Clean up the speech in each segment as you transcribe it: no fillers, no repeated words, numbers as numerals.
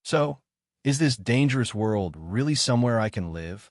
So, is this dangerous world really somewhere I can live?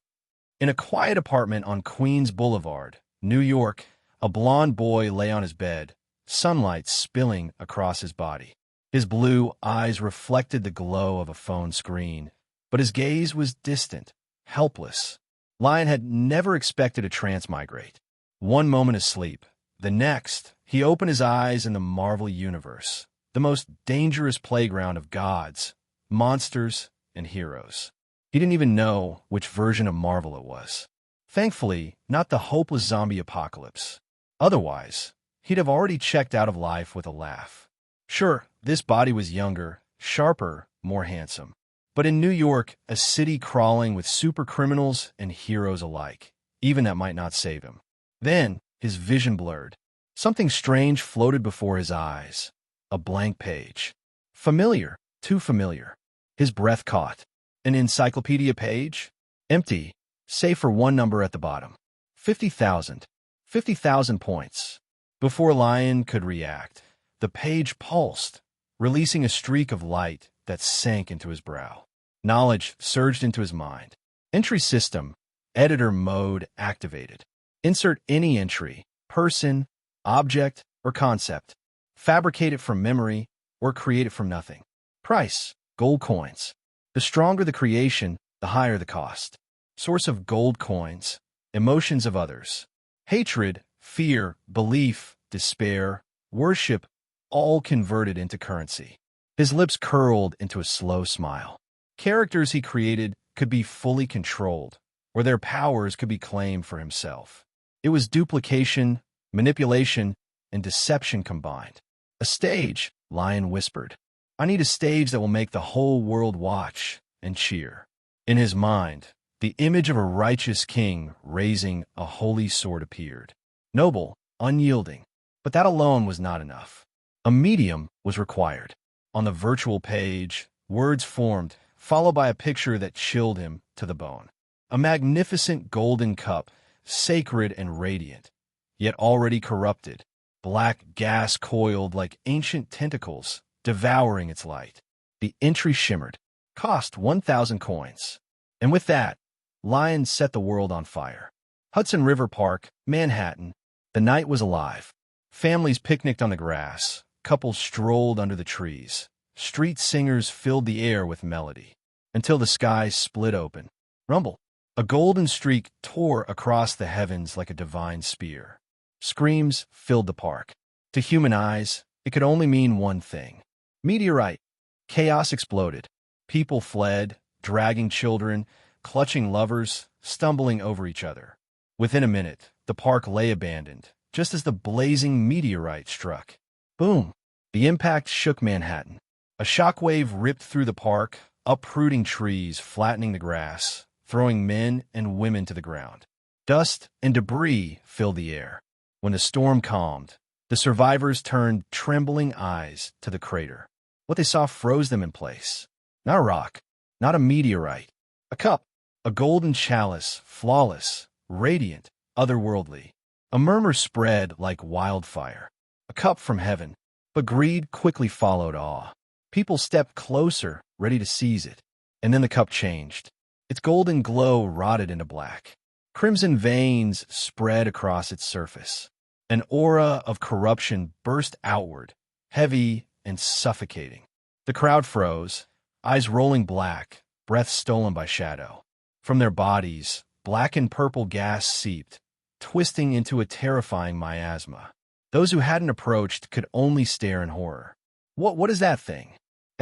In a quiet apartment on Queens Boulevard, New York, a blond boy lay on his bed, sunlight spilling across his body. His blue eyes reflected the glow of a phone screen, but his gaze was distant, helpless. Lyon had never expected a transmigrate. One moment asleep, the next, he opened his eyes in the Marvel Universe, the most dangerous playground of gods, monsters, and heroes. He didn't even know which version of Marvel it was. Thankfully, not the hopeless zombie apocalypse. Otherwise, he'd have already checked out of life with a laugh. Sure, this body was younger, sharper, more handsome. But in New York, a city crawling with supercriminals and heroes alike, even that might not save him. Then, his vision blurred. Something strange floated before his eyes. A blank page. Familiar, too familiar. His breath caught. An encyclopedia page? Empty, save for one number at the bottom. 50,000. 50,000 points. Before Lyon could react, the page pulsed, releasing a streak of light that sank into his brow. Knowledge surged into his mind. Entry system, editor mode activated. Insert any entry, person, object, or concept. Fabricate it from memory or create it from nothing. Price, gold coins. The stronger the creation, the higher the cost. Source of gold coins, emotions of others. Hatred, fear, belief, despair, worship, all converted into currency. His lips curled into a slow smile. Characters he created could be fully controlled, or their powers could be claimed for himself. It was duplication, manipulation, and deception combined. A stage, Lyon whispered. I need a stage that will make the whole world watch and cheer. In his mind, the image of a righteous king raising a holy sword appeared. Noble, unyielding. But that alone was not enough. A medium was required. On the virtual page, words formed, followed by a picture that chilled him to the bone. A magnificent golden cup, sacred and radiant, yet already corrupted. Black gas coiled like ancient tentacles, devouring its light. The entry shimmered. Cost 1,000 coins. And with that, Lyon set the world on fire. Hudson River Park, Manhattan. The night was alive. Families picnicked on the grass. Couples strolled under the trees. Street singers filled the air with melody. Until the sky split open. Rumble. A golden streak tore across the heavens like a divine spear. Screams filled the park. To human eyes, it could only mean one thing. Meteorite. Chaos exploded. People fled, dragging children, clutching lovers, stumbling over each other. Within a minute, the park lay abandoned, just as the blazing meteorite struck. Boom! The impact shook Manhattan. A shockwave ripped through the park, uprooting trees, flattening the grass, throwing men and women to the ground. Dust and debris filled the air. When the storm calmed, the survivors turned trembling eyes to the crater. What they saw froze them in place. Not a rock, not a meteorite. A cup, a golden chalice, flawless, radiant, otherworldly. A murmur spread like wildfire. A cup from heaven. But greed quickly followed awe. People stepped closer, ready to seize it. And then the cup changed. Its golden glow rotted into black. Crimson veins spread across its surface. An aura of corruption burst outward, heavy and suffocating. The crowd froze, eyes rolling black, breath stolen by shadow. From their bodies, black and purple gas seeped, twisting into a terrifying miasma. Those who hadn't approached could only stare in horror. What is that thing?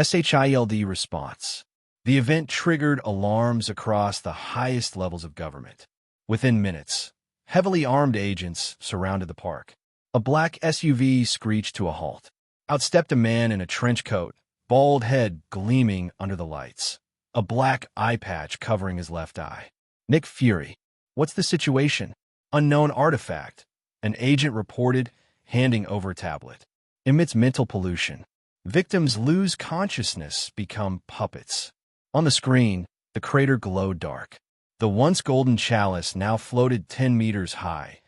SHIELD response. The event triggered alarms across the highest levels of government. Within minutes, heavily armed agents surrounded the park. A black SUV screeched to a halt. Out stepped a man in a trench coat, bald head gleaming under the lights. A black eye patch covering his left eye. Nick Fury. What's the situation? Unknown artifact. An agent reported, handing over a tablet. Emits mental pollution. Victims lose consciousness, become puppets. On the screen, the crater glowed dark. The once golden chalice now floated 10 meters high,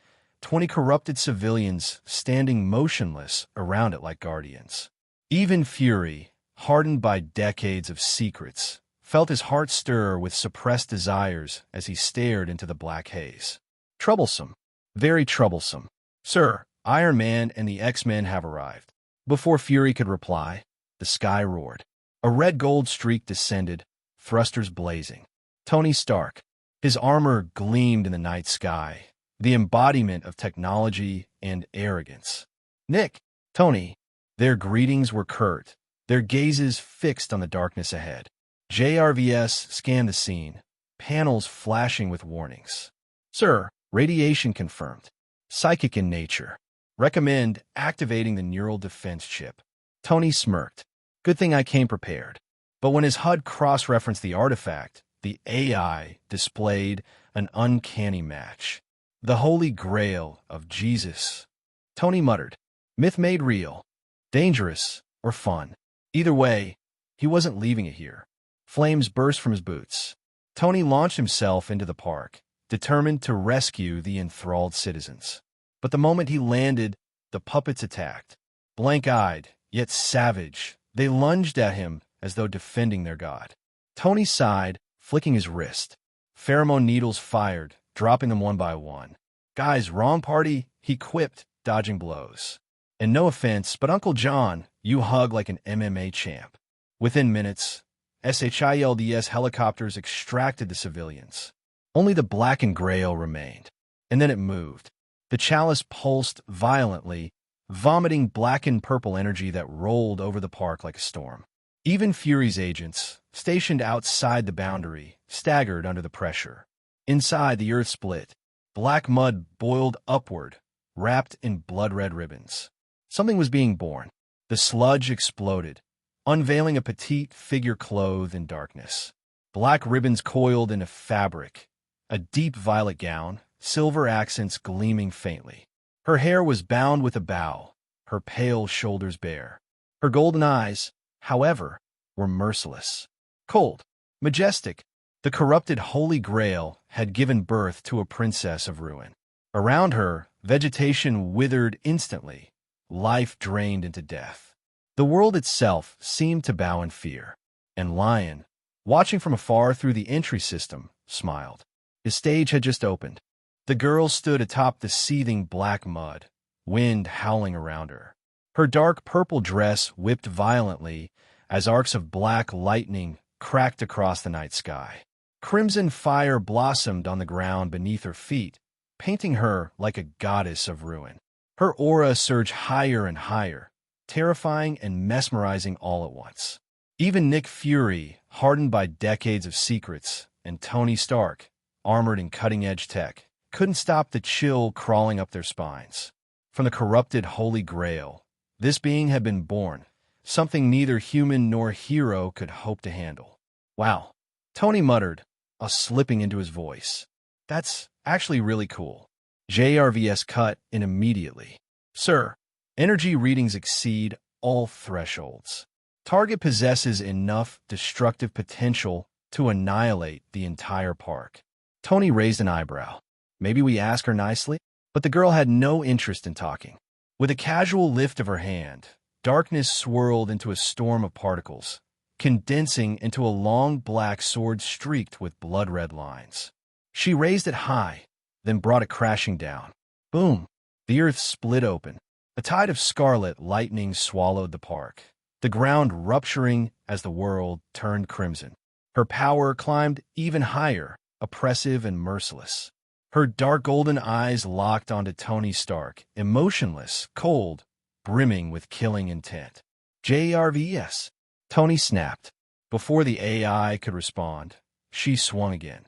20 corrupted civilians standing motionless around it like guardians. Even Fury, hardened by decades of secrets, felt his heart stir with suppressed desires as he stared into the black haze. Troublesome. Very troublesome. Sir, Iron Man and the X-Men have arrived. Before Fury could reply, the sky roared. A red-gold streak descended, thrusters blazing. Tony Stark. His armor gleamed in the night sky, the embodiment of technology and arrogance. Nick, Tony. Their greetings were curt, their gazes fixed on the darkness ahead. JRVS scanned the scene, panels flashing with warnings. Sir, radiation confirmed. Psychic in nature. Recommend activating the neural defense chip. Tony smirked. Good thing I came prepared. But when his HUD cross-referenced the artifact, the AI displayed an uncanny match. The Holy Grail of Jesus. Tony muttered. Myth made real. Dangerous or fun. Either way, he wasn't leaving it here. Flames burst from his boots. Tony launched himself into the park, determined to rescue the enthralled citizens. But the moment he landed, the puppets attacked. Blank-eyed, yet savage, they lunged at him as though defending their god. Tony sighed, flicking his wrist. Pheromone needles fired, dropping them one by one. Guys, wrong party, he quipped, dodging blows. And no offense, but Uncle John, you hug like an MMA champ. Within minutes, SHIELDS helicopters extracted the civilians. Only the blackened Grail remained. And then it moved. The chalice pulsed violently, vomiting blackened purple energy that rolled over the park like a storm. Even Fury's agents, stationed outside the boundary, staggered under the pressure. Inside, the earth split. Black mud boiled upward, wrapped in blood-red ribbons. Something was being born. The sludge exploded, unveiling a petite figure clothed in darkness. Black ribbons coiled into fabric, a deep violet gown, silver accents gleaming faintly. Her hair was bound with a bow, her pale shoulders bare. Her golden eyes, however, were merciless. Cold, majestic, the corrupted Holy Grail had given birth to a princess of ruin. Around her, vegetation withered instantly, life drained into death. The world itself seemed to bow in fear, and Lyon, watching from afar through the entry system, smiled. His stage had just opened. The girl stood atop the seething black mud, wind howling around her. Her dark purple dress whipped violently as arcs of black lightning cracked across the night sky. Crimson fire blossomed on the ground beneath her feet, painting her like a goddess of ruin. Her aura surged higher and higher, terrifying and mesmerizing all at once. Even Nick Fury, hardened by decades of secrets, and Tony Stark, armored in cutting-edge tech, couldn't stop the chill crawling up their spines. From the corrupted Holy Grail, this being had been born, something neither human nor hero could hope to handle. Wow, Tony muttered, a slipping into his voice. That's actually really cool. JRVS cut in immediately. Sir, energy readings exceed all thresholds. Target possesses enough destructive potential to annihilate the entire park. Tony raised an eyebrow. Maybe we ask her nicely? But the girl had no interest in talking. With a casual lift of her hand, darkness swirled into a storm of particles, condensing into a long black sword streaked with blood-red lines. She raised it high, then brought it crashing down. Boom! The earth split open. A tide of scarlet lightning swallowed the park, the ground rupturing as the world turned crimson. Her power climbed even higher, oppressive and merciless. Her dark golden eyes locked onto Tony Stark, emotionless, cold, brimming with killing intent. JRVS. Tony snapped. Before the AI could respond, she swung again,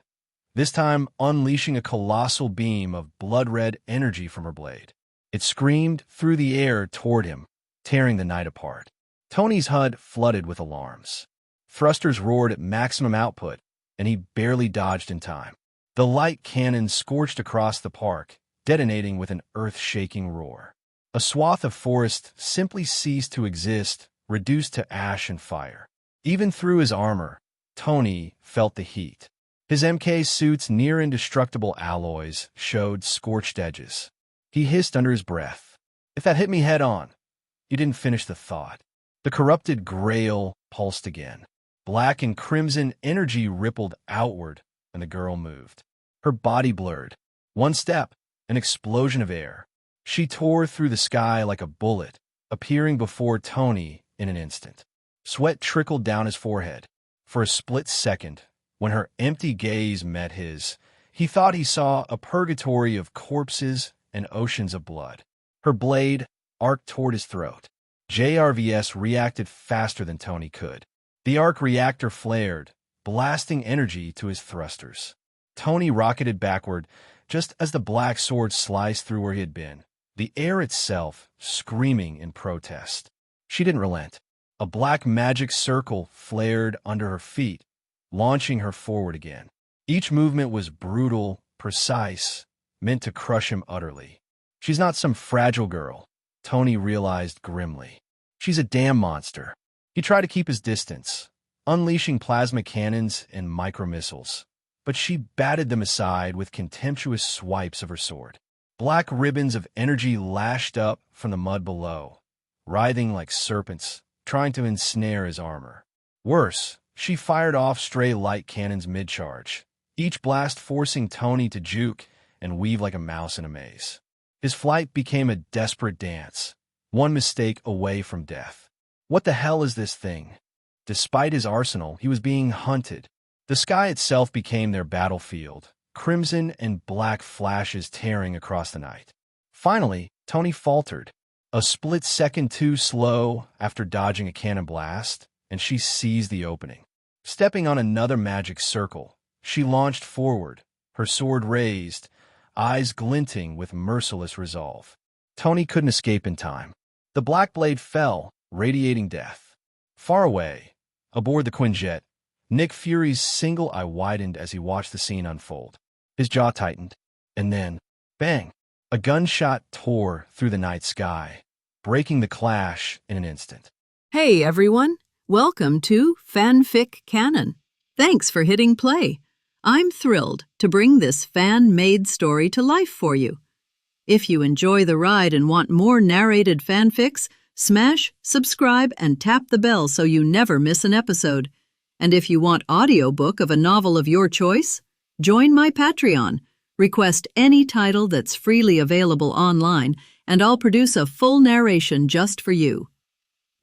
this time unleashing a colossal beam of blood-red energy from her blade. It screamed through the air toward him, tearing the night apart. Tony's HUD flooded with alarms. Thrusters roared at maximum output, and he barely dodged in time. The light cannon scorched across the park, detonating with an earth-shaking roar. A swath of forest simply ceased to exist, reduced to ash and fire. Even through his armor, Tony felt the heat. His MK suit's near-indestructible alloys showed scorched edges. He hissed under his breath. If that hit me head-on. He didn't finish the thought. The corrupted Grail pulsed again. Black and crimson energy rippled outward, and the girl moved. Her body blurred. One step, an explosion of air. She tore through the sky like a bullet, appearing before Tony in an instant. Sweat trickled down his forehead. For a split second, when her empty gaze met his, he thought he saw a purgatory of corpses and oceans of blood. Her blade arced toward his throat. JRVS reacted faster than Tony could. The arc reactor flared, blasting energy to his thrusters. Tony rocketed backward just as the black sword sliced through where he had been, the air itself screaming in protest. She didn't relent. A black magic circle flared under her feet, launching her forward again. Each movement was brutal, precise, meant to crush him utterly. She's not some fragile girl, Tony realized grimly. She's a damn monster. He tried to keep his distance, unleashing plasma cannons and micromissiles, but she batted them aside with contemptuous swipes of her sword. Black ribbons of energy lashed up from the mud below, writhing like serpents, trying to ensnare his armor. Worse, she fired off stray light cannons mid-charge, each blast forcing Tony to juke and weave like a mouse in a maze. His flight became a desperate dance, one mistake away from death. What the hell is this thing? Despite his arsenal, he was being hunted. The sky itself became their battlefield, crimson and black flashes tearing across the night. Finally, Tony faltered. A split second too slow after dodging a cannon blast, and she seized the opening. Stepping on another magic circle, she launched forward, her sword raised, eyes glinting with merciless resolve. Tony couldn't escape in time. The black blade fell, radiating death. Far away, aboard the Quinjet, Nick Fury's single eye widened as he watched the scene unfold. His jaw tightened, and then, bang! A gunshot tore through the night sky, breaking the clash in an instant. Hey everyone, welcome to FanFic Canon. Thanks for hitting play. I'm thrilled to bring this fan-made story to life for you. If you enjoy the ride and want more narrated fanfics, smash, subscribe, and tap the bell so you never miss an episode. And if you want audiobook of a novel of your choice, join my Patreon. Request any title that's freely available online, and I'll produce a full narration just for you.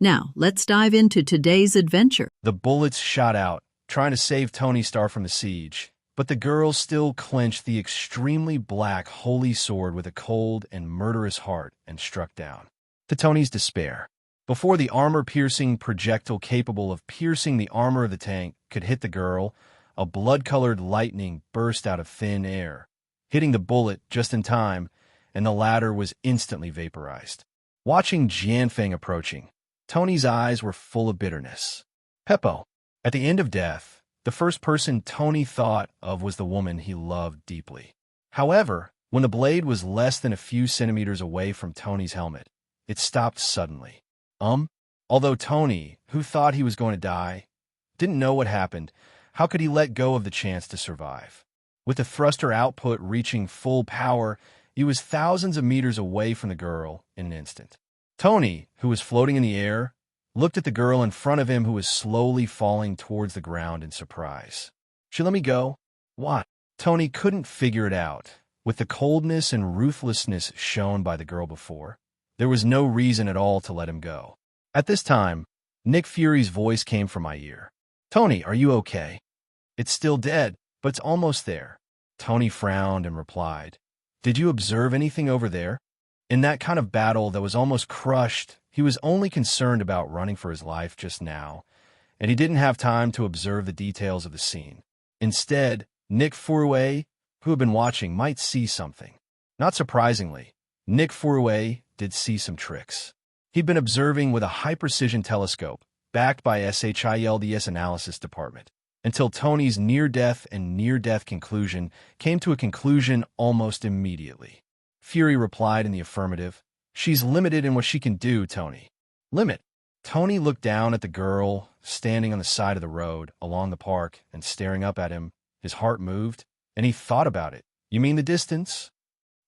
Now, let's dive into today's adventure. The bullets shot out, trying to save Tony Stark from the siege, but the girl still clenched the extremely black holy sword with a cold and murderous heart and struck down. To Tony's despair, before the armor-piercing projectile capable of piercing the armor of the tank could hit the girl, a blood-colored lightning burst out of thin air, hitting the bullet just in time, and the latter was instantly vaporized. Watching Jianfeng approaching, Tony's eyes were full of bitterness. Peppo. At the end of death, the first person Tony thought of was the woman he loved deeply. However, when the blade was less than a few centimeters away from Tony's helmet, it stopped suddenly. Although Tony, who thought he was going to die, didn't know what happened, how could he let go of the chance to survive? With the thruster output reaching full power, he was thousands of meters away from the girl in an instant. Tony, who was floating in the air, looked at the girl in front of him who was slowly falling towards the ground in surprise. "She let me go? Why?" Tony couldn't figure it out. With the coldness and ruthlessness shown by the girl before, there was no reason at all to let him go. At this time, Nick Fury's voice came from my ear. "Tony, are you okay? It's still dead, but it's almost there." Tony frowned and replied, "Did you observe anything over there?" In that kind of battle that was almost crushed, he was only concerned about running for his life just now, and he didn't have time to observe the details of the scene. Instead, Nick Fury, who had been watching, might see something. Not surprisingly, Nick Fury did see some tricks. He'd been observing with a high-precision telescope, backed by SHIELD's analysis department, until Tony's near-death and near-death conclusion came to a conclusion almost immediately. Fury replied in the affirmative. "She's limited in what she can do, Tony." "Limit?" Tony looked down at the girl, standing on the side of the road, along the park, and staring up at him. His heart moved, and he thought about it. "You mean the distance?"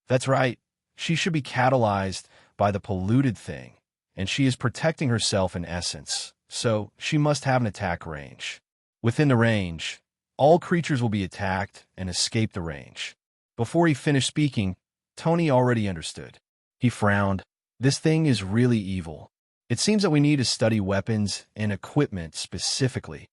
"That's right. She should be catalyzed by the polluted thing, and she is protecting herself in essence, so she must have an attack range. Within the range, all creatures will be attacked and escape the range. Before he finished speaking, Tony already understood. He frowned. This thing is really evil. It seems that we need to study weapons and equipment specifically.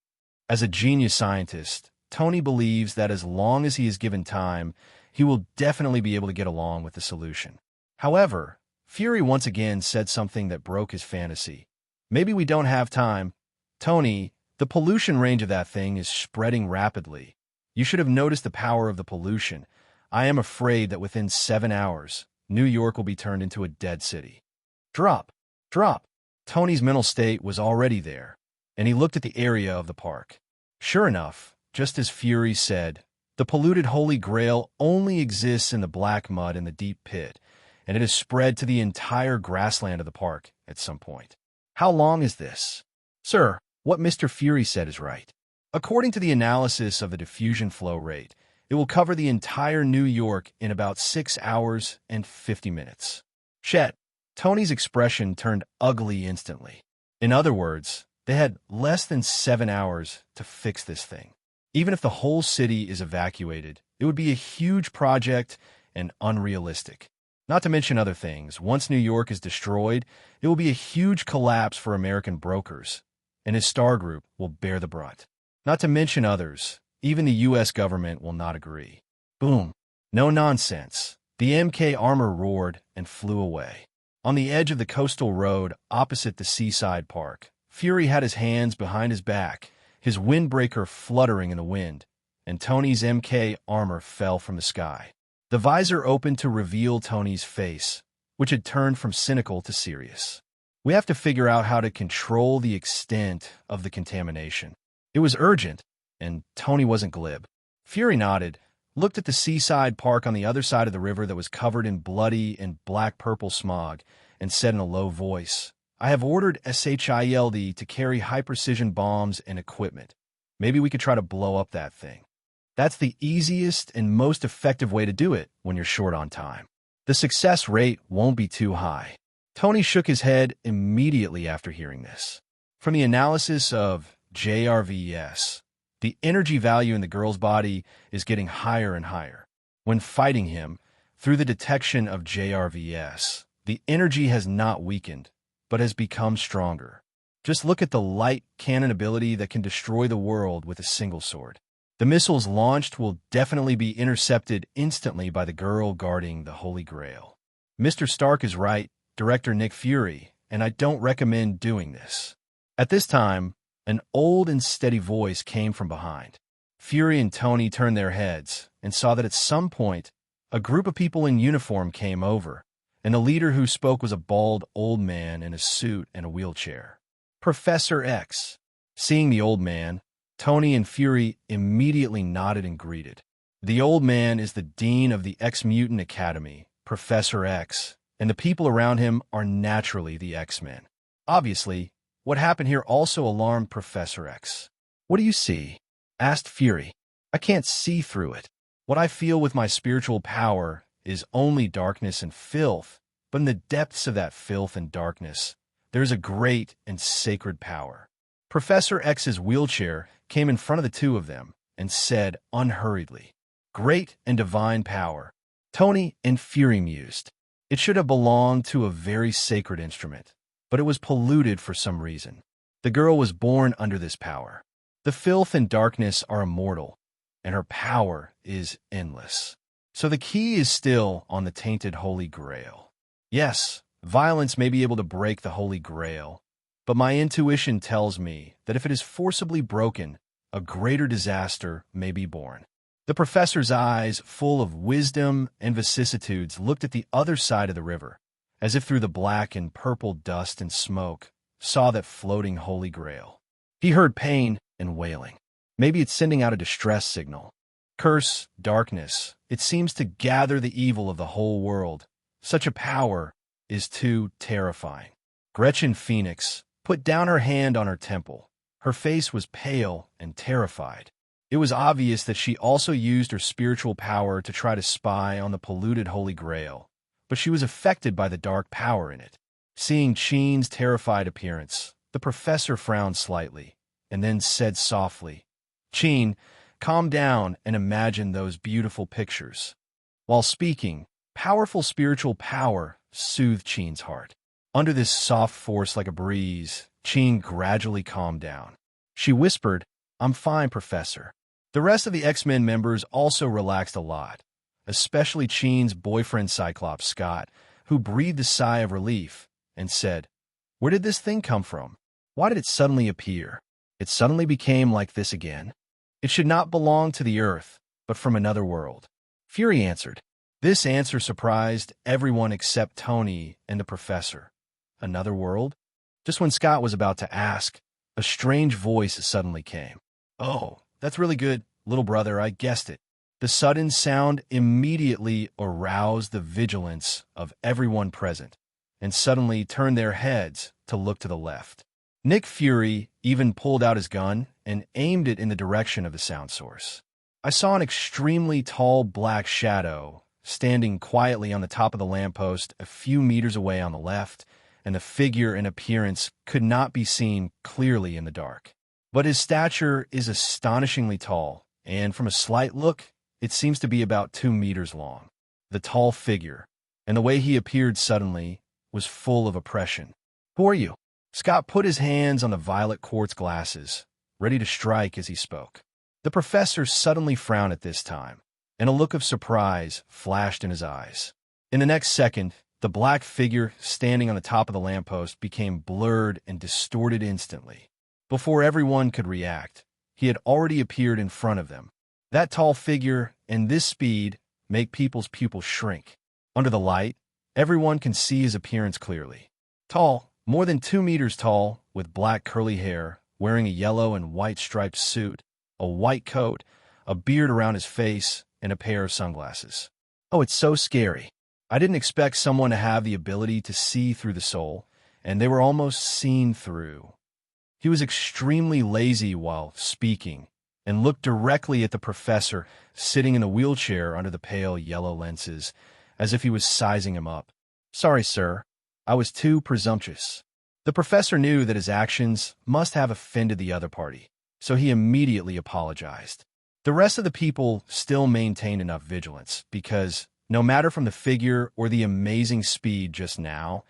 As a genius scientist, Tony believes that as long as he is given time, he will definitely be able to get along with the solution. However, Fury once again said something that broke his fantasy. Maybe we don't have time. Tony, the pollution range of that thing is spreading rapidly. You should have noticed the power of the pollution. I am afraid that within 7 hours, New York will be turned into a dead city. Drop. Tony's mental state was already there, and he looked at the area of the park. Sure enough, just as Fury said, the polluted Holy Grail only exists in the black mud in the deep pit, and it has spread to the entire grassland of the park at some point. How long is this? Sir, what Mr. Fury said is right. According to the analysis of the diffusion flow rate, it will cover the entire New York in about 6 hours and 50 minutes. Chet, Tony's expression turned ugly instantly. In other words, they had less than 7 hours to fix this thing. Even if the whole city is evacuated, it would be a huge project and unrealistic. Not to mention other things, once New York is destroyed, it will be a huge collapse for American brokers, and his star group will bear the brunt. Not to mention others, even the U.S. government will not agree. Boom. No nonsense. The MK armor roared and flew away. On the edge of the coastal road opposite the seaside park, Fury had his hands behind his back, his windbreaker fluttering in the wind, and Tony's MK armor fell from the sky. The visor opened to reveal Tony's face, which had turned from cynical to serious. We have to figure out how to control the extent of the contamination. It was urgent, and Tony wasn't glib. Fury nodded, looked at the seaside park on the other side of the river that was covered in bloody and black-purple smog, and said in a low voice, I have ordered SHIELD to carry high-precision bombs and equipment. Maybe we could try to blow up that thing. That's the easiest and most effective way to do it when you're short on time. The success rate won't be too high. Tony shook his head immediately after hearing this. From the analysis of JRVS, the energy value in the girl's body is getting higher and higher. When fighting him, through the detection of JRVS, the energy has not weakened, but has become stronger. Just look at the light cannon ability that can destroy the world with a single sword. The missiles launched will definitely be intercepted instantly by the girl guarding the Holy Grail. Mr. Stark is right, Director Nick Fury, and I don't recommend doing this. At this time, an old and steady voice came from behind. Fury and Tony turned their heads and saw that at some point, a group of people in uniform came over, and the leader who spoke was a bald old man in a suit and a wheelchair. Professor X. Seeing the old man, Tony and Fury immediately nodded and greeted. The old man is the dean of the X-Mutant Academy, Professor X, and the people around him are naturally the X-Men. Obviously, what happened here also alarmed Professor X. What do you see? Asked Fury. I can't see through it. What I feel with my spiritual power is only darkness and filth, but in the depths of that filth and darkness, there is a great and sacred power. Professor X's wheelchair came in front of the two of them and said unhurriedly, Great and divine power. Tony and Fury mused. It should have belonged to a very sacred instrument, but it was polluted for some reason. The girl was born under this power. The filth and darkness are immortal, and her power is endless. So the key is still on the tainted Holy Grail. Yes, violence may be able to break the Holy Grail, but my intuition tells me that if it is forcibly broken, a greater disaster may be born. The professor's eyes, full of wisdom and vicissitudes, looked at the other side of the river, as if through the black and purple dust and smoke, saw that floating Holy Grail. He heard pain and wailing. Maybe it's sending out a distress signal. Curse, darkness, it seems to gather the evil of the whole world. Such a power is too terrifying. Gretchen Phoenix put down her hand on her temple. Her face was pale and terrified. It was obvious that she also used her spiritual power to try to spy on the polluted Holy Grail, but she was affected by the dark power in it. Seeing Chin's terrified appearance, The professor frowned slightly, and then said softly, "Chin, calm down and imagine those beautiful pictures." While speaking, powerful spiritual power soothed Chin's heart. Under this soft force like a breeze, Chin gradually calmed down. She whispered, "I'm fine, Professor." The rest of the X-Men members also relaxed a lot, especially Chin's boyfriend Cyclops Scott, who breathed a sigh of relief and said, "Where did this thing come from? Why did it suddenly appear? It suddenly became like this again? It should not belong to the Earth, but from another world." Fury answered. This answer surprised everyone except Tony and the professor. Another world? Just when Scott was about to ask, a strange voice suddenly came. "Oh, that's really good, little brother, I guessed it." The sudden sound immediately aroused the vigilance of everyone present, and suddenly turned their heads to look to the left. Nick Fury even pulled out his gun and aimed it in the direction of the sound source. I saw an extremely tall black shadow standing quietly on the top of the lamppost a few meters away on the left, and the figure in appearance could not be seen clearly in the dark. But his stature is astonishingly tall, and from a slight look, it seems to be about 2 meters long. The tall figure, and the way he appeared suddenly, was full of oppression. "Who are you?" Scott put his hands on the violet quartz glasses, ready to strike as he spoke. The professor suddenly frowned at this time, and a look of surprise flashed in his eyes. In the next second, the black figure standing on the top of the lamppost became blurred and distorted instantly. Before everyone could react, he had already appeared in front of them. That tall figure and this speed make people's pupils shrink. Under the light, everyone can see his appearance clearly. Tall, more than 2 meters tall, with black curly hair, wearing a yellow and white striped suit, a white coat, a beard around his face, and a pair of sunglasses. Oh, it's so scary. I didn't expect someone to have the ability to see through the soul, and they were almost seen through. He was extremely lazy while speaking, and looked directly at the professor sitting in a wheelchair under the pale yellow lenses, as if he was sizing him up. "Sorry, sir. I was too presumptuous." The professor knew that his actions must have offended the other party, so he immediately apologized. The rest of the people still maintained enough vigilance, because, no matter from the figure or the amazing speed just now,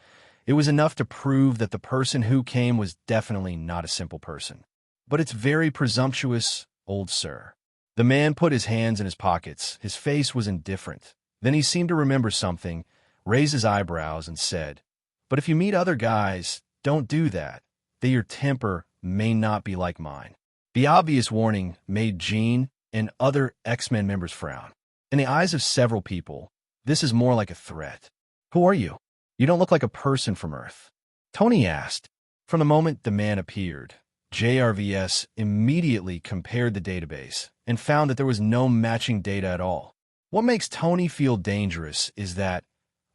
it was enough to prove that the person who came was definitely not a simple person. "But it's very presumptuous, old sir." The man put his hands in his pockets. His face was indifferent. Then he seemed to remember something, raised his eyebrows, and said, "But if you meet other guys, don't do that. That your temper may not be like mine." The obvious warning made Jean and other X-Men members frown. In the eyes of several people, this is more like a threat. "Who are you? You don't look like a person from Earth." Tony asked. From the moment the man appeared, JRVS immediately compared the database and found that there was no matching data at all. What makes Tony feel dangerous is that,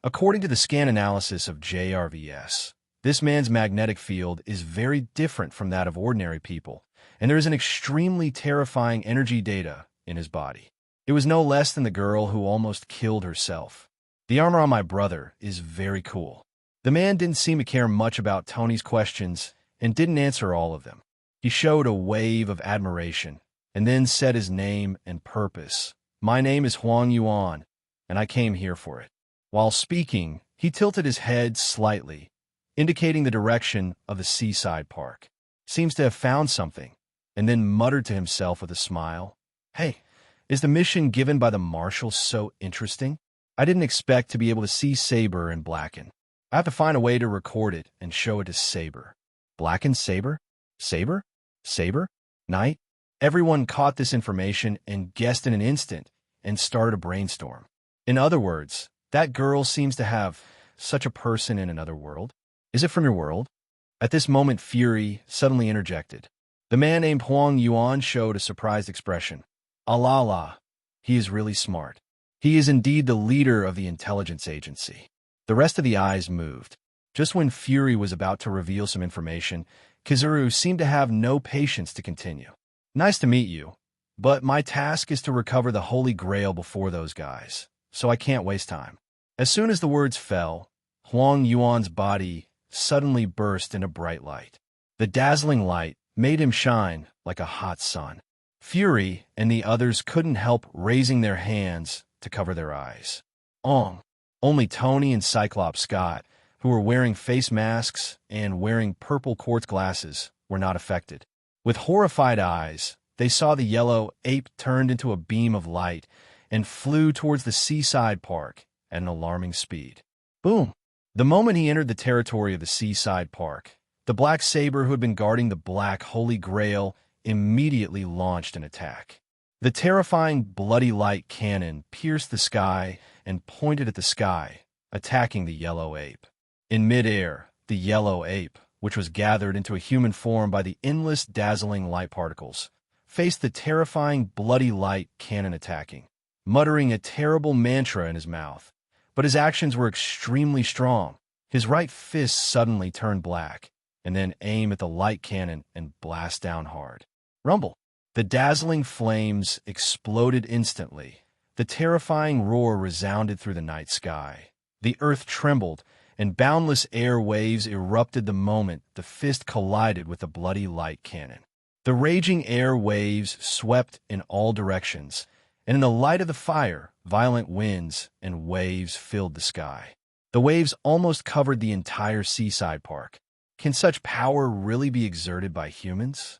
according to the scan analysis of JRVS, this man's magnetic field is very different from that of ordinary people, and there is an extremely terrifying energy data in his body. It was no less than the girl who almost killed herself. "The armor on my brother is very cool." The man didn't seem to care much about Tony's questions and didn't answer all of them. He showed a wave of admiration and then said his name and purpose. "My name is Huang Yuan, and I came here for it." While speaking, he tilted his head slightly, indicating the direction of the seaside park. Seems to have found something, and then muttered to himself with a smile, "Hey, is the mission given by the marshal so interesting? I didn't expect to be able to see Saber and Blacken. I have to find a way to record it and show it to Saber." Blacken Saber? Saber? Saber? Night? Everyone caught this information and guessed in an instant and started a brainstorm. In other words, that girl seems to have such a person in another world. Is it from your world? At this moment, Fury suddenly interjected. The man named Huang Yuan showed a surprised expression. "Alala, he is really smart. He is indeed the leader of the intelligence agency." The rest of the eyes moved. Just when Fury was about to reveal some information, Kizaru seemed to have no patience to continue. "Nice to meet you, but my task is to recover the Holy Grail before those guys, so I can't waste time." As soon as the words fell, Huang Yuan's body suddenly burst into bright light. The dazzling light made him shine like a hot sun. Fury and the others couldn't help raising their hands to cover their eyes. Only Tony and Cyclops Scott, who were wearing face masks and wearing purple quartz glasses, were not affected. With horrified eyes, they saw the yellow ape turned into a beam of light and flew towards the seaside park at an alarming speed. Boom! The moment he entered the territory of the seaside park, the black saber who had been guarding the black holy grail immediately launched an attack. The terrifying bloody light cannon pierced the sky and pointed at the sky, attacking the yellow ape. In midair, the yellow ape, which was gathered into a human form by the endless dazzling light particles, faced the terrifying bloody light cannon attacking, muttering a terrible mantra in his mouth. But his actions were extremely strong. His right fist suddenly turned black, and then aim at the light cannon and blast down hard. Rumble! The dazzling flames exploded instantly. The terrifying roar resounded through the night sky. The earth trembled, and boundless air waves erupted the moment the fist collided with the bloody light cannon. The raging air waves swept in all directions, and in the light of the fire, violent winds and waves filled the sky. The waves almost covered the entire seaside park. Can such power really be exerted by humans?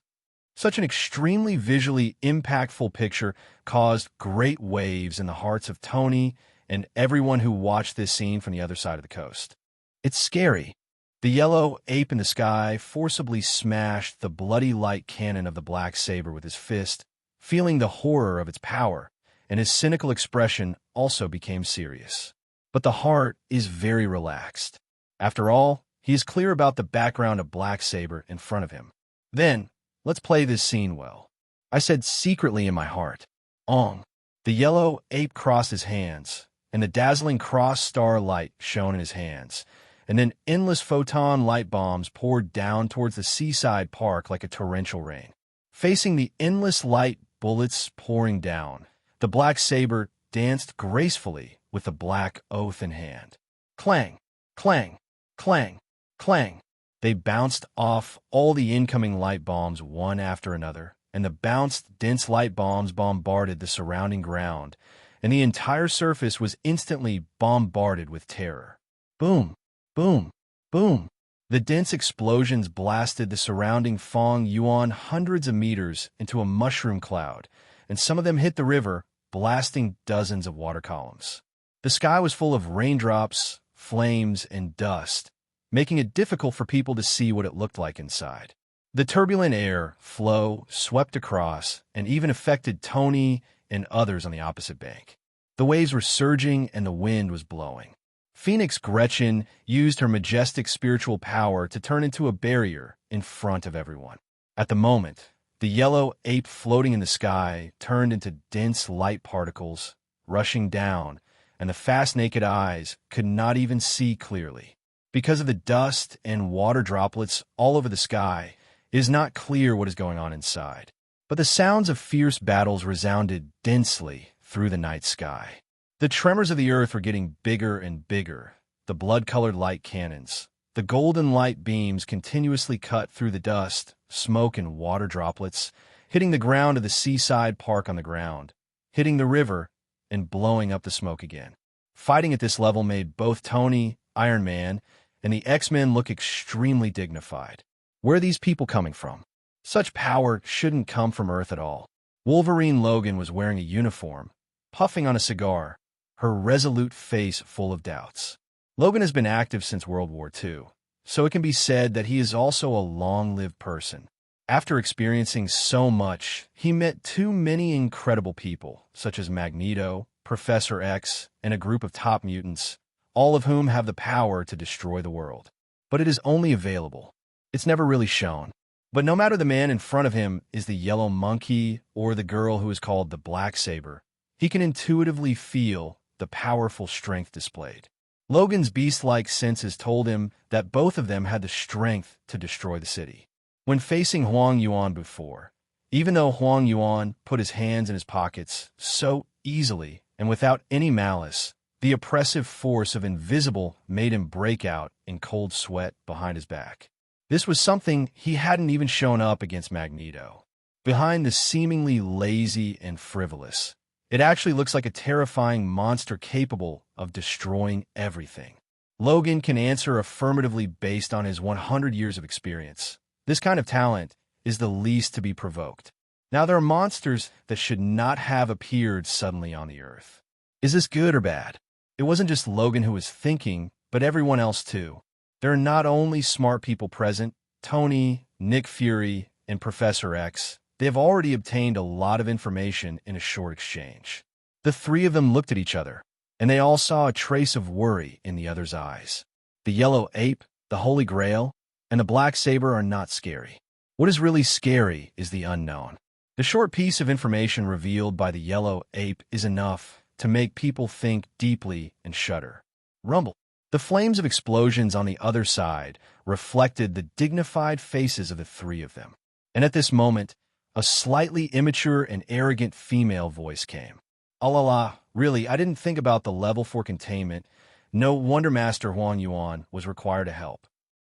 Such an extremely visually impactful picture caused great waves in the hearts of Tony and everyone who watched this scene from the other side of the coast. It's scary. The yellow ape in the sky forcibly smashed the bloody light cannon of the black saber with his fist, feeling the horror of its power, and his cynical expression also became serious. But the heart is very relaxed. After all, he is clear about the background of black saber in front of him. Then, let's play this scene well. I said secretly in my heart. The yellow ape crossed his hands, and the dazzling cross-star light shone in his hands, and then endless photon light bombs poured down towards the seaside park like a torrential rain. Facing the endless light bullets pouring down, the black saber danced gracefully with the black oath in hand. Clang, clang, clang, clang. They bounced off all the incoming light bombs one after another, and the bounced, dense light bombs bombarded the surrounding ground, and the entire surface was instantly bombarded with terror. Boom, boom, boom. The dense explosions blasted the surrounding Fong Yuan hundreds of meters into a mushroom cloud, and some of them hit the river, blasting dozens of water columns. The sky was full of raindrops, flames, and dust, making it difficult for people to see what it looked like inside. The turbulent air flow swept across and even affected Tony and others on the opposite bank. The waves were surging and the wind was blowing. Phoenix Gretchen used her majestic spiritual power to turn into a barrier in front of everyone. At the moment, the yellow ape floating in the sky turned into dense light particles, rushing down, and the fast naked eyes could not even see clearly. Because of the dust and water droplets all over the sky, it is not clear what is going on inside. But the sounds of fierce battles resounded densely through the night sky. The tremors of the earth were getting bigger and bigger. The blood-colored light cannons, the golden light beams continuously cut through the dust, smoke, and water droplets, hitting the ground of the seaside park on the ground, hitting the river, and blowing up the smoke again. Fighting at this level made both Tony, Iron Man, and the X-Men look extremely dignified. Where are these people coming from? Such power shouldn't come from Earth at all. Wolverine Logan was wearing a uniform, puffing on a cigar, her resolute face full of doubts. Logan has been active since World War II, so it can be said that he is also a long-lived person. After experiencing so much, he met too many incredible people, such as Magneto, Professor X, and a group of top mutants, all of whom have the power to destroy the world. But it is only available. It's never really shown. But no matter the man in front of him is the yellow monkey or the girl who is called the Black Saber, he can intuitively feel the powerful strength displayed. Logan's beast-like senses told him that both of them had the strength to destroy the city. When facing Huang Yuan before, even though Huang Yuan put his hands in his pockets so easily and without any malice, the oppressive force of invisible made him break out in cold sweat behind his back. This was something he hadn't even shown up against Magneto. Behind the seemingly lazy and frivolous, it actually looks like a terrifying monster capable of destroying everything. Logan can answer affirmatively based on his 100 years of experience. This kind of talent is the least to be provoked. Now, there are monsters that should not have appeared suddenly on the Earth. Is this good or bad? It wasn't just Logan who was thinking, but everyone else too. There are not only smart people present, Tony, Nick Fury, and Professor X. They have already obtained a lot of information in a short exchange. The three of them looked at each other, and they all saw a trace of worry in the other's eyes. The yellow ape, the Holy Grail, and the black saber are not scary. What is really scary is the unknown. The short piece of information revealed by the yellow ape is enough to make people think deeply and shudder. Rumble. The flames of explosions on the other side reflected the dignified faces of the three of them. And at this moment, a slightly immature and arrogant female voice came. "Oh la la, really, I didn't think about the level for containment. No wonder Master Huang Yuan was required to help."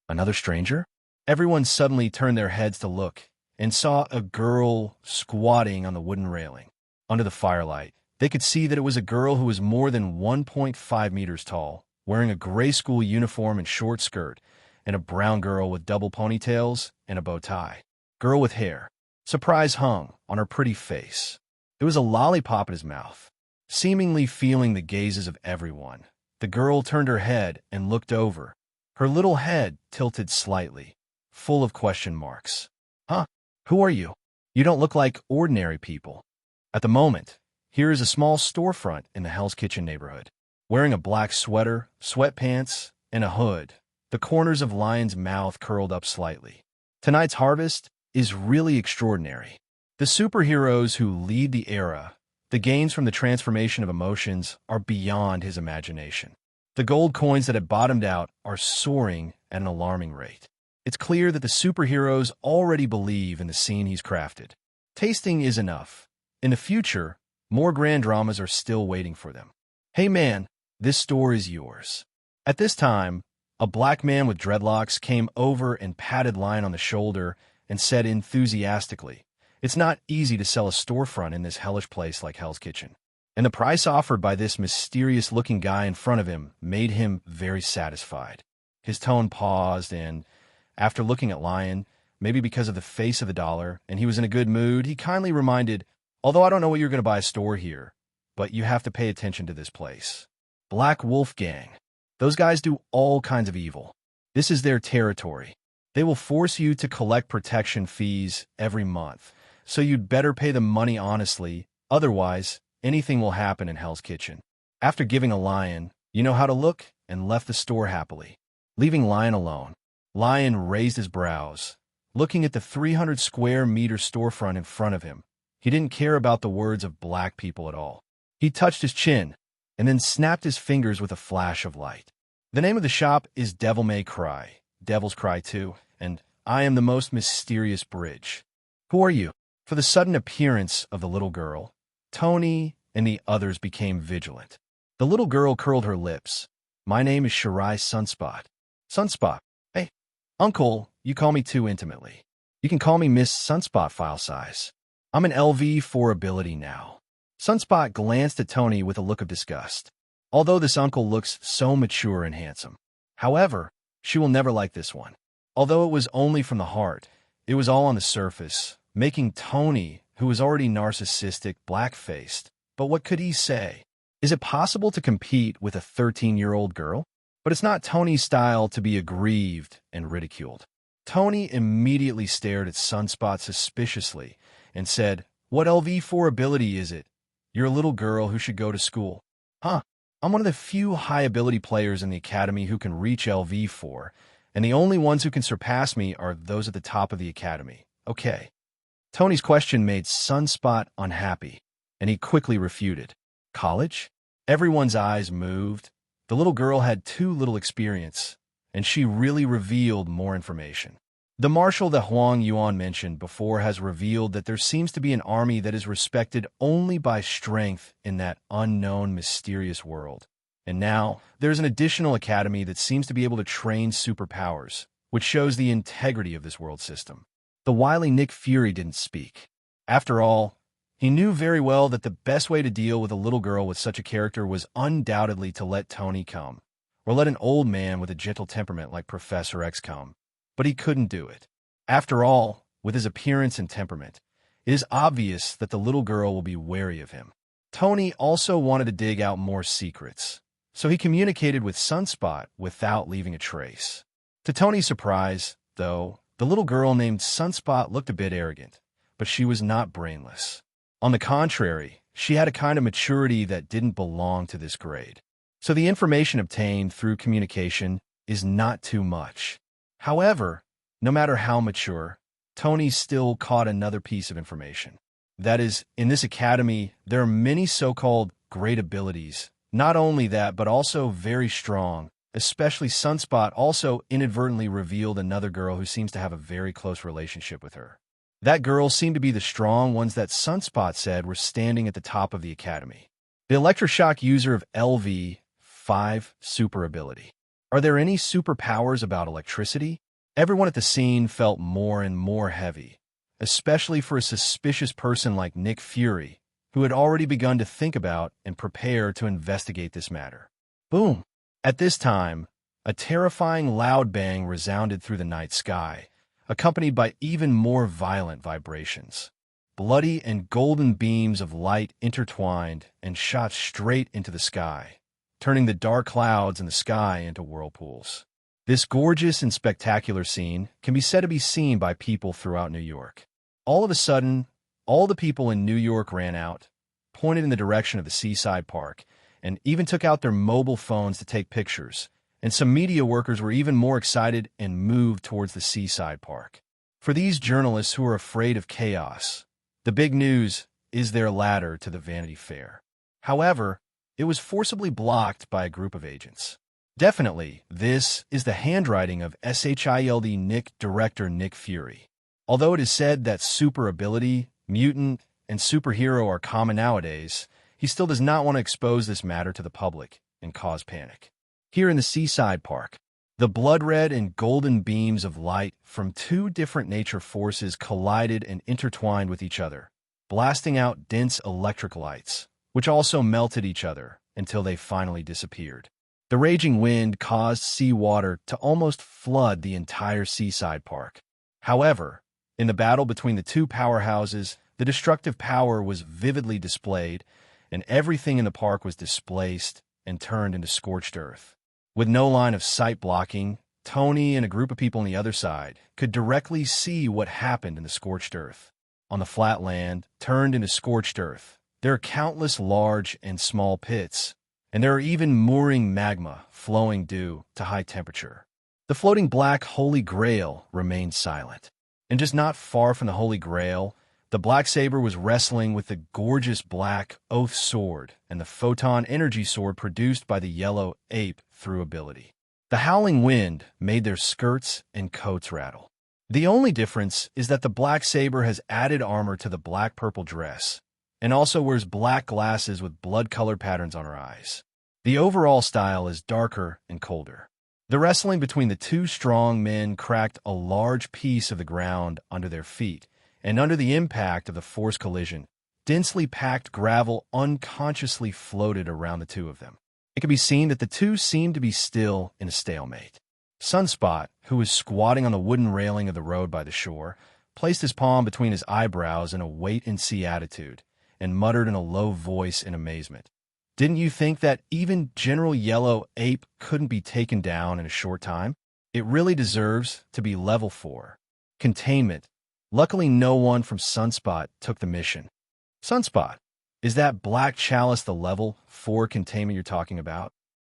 Another stranger? Everyone suddenly turned their heads to look and saw a girl squatting on the wooden railing. Under the firelight, they could see that it was a girl who was more than 1.5 meters tall, wearing a gray school uniform and short skirt, and a brown girl with double ponytails and a bow tie. Girl with hair. Surprise hung on her pretty face. There was a lollipop in his mouth. Seemingly feeling the gazes of everyone, the girl turned her head and looked over. Her little head tilted slightly, full of question marks. "Huh? Who are you? You don't look like ordinary people." At the moment, here is a small storefront in the Hell's Kitchen neighborhood. Wearing a black sweater, sweatpants, and a hood, the corners of Lyon's mouth curled up slightly. Tonight's harvest is really extraordinary. The superheroes who lead the era, the gains from the transformation of emotions, are beyond his imagination. The gold coins that had bottomed out are soaring at an alarming rate. It's clear that the superheroes already believe in the scene he's crafted. Tasting is enough. In the future, more grand dramas are still waiting for them. "Hey man, this store is yours." At this time, a black man with dreadlocks came over and patted Lyon on the shoulder and said enthusiastically, "It's not easy to sell a storefront in this hellish place like Hell's Kitchen." And the price offered by this mysterious-looking guy in front of him made him very satisfied. His tone paused, and after looking at Lyon, maybe because of the face of the dollar, and he was in a good mood, he kindly reminded, "Although I don't know what you're going to buy a store here, but you have to pay attention to this place. Black Wolf Gang. Those guys do all kinds of evil. This is their territory. They will force you to collect protection fees every month, so you'd better pay them money honestly, otherwise anything will happen in Hell's Kitchen." After giving a Lyon, "You know how to look," and left the store happily. Leaving Lyon alone, Lyon raised his brows, looking at the 300 square meter storefront in front of him. He didn't care about the words of black people at all. He touched his chin, and then snapped his fingers with a flash of light. The name of the shop is Devil May Cry, Devil's Cry 2, and I am the most mysterious bridge. Who are you? For the sudden appearance of the little girl, Tony and the others became vigilant. The little girl curled her lips. "My name is Shirai Sunspot." "Sunspot? Hey, Uncle, you call me too intimately. You can call me Miss Sunspot File Size. I'm an LV4 ability now." Sunspot glanced at Tony with a look of disgust. Although this uncle looks so mature and handsome. However, she will never like this one. Although it was only from the heart, it was all on the surface, making Tony, who was already narcissistic, black-faced. But what could he say? Is it possible to compete with a 13-year-old girl? But it's not Tony's style to be aggrieved and ridiculed. Tony immediately stared at Sunspot suspiciously and said, "What LV4 ability is it? You're a little girl who should go to school." "Huh, I'm one of the few high-ability players in the academy who can reach LV4, and the only ones who can surpass me are those at the top of the academy. Okay." Tony's question made Sunspot unhappy, and he quickly refuted. "College?" Everyone's eyes moved. The little girl had too little experience, and she really revealed more information. The marshal that Huang Yuan mentioned before has revealed that there seems to be an army that is respected only by strength in that unknown, mysterious world. And now, there's an additional academy that seems to be able to train superpowers, which shows the integrity of this world system. The wily Nick Fury didn't speak. After all, he knew very well that the best way to deal with a little girl with such a character was undoubtedly to let Tony come, or let an old man with a gentle temperament like Professor X come. But he couldn't do it. After all, with his appearance and temperament, it is obvious that the little girl will be wary of him. Tony also wanted to dig out more secrets, so he communicated with Sunspot without leaving a trace. To Tony's surprise, though, the little girl named Sunspot looked a bit arrogant, but she was not brainless. On the contrary, she had a kind of maturity that didn't belong to this grade. So the information obtained through communication is not too much. However, no matter how mature, Tony still caught another piece of information. That is, in this academy, there are many so-called great abilities. Not only that, but also very strong. Especially Sunspot also inadvertently revealed another girl who seems to have a very close relationship with her. That girl seemed to be the strong ones that Sunspot said were standing at the top of the academy. The electroshock user of LV5 super ability. Are there any superpowers about electricity? Everyone at the scene felt more and more heavy, especially for a suspicious person like Nick Fury, who had already begun to think about and prepare to investigate this matter. Boom! At this time, a terrifying loud bang resounded through the night sky, accompanied by even more violent vibrations. Bloody and golden beams of light intertwined and shot straight into the sky, turning the dark clouds in the sky into whirlpools. This gorgeous and spectacular scene can be said to be seen by people throughout New York. All of a sudden, all the people in New York ran out, pointed in the direction of the seaside park, and even took out their mobile phones to take pictures. And some media workers were even more excited and moved towards the seaside park. For these journalists who are afraid of chaos, the big news is their ladder to the Vanity Fair. However, it was forcibly blocked by a group of agents. Definitely, this is the handwriting of SHIELD Nick director Nick Fury. Although it is said that super ability, mutant, and superhero are common nowadays, he still does not want to expose this matter to the public and cause panic. Here in the seaside park, the blood-red and golden beams of light from two different nature forces collided and intertwined with each other, blasting out dense electric lights, which also melted each other until they finally disappeared. The raging wind caused seawater to almost flood the entire seaside park. However, in the battle between the two powerhouses, the destructive power was vividly displayed, and everything in the park was displaced and turned into scorched earth. With no line of sight blocking, Tony and a group of people on the other side could directly see what happened in the scorched earth. On the flat land, turned into scorched earth, there are countless large and small pits, and there are even mooring magma flowing due to high temperature. The floating black Holy Grail remained silent. And just not far from the Holy Grail, the Black Saber was wrestling with the gorgeous black Oath Sword and the photon energy sword produced by the yellow Ape through ability. The howling wind made their skirts and coats rattle. The only difference is that the Black Saber has added armor to the black-purple dress, and also wears black glasses with blood-colored patterns on her eyes. The overall style is darker and colder. The wrestling between the two strong men cracked a large piece of the ground under their feet, and under the impact of the force collision, densely packed gravel unconsciously floated around the two of them. It could be seen that the two seemed to be still in a stalemate. Sunspot, who was squatting on the wooden railing of the road by the shore, placed his palm between his eyebrows in a wait-and-see attitude, and muttered in a low voice in amazement. Didn't you think that even General Yellow Ape couldn't be taken down in a short time? It really deserves to be level 4. Containment. Luckily, no one from Sunspot took the mission. Sunspot, is that Black Chalice the level 4 containment you're talking about?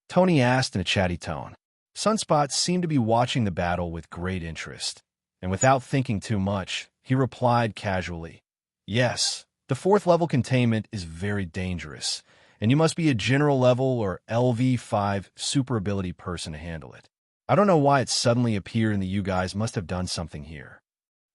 Tony asked in a chatty tone. Sunspot seemed to be watching the battle with great interest, and without thinking too much, he replied casually, Yes, the 4th level containment is very dangerous, and you must be a general level or LV5 super ability person to handle it. I don't know why it suddenly appeared and that you guys must have done something here.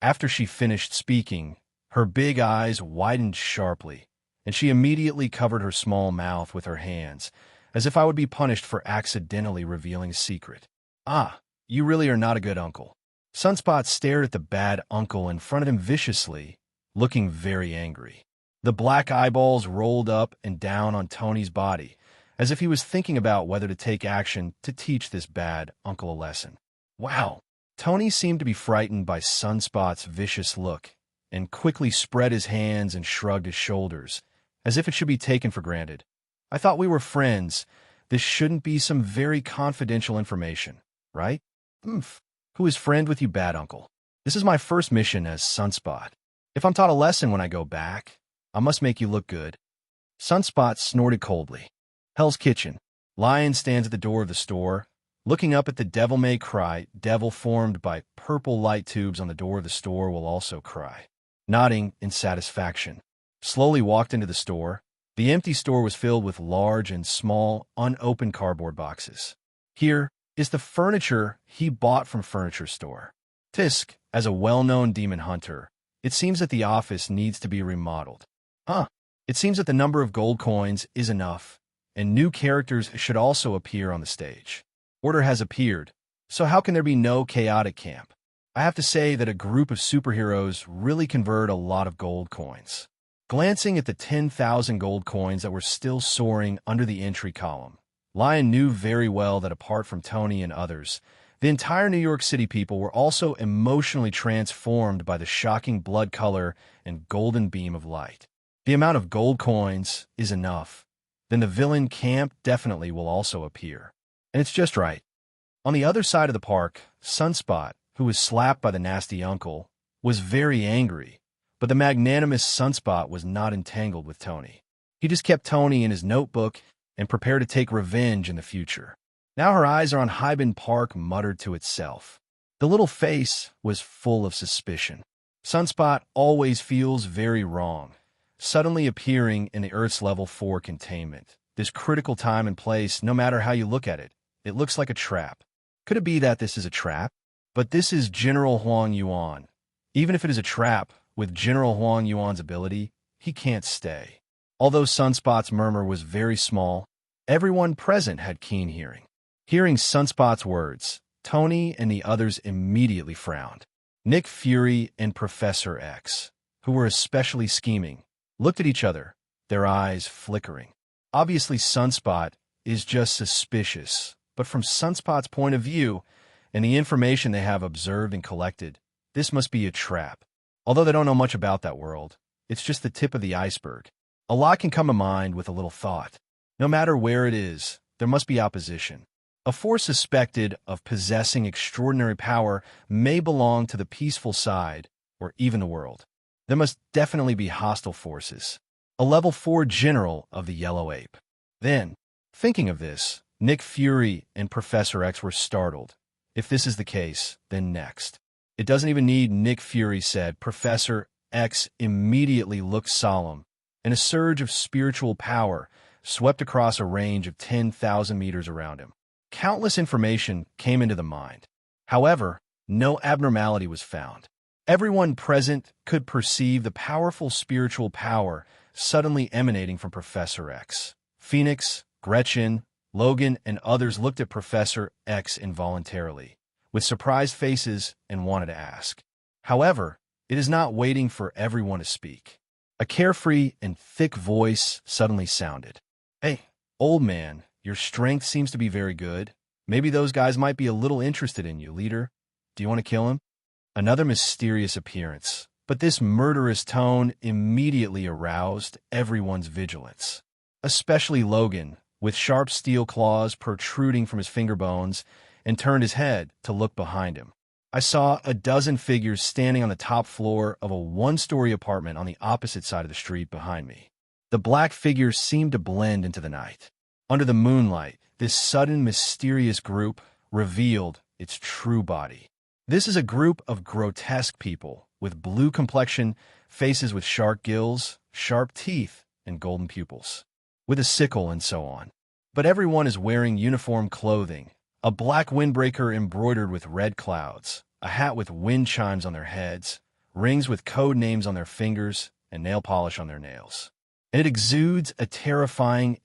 After she finished speaking, her big eyes widened sharply, and she immediately covered her small mouth with her hands, as if I would be punished for accidentally revealing a secret. Ah, You really are not a good uncle. Sunspot stared at the bad uncle in front of him viciously, looking very angry. The black eyeballs rolled up and down on Tony's body, as if he was thinking about whether to take action to teach this bad uncle a lesson. Wow! Tony seemed to be frightened by Sunspot's vicious look, and quickly spread his hands and shrugged his shoulders, as if it should be taken for granted. I thought we were friends. This shouldn't be some very confidential information, right? Who is friend with you, bad uncle? This is my first mission as Sunspot. If I'm taught a lesson when I go back, I must make you look good. Sunspot snorted coldly. Hell's Kitchen. Lyon stands at the door of the store, looking up at the devil may cry. Devil formed by purple light tubes on the door of the store will also cry. Nodding in satisfaction. Slowly walked into the store. The empty store was filled with large and small, unopened cardboard boxes. Here is the furniture he bought from furniture store. Tisk, as a well-known demon hunter, it seems that the office needs to be remodeled. It seems that the number of gold coins is enough, and new characters should also appear on the stage. Order has appeared, so how can there be no chaotic camp? I have to say that a group of superheroes really convert a lot of gold coins. Glancing at the 10,000 gold coins that were still soaring under the entry column, Lyon knew very well that apart from Tony and others, the entire New York City people were also emotionally transformed by the shocking blood color and golden beam of light. The amount of gold coins is enough. Then the villain camp definitely will also appear. And it's just right. On the other side of the park, Sunspot, who was slapped by the nasty uncle, was very angry, but the magnanimous Sunspot was not entangled with Tony. He just kept Tony in his notebook and prepared to take revenge in the future. Now her eyes are on Hyben Park, muttered to itself. The little face was full of suspicion. Sunspot always feels very wrong, suddenly appearing in the Earth's level 4 containment. This critical time and place, no matter how you look at it, it looks like a trap. Could it be that this is a trap? But this is General Huang Yuan. Even if it is a trap, with General Huang Yuan's ability, he can't stay. Although Sunspot's murmur was very small, everyone present had keen hearing. Hearing Sunspot's words, Tony and the others immediately frowned. Nick Fury and Professor X, who were especially scheming, looked at each other, their eyes flickering. Obviously, Sunspot is just suspicious, but from Sunspot's point of view, and the information they have observed and collected, this must be a trap. Although they don't know much about that world, it's just the tip of the iceberg. A lot can come to mind with a little thought. No matter where it is, there must be opposition. A force suspected of possessing extraordinary power may belong to the peaceful side, or even the world. There must definitely be hostile forces. A level 4 general of the Yellow Ape. Then, thinking of this, Nick Fury and Professor X were startled. If this is the case, then next. It doesn't even need Nick Fury said. Professor X immediately looked solemn, and a surge of spiritual power swept across a range of 10,000 meters around him. Countless information came into the mind. However, no abnormality was found. Everyone present could perceive the powerful spiritual power suddenly emanating from Professor X. Phoenix, Gretchen, Logan, and others looked at Professor X involuntarily, with surprised faces, and wanted to ask. However, it is not waiting for everyone to speak. A carefree and thick voice suddenly sounded. Hey, old man, your strength seems to be very good. Maybe those guys might be a little interested in you, leader. Do you want to kill him? Another mysterious appearance, but this murderous tone immediately aroused everyone's vigilance. Especially Logan, with sharp steel claws protruding from his finger bones, and turned his head to look behind him. I saw a dozen figures standing on the top floor of a one-story apartment on the opposite side of the street behind me. The black figures seemed to blend into the night. Under the moonlight, this sudden mysterious group revealed its true body. This is a group of grotesque people with blue complexion, faces with shark gills, sharp teeth, and golden pupils, with a sickle and so on. But everyone is wearing uniform clothing, a black windbreaker embroidered with red clouds, a hat with wind chimes on their heads, rings with code names on their fingers, and nail polish on their nails. And it exudes a terrifying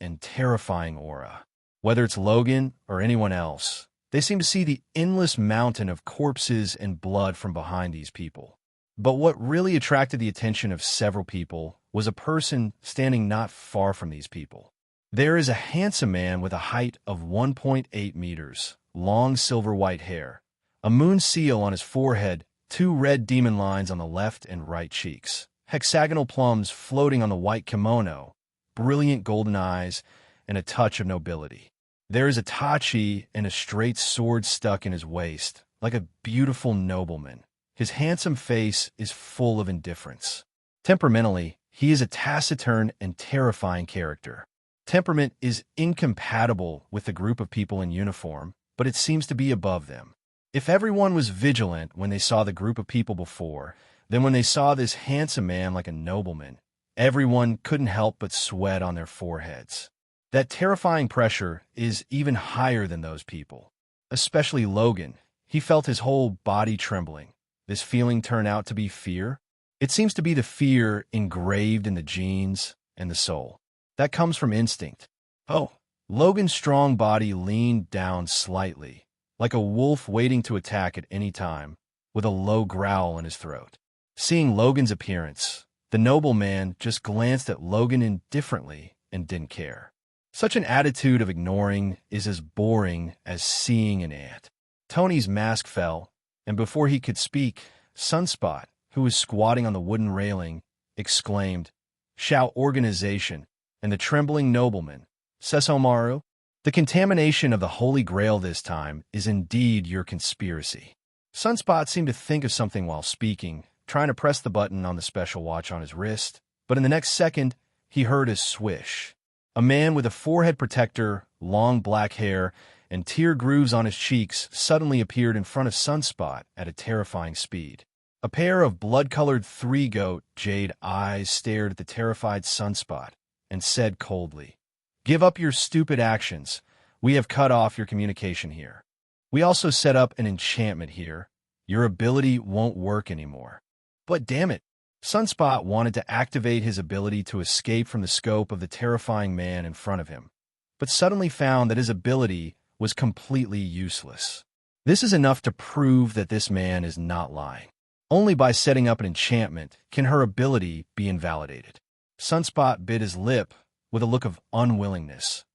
aura. Whether it's Logan or anyone else, They seemed to see the endless mountain of corpses and blood from behind these people. But what really attracted the attention of several people was a person standing not far from these people. There is a handsome man with a height of 1.8 meters, long silver-white hair, a moon seal on his forehead, 2 red demon lines on the left and right cheeks, hexagonal plums floating on the white kimono, brilliant golden eyes, and a touch of nobility. There is a tachi and a straight sword stuck in his waist, like a beautiful nobleman. His handsome face is full of indifference. Temperamentally, he is a taciturn and terrifying character. Temperament is incompatible with the group of people in uniform, but it seems to be above them. If everyone was vigilant when they saw the group of people before, then when they saw this handsome man like a nobleman, everyone couldn't help but sweat on their foreheads. That terrifying pressure is even higher than those people. Especially Logan. He felt his whole body trembling. This feeling turned out to be fear. It seems to be the fear engraved in the genes and the soul. That comes from instinct. Oh, Logan's strong body leaned down slightly, like a wolf waiting to attack at any time, with a low growl in his throat. Seeing Logan's appearance, the nobleman just glanced at Logan indifferently and didn't care. Such an attitude of ignoring is as boring as seeing an ant. Tony's mask fell, and before he could speak, Sunspot, who was squatting on the wooden railing, exclaimed, "Shout organization," and the trembling nobleman, "Sesomaru, the contamination of the Holy Grail this time is indeed your conspiracy." Sunspot seemed to think of something while speaking, trying to press the button on the special watch on his wrist, but in the next second, he heard a swish. A man with a forehead protector, long black hair, and tear grooves on his cheeks suddenly appeared in front of Sunspot at a terrifying speed. A pair of blood-colored three-goat jade eyes stared at the terrified Sunspot and said coldly, "Give up your stupid actions. We have cut off your communication here. We also set up an enchantment here. Your ability won't work anymore." But damn it, Sunspot wanted to activate his ability to escape from the scope of the terrifying man in front of him, but suddenly found that his ability was completely useless. This is enough to prove that this man is not lying. Only by setting up an enchantment can her ability be invalidated. Sunspot bit his lip with a look of unwillingness.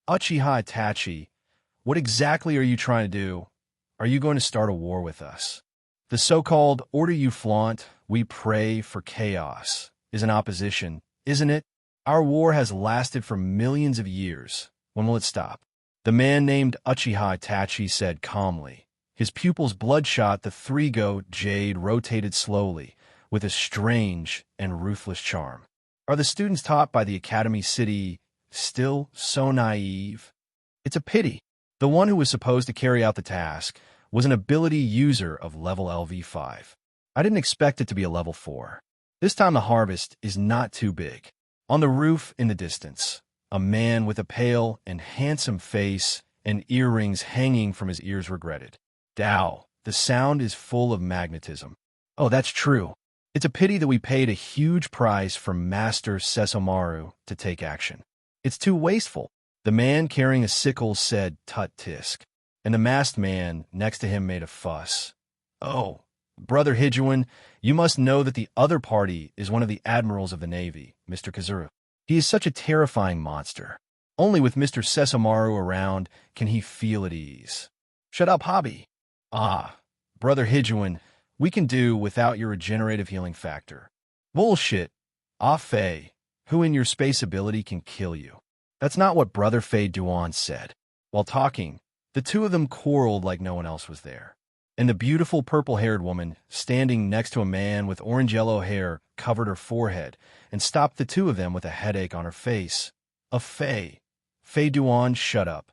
"Uchiha Itachi, what exactly are you trying to do? Are you going to start a war with us? The so-called order you flaunt, we pray for chaos, is an opposition, isn't it? Our war has lasted for millions of years. When will it stop?" The man named Uchiha Itachi said calmly. His pupils bloodshot, the three-goat jade rotated slowly, with a strange and ruthless charm. Are the students taught by the Academy City still so naive? It's a pity. The one who was supposed to carry out the task was an ability user of level LV5. I didn't expect it to be a level 4. This time the harvest is not too big. On the roof in the distance, a man with a pale and handsome face and earrings hanging from his ears regretted. "Dao, the sound is full of magnetism." Oh, that's true. It's a pity that we paid a huge price for Master Sesomaru to take action. It's too wasteful. The man carrying a sickle said tut tisk, and the masked man next to him made a fuss. "Oh, Brother Hijuan, you must know that the other party is one of the admirals of the Navy, Mr. Kizaru. He is such a terrifying monster. Only with Mr. Sesomaru around can he feel at ease." "Shut up, hobby." "Ah, Brother Hijuan, we can do without your regenerative healing factor." "Bullshit. Ah Fei, who in your space ability can kill you." That's not what Brother Fei Duan said. While talking, the two of them quarreled like no one else was there. And the beautiful purple-haired woman, standing next to a man with orange-yellow hair, covered her forehead and stopped the two of them with a headache on her face. "A Fei. Fei Duan, shut up."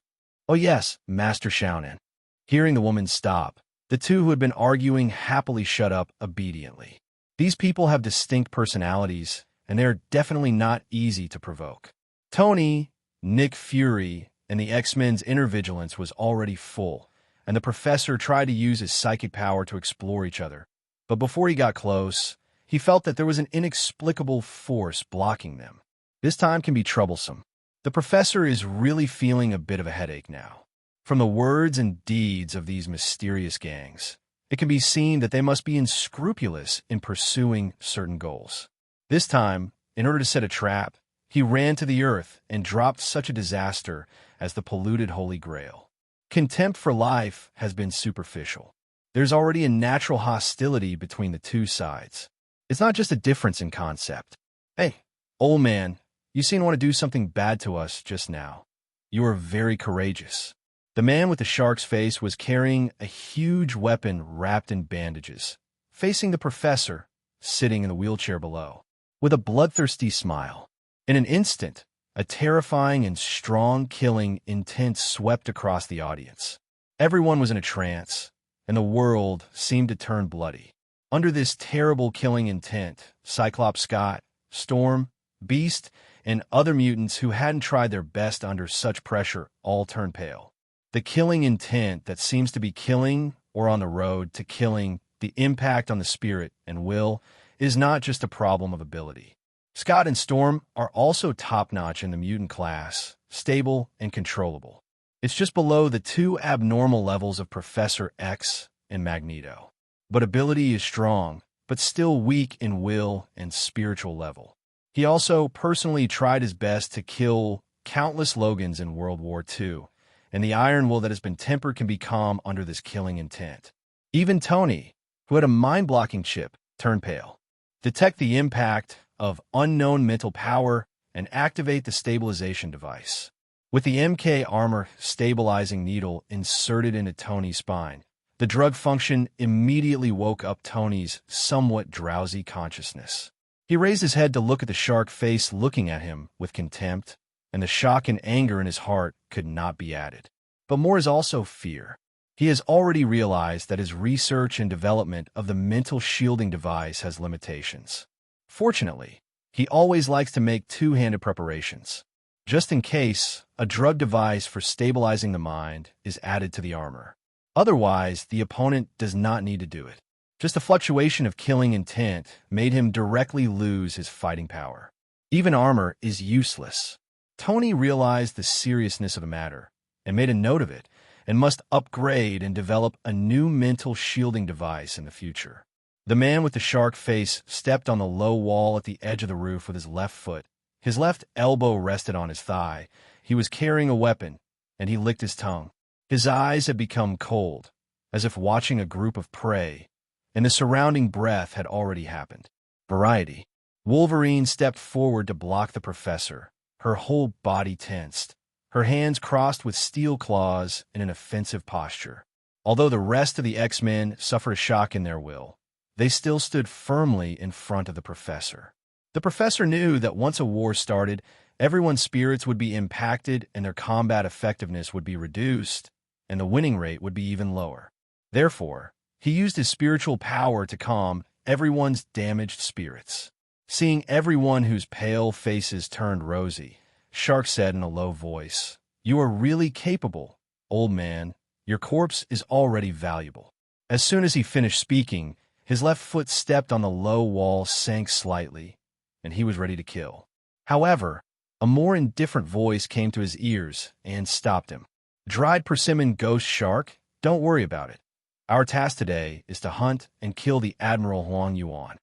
"Oh yes, Master Shaonan." Hearing the woman stop, the two who had been arguing happily shut up obediently. These people have distinct personalities, and they are definitely not easy to provoke. Tony, Nick Fury, and the X-Men's inner vigilance was already full, and the professor tried to use his psychic power to explore each other. But before he got close, he felt that there was an inexplicable force blocking them. This time can be troublesome. The professor is really feeling a bit of a headache now. From the words and deeds of these mysterious gangs, it can be seen that they must be unscrupulous in pursuing certain goals. This time, in order to set a trap, he ran to the earth and dropped such a disaster as the polluted Holy Grail. Contempt for life has been superficial. There's already a natural hostility between the two sides. It's not just a difference in concept. Hey, old man, you seem to want to do something bad to us just now. You are very courageous. The man with the shark's face was carrying a huge weapon wrapped in bandages, facing the professor, sitting in the wheelchair below, with a bloodthirsty smile. In an instant, a terrifying and strong killing intent swept across the audience. Everyone was in a trance, and the world seemed to turn bloody. Under this terrible killing intent, Cyclops Scott, Storm, Beast, and other mutants who hadn't tried their best under such pressure all turned pale. The killing intent that seems to be killing or on the road to killing, the impact on the spirit and will, is not just a problem of ability. Scott and Storm are also top-notch in the mutant class, stable and controllable. It's just below the two abnormal levels of Professor X and Magneto. But ability is strong, but still weak in will and spiritual level. He also personally tried his best to kill countless Logans in World War II, and the iron will that has been tempered can be calm under this killing intent. Even Tony, who had a mind-blocking chip, turned pale. Detect the impact of unknown mental power and activate the stabilization device. With the MK armor stabilizing needle inserted into Tony's spine, the drug function immediately woke up Tony's somewhat drowsy consciousness. He raised his head to look at the shark face looking at him with contempt, and the shock and anger in his heart could not be added. But more is also fear. He has already realized that his research and development of the mental shielding device has limitations. Fortunately, he always likes to make two-handed preparations, just in case a drug device for stabilizing the mind is added to the armor. Otherwise, the opponent does not need to do it. Just a fluctuation of killing intent made him directly lose his fighting power. Even armor is useless. Tony realized the seriousness of the matter and made a note of it, and must upgrade and develop a new mental shielding device in the future. The man with the shark face stepped on the low wall at the edge of the roof with his left foot. His left elbow rested on his thigh. He was carrying a weapon, and he licked his tongue. His eyes had become cold, as if watching a group of prey, and the surrounding breath had already happened. Variety. Wolverine stepped forward to block the professor, her whole body tensed, her hands crossed with steel claws in an offensive posture. Although the rest of the X-Men suffered a shock in their will, they still stood firmly in front of the professor. The professor knew that once a war started, everyone's spirits would be impacted and their combat effectiveness would be reduced, and the winning rate would be even lower. Therefore, he used his spiritual power to calm everyone's damaged spirits. Seeing everyone whose pale faces turned rosy, Shark said in a low voice, "You are really capable, old man. Your corpse is already valuable." As soon as he finished speaking, his left foot stepped on the low wall, sank slightly, and he was ready to kill. However, a more indifferent voice came to his ears and stopped him. "Dried persimmon ghost shark, don't worry about it. Our task today is to hunt and kill the Admiral Huang Yuan."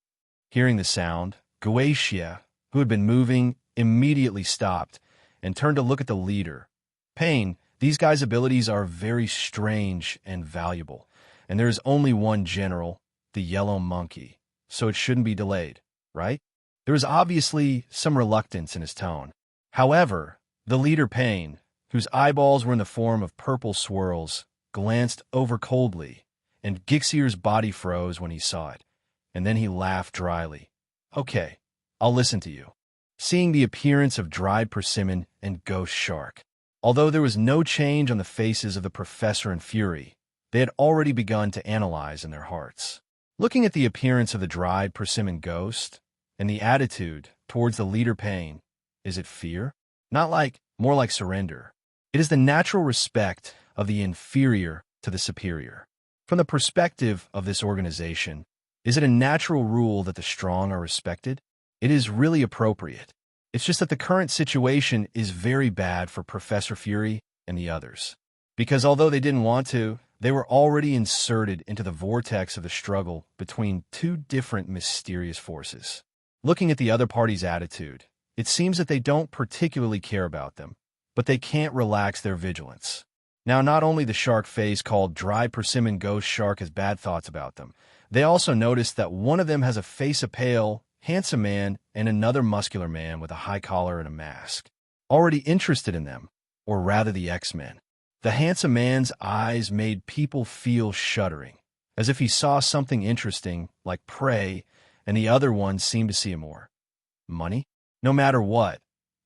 Hearing the sound, Guaxia, who had been moving, immediately stopped and turned to look at the leader. "Pain, these guys' abilities are very strange and valuable, and there is only one general, the Yellow Monkey, so it shouldn't be delayed, right?" There was obviously some reluctance in his tone. However, the leader Pain, whose eyeballs were in the form of purple swirls, glanced over coldly, and Gixier's body froze when he saw it, and then he laughed dryly. "Okay, I'll listen to you." Seeing the appearance of dried persimmon and ghost shark, although there was no change on the faces of the professor and Fury, they had already begun to analyze in their hearts. Looking at the appearance of the dried persimmon ghost and the attitude towards the leader Pain, is it fear? More like surrender. It is the natural respect of the inferior to the superior. From the perspective of this organization, is it a natural rule that the strong are respected? It is really appropriate. It's just that the current situation is very bad for Professor Fury and the others. Because although they didn't want to, they were already inserted into the vortex of the struggle between two different mysterious forces. Looking at the other party's attitude, it seems that they don't particularly care about them, but they can't relax their vigilance. Now, not only the shark face called Dry Persimmon Ghost Shark has bad thoughts about them, they also notice that one of them has a face of pale, handsome man and another muscular man with a high collar and a mask. Already interested in them, or rather the X-Men. The handsome man's eyes made people feel shuddering, as if he saw something interesting, like prey, and the other one seemed to see more. Money? No matter what,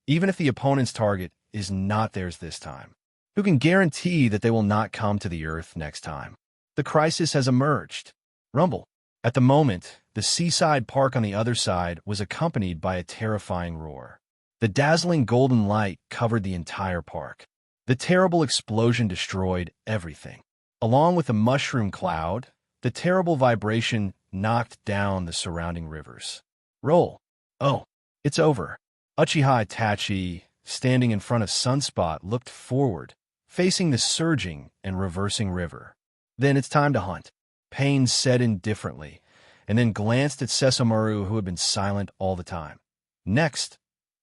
even if the opponent's target is not theirs this time. Who can guarantee that they will not come to the Earth next time? The crisis has emerged. Rumble. At the moment, the seaside park on the other side was accompanied by a terrifying roar. The dazzling golden light covered the entire park. The terrible explosion destroyed everything. Along with the mushroom cloud, the terrible vibration knocked down the surrounding rivers. Roll. Oh, it's over. Uchiha Itachi, standing in front of Sunspot, looked forward, facing the surging and reversing river. Then it's time to hunt. Pain said indifferently, and then glanced at Sesomaru, who had been silent all the time. Next,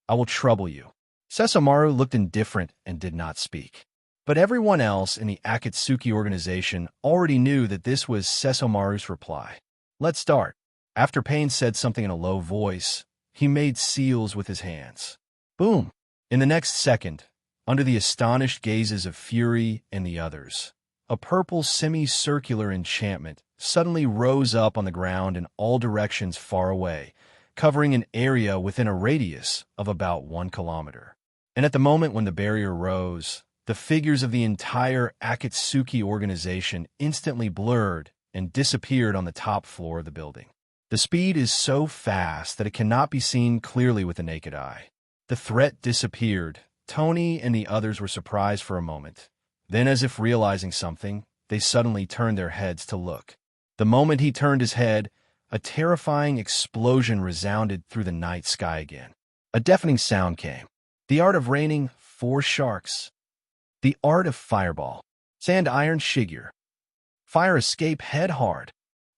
I will trouble you. Sesomaru looked indifferent and did not speak. But everyone else in the Akatsuki organization already knew that this was Sesomaru's reply. Let's start. After Pain said something in a low voice, he made seals with his hands. Boom! In the next second, under the astonished gazes of Fury and the others, a purple semicircular enchantment suddenly rose up on the ground in all directions far away, covering an area within a radius of about 1 kilometer. And at the moment when the barrier rose, the figures of the entire Akatsuki organization instantly blurred and disappeared on the top floor of the building. The speed is so fast that it cannot be seen clearly with the naked eye. The threat disappeared. Tony and the others were surprised for a moment. Then, as if realizing something, they suddenly turned their heads to look. The moment he turned his head, a terrifying explosion resounded through the night sky again. A deafening sound came. The art of raining 4 sharks. The art of fireball. Sand iron Shigure. Fire escape head hard.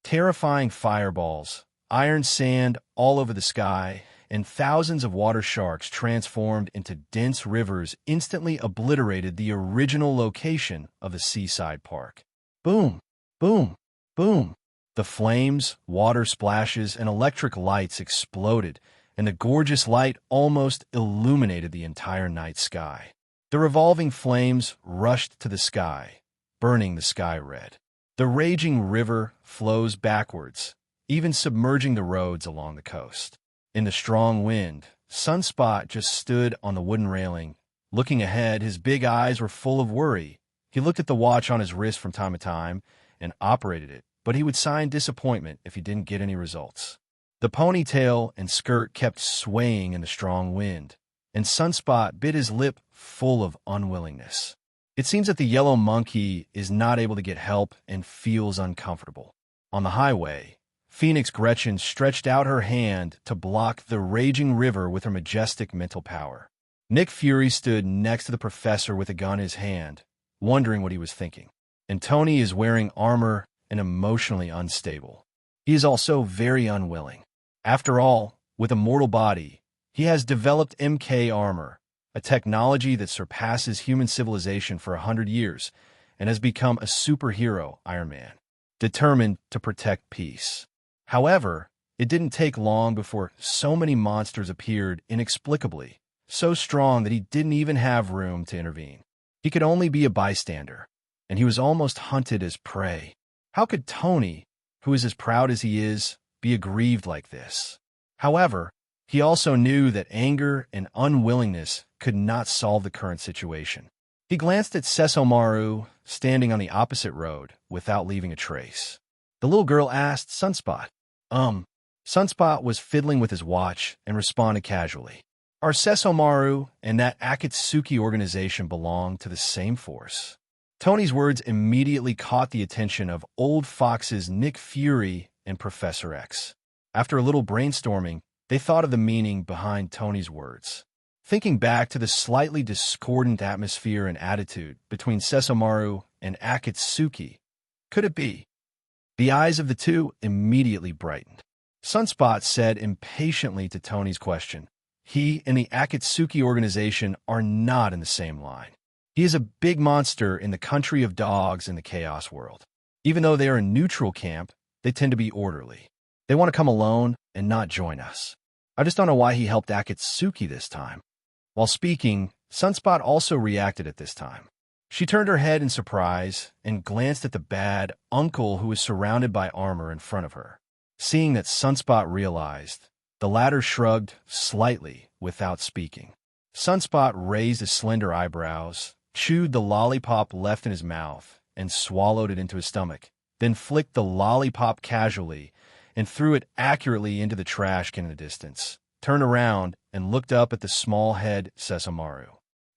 Terrifying fireballs, iron sand all over the sky, and thousands of water sharks transformed into dense rivers instantly obliterated the original location of the seaside park. Boom, boom, boom. The flames, water splashes, and electric lights exploded, and the gorgeous light almost illuminated the entire night sky. The revolving flames rushed to the sky, burning the sky red. The raging river flows backwards, even submerging the roads along the coast. In the strong wind, Sunspot just stood on the wooden railing. Looking ahead, his big eyes were full of worry. He looked at the watch on his wrist from time to time and operated it, but he would sign disappointment if he didn't get any results. The ponytail and skirt kept swaying in the strong wind, and Sunspot bit his lip full of unwillingness. It seems that the yellow monkey is not able to get help and feels uncomfortable. On the highway, Phoenix Gretchen stretched out her hand to block the raging river with her majestic mental power. Nick Fury stood next to the professor with a gun in his hand, wondering what he was thinking. And Tony is wearing armor and emotionally unstable. He is also very unwilling. After all, with a mortal body, he has developed MK armor, a technology that surpasses human civilization for 100 years, and has become a superhero, Iron Man, determined to protect peace. However, it didn't take long before so many monsters appeared inexplicably, so strong that he didn't even have room to intervene. He could only be a bystander, and he was almost hunted as prey. How could Tony, who is as proud as he is, be aggrieved like this? However, he also knew that anger and unwillingness could not solve the current situation. He glanced at Sesomaru, standing on the opposite road, without leaving a trace. The little girl asked Sunspot. Sunspot was fiddling with his watch and responded casually. Our Sesomaru and that Akatsuki organization belong to the same force. Tony's words immediately caught the attention of Old Fox's Nick Fury and Professor X. After a little brainstorming, they thought of the meaning behind Tony's words. thinking back to the slightly discordant atmosphere and attitude between Sesomaru and Akatsuki. Could it be? The eyes of the two immediately brightened. Sunspot said impatiently to Tony's question, he and the Akatsuki organization are not in the same line. He is a big monster in the country of dogs in the Chaos world. Even though they are a neutral camp, they tend to be orderly. They want to come alone and not join us. I just don't know why he helped Akatsuki this time. While speaking, Sunspot also reacted at this time. She turned her head in surprise and glanced at the bad uncle who was surrounded by armor in front of her. Seeing that Sunspot realized, the latter shrugged slightly without speaking. Sunspot raised his slender eyebrows, chewed the lollipop left in his mouth, and swallowed it into his stomach, then flicked the lollipop casually and threw it accurately into the trash can in the distance, turned around, and looked up at the small head Sesomaru.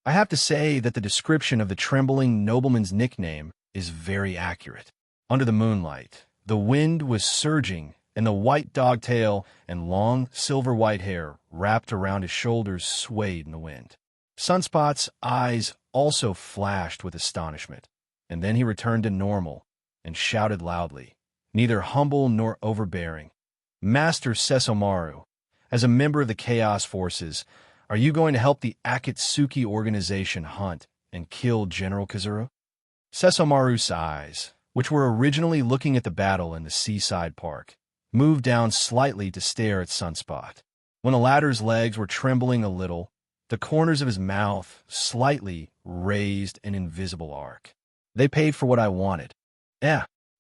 I have to say that the description of the trembling nobleman's nickname is very accurate. Under the moonlight, the wind was surging, and the white dog tail and long silver-white hair wrapped around his shoulders swayed in the wind. Sunspot's eyes also flashed with astonishment, and then he returned to normal and shouted loudly, neither humble nor overbearing, "Master Sesomaru, as a member of the Chaos Forces, are you going to help the Akatsuki organization hunt and kill General Kizaru?" Sesomaru's eyes, which were originally looking at the battle in the seaside park, moved down slightly to stare at Sunspot. When the latter's legs were trembling a little, the corners of his mouth slightly raised an invisible arc. They paid for what I wanted.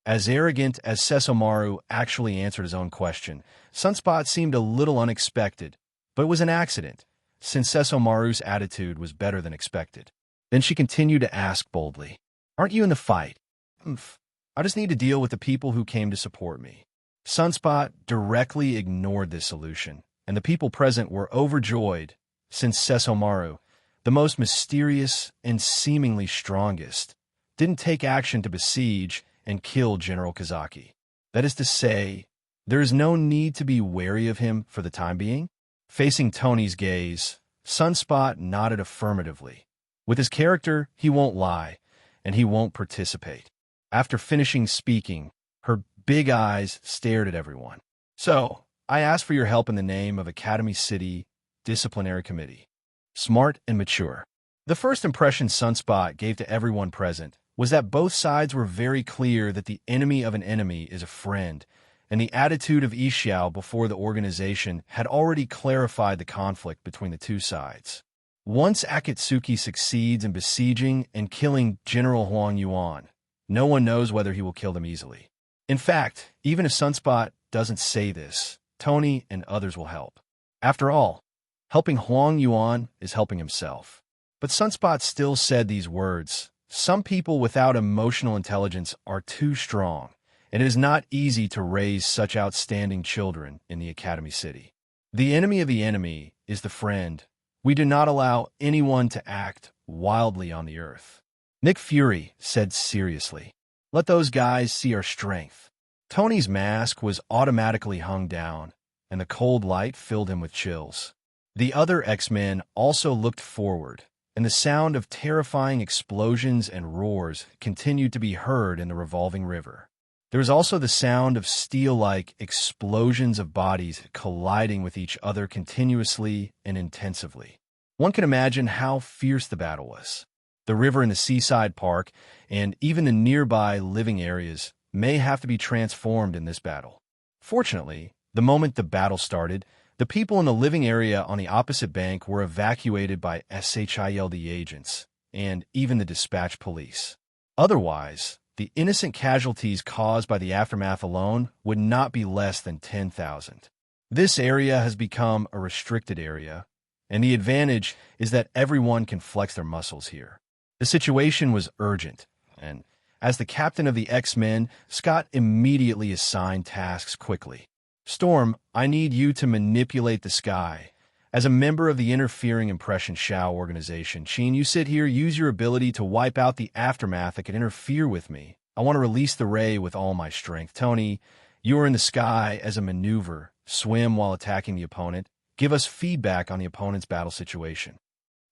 As arrogant as Sesomaru actually answered his own question, Sunspot seemed a little unexpected, but it was an accident, since Sesomaru's attitude was better than expected. Then she continued to ask boldly, "Aren't you in the fight?" "I just need to deal with the people who came to support me." Sunspot directly ignored this solution, and the people present were overjoyed, since Sesomaru, the most mysterious and seemingly strongest, didn't take action to besiege and kill General Kazaki. That is to say, there is no need to be wary of him for the time being. Facing Tony's gaze, Sunspot nodded affirmatively. With his character, he won't lie, and he won't participate. After finishing speaking, her big eyes stared at everyone. "So, I asked for your help in the name of Academy City Disciplinary Committee. Smart and mature." The first impression Sunspot gave to everyone present was that both sides were very clear that the enemy of an enemy is a friend, and the attitude of Ishiao before the organization had already clarified the conflict between the two sides. Once Akatsuki succeeds in besieging and killing General Huang Yuan, no one knows whether he will kill them easily. In fact, even if Sunspot doesn't say this, Tony and others will help. After all, helping Huang Yuan is helping himself. But Sunspot still said these words. Some people without emotional intelligence are too strong, and it is not easy to raise such outstanding children in the Academy City. The enemy of the enemy is the friend. We do not allow anyone to act wildly on the earth. Nick Fury said seriously, "Let those guys see our strength." Tony's mask was automatically hung down, and the cold light filled him with chills. The other X-Men also looked forward, and the sound of terrifying explosions and roars continued to be heard in the revolving river. There was also the sound of steel-like explosions of bodies colliding with each other continuously and intensively. One can imagine how fierce the battle was. The river in the seaside park, and even the nearby living areas, may have to be transformed in this battle. Fortunately, the moment the battle started, the people in the living area on the opposite bank were evacuated by SHIELD agents, and even the dispatch police. Otherwise, the innocent casualties caused by the aftermath alone would not be less than 10,000. This area has become a restricted area, and the advantage is that everyone can flex their muscles here. The situation was urgent, and as the captain of the X-Men, Scott immediately assigned tasks quickly. "Storm, I need you to manipulate the sky. As a member of the Interfering Impression Shao organization, Sheen, you sit here, use your ability to wipe out the aftermath that could interfere with me. I want to release the ray with all my strength. Tony, you are in the sky as a maneuver. Swim while attacking the opponent. give us feedback on the opponent's battle situation.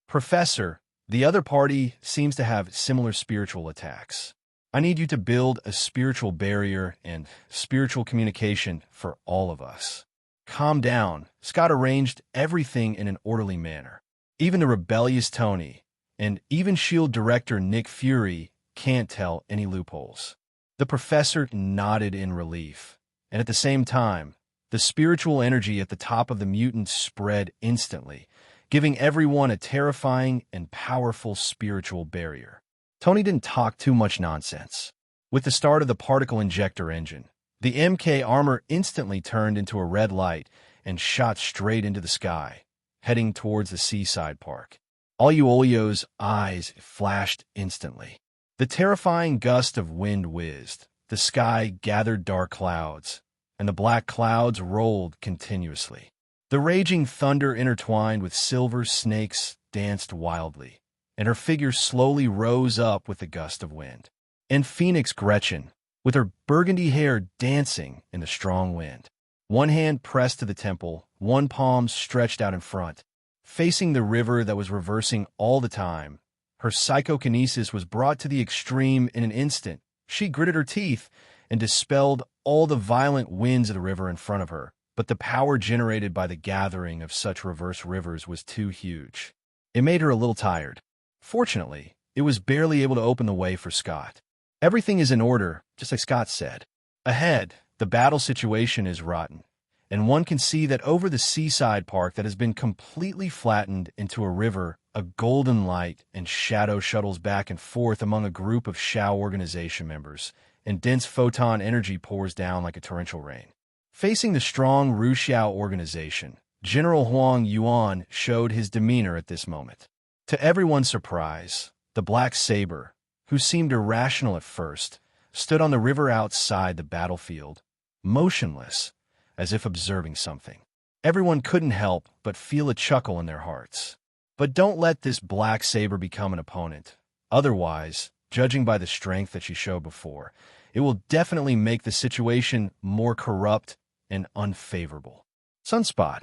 Professor, the other party seems to have similar spiritual attacks. I need you to build a spiritual barrier and spiritual communication for all of us. Calm down. Scott arranged everything in an orderly manner. Even the rebellious Tony and even S.H.I.E.L.D. director Nick Fury can't tell any loopholes. The professor nodded in relief, and at the same time, the spiritual energy at the top of the mutant spread instantly, giving everyone a terrifying and powerful spiritual barrier. Tony didn't talk too much nonsense. With the start of the particle injector engine, the MK armor instantly turned into a red light and shot straight into the sky, heading towards the seaside park. Olio's eyes flashed instantly. The terrifying gust of wind whizzed, the sky gathered dark clouds, and the black clouds rolled continuously. The raging thunder intertwined with silver snakes danced wildly, and her figure slowly rose up with the gust of wind. And Phoenix Gretchen, with her burgundy hair dancing in the strong wind. One hand pressed to the temple, one palm stretched out in front, facing the river that was reversing all the time. Her psychokinesis was brought to the extreme in an instant. She gritted her teeth and dispelled all the violent winds of the river in front of her, but the power generated by the gathering of such reverse rivers was too huge. It made her a little tired. Fortunately, it was barely able to open the way for Scott. Everything is in order, just like Scott said. Ahead, the battle situation is rotten, and one can see that over the seaside park that has been completely flattened into a river, a golden light and shadow shuttles back and forth among a group of Shao organization members, and dense photon energy pours down like a torrential rain. Facing the strong Ruxiao organization, General Huang Yuan showed his demeanor at this moment. To everyone's surprise, the Black Saber, who seemed irrational at first, stood on the river outside the battlefield, motionless, as if observing something. Everyone couldn't help but feel a chuckle in their hearts. But don't let this Black Saber become an opponent. Otherwise, judging by the strength that she showed before, it will definitely make the situation more corrupt and unfavorable. Sunspot,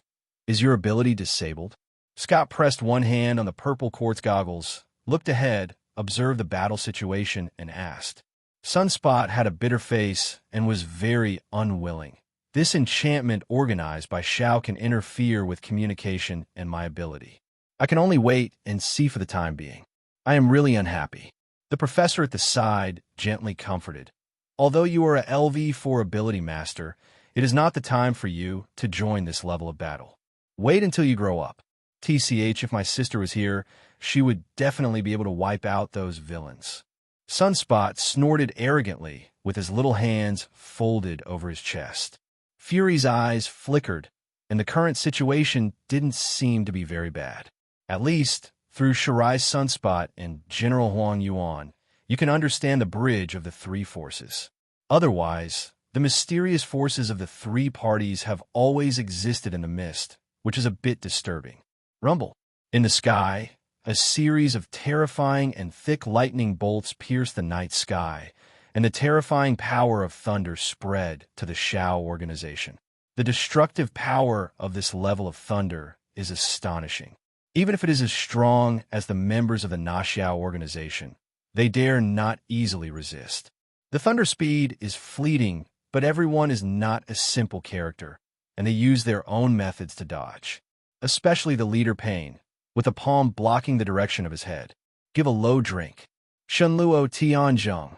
is your ability disabled? Scott pressed one hand on the purple quartz goggles, looked ahead, observed the battle situation, and asked. Sunspot had a bitter face and was very unwilling. This enchantment organized by Shao can interfere with communication and my ability. I can only wait and see for the time being. I am really unhappy. The professor at the side gently comforted. Although you are a LV4 ability master, it is not the time for you to join this level of battle. Wait until you grow up. TCH, if my sister was here, she would definitely be able to wipe out those villains. Sunspot snorted arrogantly with his little hands folded over his chest. Fury's eyes flickered, and the current situation didn't seem to be very bad. At least, through Shirai's Sunspot and General Huang Yuan, you can understand the bridge of the three forces. Otherwise, the mysterious forces of the three parties have always existed in the mist, which is a bit disturbing. Rumble. In the sky, a series of terrifying and thick lightning bolts pierced the night sky, and the terrifying power of thunder spread to the Shao organization. The destructive power of this level of thunder is astonishing. Even if it is as strong as the members of the Nashao organization, they dare not easily resist. The thunder speed is fleeting, but everyone is not a simple character, and they use their own methods to dodge. Especially the leader Pain, with a palm blocking the direction of his head. Give a low drink. Shenluo Tianzhong.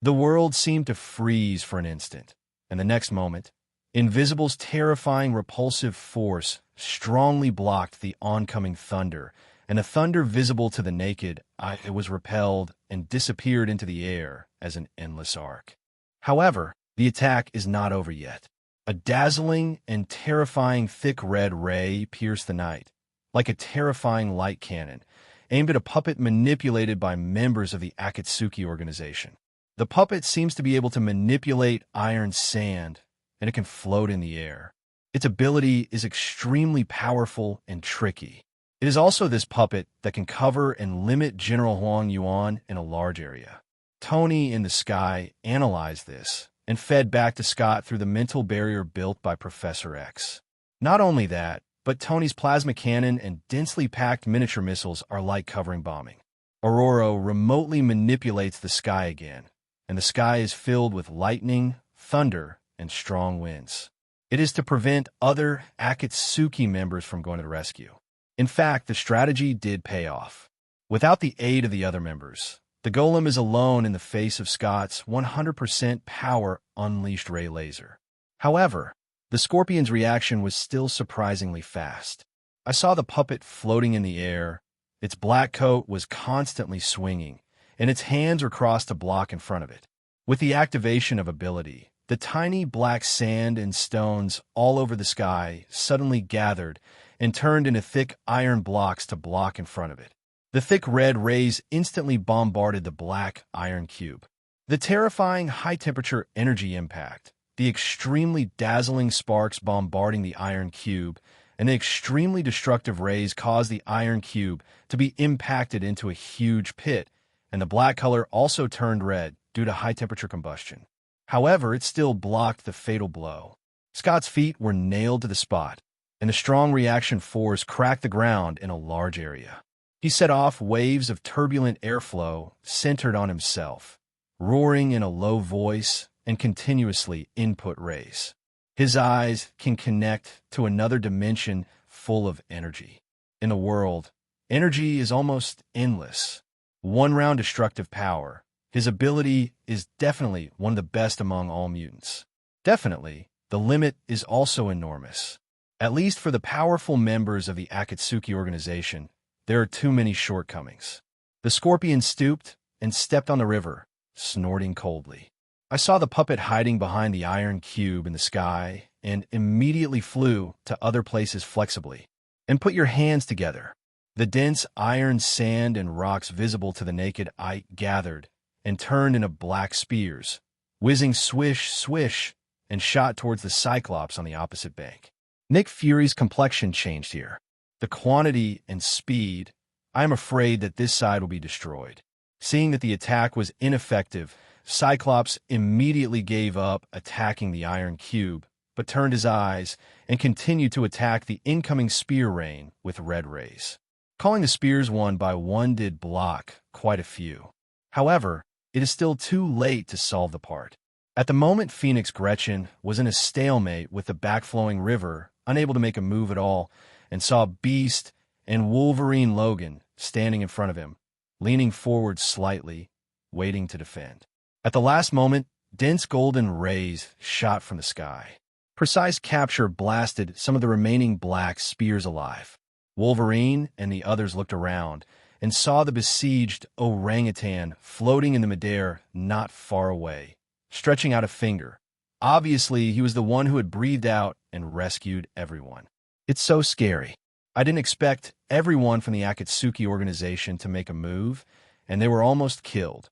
The world seemed to freeze for an instant, and the next moment, Invisible's terrifying repulsive force strongly blocked the oncoming thunder, and the thunder visible to the naked eye was repelled and disappeared into the air as an endless arc. However, the attack is not over yet. A dazzling and terrifying thick red ray pierced the night, like a terrifying light cannon, aimed at a puppet manipulated by members of the Akatsuki organization. The puppet seems to be able to manipulate iron sand, and it can float in the air. Its ability is extremely powerful and tricky. It is also this puppet that can cover and limit General Huang Yuan in a large area. Tony in the sky analyzed this and fed back to Scott through the mental barrier built by Professor X. Not only that, but Tony's plasma cannon and densely packed miniature missiles are like covering bombing. Aurora remotely manipulates the sky again, and the sky is filled with lightning, thunder, and strong winds. It is to prevent other Akatsuki members from going to the rescue. In fact, the strategy did pay off. Without the aid of the other members, the golem is alone in the face of Scott's 100% power unleashed ray laser. However, the Scorpion's reaction was still surprisingly fast. I saw the puppet floating in the air. Its black coat was constantly swinging, and its hands were crossed to block in front of it. With the activation of ability, the tiny black sand and stones all over the sky suddenly gathered and turned into thick iron blocks to block in front of it. The thick red rays instantly bombarded the black iron cube. The terrifying high-temperature energy impact, the extremely dazzling sparks bombarding the iron cube, and the extremely destructive rays caused the iron cube to be impacted into a huge pit, and the black color also turned red due to high-temperature combustion. However, it still blocked the fatal blow. Scott's feet were nailed to the spot, and the strong reaction force cracked the ground in a large area. He set off waves of turbulent airflow centered on himself, roaring in a low voice and continuously input rays. His eyes can connect to another dimension full of energy. In the world, energy is almost endless. One-round destructive power. His ability is definitely one of the best among all mutants. Definitely, the limit is also enormous. At least for the powerful members of the Akatsuki organization, there are too many shortcomings. The Scorpion stooped and stepped on the river, snorting coldly. I saw the puppet hiding behind the iron cube in the sky and immediately flew to other places flexibly. And put your hands together. The dense iron sand and rocks visible to the naked eye gathered and turned into black spears, whizzing swish, swish, and shot towards the Cyclops on the opposite bank. Nick Fury's complexion changed here. The quantity and speed, I am afraid that this side will be destroyed. Seeing that the attack was ineffective, Cyclops immediately gave up attacking the iron cube, but turned his eyes and continued to attack the incoming spear rain with red rays. Calling the spears one by one did block quite a few. However, it is still too late to solve the part. At the moment, Phoenix Gretchen was in a stalemate with the backflowing river, unable to make a move at all, and saw Beast and Wolverine Logan standing in front of him, leaning forward slightly, waiting to defend. At the last moment, dense golden rays shot from the sky. Precise capture blasted some of the remaining black spears alive. Wolverine and the others looked around and saw the besieged orangutan floating in the midair not far away, stretching out a finger. Obviously, he was the one who had breathed out and rescued everyone. It's so scary. I didn't expect everyone from the Akatsuki organization to make a move, and they were almost killed.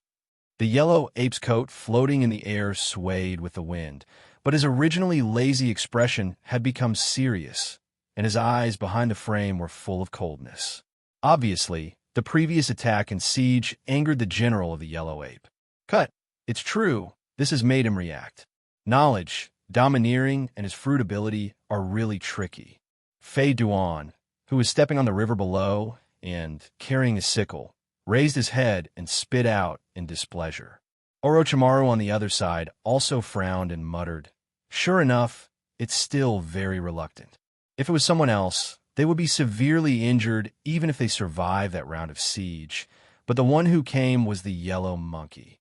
The yellow ape's coat floating in the air swayed with the wind, but his originally lazy expression had become serious, and his eyes behind the frame were full of coldness. Obviously, the previous attack and siege angered the general of the yellow ape. Cut. It's true, this has made him react. Knowledge, domineering, and his fruit ability are really tricky. Fei Duan, who was stepping on the river below and carrying a sickle, raised his head and spit out in displeasure. Orochimaru on the other side also frowned and muttered, "Sure enough, it's still very reluctant. If it was someone else, they would be severely injured even if they survived that round of siege, but the one who came was the yellow monkey.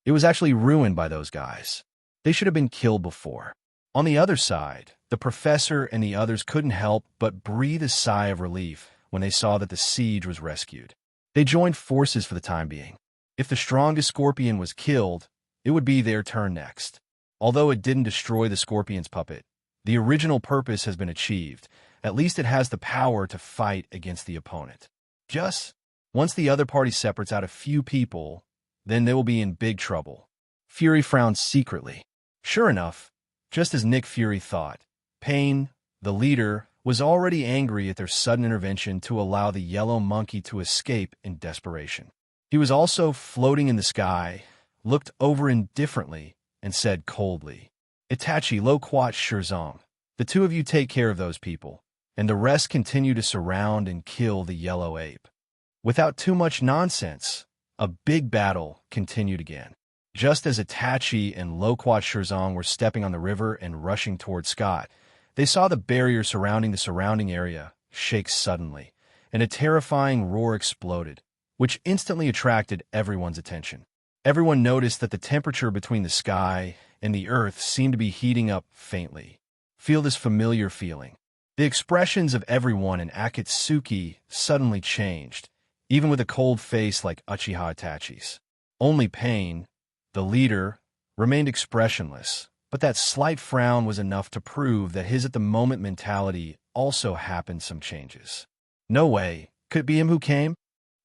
It was actually ruined by those guys. They should have been killed before." On the other side, the professor and the others couldn't help but breathe a sigh of relief when they saw that the siege was rescued. They joined forces for the time being. If the strongest Scorpion was killed, it would be their turn next. Although it didn't destroy the Scorpion's puppet, the original purpose has been achieved. At least it has the power to fight against the opponent. Just once the other party separates out a few people, then they will be in big trouble. Fury frowned secretly. Sure enough, just as Nick Fury thought, Pain, the leader, was already angry at their sudden intervention to allow the yellow monkey to escape in desperation. He was also floating in the sky, looked over indifferently, and said coldly, "Itachi lo quat shirzong. The two of you take care of those people. and the rest continue to surround and kill the yellow ape. Without too much nonsense, a big battle continued again. Just as Itachi and Loquat Shirzong were stepping on the river and rushing toward Scott, they saw the barrier surrounding the surrounding area shake suddenly, and a terrifying roar exploded, which instantly attracted everyone's attention. Everyone noticed that the temperature between the sky and the earth seemed to be heating up faintly. Feel this familiar feeling. The expressions of everyone in Akatsuki suddenly changed, even with a cold face like Uchiha Itachi's. Only Pain, the leader, remained expressionless, but that slight frown was enough to prove that his at-the-moment mentality also happened some changes. No way. Could it be him who came?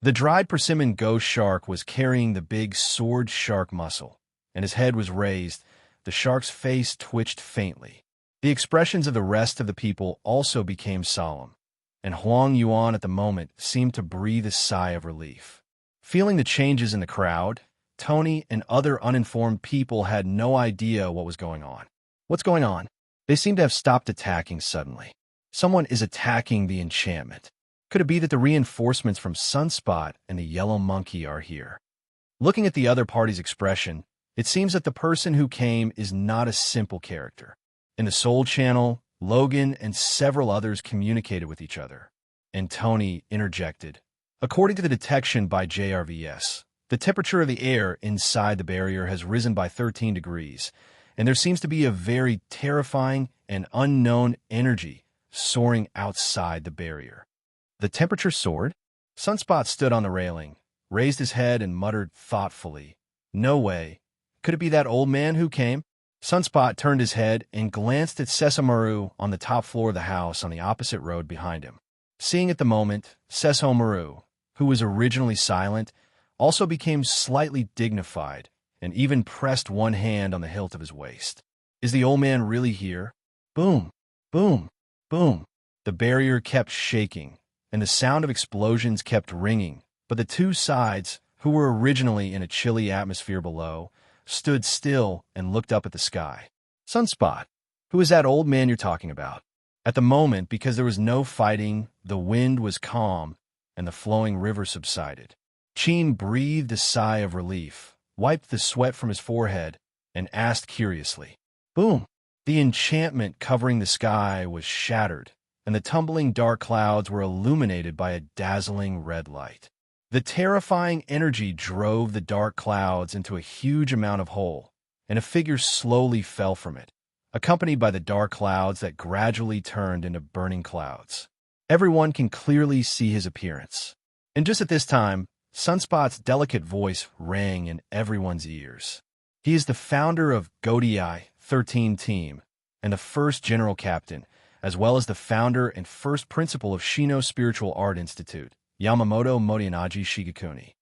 The dried persimmon ghost shark was carrying the big sword shark muscle, and his head was raised. The shark's face twitched faintly. The expressions of the rest of the people also became solemn, and Huang Yuan at the moment seemed to breathe a sigh of relief. Feeling the changes in the crowd, Tony and other uninformed people had no idea what was going on. What's going on? They seem to have stopped attacking suddenly. Someone is attacking the enchantment. Could it be that the reinforcements from Sunspot and the Yellow Monkey are here? Looking at the other party's expression, it seems that the person who came is not a simple character. In the Soul Channel, Logan and several others communicated with each other, and Tony interjected. According to the detection by JRVS, the temperature of the air inside the barrier has risen by 13 degrees, and there seems to be a very terrifying and unknown energy soaring outside the barrier. The temperature soared? Sunspot stood on the railing, raised his head, and muttered thoughtfully, "No way. Could it be that old man who came?" Sunspot turned his head and glanced at Sesomaru on the top floor of the house on the opposite road behind him. Seeing at the moment, Sesomaru, who was originally silent, also became slightly dignified and even pressed one hand on the hilt of his waist. Is the old man really here? Boom, boom, boom. The barrier kept shaking, and the sound of explosions kept ringing, but the two sides, who were originally in a chilly atmosphere below, stood still and looked up at the sky. Sunspot, who is that old man you're talking about? At the moment, because there was no fighting, the wind was calm, and the flowing river subsided. Chin breathed a sigh of relief, wiped the sweat from his forehead, and asked curiously, "Boom!" The enchantment covering the sky was shattered, and the tumbling dark clouds were illuminated by a dazzling red light. The terrifying energy drove the dark clouds into a huge amount of hole, and a figure slowly fell from it, accompanied by the dark clouds that gradually turned into burning clouds. Everyone can clearly see his appearance. And just at this time, Sunspot's delicate voice rang in everyone's ears. He is the founder of Godei 13 Team and the first general captain, as well as the founder and first principal of Shino Spiritual Art Institute, Yamamoto Motoyanagi Shigekuni.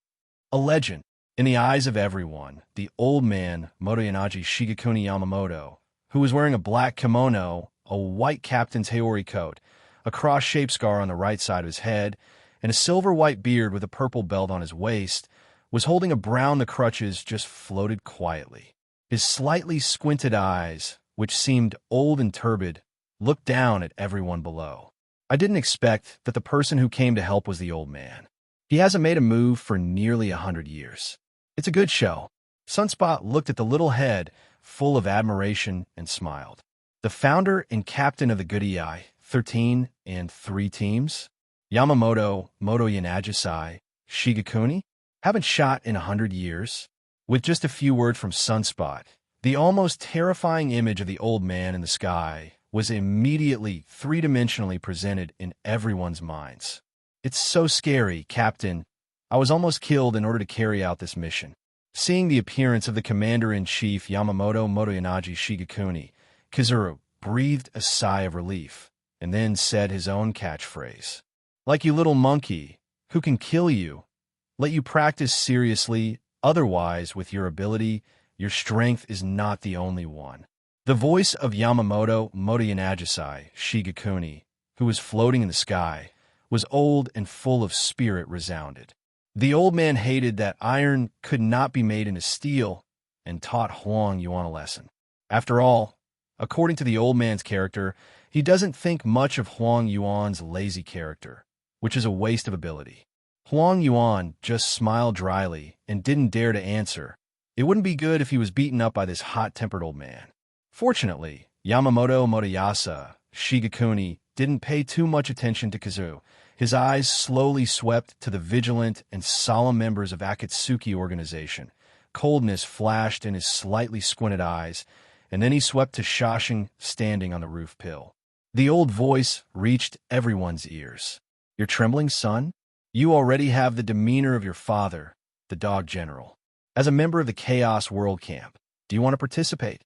A legend. In the eyes of everyone, the old man, Motoyanagi Shigekuni Yamamoto, who was wearing a black kimono, a white captain's Haori coat, a cross-shaped scar on the right side of his head, and a silver-white beard with a purple belt on his waist, was holding a brown. The crutches just floated quietly. His slightly squinted eyes, which seemed old and turbid, looked down at everyone below. I didn't expect that the person who came to help was the old man. He hasn't made a move for nearly 100 years. It's a good show. Sunspot looked at the little head, full of admiration, and smiled. The founder and captain of the Godei 13 and 3 teams, Yamamoto Motoyanagi Shigekuni, haven't shot in 100 years. With just a few words from Sunspot, the almost terrifying image of the old man in the sky was immediately three-dimensionally presented in everyone's minds. It's so scary, Captain. I was almost killed in order to carry out this mission. Seeing the appearance of the commander-in-chief Yamamoto Motoyanagi Shigekuni, Kizaru breathed a sigh of relief and then said his own catchphrase. Like you little monkey, who can kill you? Let you practice seriously, otherwise with your ability, your strength is not the only one. The voice of Yamamoto Motoyanagi Shigekuni, who was floating in the sky, was old and full of spirit, resounded. The old man hated that iron could not be made into steel and taught Huang Yuan a lesson. After all, according to the old man's character, He doesn't think much of Huang Yuan's lazy character, which is a waste of ability. Huang Yuan just smiled dryly and didn't dare to answer. It wouldn't be good if he was beaten up by this hot-tempered old man. Fortunately, Yamamoto Motoyasa Shigekuni didn't pay too much attention to Kizaru. His eyes slowly swept to the vigilant and solemn members of Akatsuki organization. Coldness flashed in his slightly squinted eyes, and then he swept to Shashin standing on the roof pill. The old voice reached everyone's ears. "You're trembling, son? You already have the demeanor of your father, the dog general. As a member of the Chaos World Camp, do you want to participate?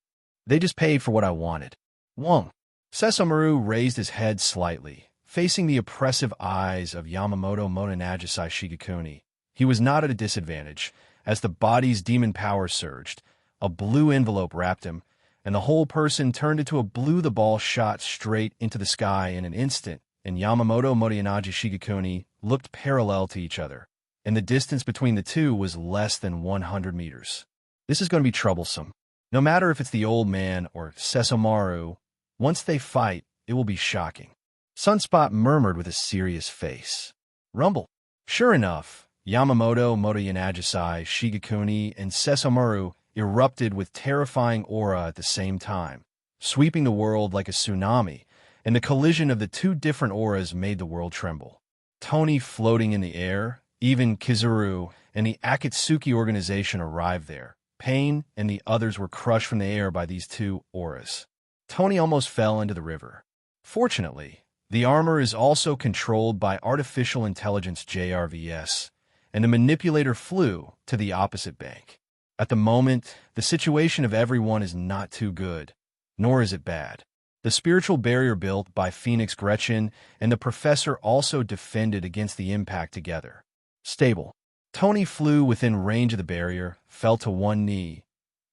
They just paid for what I wanted." Wong. Sesomaru raised his head slightly, facing the oppressive eyes of Yamamoto Motonagisai Shigekuni. He was not at a disadvantage. As the body's demon power surged, a blue envelope wrapped him, and the whole person turned into a blue. The ball shot straight into the sky in an instant, and Yamamoto Motoyanaji Shigekuni looked parallel to each other, and the distance between the two was less than 100 meters. This is going to be troublesome. No matter if it's the old man or Sesomaru, once they fight, it will be shocking. Sunspot murmured with a serious face. Rumble. Sure enough, Yamamoto Motoyanagisai Shigekuni and Sesomaru erupted with terrifying aura at the same time, sweeping the world like a tsunami, and the collision of the two different auras made the world tremble. Tony floating in the air, even Kizaru and the Akatsuki organization arrived there. Pain and the others were crushed from the air by these two auras. Tony almost fell into the river. Fortunately, the armor is also controlled by artificial intelligence JRVS, and the manipulator flew to the opposite bank. At the moment, the situation of everyone is not too good, nor is it bad. The spiritual barrier built by Phoenix Gretchen and the professor also defended against the impact together. Stable. Tony flew within range of the barrier, fell to one knee,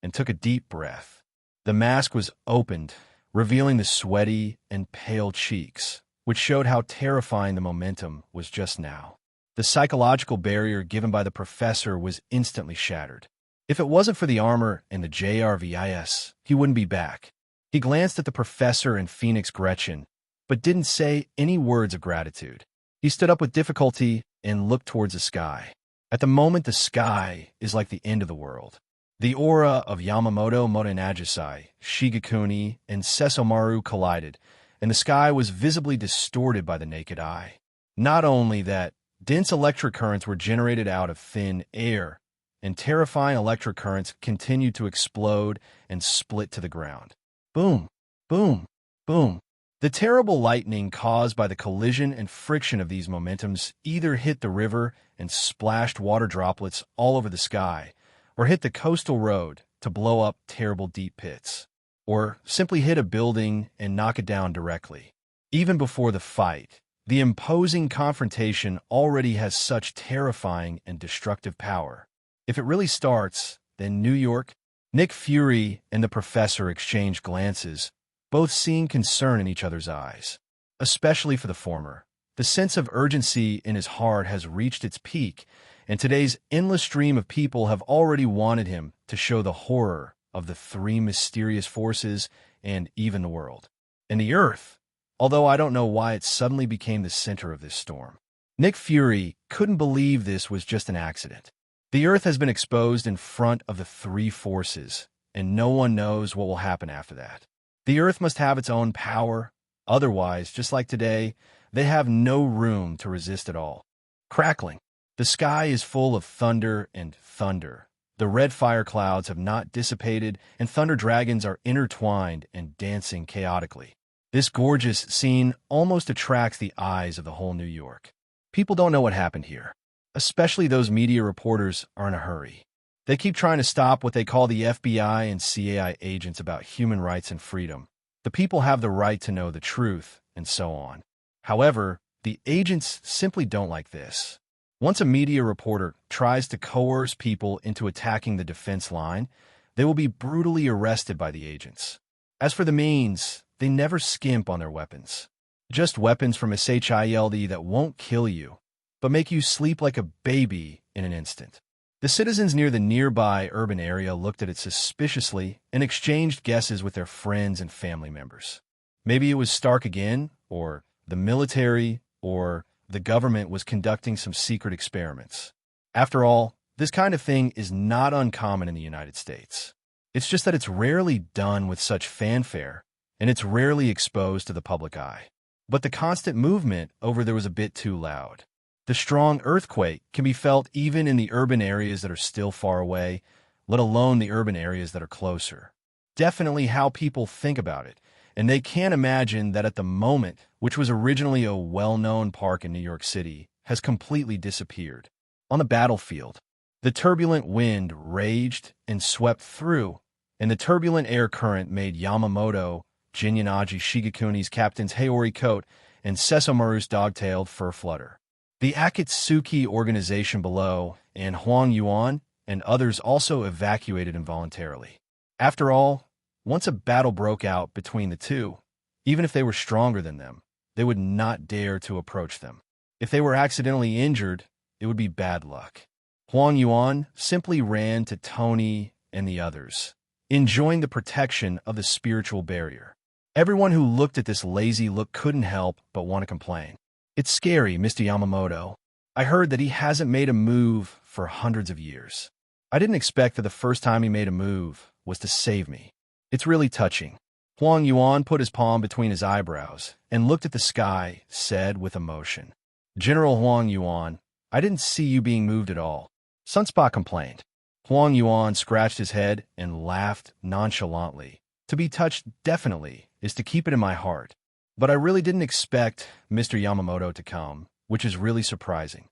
and took a deep breath. The mask was opened, revealing the sweaty and pale cheeks, which showed how terrifying the momentum was just now. The psychological barrier given by the professor was instantly shattered. If it wasn't for the armor and the JRVIS, he wouldn't be back. He glanced at the professor and Phoenix Gretchen, but didn't say any words of gratitude. He stood up with difficulty and looked towards the sky. At the moment, the sky is like the end of the world. The aura of Yamamoto Motonagisai, Shigekuni, and Sesomaru collided, and the sky was visibly distorted by the naked eye. Not only that, dense electric currents were generated out of thin air, and terrifying electric currents continued to explode and split to the ground. Boom, boom, boom. The terrible lightning caused by the collision and friction of these momentums either hit the river and splashed water droplets all over the sky, or hit the coastal road to blow up terrible deep pits, or simply hit a building and knock it down directly. Even before the fight, the imposing confrontation already has such terrifying and destructive power. If it really starts, then New York. Nick Fury and the professor exchanged glances, both seeing concern in each other's eyes. Especially for the former. The sense of urgency in his heart has reached its peak, and today's endless stream of people have already wanted him to show the horror of the three mysterious forces and even the world. And the Earth, although I don't know why it suddenly became the center of this storm. Nick Fury couldn't believe this was just an accident. The Earth has been exposed in front of the three forces, and no one knows what will happen after that. The Earth must have its own power, otherwise, just like today, they have no room to resist at all. Crackling. The sky is full of thunder and thunder. The red fire clouds have not dissipated, and thunder dragons are intertwined and dancing chaotically. This gorgeous scene almost attracts the eyes of the whole New York. People don't know what happened here. Especially those media reporters are in a hurry. They keep trying to stop what they call the FBI and CAI agents about human rights and freedom. The people have the right to know the truth, and so on. However, the agents simply don't like this. Once a media reporter tries to coerce people into attacking the defense line, they will be brutally arrested by the agents. As for the means, they never skimp on their weapons. Just weapons from SHIELD that won't kill you, but make you sleep like a baby in an instant. The citizens near the nearby urban area looked at it suspiciously and exchanged guesses with their friends and family members. Maybe it was Stark again, or the military, or the government was conducting some secret experiments. After all, this kind of thing is not uncommon in the United States. It's just that it's rarely done with such fanfare, and it's rarely exposed to the public eye. But the constant movement over there was a bit too loud. The strong earthquake can be felt even in the urban areas that are still far away, let alone the urban areas that are closer. Definitely how people think about it, and they can't imagine that at the moment, which was originally a well-known park in New York City, has completely disappeared. On the battlefield, the turbulent wind raged and swept through, and the turbulent air current made Yamamoto, Jinyanaji Shigekuni's captain's Haori coat and Sesomaru's dog-tailed fur flutter. The Akatsuki organization below, and Huang Yuan and others also evacuated involuntarily. After all, once a battle broke out between the two, even if they were stronger than them, they would not dare to approach them. If they were accidentally injured, it would be bad luck. Huang Yuan simply ran to Tony and the others, enjoying the protection of the spiritual barrier. Everyone who looked at this lazy look couldn't help but want to complain. It's scary, Mr. Yamamoto. I heard that he hasn't made a move for hundreds of years. I didn't expect that the first time he made a move was to save me. It's really touching. Huang Yuan put his palm between his eyebrows and looked at the sky, said with emotion, General Huang Yuan, I didn't see you being moved at all. Sunspot complained. Huang Yuan scratched his head and laughed nonchalantly. To be touched definitely is to keep it in my heart. But I really didn't expect Mr. Yamamoto to come, which is really surprising.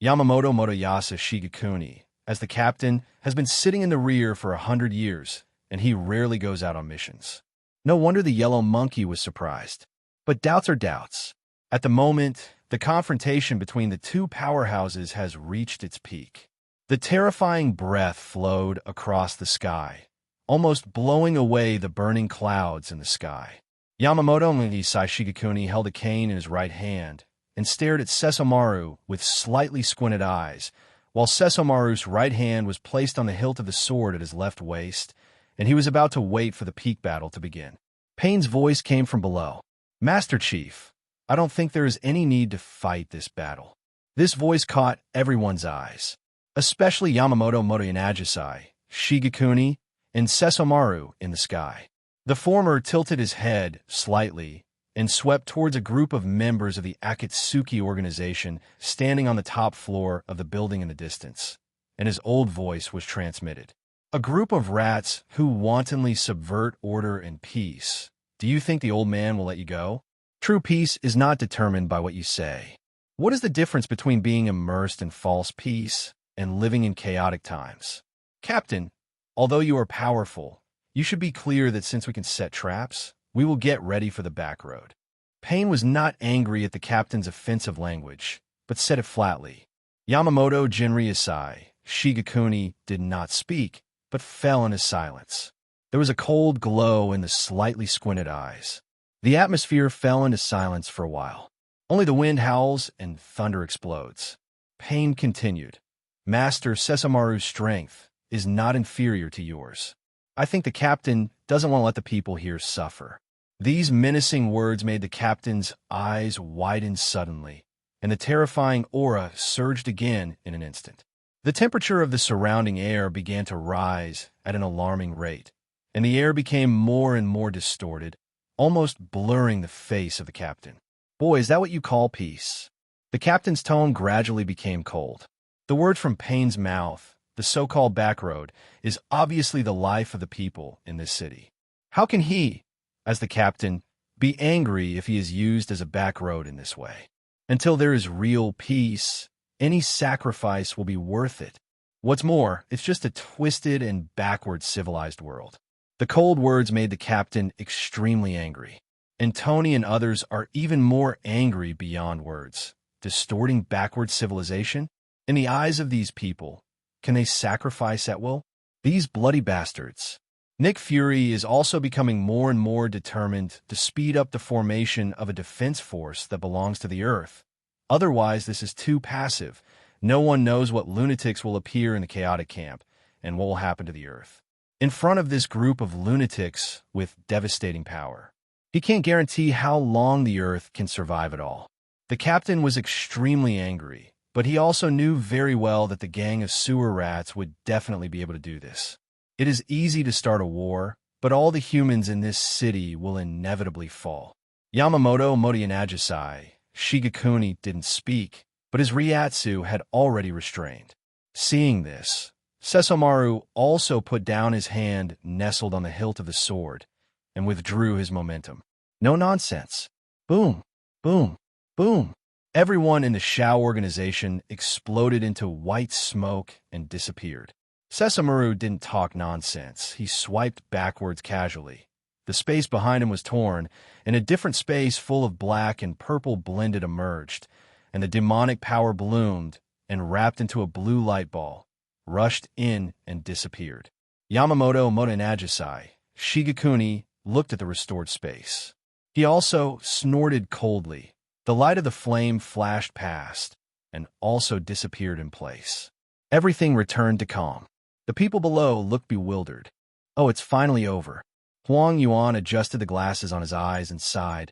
Yamamoto Motoyasa Shigekuni, as the captain, has been sitting in the rear for 100 years, and he rarely goes out on missions. No wonder the yellow monkey was surprised. But doubts are doubts. At the moment, the confrontation between the two powerhouses has reached its peak. The terrifying breath flowed across the sky, almost blowing away the burning clouds in the sky. Yamamoto Motoyasa Shigekuni held a cane in his right hand and stared at Sesomaru with slightly squinted eyes, while Sesomaru's right hand was placed on the hilt of the sword at his left waist, and he was about to wait for the peak battle to begin. Payne's voice came from below. Master Chief, I don't think there is any need to fight this battle. This voice caught everyone's eyes, especially Yamamoto Motoyasa Shigekuni and Sesomaru in the sky. The former tilted his head slightly and swept towards a group of members of the Akatsuki organization standing on the top floor of the building in the distance, and his old voice was transmitted. A group of rats who wantonly subvert order and peace. Do you think the old man will let you go? True peace is not determined by what you say. What is the difference between being immersed in false peace and living in chaotic times? Captain, although you are powerful, you should be clear that since we can set traps, we will get ready for the back road. Payne was not angry at the captain's offensive language, but said it flatly. Yamamoto Jinryasai Shigekuni did not speak, but fell in his silence. There was a cold glow in the slightly squinted eyes. The atmosphere fell into silence for a while. Only the wind howls and thunder explodes. Payne continued. Master Sesomaru's strength is not inferior to yours. I think the captain doesn't want to let the people here suffer. These menacing words made the captain's eyes widen suddenly, and the terrifying aura surged again in an instant. The temperature of the surrounding air began to rise at an alarming rate, and the air became more and more distorted, almost blurring the face of the captain. Boy, is that what you call peace? The captain's tone gradually became cold. The word from Payne's mouth, the so-called backroad, is obviously the life of the people in this city. How can he, as the captain, be angry if he is used as a backroad in this way? Until there is real peace, any sacrifice will be worth it. What's more, it's just a twisted and backward civilized world. The cold words made the captain extremely angry, and Tony and others are even more angry beyond words. Distorting backward civilization? In the eyes of these people, can they sacrifice at will? These bloody bastards. Nick Fury is also becoming more and more determined to speed up the formation of a defense force that belongs to the Earth. Otherwise, this is too passive. No one knows what lunatics will appear in the chaotic camp and what will happen to the Earth. In front of this group of lunatics with devastating power, He can't guarantee how long the Earth can survive it all. The captain was extremely angry, but he also knew very well that the gang of sewer rats would definitely be able to do this. It is easy to start a war, but all the humans in this city will inevitably fall. Yamamoto Motoyanagisai, Shigekuni didn't speak, but his Ryatsu had already restrained. Seeing this, Sesomaru also put down his hand nestled on the hilt of the sword and withdrew his momentum. No nonsense. Boom, boom, boom. Everyone in the Shao organization exploded into white smoke and disappeared. Sesomaru didn't talk nonsense. He swiped backwards casually. The space behind him was torn, and a different space full of black and purple blended emerged, and the demonic power bloomed and wrapped into a blue light ball, rushed in and disappeared. Yamamoto Motoyanagisai, Shigekuni, looked at the restored space. He also snorted coldly. The light of the flame flashed past and also disappeared in place. Everything returned to calm. The people below looked bewildered. Oh, it's finally over. Huang Yuan adjusted the glasses on his eyes and sighed.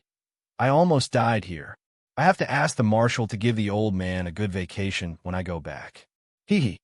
I almost died here. I have to ask the marshal to give the old man a good vacation when I go back. Hee.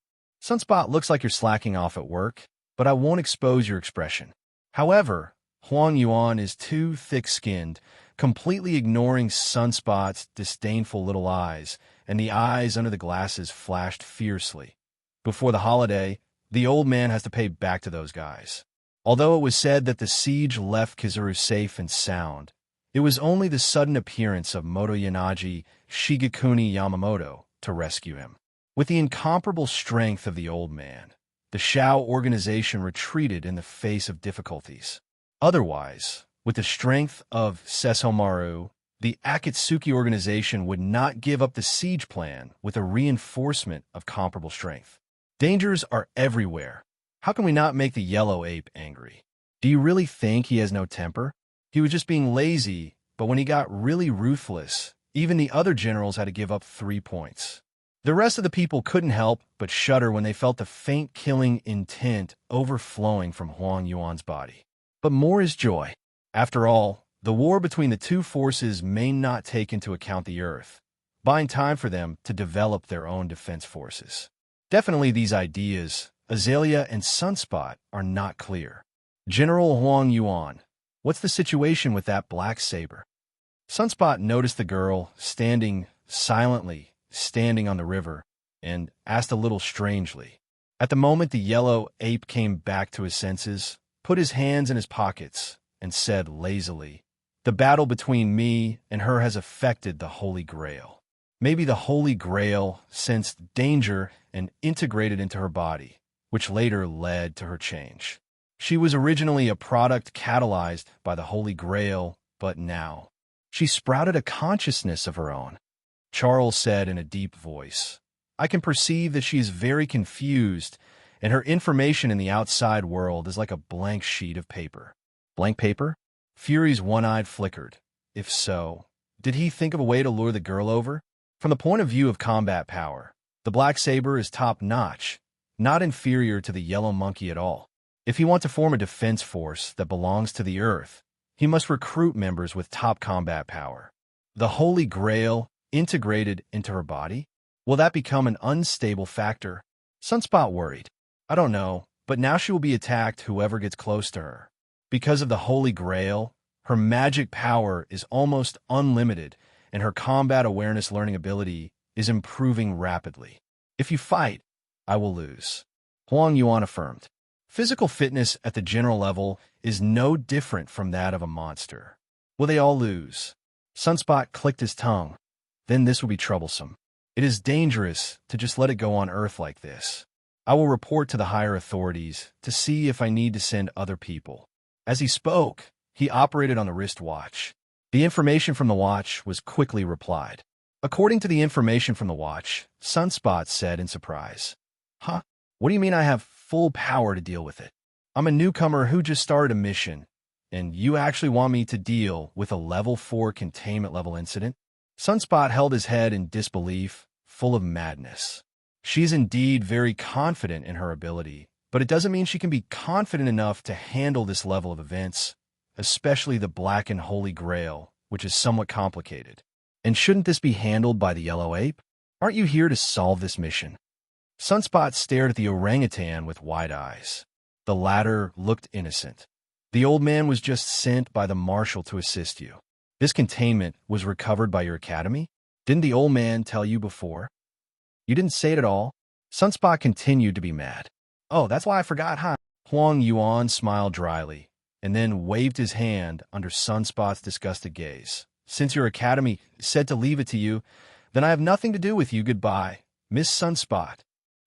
Sunspot looks like you're slacking off at work, but I won't expose your expression. However, Huang Yuan is too thick-skinned, completely ignoring Sunspot's disdainful little eyes, and the eyes under the glasses flashed fiercely. Before the holiday, the old man has to pay back to those guys. Although it was said that the siege left Kizaru safe and sound, it was only the sudden appearance of Motoyanagi Shigekuni Yamamoto to rescue him. With the incomparable strength of the old man, the Shao organization retreated in the face of difficulties. Otherwise, with the strength of Sesomaru, the Akatsuki organization would not give up the siege plan with a reinforcement of comparable strength. Dangers are everywhere. How can we not make the yellow ape angry? Do you really think he has no temper? He was just being lazy, but when he got really ruthless, even the other generals had to give up 3 points. The rest of the people couldn't help but shudder when they felt the faint killing intent overflowing from Huang Yuan's body. But more is joy. After all, the war between the two forces may not take into account the Earth, buying time for them to develop their own defense forces. Definitely these ideas, Azalea and Sunspot, are not clear. General Huang Yuan, what's the situation with that black saber? Sunspot noticed the girl standing on the river, and asked a little strangely. At the moment, the yellow ape came back to his senses, put his hands in his pockets, and said lazily, "The battle between me and her has affected the Holy Grail. Maybe the Holy Grail sensed danger and integrated into her body, which later led to her change. She was originally a product catalyzed by the Holy Grail, but now she sprouted a consciousness of her own." Charles said in a deep voice, "I can perceive that she is very confused, and her information in the outside world is like a blank sheet of paper." Blank paper? Fury's one-eyed flickered. If so, did he think of a way to lure the girl over? From the point of view of combat power, the black saber is top-notch, not inferior to the yellow monkey at all. If he wants to form a defense force that belongs to the Earth, he must recruit members with top combat power. The Holy Grail integrated into her body? Will that become an unstable factor? Sunspot worried. I don't know, but now she will be attacked whoever gets close to her. Because of the Holy Grail, her magic power is almost unlimited, and her combat awareness learning ability is improving rapidly. If you fight, I will lose, Huang Yuan affirmed. Physical fitness at the general level is no different from that of a monster. Will they all lose? Sunspot clicked his tongue. Then this will be troublesome. It is dangerous to just let it go on Earth like this. I will report to the higher authorities to see if I need to send other people. As he spoke, he operated on the wristwatch. The information from the watch was quickly replied. According to the information from the watch, Sunspot said in surprise. Huh? What do you mean I have full power to deal with it? I'm a newcomer who just started a mission, and you actually want me to deal with a level 4 containment level incident? Sunspot held his head in disbelief, full of madness. She is indeed very confident in her ability, but it doesn't mean she can be confident enough to handle this level of events, especially the black and holy Grail, which is somewhat complicated. And shouldn't this be handled by the yellow ape? Aren't you here to solve this mission? Sunspot stared at the orangutan with wide eyes. The latter looked innocent. The old man was just sent by the marshal to assist you. This containment was recovered by your academy? Didn't the old man tell you before? You didn't say it at all? Sunspot continued to be mad. Oh, that's why I forgot, huh? Huang Yuan smiled dryly, and then waved his hand under Sunspot's disgusted gaze. Since your academy said to leave it to you, then I have nothing to do with you. Goodbye, Miss Sunspot.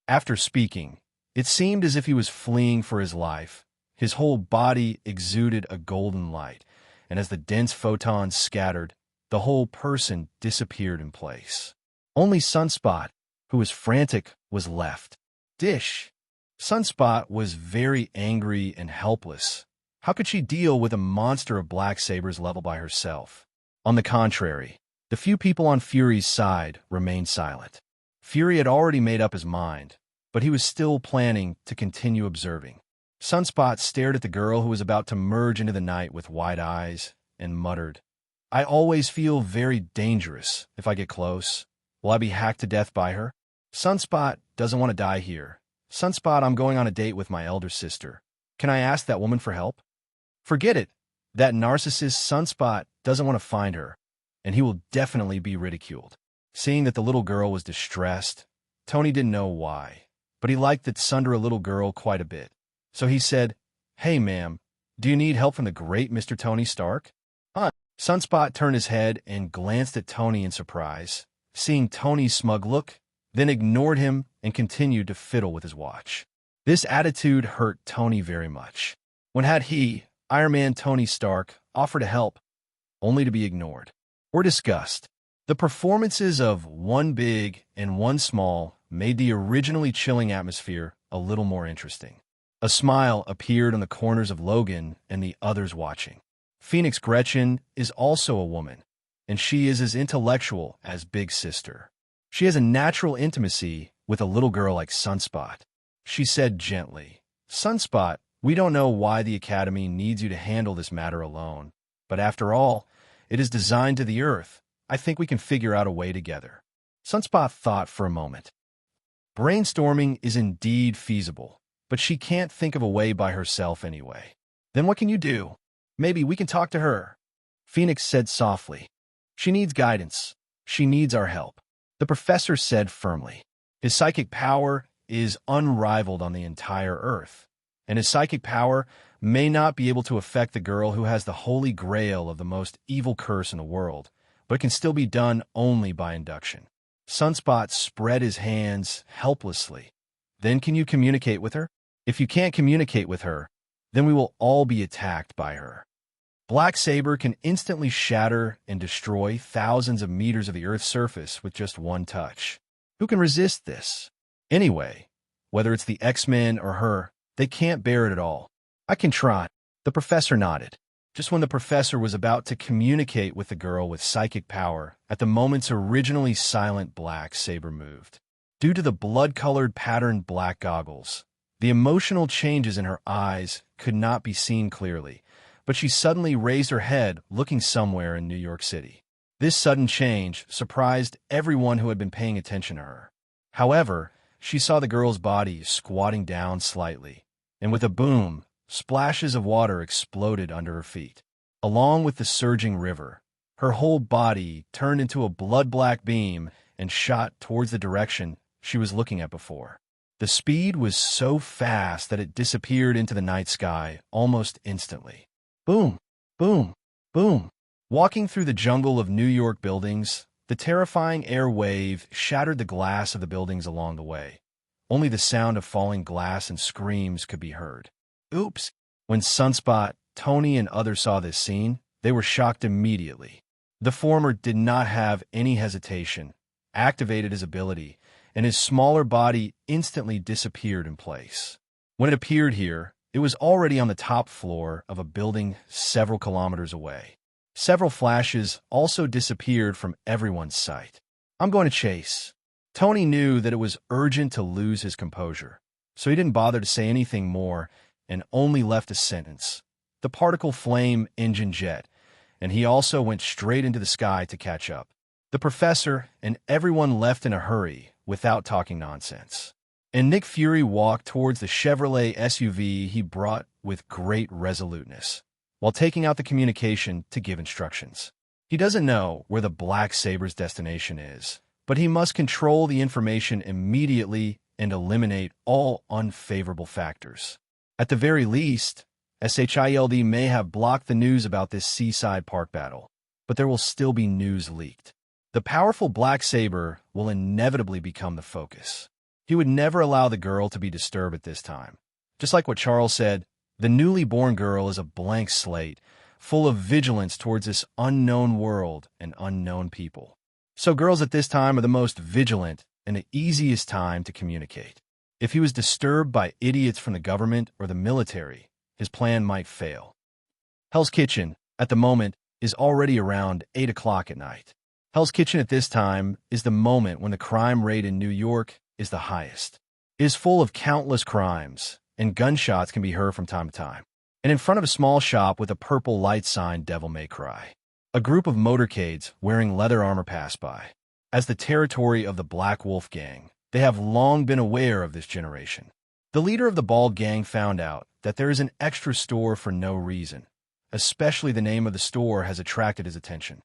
After speaking, it seemed as if he was fleeing for his life. His whole body exuded a golden light, and as the dense photons scattered, the whole person disappeared in place. Only Sunspot, who was frantic, was left. Dish! Sunspot was very angry and helpless. How could she deal with a monster of Black Saber's level by herself? On the contrary, the few people on Fury's side remained silent. Fury had already made up his mind, but he was still planning to continue observing. Sunspot stared at the girl who was about to merge into the night with wide eyes and muttered, I always feel very dangerous if I get close. Will I be hacked to death by her? Sunspot doesn't want to die here. Sunspot, I'm going on a date with my elder sister. Can I ask that woman for help? Forget it. That narcissist Sunspot doesn't want to find her, and he will definitely be ridiculed. Seeing that the little girl was distressed, Tony didn't know why, but he liked that Sundara little girl quite a bit. So he said, Hey, ma'am, do you need help from the great Mr. Tony Stark? Huh? Sunspot turned his head and glanced at Tony in surprise, seeing Tony's smug look, then ignored him and continued to fiddle with his watch. This attitude hurt Tony very much. When had he, Iron Man Tony Stark, offered to help, only to be ignored or discussed? The performances of One Big and One Small made the originally chilling atmosphere a little more interesting. A smile appeared on the corners of Logan and the others watching. Phoenix Gretchen is also a woman, and she is as intellectual as Big Sister. She has a natural intimacy with a little girl like Sunspot. She said gently, Sunspot, we don't know why the Academy needs you to handle this matter alone, but after all, it is designed to the Earth. I think we can figure out a way together. Sunspot thought for a moment. Brainstorming is indeed feasible, but she can't think of a way by herself anyway. Then what can you do? Maybe we can talk to her. Phoenix said softly. She needs guidance. She needs our help. The professor said firmly. His psychic power is unrivaled on the entire Earth, and his psychic power may not be able to affect the girl who has the holy grail of the most evil curse in the world, but it can still be done only by induction. Sunspot spread his hands helplessly. Then can you communicate with her? If you can't communicate with her, then we will all be attacked by her. Black Saber can instantly shatter and destroy thousands of meters of the Earth's surface with just one touch. Who can resist this? Anyway, whether it's the X-Men or her, they can't bear it at all. I can try. The professor nodded. Just when the professor was about to communicate with the girl with psychic power, at the moment's originally silent Black Saber moved. Due to the blood-colored patterned black goggles, the emotional changes in her eyes could not be seen clearly, but she suddenly raised her head, looking somewhere in New York City. This sudden change surprised everyone who had been paying attention to her. However, she saw the girl's body squatting down slightly, and with a boom, splashes of water exploded under her feet. Along with the surging river, her whole body turned into a blood-black beam and shot towards the direction she was looking at before. The speed was so fast that it disappeared into the night sky almost instantly. Boom, boom, boom. Walking through the jungle of New York buildings, the terrifying air wave shattered the glass of the buildings along the way. Only the sound of falling glass and screams could be heard. Oops! When Sunspot, Tony, and others saw this scene, they were shocked immediately. The former did not have any hesitation, activated his ability, and his smaller body instantly disappeared in place. When it appeared here, it was already on the top floor of a building several kilometers away. Several flashes also disappeared from everyone's sight. I'm going to chase. Tony knew that it was urgent to lose his composure, so he didn't bother to say anything more and only left a sentence. the particle flame engine jet, and he also went straight into the sky to catch up. The professor and everyone left in a hurry without talking nonsense. And Nick Fury walked towards the Chevrolet SUV he brought with great resoluteness, while taking out the communication to give instructions. He doesn't know where the Black Saber's destination is, but he must control the information immediately and eliminate all unfavorable factors. At the very least, SHIELD may have blocked the news about this seaside park battle, but there will still be news leaked. The powerful Black Saber will inevitably become the focus. He would never allow the girl to be disturbed at this time. Just like what Charles said, the newly born girl is a blank slate, full of vigilance towards this unknown world and unknown people. So girls at this time are the most vigilant and the easiest time to communicate. If he was disturbed by idiots from the government or the military, his plan might fail. Hell's Kitchen, at the moment, is already around 8 o'clock at night. Hell's Kitchen at this time is the moment when the crime rate in New York is the highest. It is full of countless crimes, and gunshots can be heard from time to time. And in front of a small shop with a purple light sign Devil May Cry, a group of motorcades wearing leather armor pass by. As the territory of the Black Wolf Gang, they have long been aware of this generation. The leader of the Bald Gang found out that there is an extra store for no reason. Especially the name of the store has attracted his attention.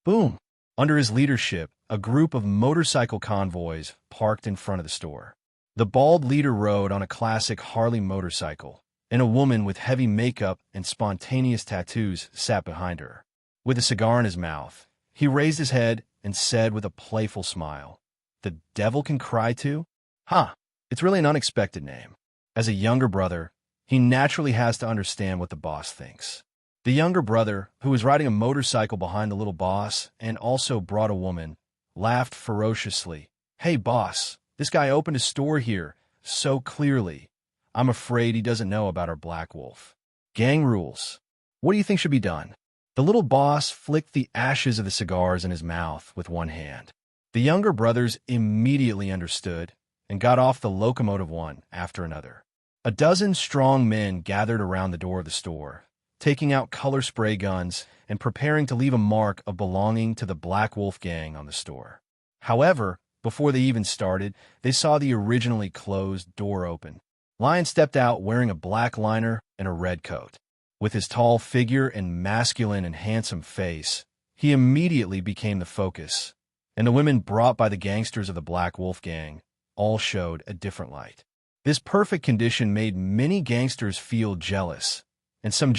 Boom! Under his leadership, a group of motorcycle convoys parked in front of the store. The bald leader rode on a classic Harley motorcycle, and a woman with heavy makeup and spontaneous tattoos sat behind her. With a cigar in his mouth, he raised his head and said with a playful smile, "The devil can cry too? Ha! It's really an unexpected name." As a younger brother, he naturally has to understand what the boss thinks. The younger brother, who was riding a motorcycle behind the little boss and also brought a woman, laughed ferociously. "Hey, boss, this guy opened a store here so clearly. I'm afraid he doesn't know about our Black Wolf. Gang rules. What do you think should be done?" The little boss flicked the ashes of the cigars in his mouth with one hand. The younger brothers immediately understood and got off the locomotive one after another. A dozen strong men gathered around the door of the store, taking out color spray guns and preparing to leave a mark of belonging to the Black Wolf Gang on the store. However, before they even started, they saw the originally closed door open. Lyon stepped out wearing a black liner and a red coat. With his tall figure and masculine and handsome face, he immediately became the focus, and the women brought by the gangsters of the Black Wolf Gang all showed a different light. This perfect condition made many gangsters feel jealous, and some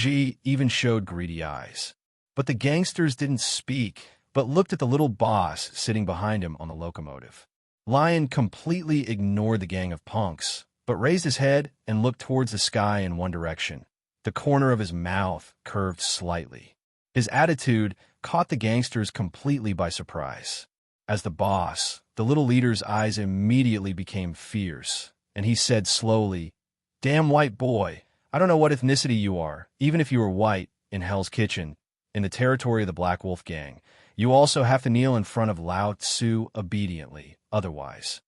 even showed greedy eyes. But the gangsters didn't speak, but looked at the little boss sitting behind him on the locomotive. Lyon completely ignored the gang of punks, but raised his head and looked towards the sky in one direction. The corner of his mouth curved slightly. His attitude caught the gangsters completely by surprise. As the boss, the little leader's eyes immediately became fierce, and he said slowly, "Damn white boy, I don't know what ethnicity you are, even if you were white, in Hell's Kitchen, in the territory of the Black Wolf Gang. You also have to kneel in front of Lao Tzu obediently, otherwise."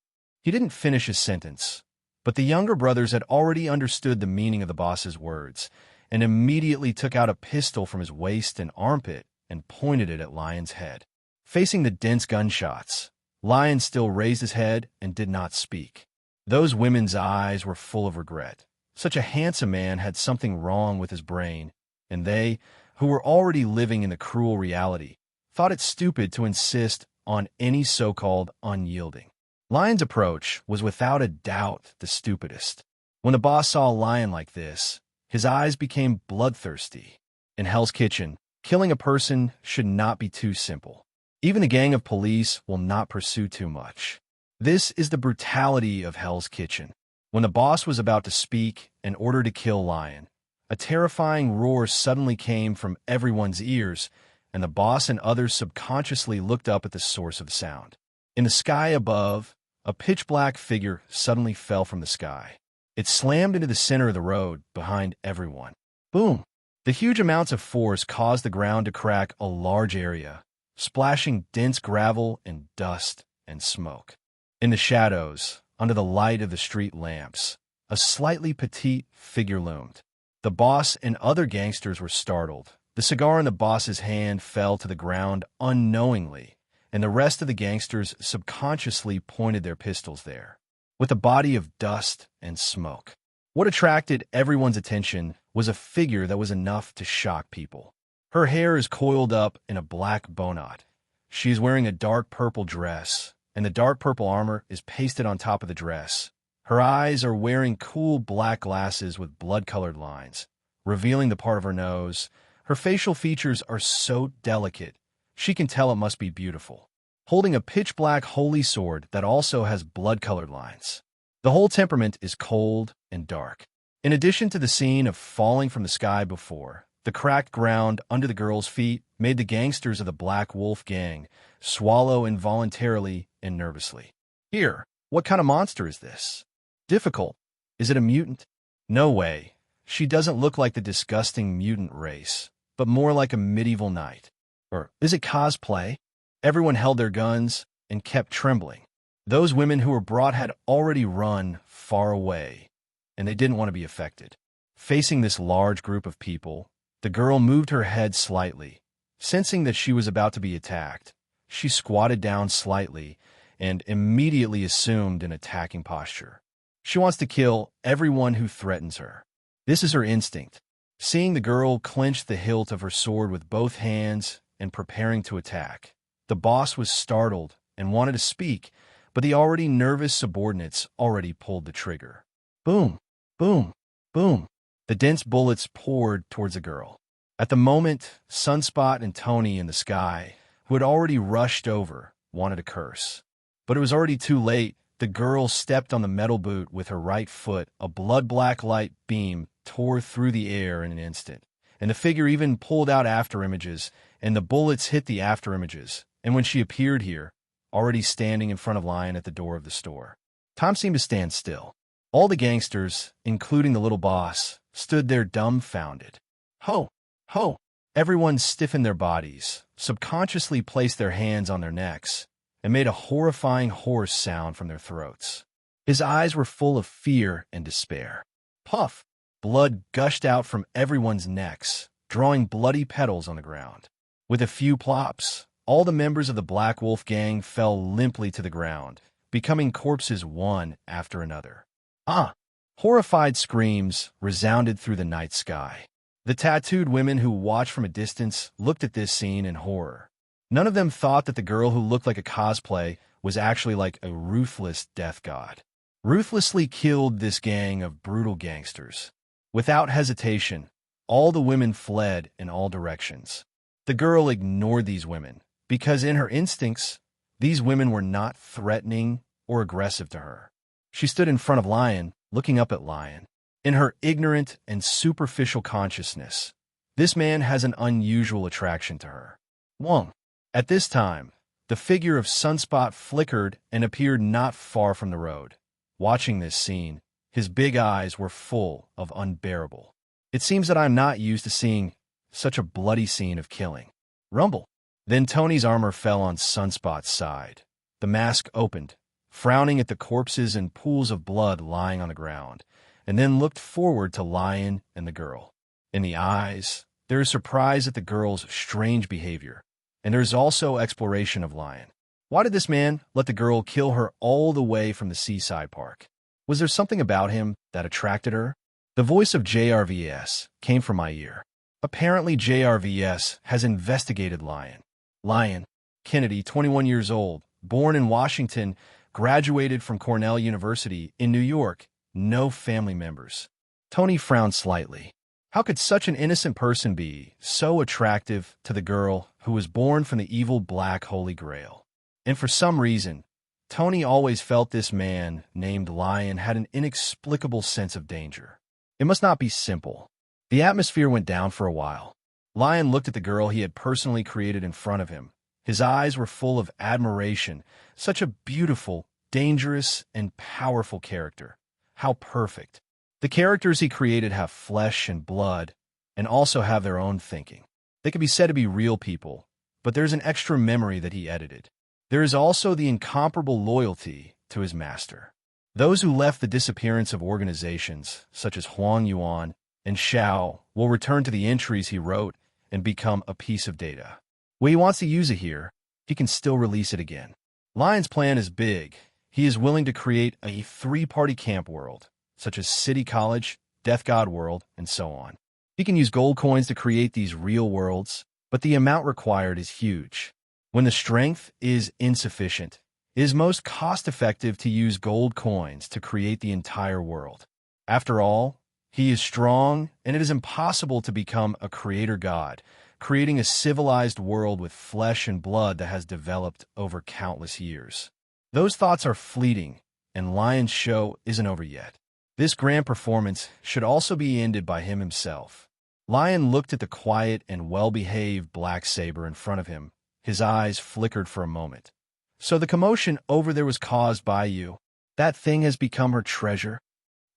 He didn't finish his sentence, but the younger brothers had already understood the meaning of the boss's words, and immediately took out a pistol from his waist and armpit and pointed it at Lyon's head. Facing the dense gunshots, Lyon still raised his head and did not speak. Those women's eyes were full of regret. Such a handsome man had something wrong with his brain, and they, who were already living in the cruel reality, thought it stupid to insist on any so-called unyielding. Lyon's approach was without a doubt the stupidest. When the boss saw Lyon like this, his eyes became bloodthirsty. In Hell's Kitchen, killing a person should not be too simple. Even the gang of police will not pursue too much. This is the brutality of Hell's Kitchen. When the boss was about to speak and order to kill Lyon, a terrifying roar suddenly came from everyone's ears, and the boss and others subconsciously looked up at the source of the sound. In the sky above, a pitch-black figure suddenly fell from the sky. It slammed into the center of the road behind everyone. Boom! The huge amounts of force caused the ground to crack a large area, splashing dense gravel and dust and smoke. In the shadows, under the light of the street lamps, a slightly petite figure loomed. The boss and other gangsters were startled. The cigar in the boss's hand fell to the ground unknowingly, and the rest of the gangsters subconsciously pointed their pistols there, with a body of dust and smoke. What attracted everyone's attention was a figure that was enough to shock people. Her hair is coiled up in a black bowknot. She is wearing a dark purple dress, and the dark purple armor is pasted on top of the dress. Her eyes are wearing cool black glasses with blood-colored lines, revealing the part of her nose. Her facial features are so delicate, she can tell it must be beautiful, holding a pitch-black holy sword that also has blood-colored lines. The whole temperament is cold and dark. In addition to the scene of falling from the sky before, the cracked ground under the girl's feet made the gangsters of the Black Wolf Gang swallow involuntarily and nervously. Here, what kind of monster is this? Difficult. Is it a mutant? No way. She doesn't look like the disgusting mutant race, but more like a medieval knight. Or is it cosplay? Everyone held their guns and kept trembling. Those women who were brought had already run far away, and they didn't want to be affected. Facing this large group of people, the girl moved her head slightly. Sensing that she was about to be attacked, she squatted down slightly and immediately assumed an attacking posture. She wants to kill everyone who threatens her. This is her instinct. Seeing the girl clench the hilt of her sword with both hands and preparing to attack, the boss was startled and wanted to speak, but the already nervous subordinates already pulled the trigger. Boom, boom, boom. The dense bullets poured towards the girl. At the moment, Sunspot and Tony in the sky, who had already rushed over, wanted to curse. But it was already too late. The girl stepped on the metal boot with her right foot. A blood-black light beam tore through the air in an instant, and the figure even pulled out afterimages, and the bullets hit the afterimages. And when she appeared here, already standing in front of Lyon at the door of the store, time seemed to stand still. All the gangsters, including the little boss, stood there dumbfounded. Ho! Ho! Everyone stiffened their bodies, subconsciously placed their hands on their necks, and made a horrifying hoarse sound from their throats. His eyes were full of fear and despair. Puff! Blood gushed out from everyone's necks, drawing bloody petals on the ground. With a few plops, all the members of the Black Wolf Gang fell limply to the ground, becoming corpses one after another. Ah! Horrified screams resounded through the night sky. The tattooed women who watched from a distance looked at this scene in horror. None of them thought that the girl who looked like a cosplay was actually like a ruthless death god. Ruthlessly killed this gang of brutal gangsters. Without hesitation, all the women fled in all directions. The girl ignored these women, because in her instincts, these women were not threatening or aggressive to her. She stood in front of Lyon, looking up at Lyon. In her ignorant and superficial consciousness, this man has an unusual attraction to her. Wong. At this time, the figure of Sunspot flickered and appeared not far from the road. Watching this scene, his big eyes were full of unbearable. It seems that I am not used to seeing such a bloody scene of killing. Rumble. Then Tony's armor fell on Sunspot's side. The mask opened, frowning at the corpses and pools of blood lying on the ground, and then looked forward to Lyon and the girl. In the eyes, there is surprise at the girl's strange behavior, and there is also exploration of Lyon. Why did this man let the girl kill her all the way from the seaside park? Was there something about him that attracted her? The voice of JRVS came from my ear. Apparently JRVS has investigated Lyon. Lyon, Kennedy, 21 years old, born in Washington, graduated from Cornell University in New York. No family members. Tony frowned slightly. How could such an innocent person be so attractive to the girl who was born from the evil Black Holy Grail? And for some reason, Tony always felt this man named Lyon had an inexplicable sense of danger. It must not be simple. The atmosphere went down for a while. Lyon looked at the girl he had personally created in front of him. His eyes were full of admiration. Such a beautiful, dangerous, and powerful character. How perfect. The characters he created have flesh and blood, and also have their own thinking. They can be said to be real people, but there's an extra memory that he edited. There is also the incomparable loyalty to his master. Those who left the disappearance of organizations, such as Huang Yuan and Xiao will return to the entries he wrote and become a piece of data. When he wants to use it here, he can still release it again. Lyon's plan is big. He is willing to create a three-party camp world, such as City College, Death God World, and so on. He can use gold coins to create these real worlds, but the amount required is huge. When the strength is insufficient, it is most cost-effective to use gold coins to create the entire world. After all, he is strong, and it is impossible to become a creator god, creating a civilized world with flesh and blood that has developed over countless years. Those thoughts are fleeting, and Lyon's show isn't over yet. This grand performance should also be ended by him himself. Lyon looked at the quiet and well-behaved black saber in front of him. His eyes flickered for a moment. So the commotion over there was caused by you. That thing has become her treasure.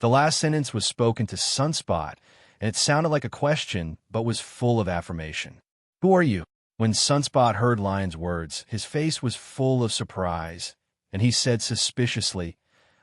The last sentence was spoken to Sunspot, and it sounded like a question, but was full of affirmation. Who are you? When Sunspot heard Lyon's words, his face was full of surprise, and he said suspiciously,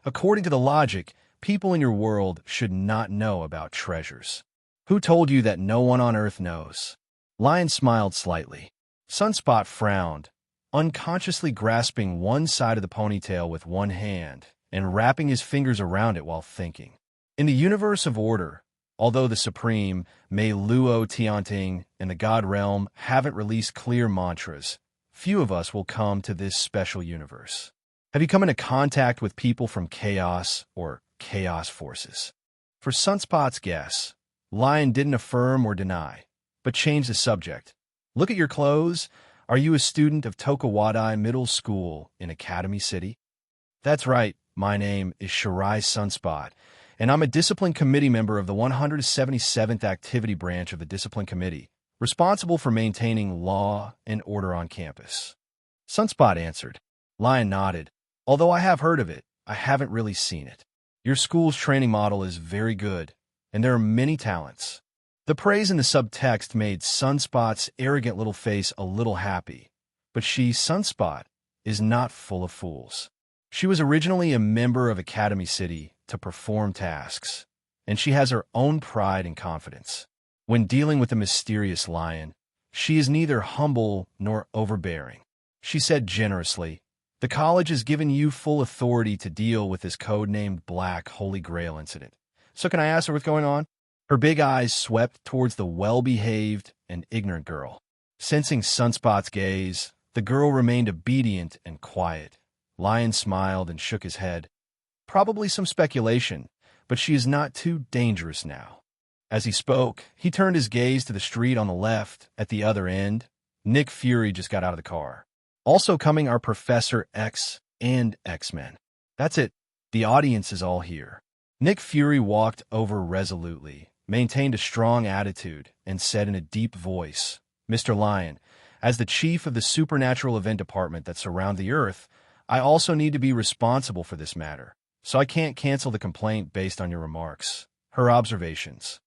according to the logic, people in your world should not know about treasures. Who told you that no one on Earth knows? Lyon smiled slightly. Sunspot frowned, unconsciously grasping one side of the ponytail with one hand and wrapping his fingers around it while thinking. In the universe of order, although the Supreme, Mei Luo Tianting, and the God Realm haven't released clear mantras, few of us will come to this special universe. Have you come into contact with people from Chaos or Chaos Forces? For Sunspot's guess, Lyon didn't affirm or deny, but changed the subject. Look at your clothes. Are you a student of Tokawadai Middle School in Academy City? That's right. My name is Shirai Sunspot, and I'm a Discipline Committee member of the 177th Activity Branch of the Discipline Committee, responsible for maintaining law and order on campus. Sunspot answered. Lyon nodded. Although I have heard of it, I haven't really seen it. Your school's training model is very good, and there are many talents. The praise in the subtext made Sunspot's arrogant little face a little happy, but she, Sunspot, is not full of fools. She was originally a member of Academy City to perform tasks, and she has her own pride and confidence. When dealing with the mysterious Lyon, she is neither humble nor overbearing. She said generously, the college has given you full authority to deal with this code-named Black Holy Grail incident. So can I ask her what's going on? Her big eyes swept towards the well-behaved and ignorant girl. Sensing Sunspot's gaze, the girl remained obedient and quiet. Lyon smiled and shook his head. Probably some speculation, but she is not too dangerous now. As he spoke, he turned his gaze to the street on the left. At the other end, Nick Fury just got out of the car. Also coming are Professor X and X-Men. That's it. The audience is all here. Nick Fury walked over resolutely, maintained a strong attitude, and said in a deep voice, Mr. Lyon, as the chief of the supernatural event department that surround the Earth, I also need to be responsible for this matter, so I can't cancel the complaint based on your remarks. Her observations.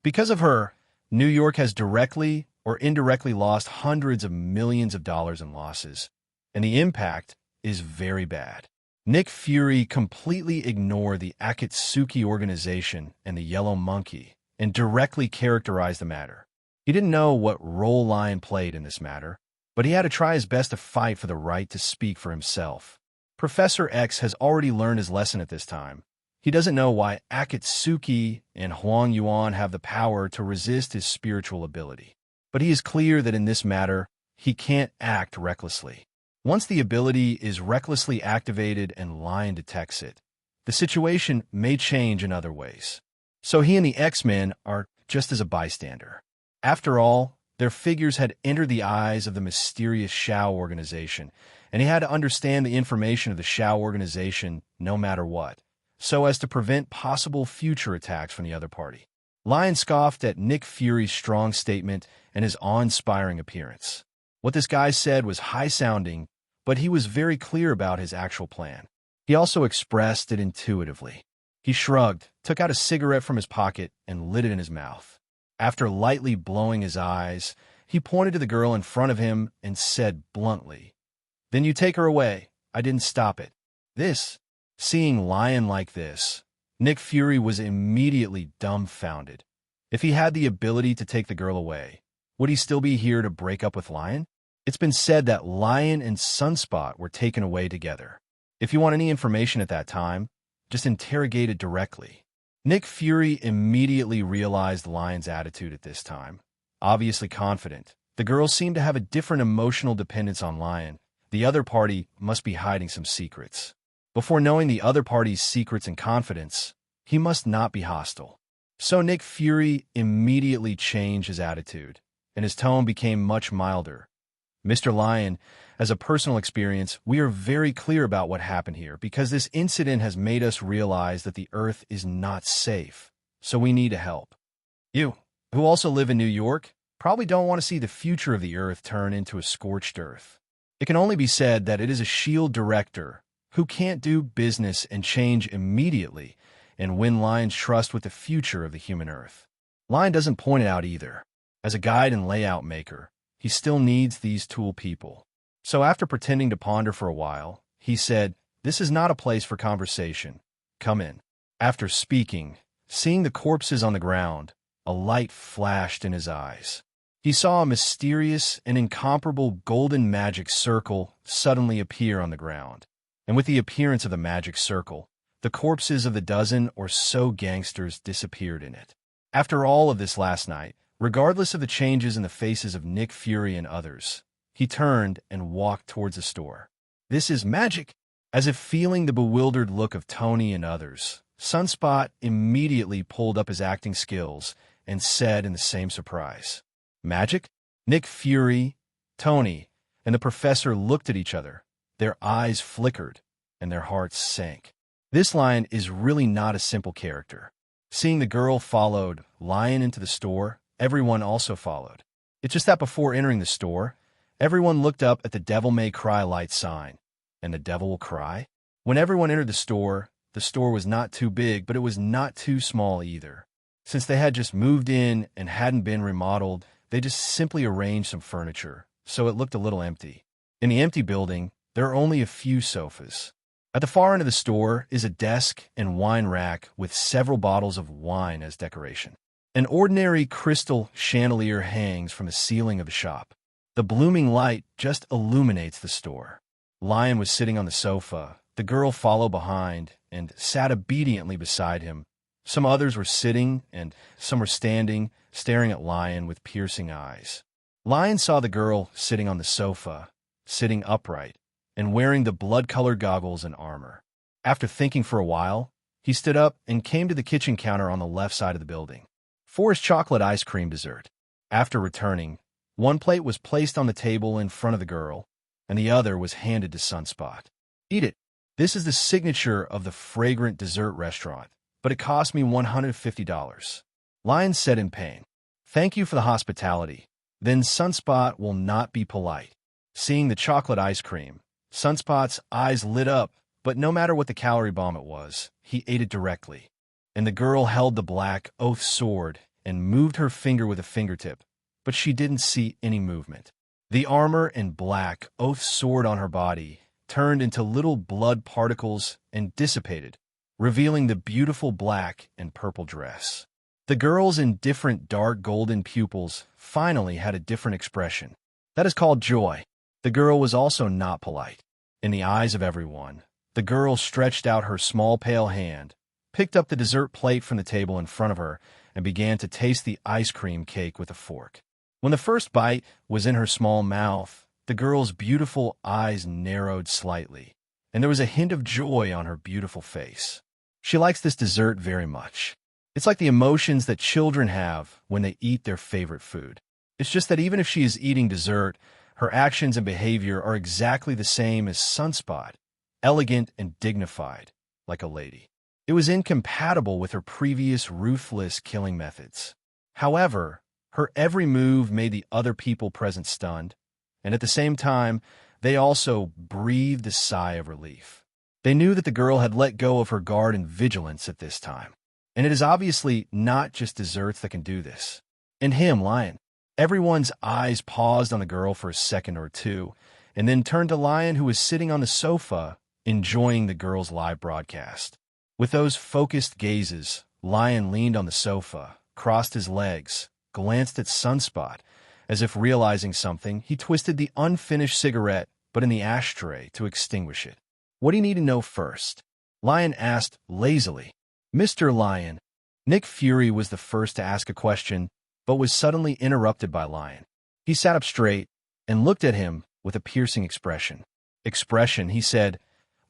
Because of her, New York has directly or indirectly lost hundreds of millions of dollars in losses, and the impact is very bad. Nick Fury completely ignored the Akatsuki organization and the Yellow Monkey and directly characterized the matter. He didn't know what role Lyon played in this matter, but he had to try his best to fight for the right to speak for himself. Professor X has already learned his lesson at this time. He doesn't know why Akatsuki and Huang Yuan have the power to resist his spiritual ability. But he is clear that in this matter, he can't act recklessly. Once the ability is recklessly activated and Lyon detects it, the situation may change in other ways. So he and the X-Men are just as a bystander. After all, their figures had entered the eyes of the mysterious Shao organization, and he had to understand the information of the Shao organization no matter what, so as to prevent possible future attacks from the other party. Lyon scoffed at Nick Fury's strong statement and his awe-inspiring appearance. What this guy said was high-sounding, but he was very clear about his actual plan. He also expressed it intuitively. He shrugged, took out a cigarette from his pocket, and lit it in his mouth. After lightly blowing his eyes, he pointed to the girl in front of him and said bluntly, "Then you take her away. I didn't stop it." Seeing Lyon like this, Nick Fury was immediately dumbfounded. If he had the ability to take the girl away, would he still be here to break up with Lyon? It's been said that Lyon and Sunspot were taken away together. If you want any information at that time, just interrogate it directly. Nick Fury immediately realized Lyon's attitude at this time. Obviously confident, the girls seemed to have a different emotional dependence on Lyon. The other party must be hiding some secrets. Before knowing the other party's secrets and confidence, he must not be hostile. So Nick Fury immediately changed his attitude, and his tone became much milder. Mr. Lyon, as a personal experience, we are very clear about what happened here because this incident has made us realize that the Earth is not safe, so we need to help. You, who also live in New York, probably don't want to see the future of the Earth turn into a scorched Earth. It can only be said that it is a S.H.I.E.L.D. director who can't do business and change immediately and win Lyon's trust with the future of the human Earth. Lyon doesn't point it out either. As a guide and layout maker, he still needs these tool people. So after pretending to ponder for a while, he said, "This is not a place for conversation. Come in." After speaking, seeing the corpses on the ground, a light flashed in his eyes. He saw a mysterious and incomparable golden magic circle suddenly appear on the ground. And with the appearance of the magic circle, the corpses of the dozen or so gangsters disappeared in it. After all of this last night, regardless of the changes in the faces of Nick Fury and others, he turned and walked towards the store. "This is magic!" As if feeling the bewildered look of Tony and others, Sunspot immediately pulled up his acting skills and said in the same surprise, "Magic?" Nick Fury, Tony, and the professor looked at each other. Their eyes flickered, and their hearts sank. This Lyon is really not a simple character. Seeing the girl followed Lyon into the store, everyone also followed. It's just that before entering the store, everyone looked up at the Devil May Cry light sign. And the devil will cry? When everyone entered the store was not too big, but it was not too small either. Since they had just moved in and hadn't been remodeled, they just simply arranged some furniture, so it looked a little empty. In the empty building, there are only a few sofas. At the far end of the store is a desk and wine rack with several bottles of wine as decoration. An ordinary crystal chandelier hangs from the ceiling of the shop. The blooming light just illuminates the store. Lyon was sitting on the sofa. The girl followed behind and sat obediently beside him. Some others were sitting and some were standing, staring at Lyon with piercing eyes. Lyon saw the girl sitting on the sofa, sitting upright, and wearing the blood-colored goggles and armor. After thinking for a while, he stood up and came to the kitchen counter on the left side of the building. For his chocolate ice cream dessert. After returning, one plate was placed on the table in front of the girl, and the other was handed to Sunspot. "Eat it. This is the signature of the fragrant dessert restaurant, but it cost me $150. Lyon said in pain. "Thank you for the hospitality. Then Sunspot will not be polite." Seeing the chocolate ice cream, Sunspot's eyes lit up, but no matter what the calorie bomb it was, he ate it directly. And the girl held the black oath sword and moved her finger with a fingertip, but she didn't see any movement. The armor and black oath sword on her body turned into little blood particles and dissipated, revealing the beautiful black and purple dress. The girl's indifferent dark golden pupils finally had a different expression. That is called joy. The girl was also not polite. In the eyes of everyone, the girl stretched out her small pale hand, picked up the dessert plate from the table in front of her, and began to taste the ice cream cake with a fork. When the first bite was in her small mouth, the girl's beautiful eyes narrowed slightly, and there was a hint of joy on her beautiful face. She likes this dessert very much. It's like the emotions that children have when they eat their favorite food. It's just that even if she is eating dessert, her actions and behavior are exactly the same as Sunspot, elegant and dignified, like a lady. It was incompatible with her previous ruthless killing methods. However, her every move made the other people present stunned, and at the same time, they also breathed a sigh of relief. They knew that the girl had let go of her guard and vigilance at this time. And it is obviously not just desserts that can do this. And him, Lyon. Everyone's eyes paused on the girl for a second or two, and then turned to Lyon, who was sitting on the sofa, enjoying the girl's live broadcast. With those focused gazes, Lyon leaned on the sofa, crossed his legs, glanced at Sunspot. As if realizing something, he twisted the unfinished cigarette, but in the ashtray, to extinguish it. "What do you need to know first?" Lyon asked lazily. "Mr. Lyon." Nick Fury was the first to ask a question, but was suddenly interrupted by Lyon. He sat up straight and looked at him with a piercing expression. He said,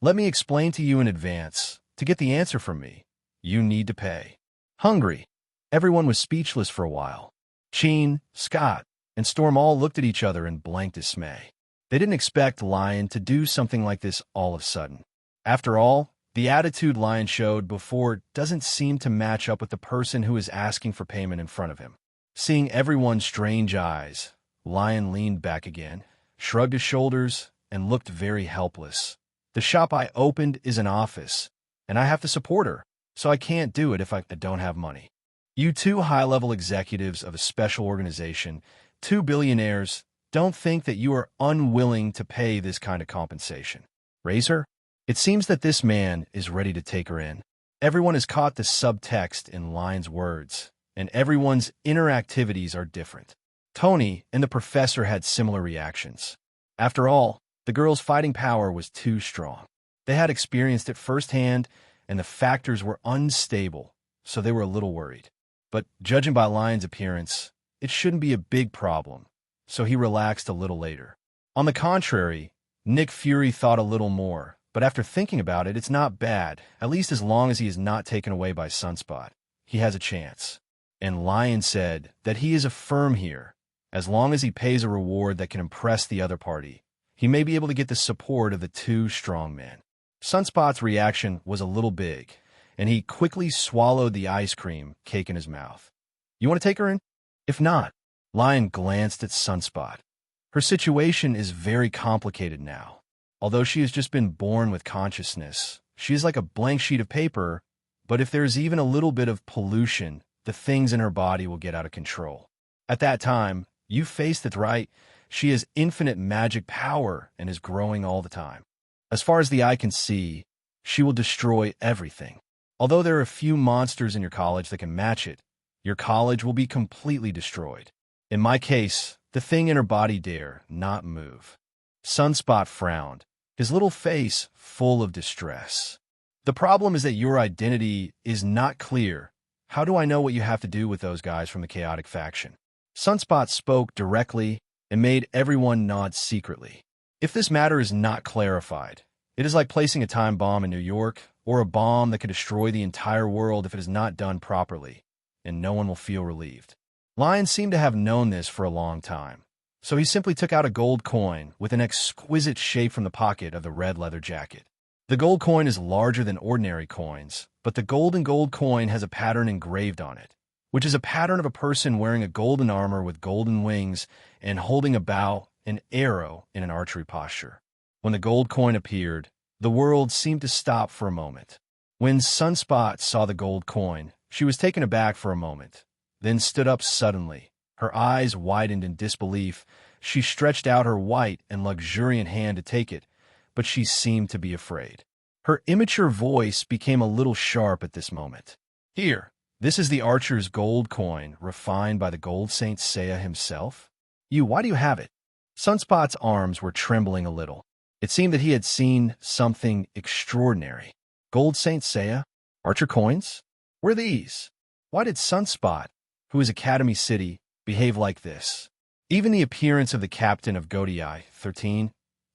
"Let me explain to you in advance. To get the answer from me, you need to pay." Hungry. Everyone was speechless for a while. Tian, Scott, and Storm all looked at each other in blank dismay. They didn't expect Lyon to do something like this all of a sudden. After all, the attitude Lyon showed before doesn't seem to match up with the person who is asking for payment in front of him. Seeing everyone's strange eyes, Lyon leaned back again, shrugged his shoulders, and looked very helpless. "The shop I opened is an office, and I have to support her, so I can't do it if I don't have money. You two high-level executives of a special organization, two billionaires, don't think that you are unwilling to pay this kind of compensation. Raise her?" It seems that this man is ready to take her in. Everyone has caught the subtext in Lyon's words, and everyone's inner activities are different. Tony and the professor had similar reactions. After all, the girl's fighting power was too strong. They had experienced it firsthand, and the factors were unstable, so they were a little worried. But judging by Lyon's appearance, it shouldn't be a big problem, so he relaxed a little later. On the contrary, Nick Fury thought a little more, but after thinking about it, it's not bad, at least as long as he is not taken away by Sunspot. He has a chance. And Lyon said that he is a firm here. As long as he pays a reward that can impress the other party, he may be able to get the support of the two strong men. Sunspot's reaction was a little big, and he quickly swallowed the ice cream cake in his mouth. "You want to take her in?" "If not," Lyon glanced at Sunspot. "Her situation is very complicated now. Although she has just been born with consciousness, she is like a blank sheet of paper, but if there is even a little bit of pollution, the things in her body will get out of control. At that time, you faced it right, she has infinite magic power and is growing all the time. As far as the eye can see, she will destroy everything. Although there are a few monsters in your college that can match it, your college will be completely destroyed. In my case, the thing in her body dare not move." Sunspot frowned, his little face full of distress. "The problem is that your identity is not clear. How do I know what you have to do with those guys from the chaotic faction?" Sunspot spoke directly and made everyone nod secretly. "If this matter is not clarified, it is like placing a time bomb in New York, or a bomb that could destroy the entire world if it is not done properly, and no one will feel relieved." Lyon seemed to have known this for a long time, so he simply took out a gold coin with an exquisite shape from the pocket of the red leather jacket. The gold coin is larger than ordinary coins, but the golden gold coin has a pattern engraved on it, which is a pattern of a person wearing a golden armor with golden wings and holding a bow and arrow in an archery posture. When the gold coin appeared, the world seemed to stop for a moment. When Sunspot saw the gold coin, she was taken aback for a moment, then stood up suddenly. Her eyes widened in disbelief. She stretched out her white and luxuriant hand to take it, but she seemed to be afraid. Her immature voice became a little sharp at this moment. "Here, this is the archer's gold coin, refined by the gold Saint Seiya himself. Why do you have it?" Sunspot's arms were trembling a little. It seemed that he had seen something extraordinary. Gold Saint Seiya? Archer coins? Where are these? Why did Sunspot, who is Academy City, behave like this? Even the appearance of the captain of Godai 13,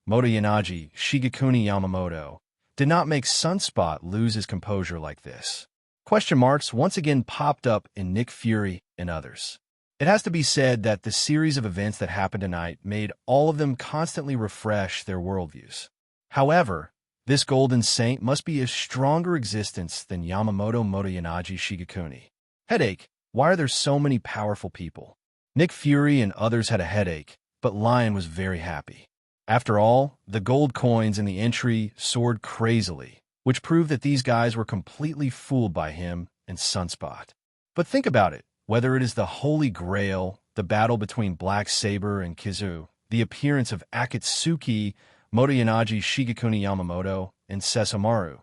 Motoyanagi Shigekuni Yamamoto, did not make Sunspot lose his composure like this. Question marks once again popped up in Nick Fury and others. It has to be said that the series of events that happened tonight made all of them constantly refresh their worldviews. However, this Golden Saint must be a stronger existence than Yamamoto Motoyanagi Shigekuni. Headache. Why are there so many powerful people? Nick Fury and others had a headache, but Lyon was very happy. After all, the gold coins in the entry soared crazily, which proved that these guys were completely fooled by him and Sunspot. But think about it. Whether it is the Holy Grail, the battle between Black Saber and Kizaru, the appearance of Akatsuki, Motoyanagi Shigekuni Yamamoto, and Sesomaru,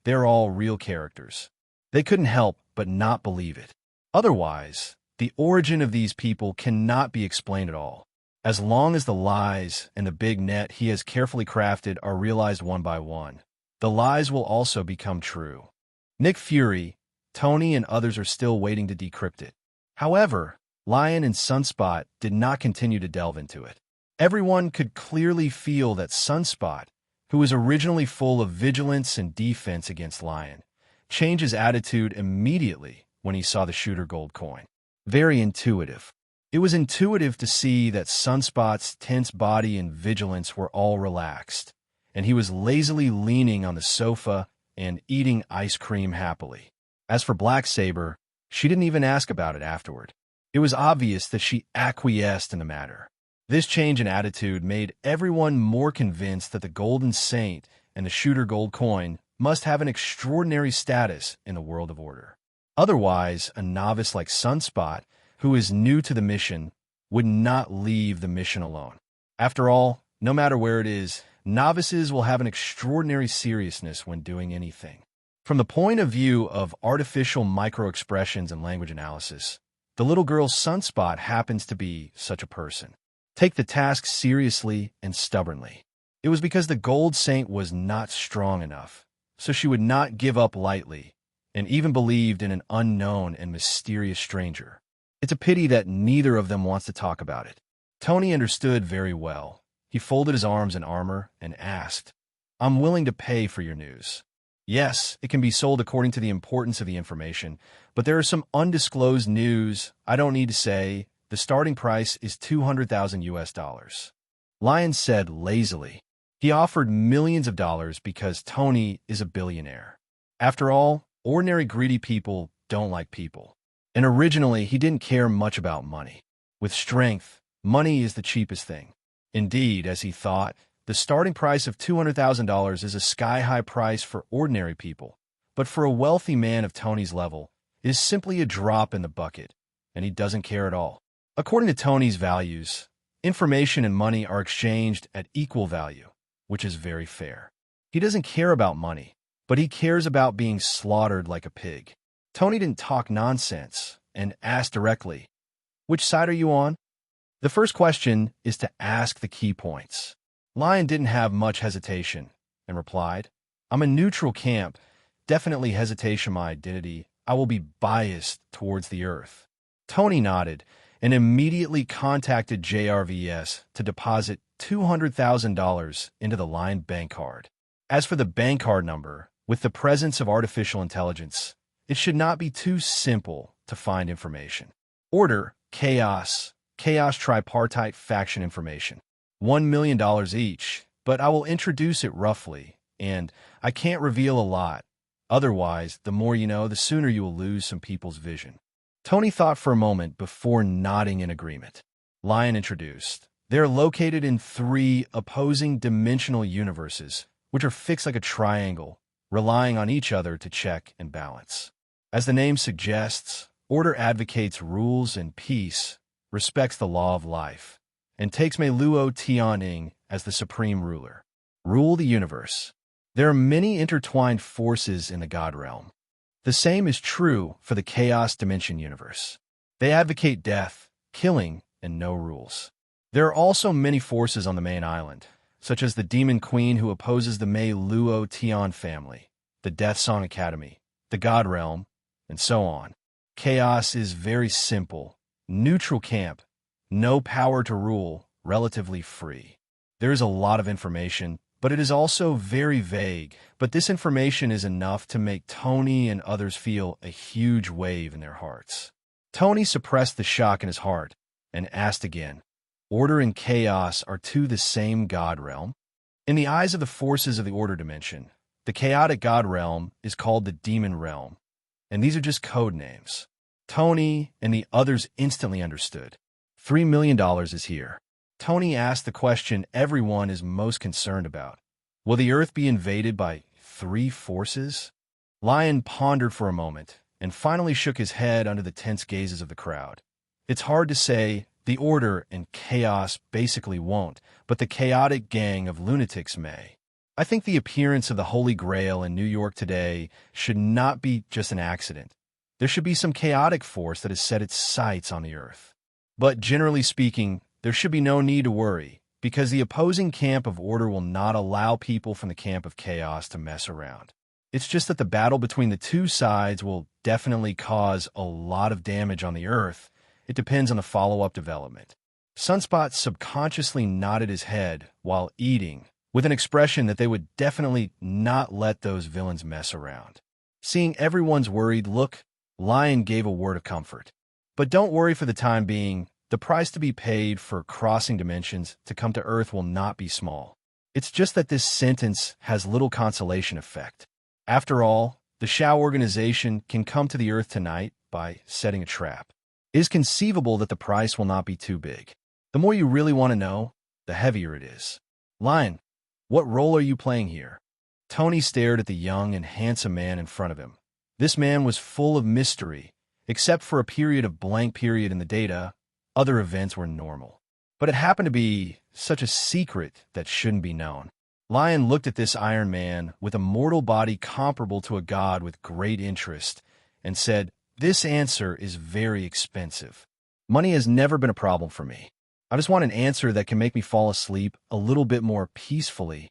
they're all real characters. They couldn't help but not believe it. Otherwise, the origin of these people cannot be explained at all. As long as the lies and the big net he has carefully crafted are realized one by one, the lies will also become true. Nick Fury, Tony, and others are still waiting to decrypt it. However, Lyon and Sunspot did not continue to delve into it. Everyone could clearly feel that Sunspot, who was originally full of vigilance and defense against Lyon, changed his attitude immediately when he saw the shooter gold coin. Very intuitive. It was intuitive to see that Sunspot's tense body and vigilance were all relaxed, and he was lazily leaning on the sofa and eating ice cream happily. As for Black Saber, she didn't even ask about it afterward. It was obvious that she acquiesced in the matter. This change in attitude made everyone more convinced that the Golden Saint and the shooter gold coin must have an extraordinary status in the world of order. Otherwise, a novice like Sunspot, who is new to the mission, would not leave the mission alone. After all, no matter where it is, novices will have an extraordinary seriousness when doing anything. From the point of view of artificial micro-expressions and language analysis, the little girl Sunspot happens to be such a person. Take the task seriously and stubbornly. It was because the Gold Saint was not strong enough, so she would not give up lightly, and even believed in an unknown and mysterious stranger. It's a pity that neither of them wants to talk about it. Tony understood very well. He folded his arms in armor and asked, "I'm willing to pay for your news. Yes, it can be sold according to the importance of the information, but there are some undisclosed news I don't need to say. The starting price is $200,000 US. Lyon said lazily. He offered millions of dollars because Tony is a billionaire. After all, ordinary greedy people don't like people. And originally, he didn't care much about money. With strength, money is the cheapest thing. Indeed, as he thought, the starting price of $200,000 is a sky-high price for ordinary people, but for a wealthy man of Tony's level, it is simply a drop in the bucket, and he doesn't care at all. According to Tony's values, information and money are exchanged at equal value, which is very fair. He doesn't care about money, but he cares about being slaughtered like a pig. Tony didn't talk nonsense and asked directly, "Which side are you on?" The first question is to ask the key points. Lyon didn't have much hesitation and replied, "I'm a neutral camp, definitely hesitation my identity. I will be biased towards the Earth." Tony nodded and immediately contacted JRVS to deposit $200,000 into the Lyon bank card. As for the bank card number, with the presence of artificial intelligence, it should not be too simple to find information. Order, chaos tripartite faction information. $1 million each, but I will introduce it roughly, and I can't reveal a lot. Otherwise, the more you know, the sooner you will lose some people's vision. Tony thought for a moment before nodding in agreement. Lyon introduced. They are located in 3 opposing dimensional universes, which are fixed like a triangle, relying on each other to check and balance. As the name suggests, order advocates rules and peace, respects the law of life, and takes Luo Tian as the supreme ruler. Rule the universe. There are many intertwined forces in the God realm. The same is true for the Chaos Dimension universe. They advocate death, killing, and no rules. There are also many forces on the main island, such as the Demon Queen who opposes the Mei Luo Tian family, the Death Song Academy, the God Realm, and so on. Chaos is very simple. Neutral camp, no power to rule, relatively free. There is a lot of information, but it is also very vague. But this information is enough to make Tony and others feel a huge wave in their hearts. Tony suppressed the shock in his heart and asked again, "Order and chaos are to the same God realm?" In the eyes of the forces of the order dimension, the chaotic God realm is called the Demon Realm, and these are just code names. Tony and the others instantly understood. $3 million is here. Tony asked the question everyone is most concerned about. Will the Earth be invaded by 3 forces? Lyon pondered for a moment and finally shook his head under the tense gazes of the crowd. It's hard to say. The order and chaos basically won't, but the chaotic gang of lunatics may. I think the appearance of the Holy Grail in New York today should not be just an accident. there should be some chaotic force that has set its sights on the Earth. But generally speaking, there should be no need to worry, because the opposing camp of order will not allow people from the camp of chaos to mess around. It's just that the battle between the two sides will definitely cause a lot of damage on the Earth. It depends on the follow-up development. Sunspot subconsciously nodded his head while eating, with an expression that they would definitely not let those villains mess around. Seeing everyone's worried look, Lyon gave a word of comfort. But don't worry for the time being. The price to be paid for crossing dimensions to come to Earth will not be small. It's just that this sentence has little consolation effect. After all, the Shao organization can come to the Earth tonight by setting a trap. It is conceivable that the price will not be too big. The more you really want to know, the heavier it is. Lyon, what role are you playing here? Tony stared at the young and handsome man in front of him. This man was full of mystery. Except for a period of blank period in the data, other events were normal. But it happened to be such a secret that shouldn't be known. Lyon looked at this Iron Man with a mortal body comparable to a god with great interest and said, "This answer is very expensive. Money has never been a problem for me. I just want an answer that can make me fall asleep a little bit more peacefully."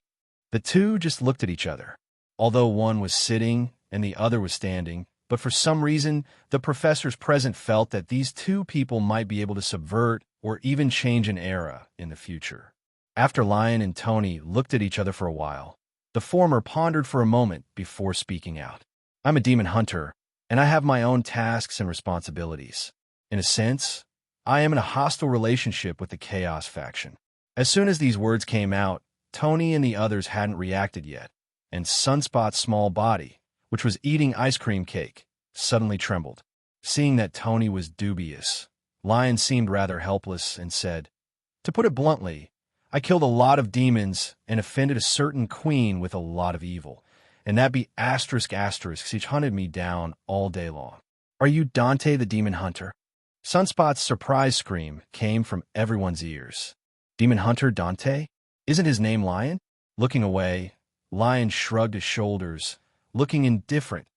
The two just looked at each other, although one was sitting and the other was standing. But for some reason, the professors present felt that these two people might be able to subvert or even change an era in the future. After Lyon and Tony looked at each other for a while, the former pondered for a moment before speaking out. "I'm a demon hunter, and I have my own tasks and responsibilities. In a sense, I am in a hostile relationship with the Chaos faction." As soon as these words came out, Tony and the others hadn't reacted yet, and Sunspot's small body, which was eating ice cream cake, suddenly trembled. Seeing that Tony was dubious, Lyon seemed rather helpless and said, "To put it bluntly, I killed a lot of demons and offended a certain queen with a lot of evil, and that be asterisk asterisk, she hunted me down all day long." "Are you Dante the Demon Hunter?" Sunspot's surprise scream came from everyone's ears. "Demon Hunter Dante? Isn't his name Lyon?" Looking away, Lyon shrugged his shoulders, looking indifferent.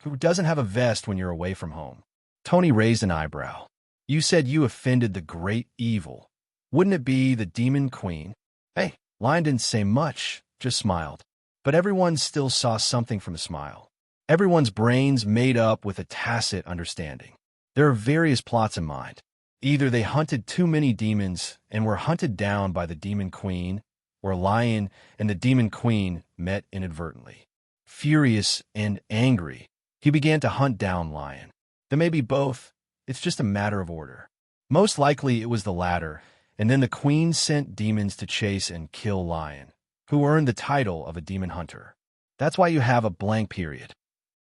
"Who doesn't have a vest when you're away from home?" Tony raised an eyebrow. "You said you offended the great evil. Wouldn't it be the Demon Queen?" Hey, Lyon didn't say much, just smiled. But everyone still saw something from the smile. Everyone's brains made up with a tacit understanding. There are various plots in mind. Either they hunted too many demons and were hunted down by the Demon Queen, or Lyon and the Demon Queen met inadvertently. Furious and angry, he began to hunt down Lyon. There may be both. It's just a matter of order. Most likely it was the latter, and then the Queen sent demons to chase and kill Lyon, who earned the title of a demon hunter. That's why you have a blank period.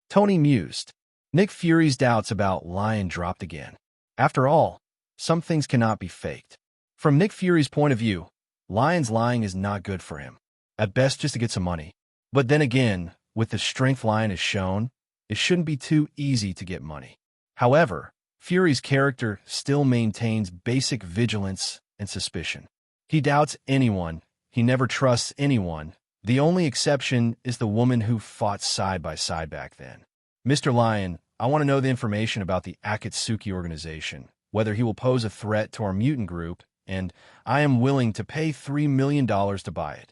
Tony mused. Nick Fury's doubts about Lyon dropped again. After all, some things cannot be faked. From Nick Fury's point of view, Lyon's lying is not good for him. At best, just to get some money. But then again, with the strength Lyon has shown, it shouldn't be too easy to get money. However, Fury's character still maintains basic vigilance and suspicion. He doubts anyone. He never trusts anyone. The only exception is the woman who fought side by side back then. "Mr. Lyon, I want to know the information about the Akatsuki organization, whether he will pose a threat to our mutant group, and I am willing to pay $3 million to buy it."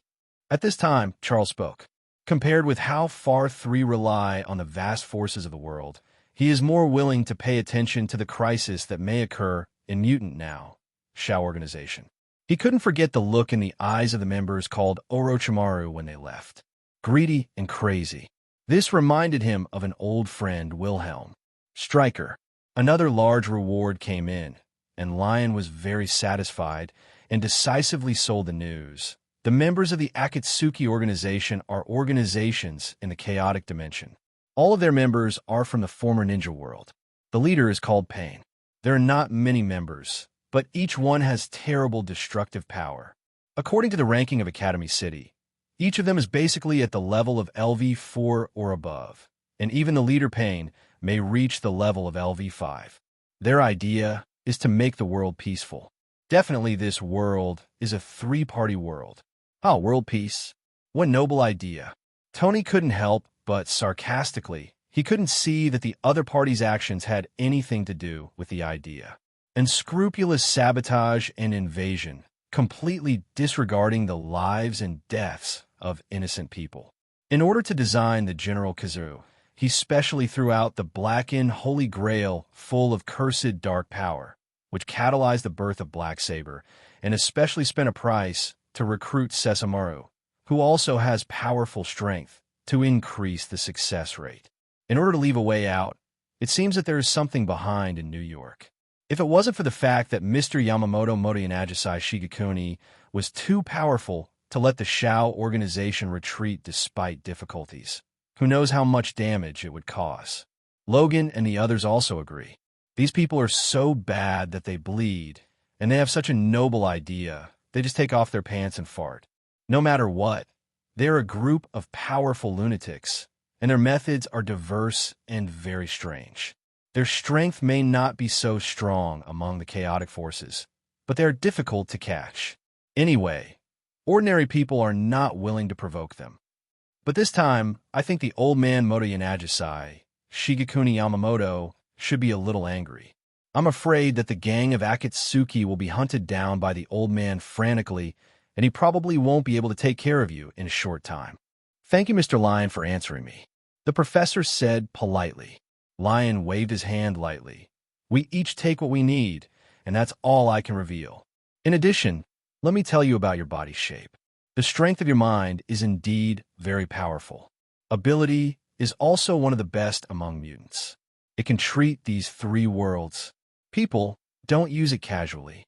At this time, Charles spoke. Compared with how far three rely on the vast forces of the world, he is more willing to pay attention to the crisis that may occur in Mutant now, Shao organization. He couldn't forget the look in the eyes of the members called Orochimaru when they left. Greedy and crazy. This reminded him of an old friend, Wilhelm. Stryker. Another large reward came in, and Lyon was very satisfied and decisively sold the news. The members of the Akatsuki organization are organizations in the chaotic dimension. All of their members are from the former ninja world. The leader is called Pain. There are not many members, but each one has terrible destructive power. According to the ranking of Academy City, each of them is basically at the level of LV4 or above, and even the leader Pain may reach the level of LV5. Their idea is to make the world peaceful. Definitely this world is a three-party world. Oh, world peace. What noble idea. Tony couldn't help but sarcastically, He couldn't see that the other party's actions had anything to do with the idea. Unscrupulous sabotage and invasion, completely disregarding the lives and deaths of innocent people. In order to design the General Kizaru, he specially threw out the blackened Holy Grail full of cursed dark power, which catalyzed the birth of Black Saber, and especially spent a price to recruit Sessamaru, who also has powerful strength, to increase the success rate. In order to leave a way out, it seems that there is something behind in New York. If it wasn't for the fact that Mr. Yamamoto Motoyanagisai Shigekuni was too powerful to let the Shao organization retreat despite difficulties, who knows how much damage it would cause. Logan and the others also agree. These people are so bad that they bleed, and they have such a noble idea, they just take off their pants and fart. No matter what, they're a group of powerful lunatics, and their methods are diverse and very strange. Their strength may not be so strong among the chaotic forces, but they are difficult to catch. Anyway, ordinary people are not willing to provoke them. But this time, I think the old man Motoyanagisai, Shigekuni Yamamoto, should be a little angry. I'm afraid that the gang of Akatsuki will be hunted down by the old man frantically, and he probably won't be able to take care of you in a short time. Thank you, Mr. Lyon, for answering me, the professor said politely. Lyon waved his hand lightly. We each take what we need, and that's all I can reveal. In addition, let me tell you about your body shape. The strength of your mind is indeed very powerful. Ability is also one of the best among mutants. It can treat these three worlds. People don't use it casually,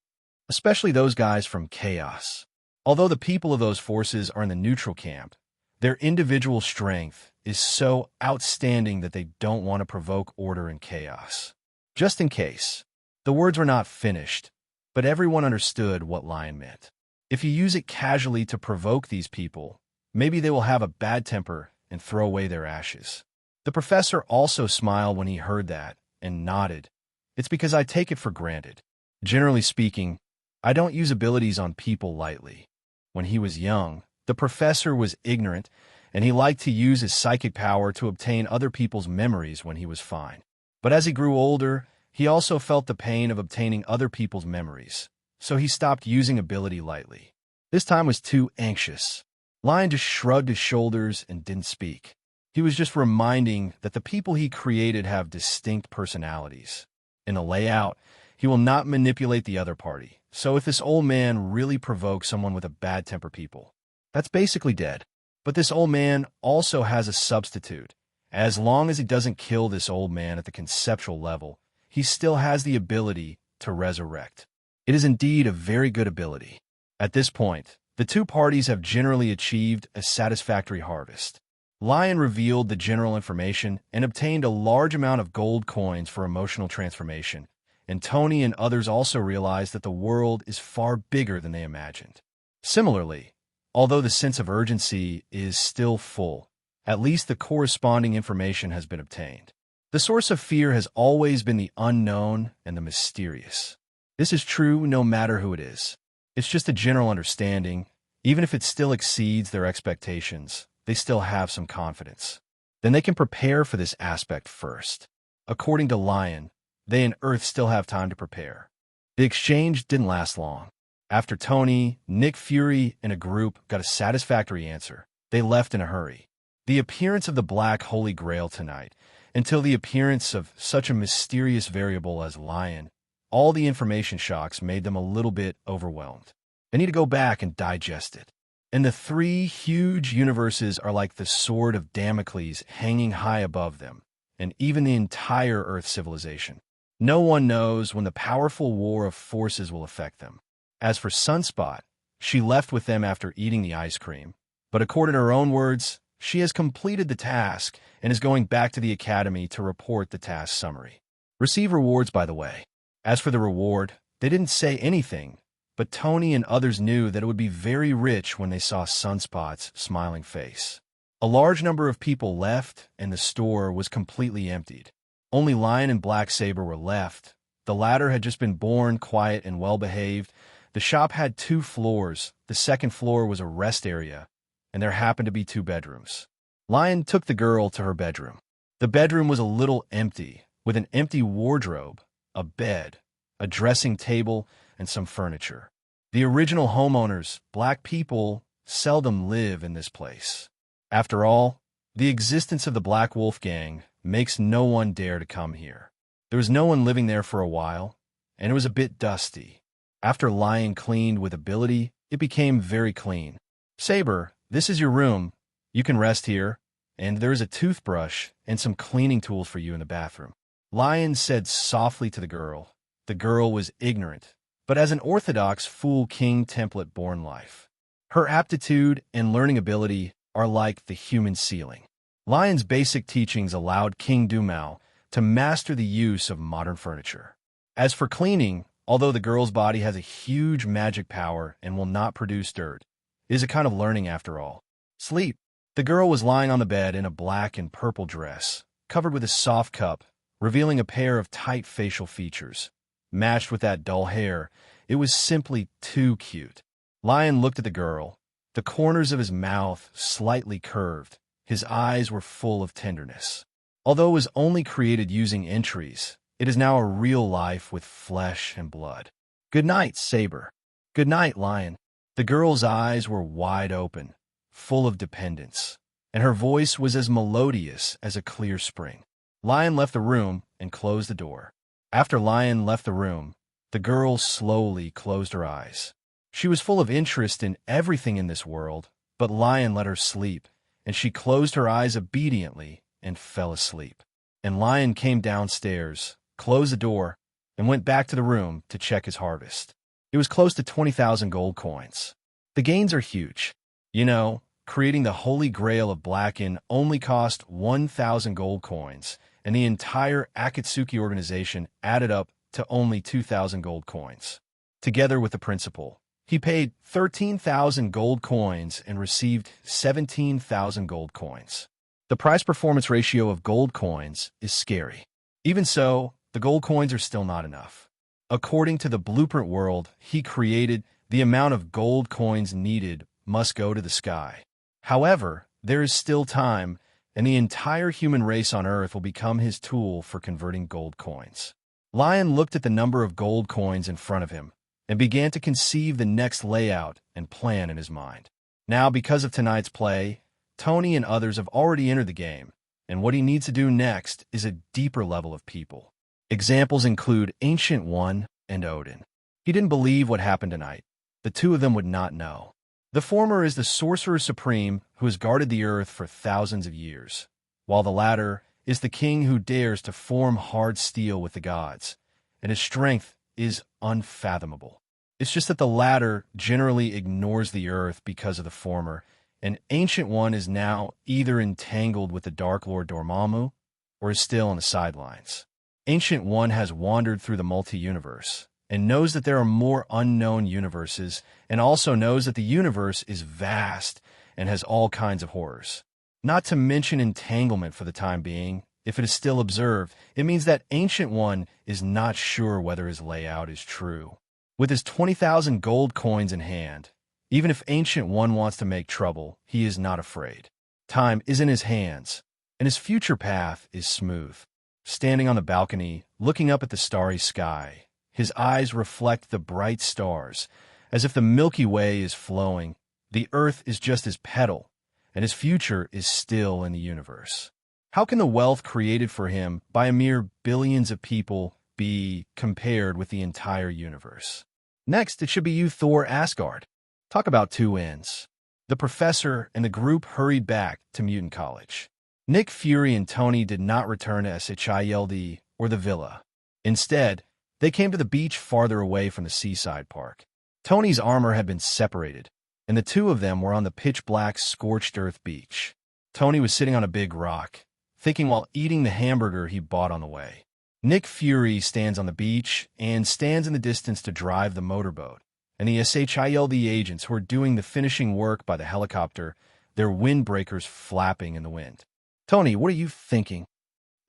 especially those guys from Chaos. Although the people of those forces are in the neutral camp, their individual strength is so outstanding that they don't want to provoke order and chaos. Just in case. The words were not finished, but everyone understood what Lyon meant. If you use it casually to provoke these people, maybe they will have a bad temper and throw away their ashes. The professor also smiled when he heard that and nodded. It's because I take it for granted. Generally speaking, I don't use abilities on people lightly. When he was young, the professor was ignorant, and he liked to use his psychic power to obtain other people's memories when he was fine. But as he grew older, he also felt the pain of obtaining other people's memories, so he stopped using ability lightly. This time was too anxious. Lyon just shrugged his shoulders and didn't speak. He was just reminding that the people he created have distinct personalities. In the layout, he will not manipulate the other party, so if this old man really provokes someone with a bad temper people, that's basically dead. But this old man also has a substitute. As long as he doesn't kill this old man at the conceptual level, he still has the ability to resurrect. It is indeed a very good ability. At this point, the two parties have generally achieved a satisfactory harvest. Lyon revealed the general information and obtained a large amount of gold coins for emotional transformation, and Tony and others also realized that the world is far bigger than they imagined. Similarly, although the sense of urgency is still full, at least the corresponding information has been obtained. The source of fear has always been the unknown and the mysterious. This is true no matter who it is. It's just a general understanding. Even if it still exceeds their expectations, they still have some confidence. Then they can prepare for this aspect first. According to Lyon, they and Earth still have time to prepare. The exchange didn't last long. After Tony, Nick Fury, and a group got a satisfactory answer, they left in a hurry. The appearance of the Black Holy Grail tonight, until the appearance of such a mysterious variable as Lyon, all the information shocks made them a little bit overwhelmed. They need to go back and digest it. And the three huge universes are like the sword of Damocles hanging high above them, and even the entire Earth civilization. No one knows when the powerful war of forces will affect them. As for Sunspot, she left with them after eating the ice cream, but according to her own words, she has completed the task and is going back to the academy to report the task summary. Receive rewards, by the way. As for the reward, they didn't say anything, but Tony and others knew that it would be very rich when they saw Sunspot's smiling face. A large number of people left, and the store was completely emptied. Only Lyon and Black Saber were left. The latter had just been born, quiet and well-behaved. The shop had 2 floors. The second floor was a rest area, and there happened to be 2 bedrooms. Lyon took the girl to her bedroom. The bedroom was a little empty, with an empty wardrobe, a bed, a dressing table, and some furniture. The original homeowners, black people, seldom live in this place. After all, the existence of the Black Wolf Gang makes no one dare to come here. There was no one living there for a while, and it was a bit dusty. After Lyon cleaned with ability, it became very clean. "Saber, this is your room. You can rest here, and there is a toothbrush and some cleaning tools for you in the bathroom," Lyon said softly to the girl. The girl was ignorant, but as an orthodox Fool King template-born life. Her aptitude and learning ability are like the human ceiling. Lyon's basic teachings allowed King Dumao to master the use of modern furniture. As for cleaning, although the girl's body has a huge magic power and will not produce dirt, it is a kind of learning after all. Sleep. The girl was lying on the bed in a black and purple dress, covered with a soft cup, revealing a pair of tight facial features. Matched with that dull hair, it was simply too cute. Lyon looked at the girl, the corners of his mouth slightly curved. His eyes were full of tenderness. Although it was only created using entries, it is now a real life with flesh and blood. "Good night, Saber." "Good night, Lyon." The girl's eyes were wide open, full of dependence, and her voice was as melodious as a clear spring. Lyon left the room and closed the door. After Lyon left the room, the girl slowly closed her eyes. She was full of interest in everything in this world, but Lyon let her sleep, and she closed her eyes obediently and fell asleep. And Lyon came downstairs, closed the door, and went back to the room to check his harvest. It was close to 20,000 gold coins. The gains are huge. You know, creating the Holy Grail of Blacken only cost 1,000 gold coins, and the entire Akatsuki organization added up to only 2,000 gold coins. Together with the principal, he paid 13,000 gold coins and received 17,000 gold coins. The price-performance ratio of gold coins is scary. Even so, the gold coins are still not enough. According to the blueprint world he created, the amount of gold coins needed must go to the sky. However, there is still time, and the entire human race on Earth will become his tool for converting gold coins. Lyon looked at the number of gold coins in front of him and began to conceive the next layout and plan in his mind. Now, because of tonight's play, Tony and others have already entered the game, and what he needs to do next is a deeper level of people. Examples include Ancient One and Odin. He didn't believe what happened tonight. The two of them would not know. The former is the Sorcerer Supreme who has guarded the earth for thousands of years, while the latter is the king who dares to form hard steel with the gods, and his strength is unfathomable. It's just that the latter generally ignores the earth because of the former, and Ancient One is now either entangled with the Dark Lord Dormammu or is still on the sidelines. Ancient One has wandered through the multi-universe and knows that there are more unknown universes, and also knows that the universe is vast and has all kinds of horrors. Not to mention entanglement for the time being. If it is still observed, it means that Ancient One is not sure whether his layout is true. With his 20,000 gold coins in hand, even if Ancient One wants to make trouble, he is not afraid. Time is in his hands, and his future path is smooth. Standing on the balcony, looking up at the starry sky, his eyes reflect the bright stars, as if the Milky Way is flowing, the earth is just his petal, and his future is still in the universe. How can the wealth created for him by a mere billions of people be compared with the entire universe? Next, it should be you, Thor Asgard. Talk about two ends. The professor and the group hurried back to Mutant College. Nick Fury and Tony did not return to SHILD or the villa. Instead, they came to the beach farther away from the seaside park. Tony's armor had been separated, and the two of them were on the pitch-black, scorched earth beach. Tony was sitting on a big rock, thinking while eating the hamburger he bought on the way. Nick Fury stands on the beach and stands in the distance to drive the motorboat, and the SHILD agents who are doing the finishing work by the helicopter, their windbreakers flapping in the wind. "Tony, what are you thinking?"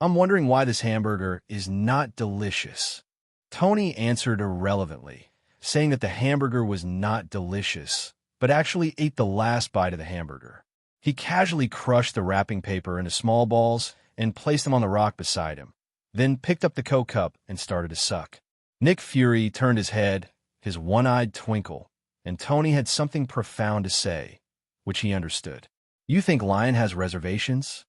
"I'm wondering why this hamburger is not delicious." Tony answered irrelevantly, saying that the hamburger was not delicious, but actually ate the last bite of the hamburger. He casually crushed the wrapping paper into small balls and placed them on the rock beside him, then picked up the Coke cup and started to suck. Nick Fury turned his head, his one-eyed twinkle, and Tony had something profound to say, which he understood. You think Lyon has reservations?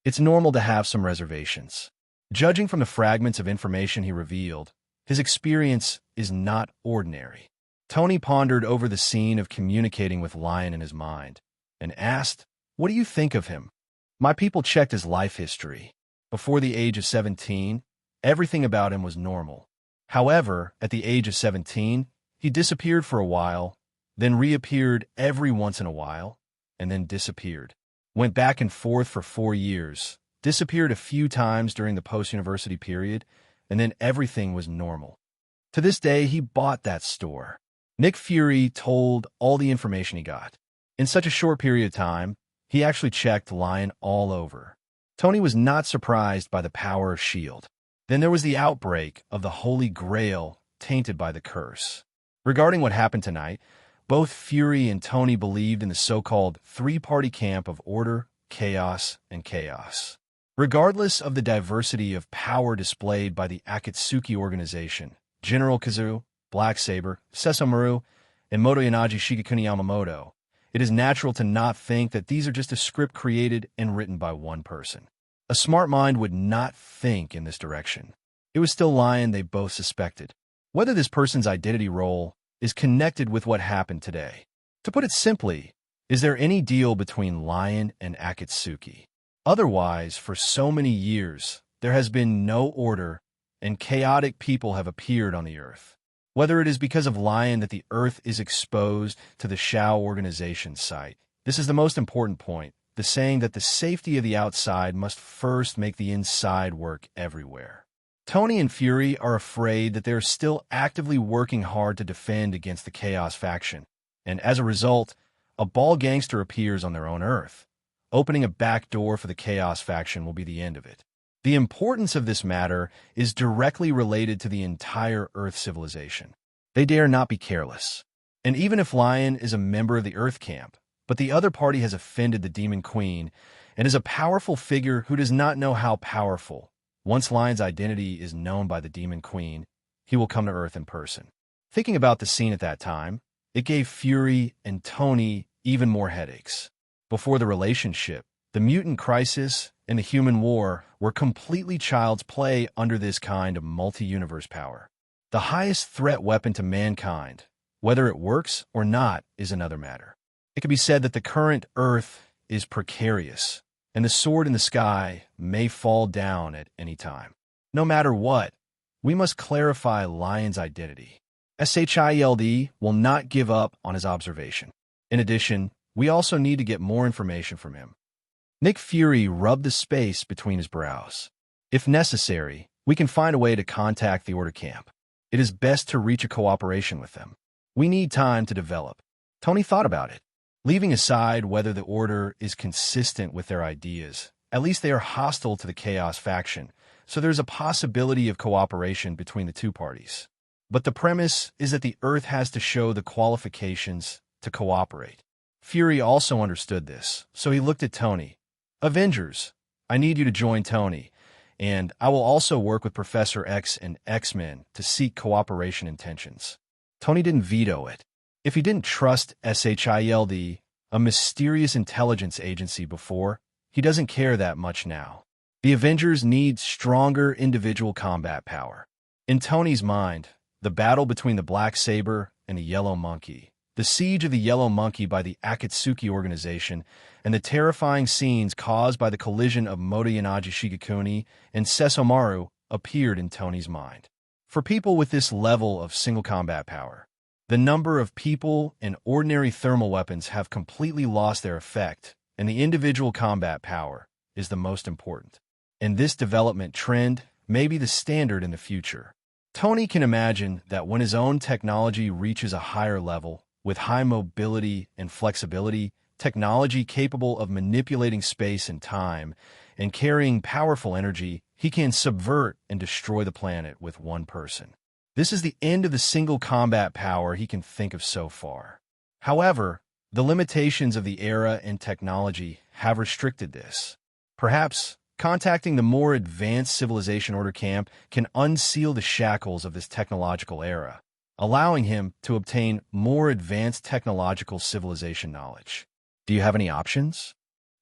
It's normal to have some reservations. Judging from the fragments of information he revealed, his experience is not ordinary. Tony pondered over the scene of communicating with Lyon in his mind and asked, "What do you think of him?" My people checked his life history. Before the age of 17, everything about him was normal. However, at the age of 17, he disappeared for a while, then reappeared every once in a while, and then disappeared. Went back and forth for 4 years, disappeared a few times during the post-university period, and then everything was normal. To this day, he bought that store. Nick Fury told all the information he got. In such a short period of time, he actually checked Lyon all over. Tony was not surprised by the power of S.H.I.E.L.D. Then there was the outbreak of the Holy Grail tainted by the curse. Regarding what happened tonight, both Fury and Tony believed in the so-called three-party camp of order, chaos, and chaos. Regardless of the diversity of power displayed by the Akatsuki organization, General Kizaru, Black Saber, Sesomaru, and Motoyanaji Shigekuni Yamamoto, it is natural to not think that these are just a script created and written by one person. A smart mind would not think in this direction. It was still Lyon they both suspected. Whether this person's identity role is connected with what happened today. To put it simply, is there any deal between Lyon and Akatsuki? Otherwise, for so many years, there has been no order, and chaotic people have appeared on the earth. Whether it is because of Lyon that the earth is exposed to the Shao organization's site, this is the most important point, the saying that the safety of the outside must first make the inside work everywhere. Tony and Fury are afraid that they are still actively working hard to defend against the Chaos faction, and as a result, a ball gangster appears on their own Earth. Opening a back door for the Chaos faction will be the end of it. The importance of this matter is directly related to the entire Earth civilization. They dare not be careless. And even if Lyon is a member of the Earth camp, but the other party has offended the Demon Queen and is a powerful figure who does not know how powerful, once Lyon's identity is known by the Demon Queen, he will come to Earth in person. Thinking about the scene at that time, it gave Fury and Tony even more headaches. Before the relationship, the mutant crisis and the human war were completely child's play under this kind of multi-universe power. The highest threat weapon to mankind, whether it works or not, is another matter. It can be said that the current Earth is precarious, and the sword in the sky may fall down at any time. No matter what, we must clarify Lyon's identity. S.H.I.E.L.D. will not give up on his observation. In addition, we also need to get more information from him. Nick Fury rubbed the space between his brows. If necessary, we can find a way to contact the Order camp. It is best to reach a cooperation with them. We need time to develop. Tony thought about it. Leaving aside whether the Order is consistent with their ideas, at least they are hostile to the Chaos faction, so there's a possibility of cooperation between the two parties. But the premise is that the Earth has to show the qualifications to cooperate. Fury also understood this, so he looked at Tony. Avengers, I need you to join Tony, and I will also work with Professor X and X-Men to seek cooperation intentions. Tony didn't veto it. If he didn't trust S.H.I.E.L.D., a mysterious intelligence agency before, he doesn't care that much now. The Avengers need stronger individual combat power. In Tony's mind, the battle between the Black Saber and the Yellow Monkey, the siege of the Yellow Monkey by the Akatsuki organization, and the terrifying scenes caused by the collision of Motoyanaji Shigekuni and Sesomaru appeared in Tony's mind. For people with this level of single combat power, the number of people and ordinary thermal weapons have completely lost their effect, and the individual combat power is the most important. And this development trend may be the standard in the future. Tony can imagine that when his own technology reaches a higher level, with high mobility and flexibility, technology capable of manipulating space and time, and carrying powerful energy, he can subvert and destroy the planet with one person. This is the end of the single combat power he can think of so far. However, the limitations of the era and technology have restricted this. Perhaps Contacting the more advanced Civilization Order camp can unseal the shackles of this technological era, allowing him to obtain more advanced technological civilization knowledge. Do you have any options?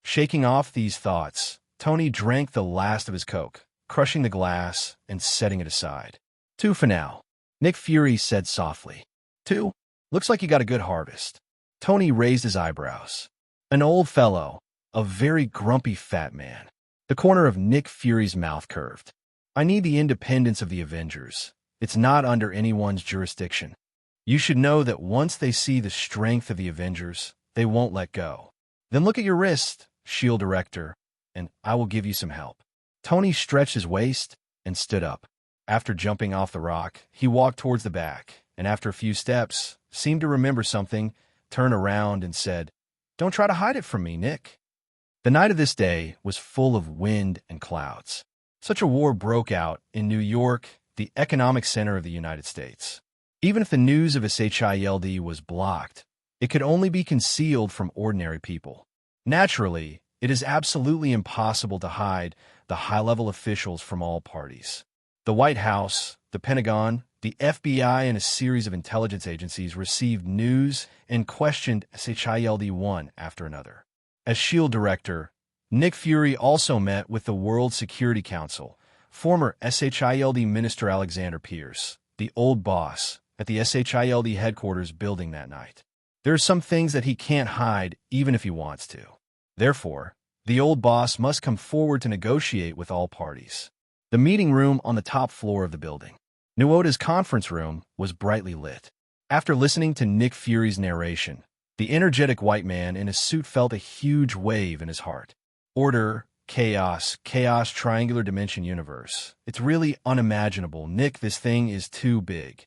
Shaking off these thoughts, Tony drank the last of his Coke, crushing the glass and setting it aside. 2 for now, Nick Fury said softly. 2? Looks like you got a good harvest. Tony raised his eyebrows. An old fellow, a very grumpy fat man. The corner of Nick Fury's mouth curved. I need the independence of the Avengers. It's not under anyone's jurisdiction. You should know that once they see the strength of the Avengers, they won't let go. Then look at your wrist, S.H.I.E.L.D. Director, and I will give you some help. Tony stretched his waist and stood up. After jumping off the rock, he walked towards the back, and after a few steps, seemed to remember something, turned around and said, "Don't try to hide it from me, Nick." The night of this day was full of wind and clouds. Such a war broke out in New York, the economic center of the United States. Even if the news of SHIELD was blocked, it could only be concealed from ordinary people. Naturally, it is absolutely impossible to hide the high-level officials from all parties. The White House, the Pentagon, the FBI, and a series of intelligence agencies received news and questioned SHIELD one after another. As S.H.I.E.L.D. Director, Nick Fury also met with the World Security Council, former SHIELD Minister Alexander Pierce, the old boss, at the SHIELD headquarters building that night. There are some things that he can't hide even if he wants to. Therefore, the old boss must come forward to negotiate with all parties. The meeting room on the top floor of the building, Nuota's conference room, was brightly lit. After listening to Nick Fury's narration, the energetic white man in a suit felt a huge wave in his heart. Order, chaos, triangular dimension universe. It's really unimaginable. Nick, this thing is too big.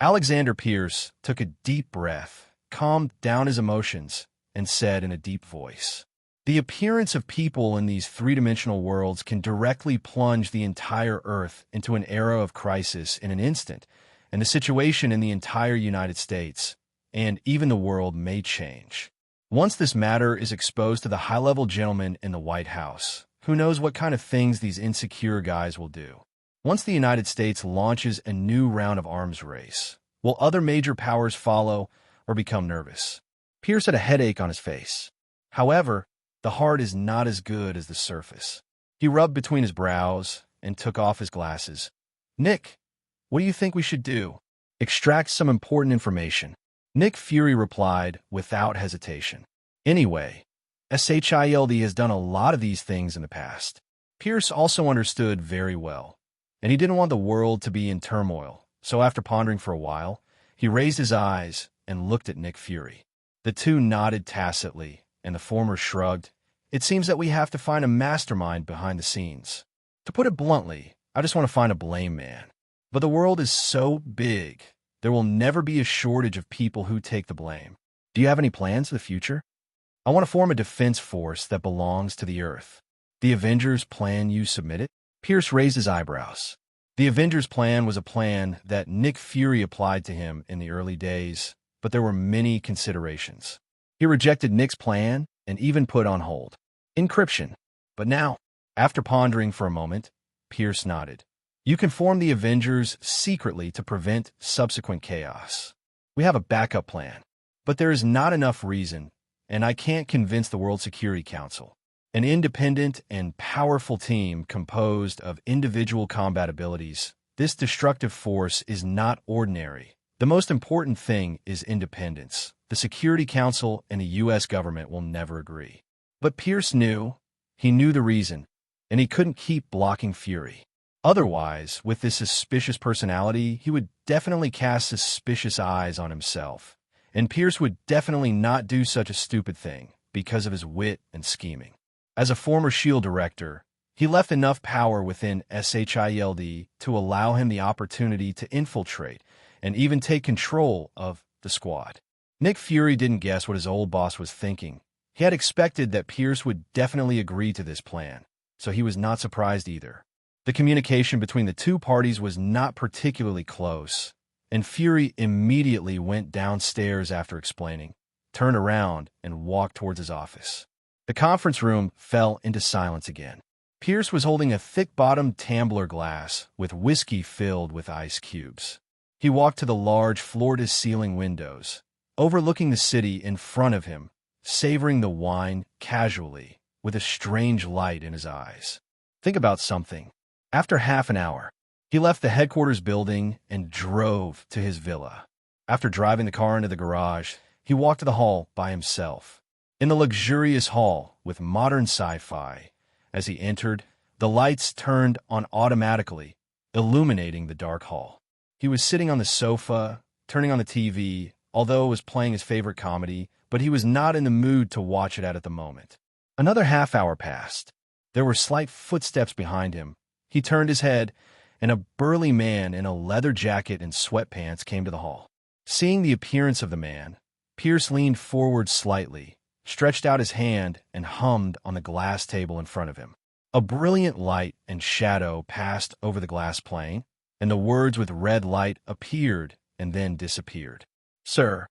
Alexander Pierce took a deep breath, calmed down his emotions, and said in a deep voice, "The appearance of people in these three-dimensional worlds can directly plunge the entire Earth into an era of crisis in an instant, and the situation in the entire United States, and even the world, may change. Once this matter is exposed to the high-level gentlemen in the White House, who knows what kind of things these insecure guys will do? Once the United States launches a new round of arms race, will other major powers follow or become nervous?" Pierce had a headache on his face. However, the heart is not as good as the surface. He rubbed between his brows and took off his glasses. "Nick, what do you think we should do?" "Extract some important information," Nick Fury replied without hesitation. "Anyway, SHIELD has done a lot of these things in the past." Pierce also understood very well, and he didn't want the world to be in turmoil, so after pondering for a while, he raised his eyes and looked at Nick Fury. The two nodded tacitly, and the former shrugged. "It seems that we have to find a mastermind behind the scenes. To put it bluntly, I just want to find a blame man. But the world is so big, there will never be a shortage of people who take the blame. Do you have any plans for the future?" "I want to form a defense force that belongs to the Earth." "The Avengers plan you submitted?" Pierce raised his eyebrows. The Avengers plan was a plan that Nick Fury applied to him in the early days, but there were many considerations. He rejected Nick's plan and even put on hold encryption. But now, after pondering for a moment, Pierce nodded. "You can form the Avengers secretly to prevent subsequent chaos. We have a backup plan, but there is not enough reason, and I can't convince the World Security Council. An independent and powerful team composed of individual combat abilities, this destructive force is not ordinary. The most important thing is independence. The Security Council and the U.S. government will never agree." But Pierce knew. He knew the reason, and he couldn't keep blocking Fury. Otherwise, with this suspicious personality, he would definitely cast suspicious eyes on himself, and Pierce would definitely not do such a stupid thing because of his wit and scheming. As a former S.H.I.E.L.D. director, he left enough power within SHIELD to allow him the opportunity to infiltrate and even take control of the squad. Nick Fury didn't guess what his old boss was thinking. He had expected that Pierce would definitely agree to this plan, so he was not surprised either. The communication between the two parties was not particularly close, and Fury immediately went downstairs after explaining, turned around, and walked towards his office. The conference room fell into silence again. Pierce was holding a thick-bottomed tumbler glass with whiskey filled with ice cubes. He walked to the large floor-to-ceiling windows, overlooking the city in front of him, savoring the wine casually, with a strange light in his eyes. Think about something. After half an hour, he left the headquarters building and drove to his villa. After driving the car into the garage, he walked to the hall by himself. In the luxurious hall with modern sci-fi, as he entered, the lights turned on automatically, illuminating the dark hall. He was sitting on the sofa, turning on the TV, although it was playing his favorite comedy, but he was not in the mood to watch it at the moment. Another half hour passed. There were slight footsteps behind him. He turned his head, and a burly man in a leather jacket and sweatpants came to the hall. Seeing the appearance of the man, Pierce leaned forward slightly, stretched out his hand, and hummed on the glass table in front of him. A brilliant light and shadow passed over the glass plane, and the words with red light appeared and then disappeared. "Sir,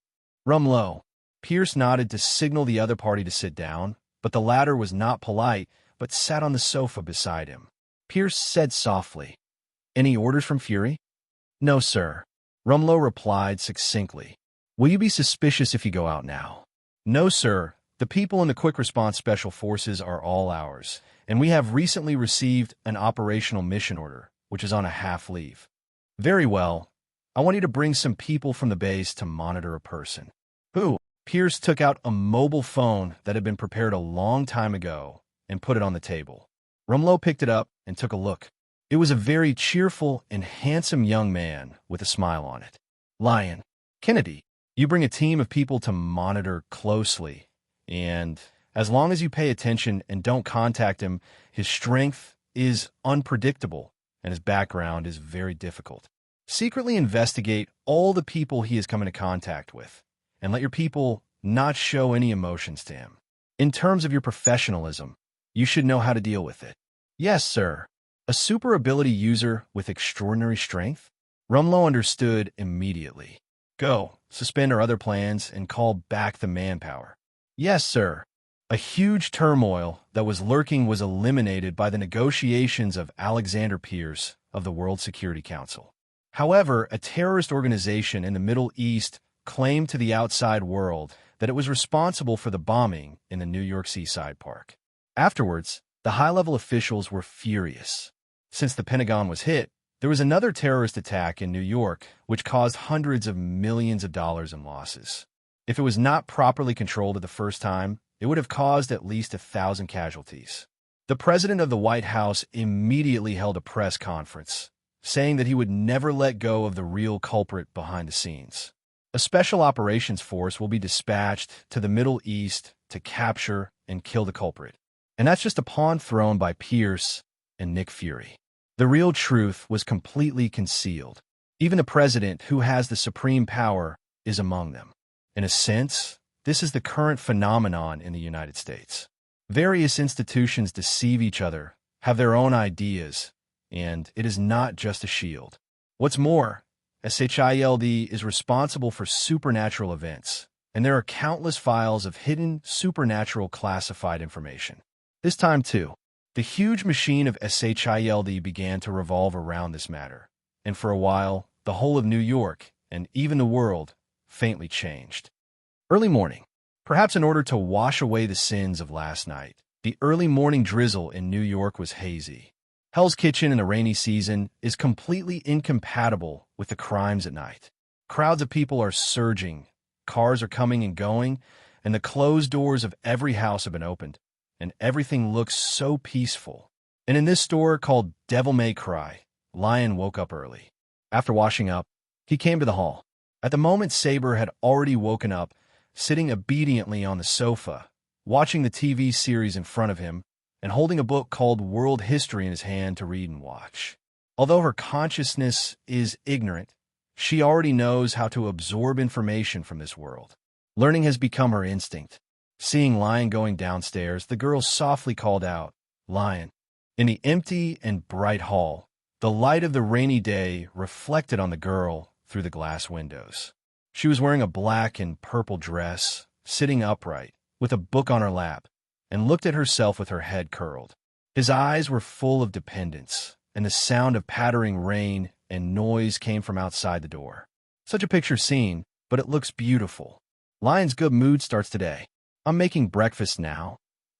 rum low." Pierce nodded to signal the other party to sit down, but the latter was not polite, but sat on the sofa beside him. Pierce said softly, "Any orders from Fury?" "No, sir," Rumlow replied succinctly. "Will you be suspicious if you go out now?" "No, sir. The people in the Quick Response Special Forces are all ours, and we have recently received an operational mission order, which is on a half-leave." "Very well. I want you to bring some people from the base to monitor a person." "Who?" Pierce took out a mobile phone that had been prepared a long time ago and put it on the table. Rumlow picked it up and took a look. It was a very cheerful and handsome young man with a smile on it. "Lyon. Kennedy, you bring a team of people to monitor closely, and as long as you pay attention and don't contact him, his strength is unpredictable and his background is very difficult. Secretly investigate all the people he is coming into contact with, and let your people not show any emotions to him. In terms of your professionalism, you should know how to deal with it." "Yes, sir." A super ability user with extraordinary strength? Rumlow understood immediately. "Go, suspend our other plans, and call back the manpower." "Yes, sir." A huge turmoil that was lurking was eliminated by the negotiations of Alexander Pierce of the World Security Council. However, a terrorist organization in the Middle East claimed to the outside world that it was responsible for the bombing in the New York Seaside Park. Afterwards, the high-level officials were furious. Since the Pentagon was hit, there was another terrorist attack in New York which caused hundreds of millions of dollars in losses. If it was not properly controlled at the first time, it would have caused at least 1,000 casualties. The president of the White House immediately held a press conference, saying that he would never let go of the real culprit behind the scenes. A special operations force will be dispatched to the Middle East to capture and kill the culprit. And that's just a pawn thrown by Pierce and Nick Fury. The real truth was completely concealed. Even the president, who has the supreme power, is among them. In a sense, this is the current phenomenon in the United States. Various institutions deceive each other, have their own ideas, and it is not just a shield. What's more, SHIELD is responsible for supernatural events, and there are countless files of hidden supernatural classified information. This time, too, the huge machine of SHIELD began to revolve around this matter, and for a while, the whole of New York, and even the world, faintly changed. Early morning. Perhaps in order to wash away the sins of last night, the early morning drizzle in New York was hazy. Hell's Kitchen in the rainy season is completely incompatible with the crimes at night. Crowds of people are surging, cars are coming and going, and the closed doors of every house have been opened, and everything looks so peaceful. And in this store called Devil May Cry, Lyon woke up early. After washing up, he came to the hall. At the moment, Saber had already woken up, sitting obediently on the sofa, watching the TV series in front of him, and holding a book called World History in his hand to read and watch. Although her consciousness is ignorant, she already knows how to absorb information from this world. Learning has become her instinct. Seeing Lyon going downstairs, the girl softly called out, "Lyon." In the empty and bright hall, the light of the rainy day reflected on the girl through the glass windows. She was wearing a black and purple dress, sitting upright, with a book on her lap, and looked at herself with her head curled. His eyes were full of dependence, and the sound of pattering rain and noise came from outside the door. Such a picture scene, but it looks beautiful. Lyon's good mood starts today. I'm making breakfast now,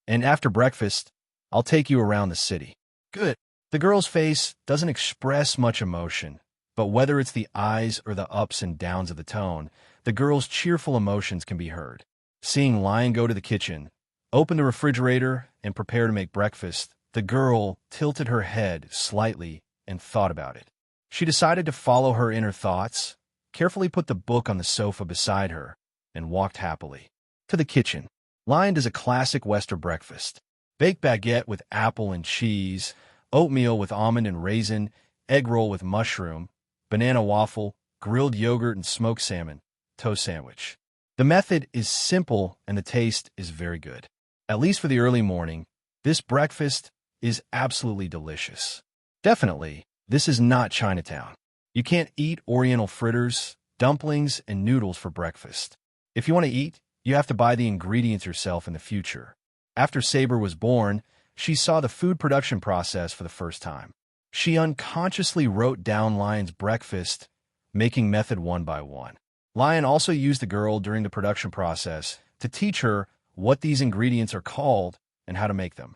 and after breakfast, I'll take you around the city. Good. The girl's face doesn't express much emotion, but whether it's the eyes or the ups and downs of the tone, the girl's cheerful emotions can be heard. Seeing Lyon go to the kitchen, open the refrigerator, and prepare to make breakfast, the girl tilted her head slightly and thought about it. She decided to follow her inner thoughts, carefully put the book on the sofa beside her, and walked happily to the kitchen. Lyon does a classic Western breakfast: baked baguette with apple and cheese, oatmeal with almond and raisin, egg roll with mushroom, banana waffle, grilled yogurt and smoked salmon, toast sandwich. The method is simple and the taste is very good. At least for the early morning, this breakfast is absolutely delicious. Definitely, this is not Chinatown. You can't eat Oriental fritters, dumplings, and noodles for breakfast. If you want to eat, you have to buy the ingredients yourself in the future. After Saber was born, she saw the food production process for the first time. She unconsciously wrote down Lyon's breakfast, making method one by one. Lyon also used the girl during the production process to teach her what these ingredients are called and how to make them.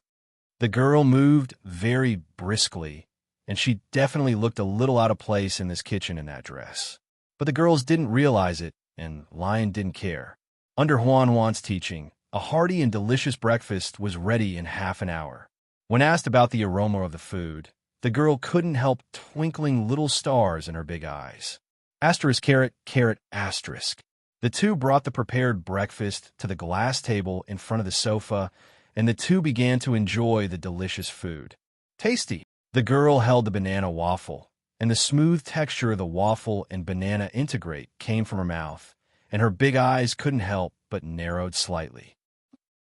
The girl moved very briskly, and she definitely looked a little out of place in this kitchen in that dress. But the girls didn't realize it, and Lyon didn't care. Under Huan's teaching, a hearty and delicious breakfast was ready in half an hour. When asked about the aroma of the food, the girl couldn't help twinkling little stars in her big eyes. Asterisk caret caret asterisk. The two brought the prepared breakfast to the glass table in front of the sofa, and the two began to enjoy the delicious food. Tasty. The girl held the banana waffle, and the smooth texture of the waffle and banana integrate came from her mouth, and her big eyes couldn't help but narrowed slightly.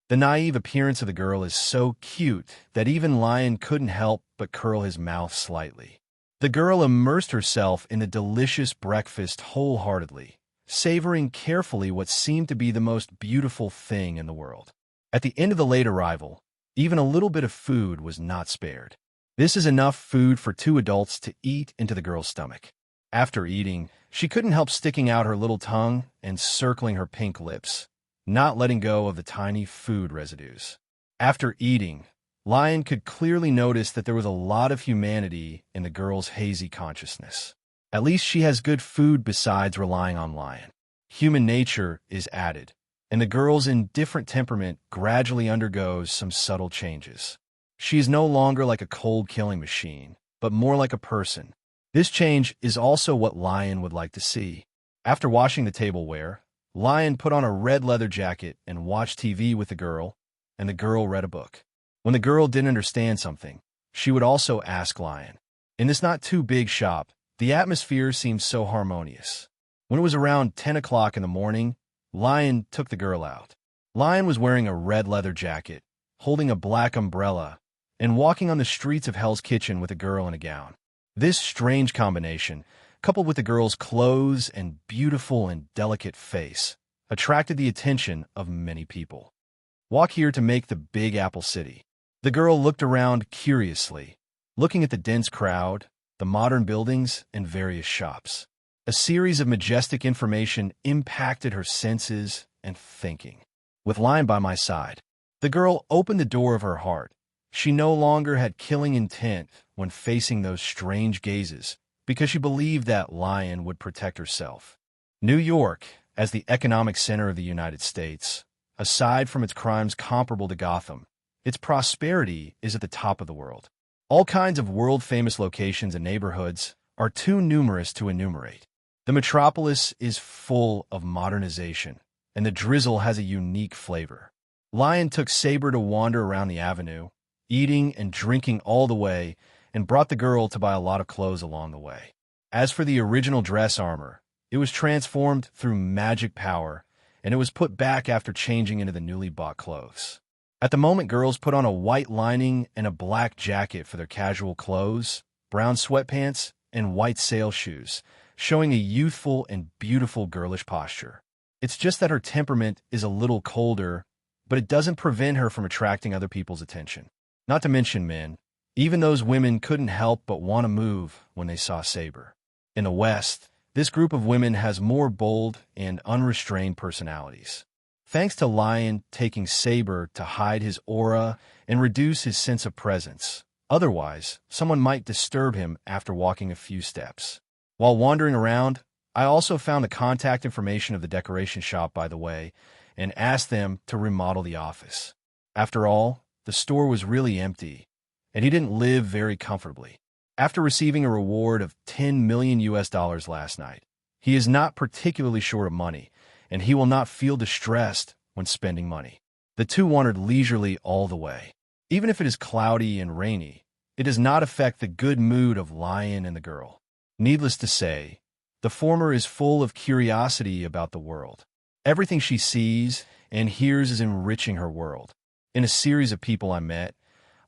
The naive appearance of the girl is so cute that even Lyon couldn't help but curl his mouth slightly. The girl immersed herself in the delicious breakfast wholeheartedly, savoring carefully what seemed to be the most beautiful thing in the world. At the end of the late arrival, even a little bit of food was not spared. This is enough food for two adults to eat into the girl's stomach. After eating, she couldn't help sticking out her little tongue and circling her pink lips, not letting go of the tiny food residues. After eating, Lyon could clearly notice that there was a lot of humanity in the girl's hazy consciousness. At least she has good food besides relying on Lyon. Human nature is added, and the girl's indifferent temperament gradually undergoes some subtle changes. She is no longer like a cold-killing machine, but more like a person. This change is also what Lyon would like to see. After washing the tableware, Lyon put on a red leather jacket and watched TV with the girl, and the girl read a book. When the girl didn't understand something, she would also ask Lyon. In this not-too-big shop, the atmosphere seemed so harmonious. When it was around 10 o'clock in the morning, Lyon took the girl out. Lyon was wearing a red leather jacket, holding a black umbrella, and walking on the streets of Hell's Kitchen with a girl in a gown. This strange combination, coupled with the girl's clothes and beautiful and delicate face, attracted the attention of many people. Walk here to make the Big Apple City. The girl looked around curiously, looking at the dense crowd, the modern buildings, and various shops. A series of majestic information impacted her senses and thinking. With Lyon by my side, the girl opened the door of her heart. She no longer had killing intent when facing those strange gazes, because she believed that Lyon would protect herself. New York, as the economic center of the United States, aside from its crimes comparable to Gotham, its prosperity is at the top of the world. All kinds of world-famous locations and neighborhoods are too numerous to enumerate. The metropolis is full of modernization, and the drizzle has a unique flavor. Lyon took Saber to wander around the avenue, eating and drinking all the way, and brought the girl to buy a lot of clothes along the way. As for the original dress armor, it was transformed through magic power, and it was put back after changing into the newly bought clothes. At the moment, girls put on a white lining and a black jacket for their casual clothes, brown sweatpants, and white sail shoes, showing a youthful and beautiful girlish posture. It's just that her temperament is a little colder, but it doesn't prevent her from attracting other people's attention. Not to mention men. Even those women couldn't help but want to move when they saw Saber. In the West, this group of women has more bold and unrestrained personalities. Thanks to Lyon taking Saber to hide his aura and reduce his sense of presence. Otherwise, someone might disturb him after walking a few steps. While wandering around, I also found the contact information of the decoration shop, by the way, and asked them to remodel the office. After all, the store was really empty, and he didn't live very comfortably. After receiving a reward of $10 million last night, he is not particularly short of money, and he will not feel distressed when spending money. The two wandered leisurely all the way. Even if it is cloudy and rainy, it does not affect the good mood of Lyon and the girl. Needless to say, the former is full of curiosity about the world. Everything she sees and hears is enriching her world. In a series of people I met,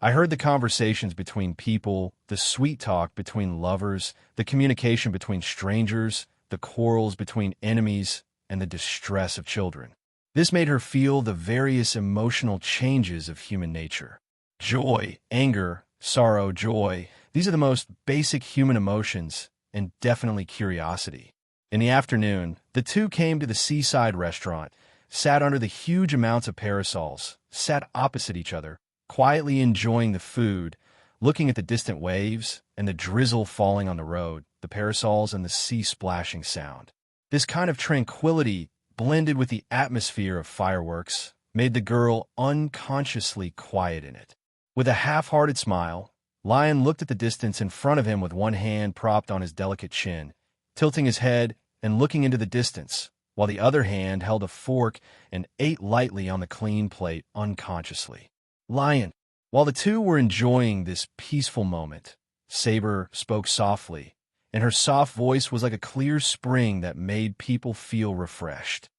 I heard the conversations between people, the sweet talk between lovers, the communication between strangers, the quarrels between enemies, and the distress of children. This made her feel the various emotional changes of human nature. Joy, anger, sorrow, joy, these are the most basic human emotions, and definitely curiosity. In the afternoon, the two came to the seaside restaurant, sat under the huge amounts of parasols, sat opposite each other, quietly enjoying the food, looking at the distant waves and the drizzle falling on the road, the parasols and the sea splashing sound. This kind of tranquility, blended with the atmosphere of fireworks, made the girl unconsciously quiet in it. With a half-hearted smile, Lyon looked at the distance in front of him with one hand propped on his delicate chin, tilting his head and looking into the distance, while the other hand held a fork and ate lightly on the clean plate unconsciously. Lyon. While the two were enjoying this peaceful moment, Saber spoke softly, and her soft voice was like a clear spring that made people feel refreshed.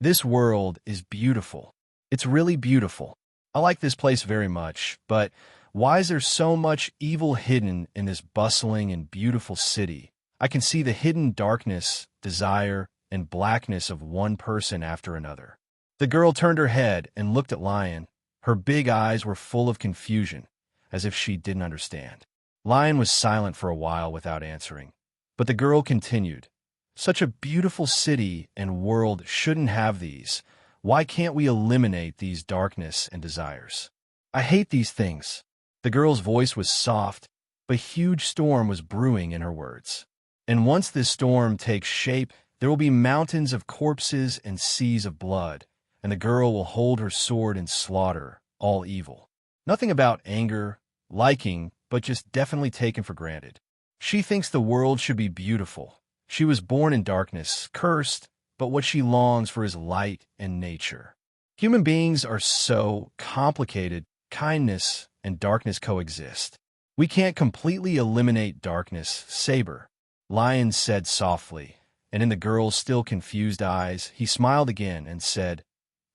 This world is beautiful. It's really beautiful. I like this place very much, but why is there so much evil hidden in this bustling and beautiful city? I can see the hidden darkness, desire, and blackness of one person after another. The girl turned her head and looked at Lyon. Her big eyes were full of confusion, as if she didn't understand. Lyon was silent for a while without answering, but the girl continued. Such a beautiful city and world shouldn't have these. Why can't we eliminate these darkness and desires? I hate these things. The girl's voice was soft, but a huge storm was brewing in her words. And once this storm takes shape, there will be mountains of corpses and seas of blood, and the girl will hold her sword and slaughter all evil. Nothing about anger, liking, but just definitely taken for granted. She thinks the world should be beautiful. She was born in darkness, cursed, but what she longs for is light and nature. Human beings are so complicated, kindness and darkness coexist. We can't completely eliminate darkness, Saber, Lyon said softly, and in the girl's still confused eyes, he smiled again and said,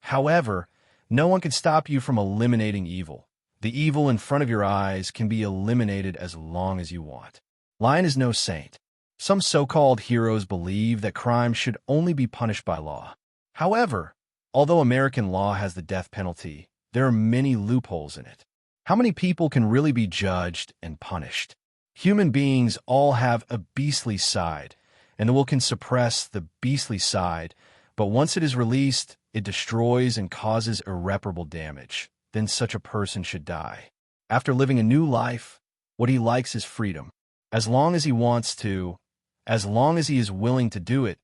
however, no one can stop you from eliminating evil. The evil in front of your eyes can be eliminated as long as you want. Lyon is no saint. Some so-called heroes believe that crime should only be punished by law. However, although American law has the death penalty, there are many loopholes in it. How many people can really be judged and punished? Human beings all have a beastly side, and the will can suppress the beastly side, but once it is released, it destroys and causes irreparable damage. Then such a person should die. After living a new life, what he likes is freedom. As long as he wants to, as long as he is willing to do it,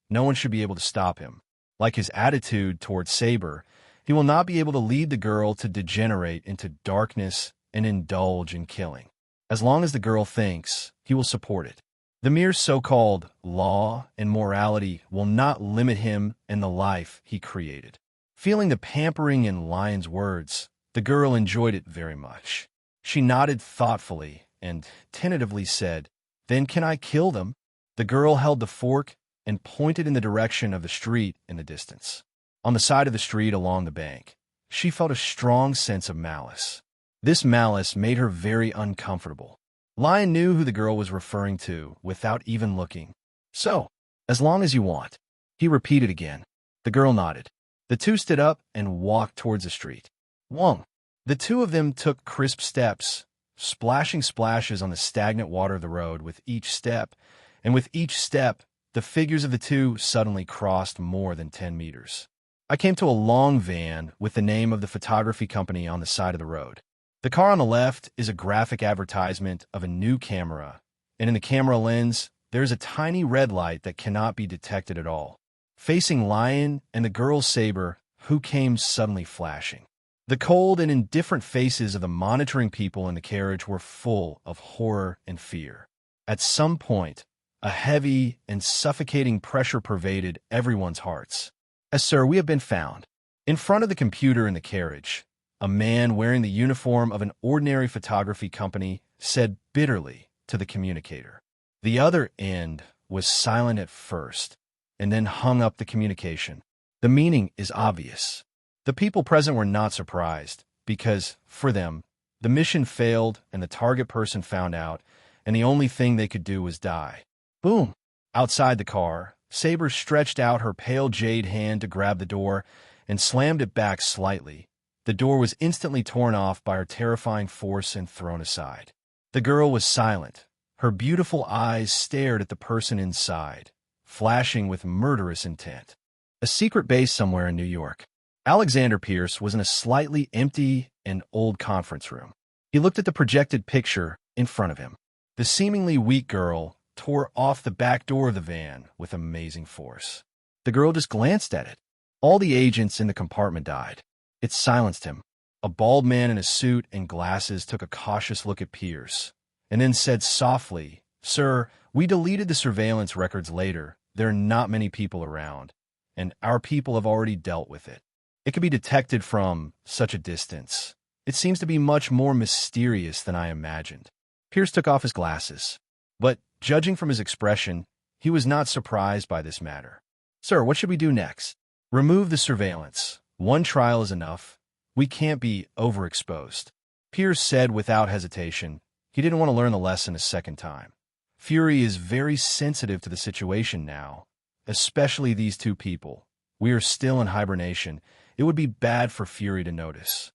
no one should be able to stop him. Like his attitude towards Saber, he will not be able to lead the girl to degenerate into darkness and indulge in killing. As long as the girl thinks, he will support it. The mere so-called law and morality will not limit him and the life he created. Feeling the pampering in Lyon's words, the girl enjoyed it very much. She nodded thoughtfully and tentatively said, "Then can I kill them?" The girl held the fork and pointed in the direction of the street in the distance. On the side of the street along the bank, she felt a strong sense of malice. This malice made her very uncomfortable. Lyon knew who the girl was referring to without even looking. "So, as long as you want," he repeated again. The girl nodded. The two stood up and walked towards the street. "Wong." The two of them took crisp steps, splashing splashes on the stagnant water of the road with each step, and with each step, the figures of the two suddenly crossed more than 10 meters. I came to a long van with the name of the photography company on the side of the road. The car on the left is a graphic advertisement of a new camera, and in the camera lens, there's a tiny red light that cannot be detected at all. Facing Lyon and the girl's saber, who came suddenly flashing. The cold and indifferent faces of the monitoring people in the carriage were full of horror and fear. At some point, a heavy and suffocating pressure pervaded everyone's hearts. Sir, we have been found. In front of the computer in the carriage, a man wearing the uniform of an ordinary photography company said bitterly to the communicator. The other end was silent at first, and then hung up the communication. The meaning is obvious. The people present were not surprised, because, for them, the mission failed and the target person found out, and the only thing they could do was die. Boom! Outside the car, Saber stretched out her pale jade hand to grab the door and slammed it back slightly. The door was instantly torn off by her terrifying force and thrown aside. The girl was silent. Her beautiful eyes stared at the person inside, flashing with murderous intent. A secret base somewhere in New York. Alexander Pierce was in a slightly empty and old conference room. He looked at the projected picture in front of him. The seemingly weak girl tore off the back door of the van with amazing force. The girl just glanced at it. All the agents in the compartment died. It silenced him. A bald man in a suit and glasses took a cautious look at Pierce, and then said softly, "Sir, we deleted the surveillance records later. There are not many people around, and our people have already dealt with it. It could be detected from such a distance. It seems to be much more mysterious than I imagined." Pierce took off his glasses, but, judging from his expression, he was not surprised by this matter. "Sir, what should we do next?" "Remove the surveillance. One trial is enough. We can't be overexposed." Pierce said without hesitation. He didn't want to learn the lesson a second time. Fury is very sensitive to the situation now, especially these two people. We are still in hibernation. It would be bad for Fury to notice.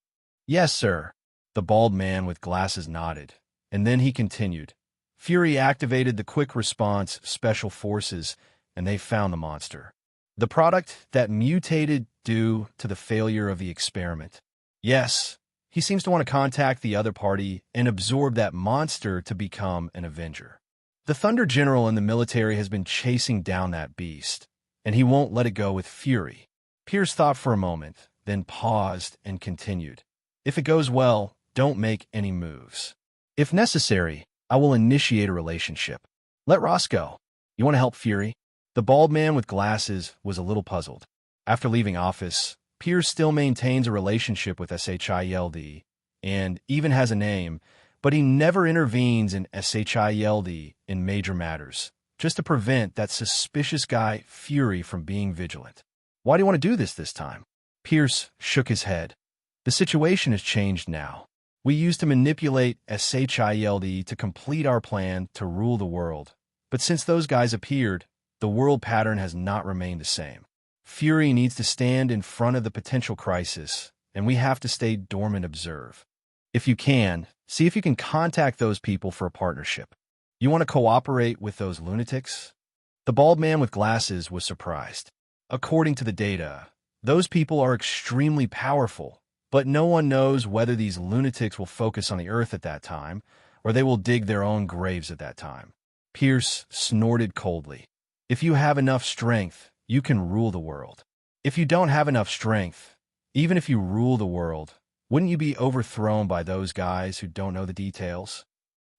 "Yes, sir." The bald man with glasses nodded, and then he continued. Fury activated the quick response special forces, and they found the monster. The product that mutated due to the failure of the experiment. Yes, he seems to want to contact the other party and absorb that monster to become an Avenger. The Thunder General in the military has been chasing down that beast, and he won't let it go with Fury. Pierce thought for a moment, then paused and continued. "If it goes well, don't make any moves. If necessary, I will initiate a relationship. Let Ross go. You want to help Fury?" The bald man with glasses was a little puzzled. After leaving office, Pierce still maintains a relationship with SHIELD and even has a name, but he never intervenes in SHIELD in major matters, just to prevent that suspicious guy Fury from being vigilant. "Why do you want to do this time?" Pierce shook his head. "The situation has changed now. We used to manipulate SHIELD to complete our plan to rule the world, but since those guys appeared, the world pattern has not remained the same. Fury needs to stand in front of the potential crisis, and we have to stay dormant observe. If you can, see if you can contact those people for a partnership. You want to cooperate with those lunatics?" The bald man with glasses was surprised. According to the data, those people are extremely powerful, but no one knows whether these lunatics will focus on the Earth at that time, or they will dig their own graves at that time. Pierce snorted coldly. "If you have enough strength, you can rule the world. If you don't have enough strength, even if you rule the world, wouldn't you be overthrown by those guys who don't know the details?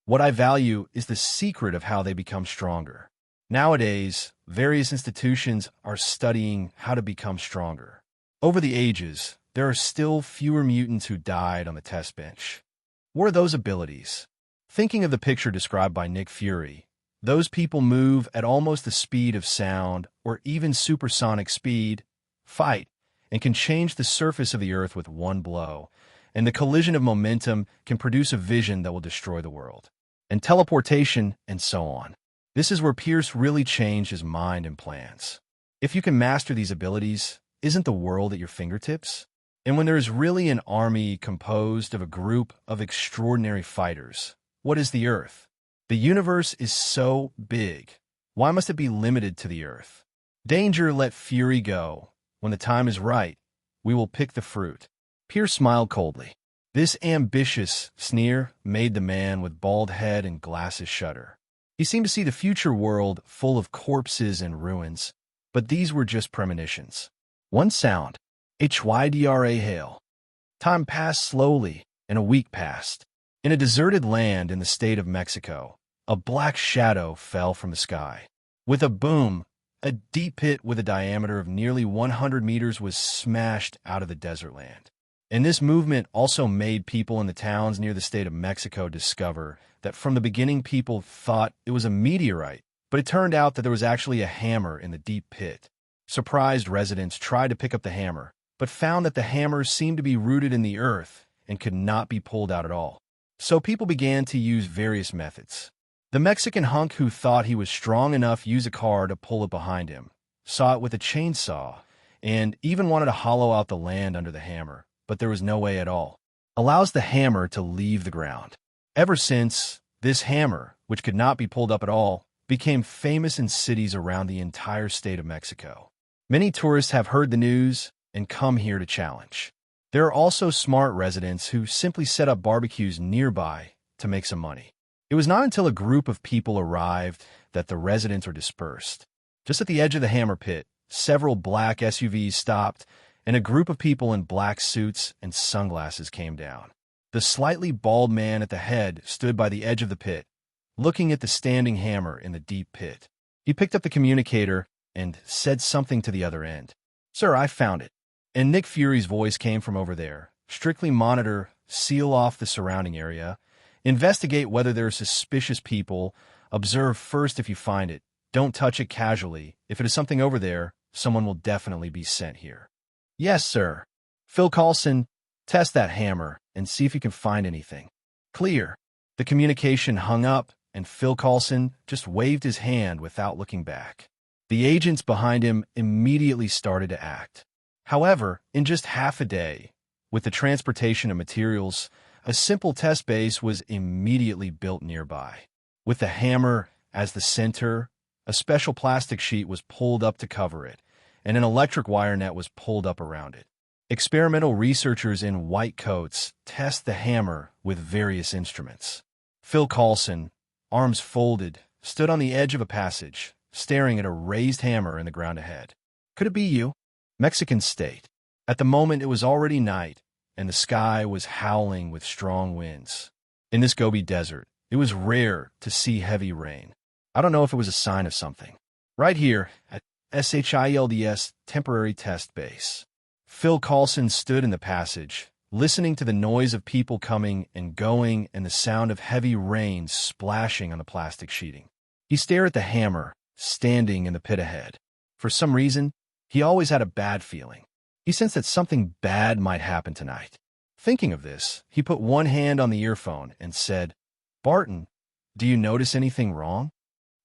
What I value is the secret of how they become stronger. Nowadays, various institutions are studying how to become stronger. Over the ages, there are still fewer mutants who died on the test bench. What are those abilities?" Thinking of the picture described by Nick Fury, those people move at almost the speed of sound or even supersonic speed, fight, and can change the surface of the Earth with one blow, and the collision of momentum can produce a vision that will destroy the world, and teleportation, and so on. This is where Pierce really changed his mind and plans. If you can master these abilities, isn't the world at your fingertips? And when there is really an army composed of a group of extraordinary fighters, what is the Earth? The universe is so big. Why must it be limited to the Earth? Danger, let fury go. When the time is right, we will pick the fruit. Pierce smiled coldly. This ambitious sneer made the man with bald head and glasses shudder. He seemed to see the future world full of corpses and ruins, but these were just premonitions. One sound, HYDRA hail. Time passed slowly, and a week passed. In a deserted land in the state of Mexico, a black shadow fell from the sky. With a boom, a deep pit with a diameter of nearly 100 meters was smashed out of the desert land. And this movement also made people in the towns near the state of Mexico discover that from the beginning people thought it was a meteorite, but it turned out that there was actually a hammer in the deep pit. Surprised residents tried to pick up the hammer, but found that the hammer seemed to be rooted in the earth and could not be pulled out at all. So people began to use various methods. The Mexican hunk who thought he was strong enough used a car to pull it behind him, saw it with a chainsaw, and even wanted to hollow out the land under the hammer, but there was no way at all. Allows the hammer to leave the ground. Ever since, this hammer, which could not be pulled up at all, became famous in cities around the entire state of Mexico. Many tourists have heard the news and come here to challenge. There are also smart residents who simply set up barbecues nearby to make some money. It was not until a group of people arrived that the residents were dispersed. Just at the edge of the hammer pit, several black SUVs stopped, and a group of people in black suits and sunglasses came down. The slightly bald man at the head stood by the edge of the pit, looking at the standing hammer in the deep pit. He picked up the communicator and said something to the other end. "Sir, I found it." And Nick Fury's voice came from over there. "Strictly monitor, seal off the surrounding area, investigate whether there are suspicious people, observe first if you find it, don't touch it casually. If it is something over there, someone will definitely be sent here." "Yes, sir." "Phil Coulson, test that hammer and see if you can find anything." "Clear." The communication hung up, and Phil Coulson just waved his hand without looking back. The agents behind him immediately started to act. However, in just half a day, with the transportation of materials, a simple test base was immediately built nearby. With the hammer as the center, a special plastic sheet was pulled up to cover it, and an electric wire net was pulled up around it. Experimental researchers in white coats test the hammer with various instruments. Phil Coulson, arms folded, stood on the edge of a passage, staring at a raised hammer in the ground ahead. "Could it be you?" Mexican state. At the moment it was already night, and the sky was howling with strong winds. In this Gobi desert, it was rare to see heavy rain. I don't know if it was a sign of something. Right here, at SHIELDS temporary test base. Phil Coulson stood in the passage, listening to the noise of people coming and going and the sound of heavy rain splashing on the plastic sheeting. He stared at the hammer, standing in the pit ahead. For some reason, he always had a bad feeling. He sensed that something bad might happen tonight. Thinking of this, he put one hand on the earphone and said, "Barton, do you notice anything wrong?"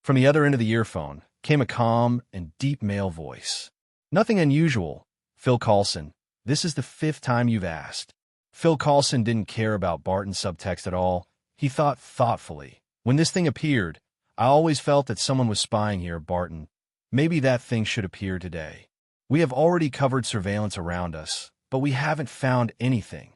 From the other end of the earphone came a calm and deep male voice. "Nothing unusual, Phil Coulson. This is the 5th time you've asked." Phil Coulson didn't care about Barton's subtext at all. He thought thoughtfully. "When this thing appeared, I always felt that someone was spying here, Barton. Maybe that thing should appear today. We have already covered surveillance around us, but we haven't found anything."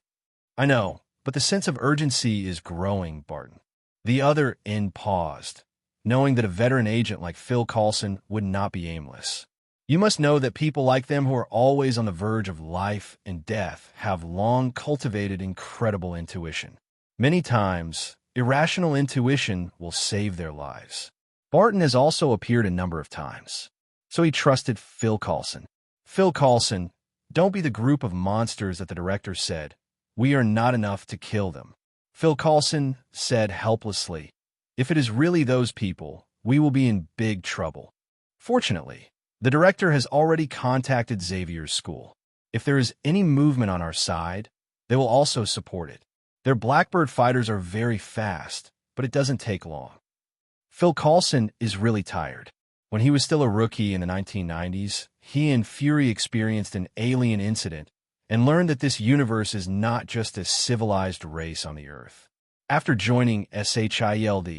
"I know, but the sense of urgency is growing, Barton." The other end paused, knowing that a veteran agent like Phil Coulson would not be aimless. "You must know that people like them who are always on the verge of life and death have long cultivated incredible intuition. Many times, irrational intuition will save their lives." Barton has also appeared a number of times, so he trusted Phil Coulson. "Phil Coulson, don't be the group of monsters that the director said. We are not enough to kill them." Phil Coulson said helplessly, "If it is really those people, we will be in big trouble." Fortunately, the director has already contacted Xavier's school. If there is any movement on our side, they will also support it. Their Blackbird fighters are very fast, but it doesn't take long. Phil Coulson is really tired. When he was still a rookie in the 1990s, he and Fury experienced an alien incident and learned that this universe is not just a civilized race on the Earth. After joining SHIELD,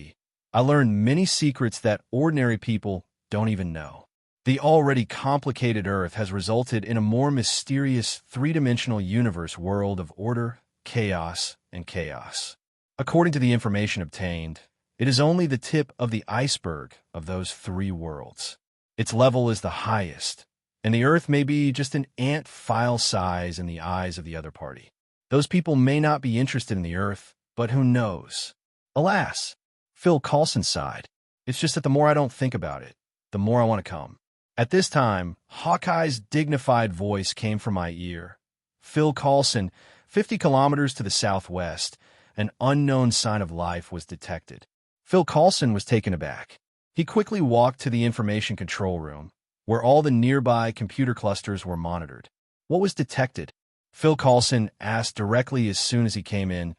I learned many secrets that ordinary people don't even know. The already complicated Earth has resulted in a more mysterious three-dimensional universe world of order, chaos, and chaos. According to the information obtained, it is only the tip of the iceberg of those three worlds. Its level is the highest, and the Earth may be just an ant file size in the eyes of the other party. Those people may not be interested in the Earth, but who knows? Alas, Phil Coulson sighed. It's just that the more I don't think about it, the more I want to come. At this time, Hawkeye's dignified voice came from my ear. Phil Coulson, 50 kilometers to the southwest, an unknown sign of life was detected. Phil Coulson was taken aback. He quickly walked to the information control room, where all the nearby computer clusters were monitored. What was detected? Phil Coulson asked directly as soon as he came in,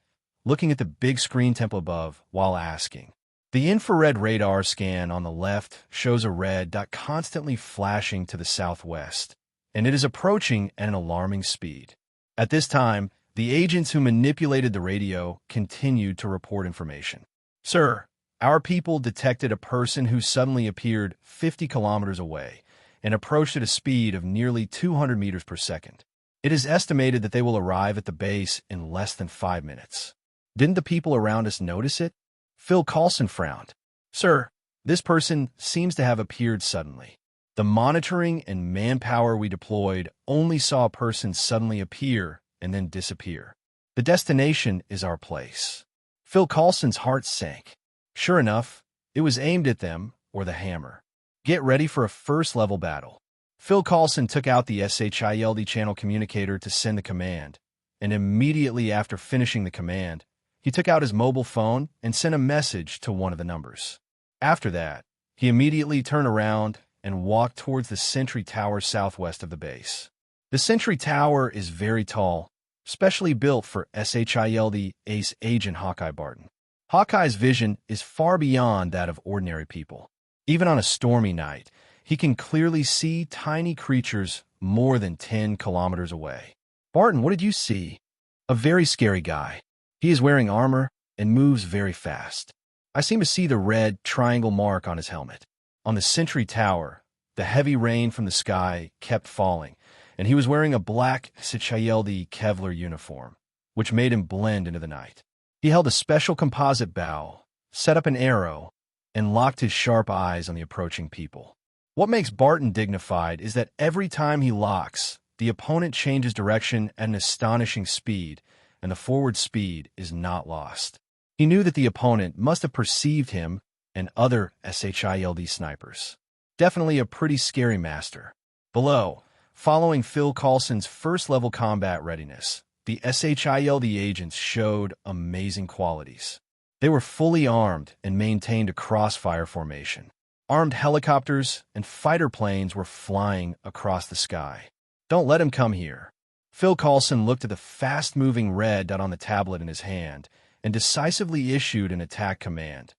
looking at the big screen temple above while asking. The infrared radar scan on the left shows a red dot constantly flashing to the southwest, and it is approaching at an alarming speed. At this time, the agents who manipulated the radio continued to report information. Sir, our people detected a person who suddenly appeared 50 kilometers away and approached at a speed of nearly 200 meters per second. It is estimated that they will arrive at the base in less than 5 minutes. Didn't the people around us notice it? Phil Coulson frowned. Sir, this person seems to have appeared suddenly. The monitoring and manpower we deployed only saw a person suddenly appear and then disappear. The destination is our place. Phil Coulson's heart sank. Sure enough, it was aimed at them or the hammer. Get ready for a first-level battle. Phil Coulson took out the SHIELD channel communicator to send the command, and immediately after finishing the command, he took out his mobile phone and sent a message to one of the numbers. After that, he immediately turned around and walked towards the sentry tower southwest of the base. The sentry tower is very tall, specially built for SHIELD ace agent Hawkeye Barton. Hawkeye's vision is far beyond that of ordinary people. Even on a stormy night, he can clearly see tiny creatures more than 10 kilometers away. Barton, what did you see? A very scary guy. He is wearing armor and moves very fast. I seem to see the red triangle mark on his helmet. On the sentry tower, the heavy rain from the sky kept falling, and he was wearing a black SHIELD Kevlar uniform, which made him blend into the night. He held a special composite bow, set up an arrow, and locked his sharp eyes on the approaching people. What makes Barton dignified is that every time he locks, the opponent changes direction at an astonishing speed, and the forward speed is not lost. He knew that the opponent must have perceived him and other SHIELD snipers. Definitely a pretty scary master. Below, following Phil Coulson's first-level combat readiness, the SHIELD agents showed amazing qualities. They were fully armed and maintained a crossfire formation. Armed helicopters and fighter planes were flying across the sky. Don't let him come here. Phil Coulson looked at the fast-moving red dot on the tablet in his hand and decisively issued an attack command.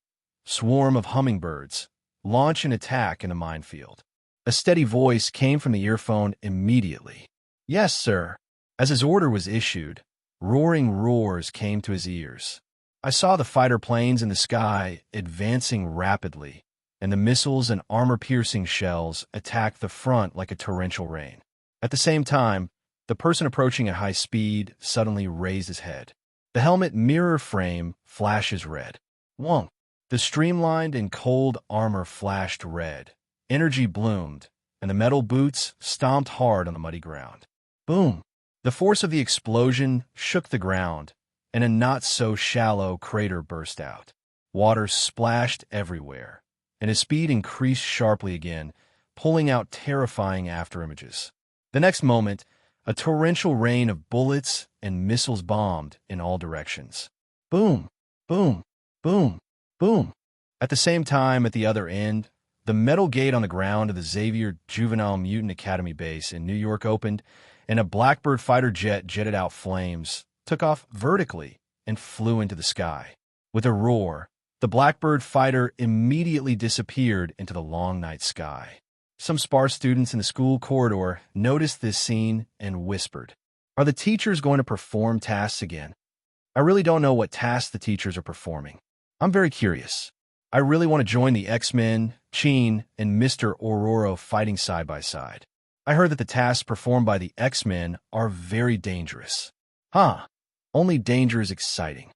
Swarm of hummingbirds, launch an attack in the minefield. A steady voice came from the earphone immediately. Yes, sir. As his order was issued, roaring roars came to his ears. I saw the fighter planes in the sky advancing rapidly, and the missiles and armor-piercing shells attacked the front like a torrential rain. At the same time, the person approaching at high speed suddenly raised his head. The helmet mirror frame flashes red. Wonk. The streamlined and cold armor flashed red. Energy bloomed, and the metal boots stomped hard on the muddy ground. Boom. The force of the explosion shook the ground, and a not-so-shallow crater burst out. Water splashed everywhere, and his speed increased sharply again, pulling out terrifying afterimages. The next moment, a torrential rain of bullets and missiles bombed in all directions. Boom, boom, boom, boom. At the same time, at the other end, the metal gate on the ground of the Xavier Juvenile Mutant Academy base in New York opened, and a Blackbird fighter jet jetted out flames, took off vertically, and flew into the sky. With a roar, the Blackbird fighter immediately disappeared into the long night sky. Some sparse students in the school corridor noticed this scene and whispered, Are the teachers going to perform tasks again? I really don't know what tasks the teachers are performing. I'm very curious. I really want to join the X-Men, Tian, and Mr. Aurora fighting side by side. I heard that the tasks performed by the X-Men are very dangerous. Only danger is exciting.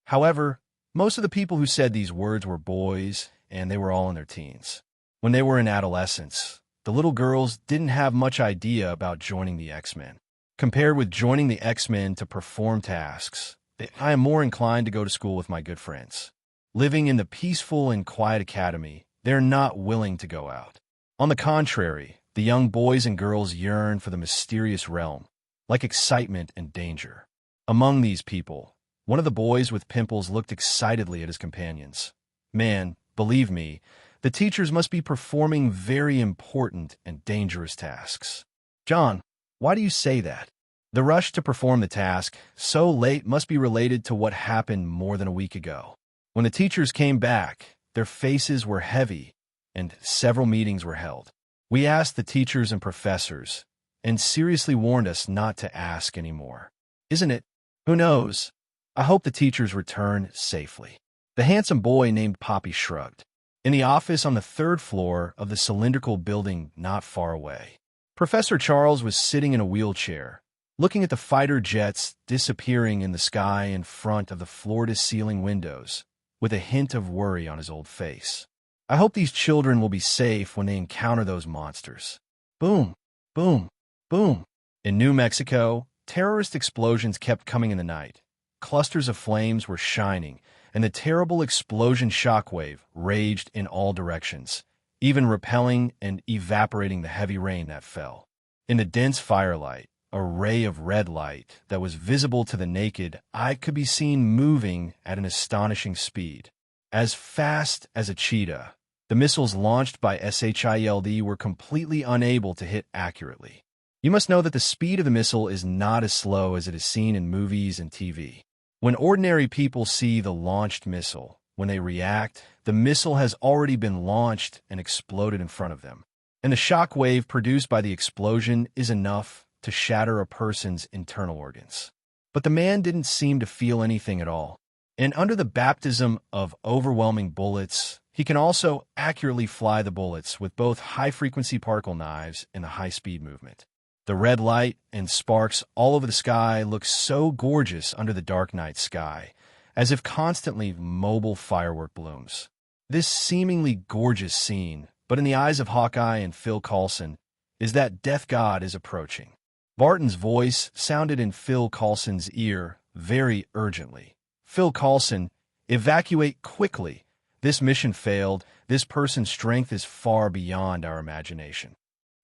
However, most of the people who said these words were boys, and they were all in their teens. When they were in adolescence, the little girls didn't have much idea about joining the X-Men. Compared with joining the X-Men to perform tasks, I am more inclined to go to school with my good friends. Living in the peaceful and quiet academy, they're not willing to go out. On the contrary, the young boys and girls yearn for the mysterious realm, like excitement and danger. Among these people, one of the boys with pimples looked excitedly at his companions. Man, believe me, the teachers must be performing very important and dangerous tasks. John, why do you say that? The rush to perform the task so late must be related to what happened more than a week ago. When the teachers came back, their faces were heavy, and several meetings were held. We asked the teachers and professors, and seriously warned us not to ask anymore. Isn't it? Who knows? I hope the teachers return safely. The handsome boy named Poppy shrugged. In the office on the third floor of the cylindrical building not far away, Professor Charles was sitting in a wheelchair, looking at the fighter jets disappearing in the sky in front of the floor-to-ceiling windows, with a hint of worry on his old face. I hope these children will be safe when they encounter those monsters. Boom, boom, boom. In New Mexico, terrorist explosions kept coming in the night. Clusters of flames were shining, and the terrible explosion shockwave raged in all directions, even repelling and evaporating the heavy rain that fell. In the dense firelight, a ray of red light that was visible to the naked eye could be seen moving at an astonishing speed. As fast as a cheetah, the missiles launched by SHIELD were completely unable to hit accurately. You must know that the speed of the missile is not as slow as it is seen in movies and TV. When ordinary people see the launched missile, when they react, the missile has already been launched and exploded in front of them. And the shock wave produced by the explosion is enough to shatter a person's internal organs. But the man didn't seem to feel anything at all. And under the baptism of overwhelming bullets, he can also accurately fly the bullets with both high-frequency particle knives and the high-speed movement. The red light and sparks all over the sky look so gorgeous under the dark night sky, as if constantly mobile firework blooms. This seemingly gorgeous scene, but in the eyes of Hawkeye and Phil Coulson, is that Death God is approaching. Barton's voice sounded in Phil Coulson's ear very urgently. Phil Coulson, evacuate quickly. This mission failed. This person's strength is far beyond our imagination.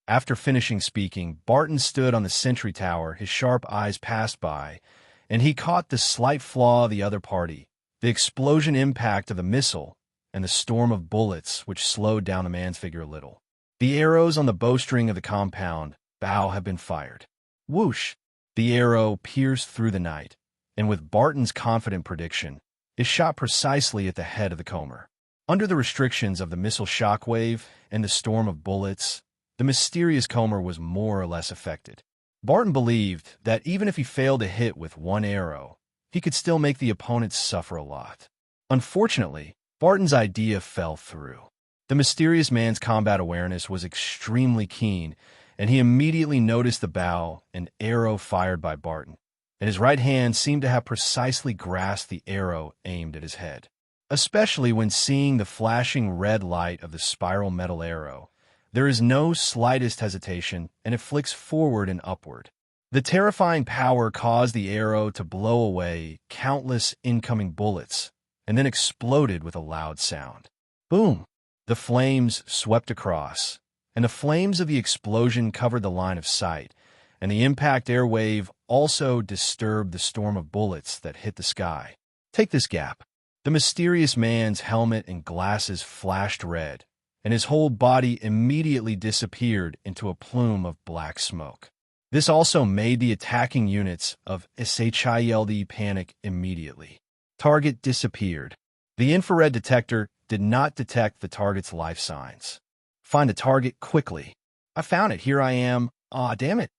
After finishing speaking, Barton stood on the sentry tower. His sharp eyes passed by, and he caught the slight flaw of the other party, the explosion impact of the missile, and the storm of bullets which slowed down the man's figure a little. The arrows on the bowstring of the compound bow have been fired. Whoosh! The arrow pierced through the night, and with Barton's confident prediction, it shot precisely at the head of the comber. Under the restrictions of the missile shockwave and the storm of bullets, the mysterious comber was more or less affected. Barton believed that even if he failed to hit with one arrow, he could still make the opponent suffer a lot. Unfortunately, Barton's idea fell through. The mysterious man's combat awareness was extremely keen, and he immediately noticed the bow and arrow fired by Barton, and his right hand seemed to have precisely grasped the arrow aimed at his head. Especially when seeing the flashing red light of the spiral metal arrow, there is no slightest hesitation, and it flicks forward and upward. The terrifying power caused the arrow to blow away countless incoming bullets, and then exploded with a loud sound. Boom! The flames swept across, and the flames of the explosion covered the line of sight, and the impact air wave also disturbed the storm of bullets that hit the sky. Take this gap. The mysterious man's helmet and glasses flashed red, and his whole body immediately disappeared into a plume of black smoke. This also made the attacking units of SHIELD panic immediately. Target disappeared. The infrared detector did not detect the target's life signs. Find the target quickly. I found it. Here I am. Aw, damn it.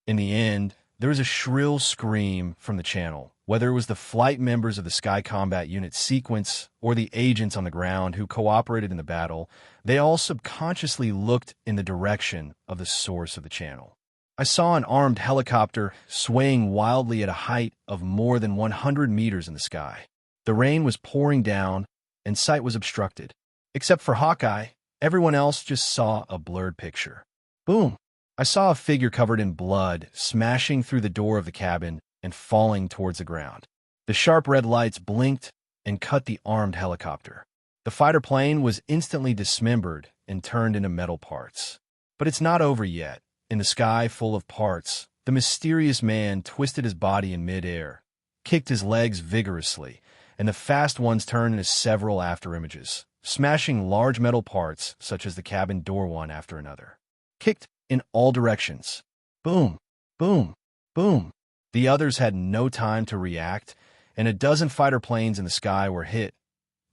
In the end, there was a shrill scream from the channel. Whether it was the flight members of the Sky Combat Unit sequence or the agents on the ground who cooperated in the battle, they all subconsciously looked in the direction of the source of the channel. I saw an armed helicopter swaying wildly at a height of more than 100 meters in the sky. The rain was pouring down, and sight was obstructed. Except for Hawkeye, everyone else just saw a blurred picture. Boom! I saw a figure covered in blood smashing through the door of the cabin and falling towards the ground. The sharp red lights blinked and cut the armed helicopter. The fighter plane was instantly dismembered and turned into metal parts. But it's not over yet. In the sky full of parts, the mysterious man twisted his body in midair, kicked his legs vigorously, and the fast ones turned into several afterimages, smashing large metal parts such as the cabin door one after another. Kicked in all directions. Boom, boom, boom. The others had no time to react, and a dozen fighter planes in the sky were hit,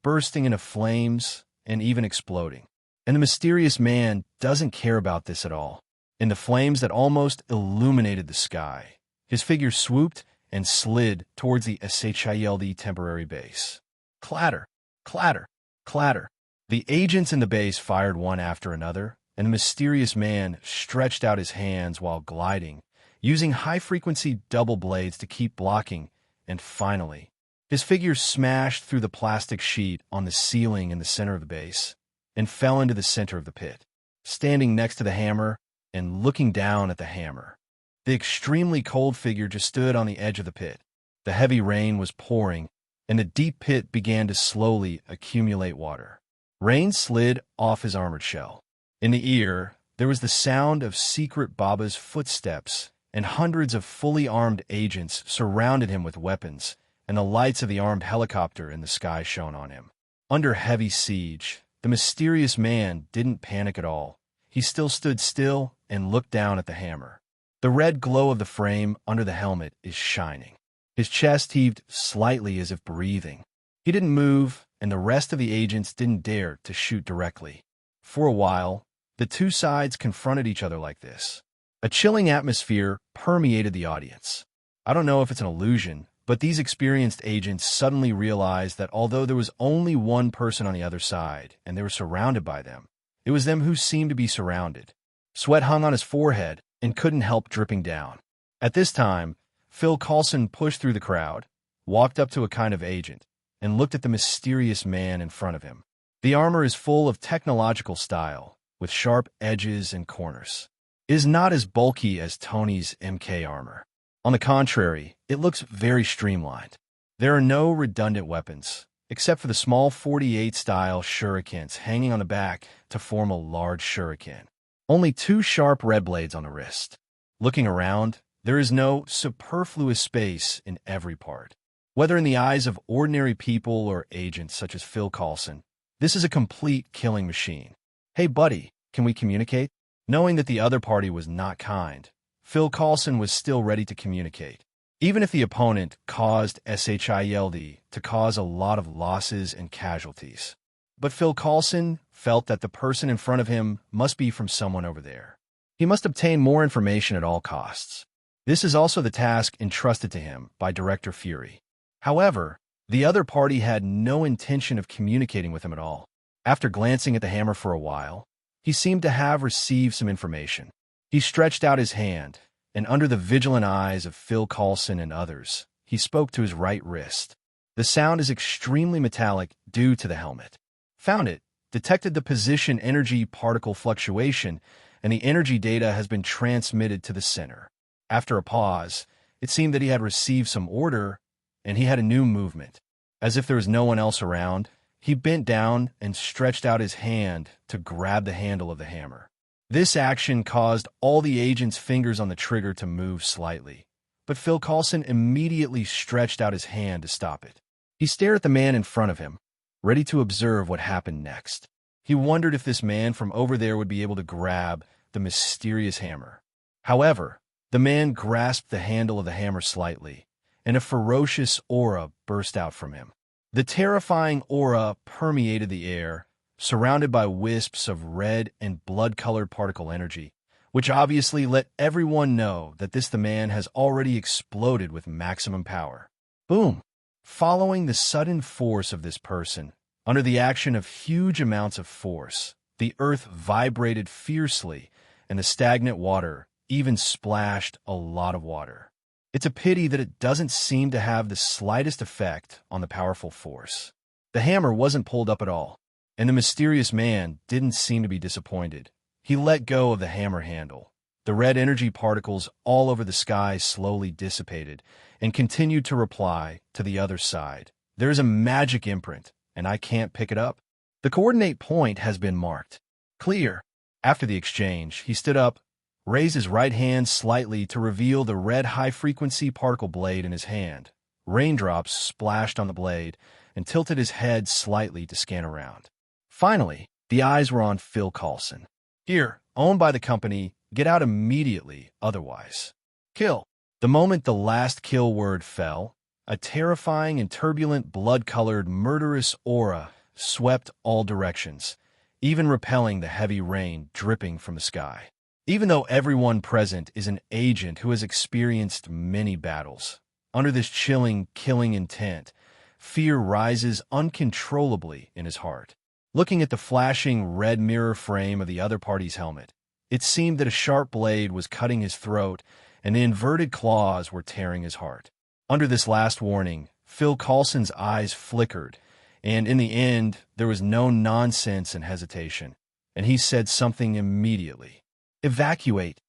bursting into flames and even exploding. And the mysterious man doesn't care about this at all. In the flames that almost illuminated the sky, his figure swooped and slid towards the exalted temporary base. Clatter, clatter, clatter. The agents in the base fired one after another, and the mysterious man stretched out his hands while gliding, using high-frequency double blades to keep blocking, and finally, his figure smashed through the plastic sheet on the ceiling in the center of the base and fell into the center of the pit. Standing next to the hammer and looking down at the hammer, the extremely cold figure just stood on the edge of the pit. The heavy rain was pouring, and the deep pit began to slowly accumulate water. Rain slid off his armored shell. In the ear, there was the sound of Secret Baba's footsteps, and hundreds of fully armed agents surrounded him with weapons, and the lights of the armed helicopter in the sky shone on him. Under heavy siege, the mysterious man didn't panic at all. He still stood still and looked down at the hammer. The red glow of the frame under the helmet is shining. His chest heaved slightly as if breathing. He didn't move, and the rest of the agents didn't dare to shoot directly. For a while, the two sides confronted each other like this. A chilling atmosphere permeated the audience. I don't know if it's an illusion, but these experienced agents suddenly realized that although there was only one person on the other side, and they were surrounded by them, it was them who seemed to be surrounded. Sweat hung on his forehead and couldn't help dripping down. At this time, Phil Coulson pushed through the crowd, walked up to a kind of agent, and looked at the mysterious man in front of him. The armor is full of technological style, with sharp edges and corners. It is not as bulky as Tony's MK armor. On the contrary, it looks very streamlined. There are no redundant weapons, except for the small 48-style shurikens hanging on the back to form a large shuriken. Only two sharp red blades on the wrist. Looking around, there is no superfluous space in every part. Whether in the eyes of ordinary people or agents such as Phil Coulson, this is a complete killing machine. Hey buddy, can we communicate? Knowing that the other party was not kind, Phil Coulson was still ready to communicate. Even if the opponent caused SHILD to cause a lot of losses and casualties. But Phil Coulson felt that the person in front of him must be from someone over there. He must obtain more information at all costs. This is also the task entrusted to him by Director Fury. However, the other party had no intention of communicating with him at all. After glancing at the hammer for a while, he seemed to have received some information. He stretched out his hand, and under the vigilant eyes of Phil Coulson and others, he spoke to his right wrist. The sound is extremely metallic due to the helmet. Found it, detected the position energy particle fluctuation, and the energy data has been transmitted to the center. After a pause, it seemed that he had received some order, and he had a new movement. As if there was no one else around, he bent down and stretched out his hand to grab the handle of the hammer. This action caused all the agents' fingers on the trigger to move slightly, but Phil Coulson immediately stretched out his hand to stop it. He stared at the man in front of him, ready to observe what happened next. He wondered if this man from over there would be able to grab the mysterious hammer. However, the man grasped the handle of the hammer slightly, and a ferocious aura burst out from him. The terrifying aura permeated the air, surrounded by wisps of red and blood-colored particle energy, which obviously let everyone know that the man has already exploded with maximum power. Boom! Following the sudden force of this person, under the action of huge amounts of force, the earth vibrated fiercely, and the stagnant water even splashed a lot of water. It's a pity that it doesn't seem to have the slightest effect on the powerful force. The hammer wasn't pulled up at all, and the mysterious man didn't seem to be disappointed. He let go of the hammer handle. The red energy particles all over the sky slowly dissipated and continued to reply to the other side. There is a magic imprint, and I can't pick it up. The coordinate point has been marked. Clear. After the exchange, he stood up, raised his right hand slightly to reveal the red high-frequency particle blade in his hand. Raindrops splashed on the blade and tilted his head slightly to scan around. Finally, the eyes were on Phil Coulson. Here, owned by the company, get out immediately, otherwise. Kill. The moment the last kill word fell, a terrifying and turbulent blood-colored murderous aura swept all directions, even repelling the heavy rain dripping from the sky. Even though everyone present is an agent who has experienced many battles, under this chilling, killing intent, fear rises uncontrollably in his heart. Looking at the flashing red mirror frame of the other party's helmet, it seemed that a sharp blade was cutting his throat and the inverted claws were tearing his heart. Under this last warning, Phil Coulson's eyes flickered, and in the end, there was no nonsense and hesitation, and he said something immediately. Evacuate.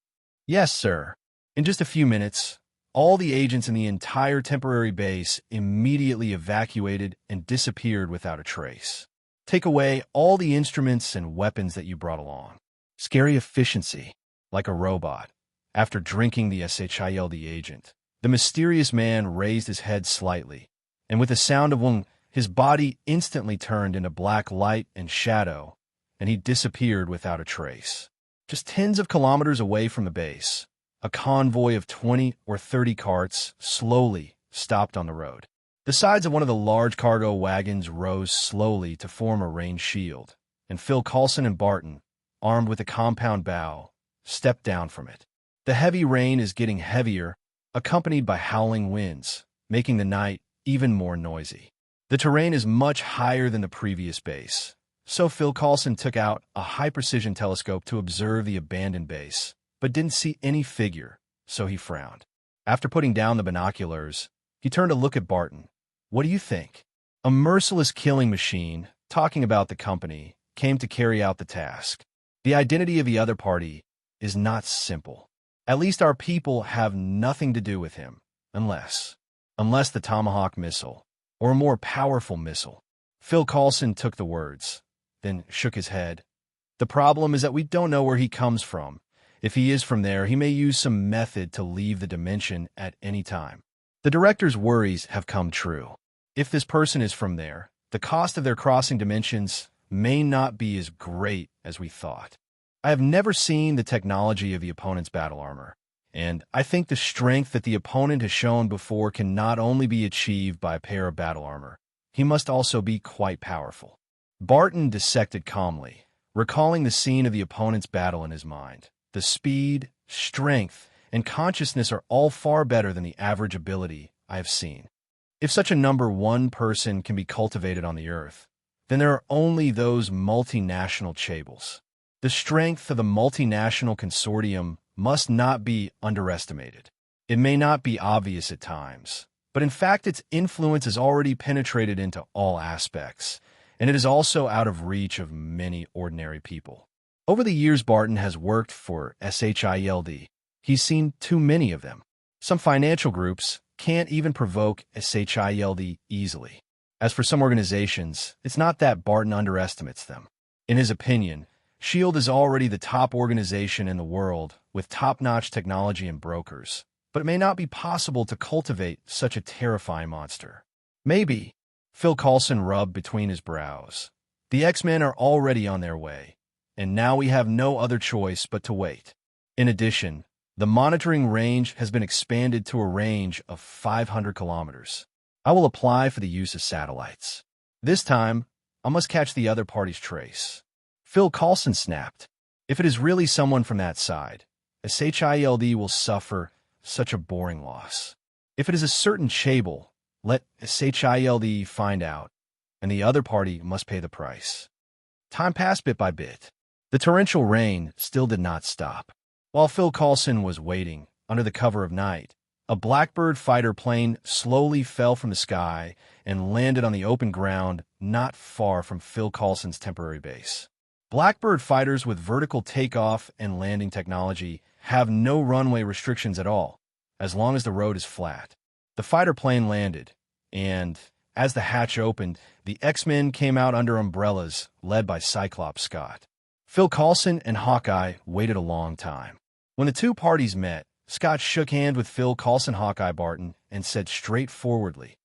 Yes, sir. In just a few minutes, all the agents in the entire temporary base immediately evacuated and disappeared without a trace. Take away all the instruments and weapons that you brought along. Scary efficiency, like a robot. After drinking the SHILD agent, the mysterious man raised his head slightly, and with a sound of wong, his body instantly turned into black light and shadow, and he disappeared without a trace. Just tens of kilometers away from the base, a convoy of 20 or 30 carts slowly stopped on the road. The sides of one of the large cargo wagons rose slowly to form a rain shield, and Phil Coulson and Barton, armed with a compound bow, stepped down from it. The heavy rain is getting heavier, accompanied by howling winds, making the night even more noisy. The terrain is much higher than the previous base, so Phil Coulson took out a high-precision telescope to observe the abandoned base, but didn't see any figure, so he frowned. After putting down the binoculars, he turned to look at Barton. What do you think? A merciless killing machine, talking about the company, came to carry out the task. The identity of the other party is not simple. At least our people have nothing to do with him, unless the Tomahawk missile, or a more powerful missile. Phil Coulson took the words, then shook his head. The problem is that we don't know where he comes from. If he is from there, he may use some method to leave the dimension at any time. The director's worries have come true. If this person is from there, the cost of their crossing dimensions may not be as great as we thought. I have never seen the technology of the opponent's battle armor, and I think the strength that the opponent has shown before can not only be achieved by a pair of battle armor, he must also be quite powerful. Barton dissected calmly, recalling the scene of the opponent's battle in his mind. The speed, strength, and consciousness are all far better than the average ability I have seen. If such a number one person can be cultivated on the earth, then there are only those multinational chables. The strength of the multinational consortium must not be underestimated. It may not be obvious at times, but in fact its influence has already penetrated into all aspects, and it is also out of reach of many ordinary people. Over the years Barton has worked for SHILD. He's seen too many of them. Some financial groups can't even provoke SHILD easily. As for some organizations, it's not that Barton underestimates them. In his opinion, SHIELD is already the top organization in the world with top-notch technology and brokers, but it may not be possible to cultivate such a terrifying monster. Maybe. Phil Coulson rubbed between his brows. The X-Men are already on their way, and now we have no other choice but to wait. In addition, the monitoring range has been expanded to a range of 500 kilometers. I will apply for the use of satellites. This time, I must catch the other party's trace. Phil Coulson snapped. If it is really someone from that side, SHIELD will suffer such a boring loss. If it is a certain Chable, let SHIELD find out, and the other party must pay the price. Time passed bit by bit. The torrential rain still did not stop. While Phil Coulson was waiting, under the cover of night, a Blackbird fighter plane slowly fell from the sky and landed on the open ground not far from Phil Coulson's temporary base. Blackbird fighters with vertical takeoff and landing technology have no runway restrictions at all, as long as the road is flat. The fighter plane landed, and, as the hatch opened, the X-Men came out under umbrellas, led by Cyclops Scott. Phil Coulson and Hawkeye waited a long time. When the two parties met, Scott shook hands with Phil Coulson Hawkeye Barton and said straightforwardly,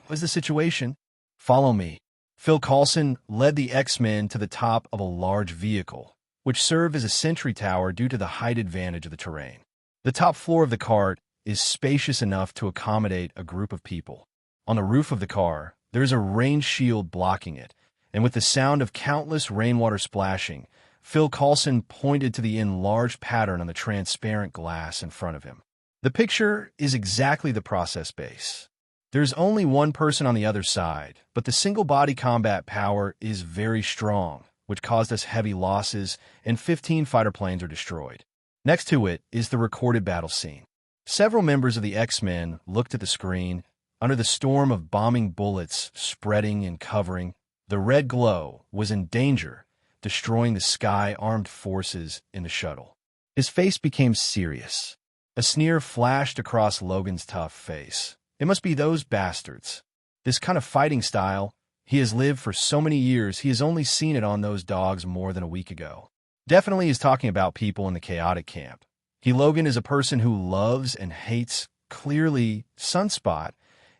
"What's the situation? Follow me." Phil Coulson led the X-Men to the top of a large vehicle, which served as a sentry tower due to the height advantage of the terrain. The top floor of the cart is spacious enough to accommodate a group of people. On the roof of the car, there is a rain shield blocking it, and with the sound of countless rainwater splashing, Phil Coulson pointed to the enlarged pattern on the transparent glass in front of him. The picture is exactly the process base. There's only one person on the other side, but the single-body combat power is very strong, which caused us heavy losses, and 15 fighter planes are destroyed. Next to it is the recorded battle scene. Several members of the X-Men looked at the screen. Under the storm of bombing bullets spreading and covering, the red glow was in danger, destroying the Sky Armed Forces in the shuttle. His face became serious. A sneer flashed across Logan's tough face. It must be those bastards. This kind of fighting style, he has lived for so many years, he has only seen it on those dogs more than a week ago. Definitely is talking about people in the chaotic camp. Logan is a person who loves and hates, clearly, Sunspot,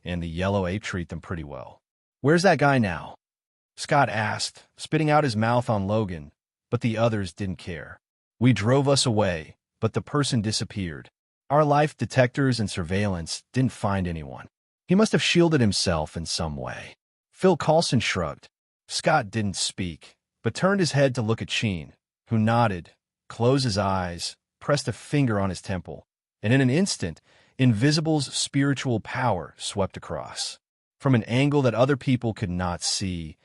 and the Yellow Ape treat them pretty well. "Where's that guy now?" Scott asked, spitting out his mouth on Logan, but the others didn't care. "We drove us away, but the person disappeared. Our life detectors and surveillance didn't find anyone. He must have shielded himself in some way." Phil Coulson shrugged. Scott didn't speak, but turned his head to look at Sheen, who nodded, closed his eyes, pressed a finger on his temple, and in an instant, Invisible's spiritual power swept across. From an angle that other people could not see,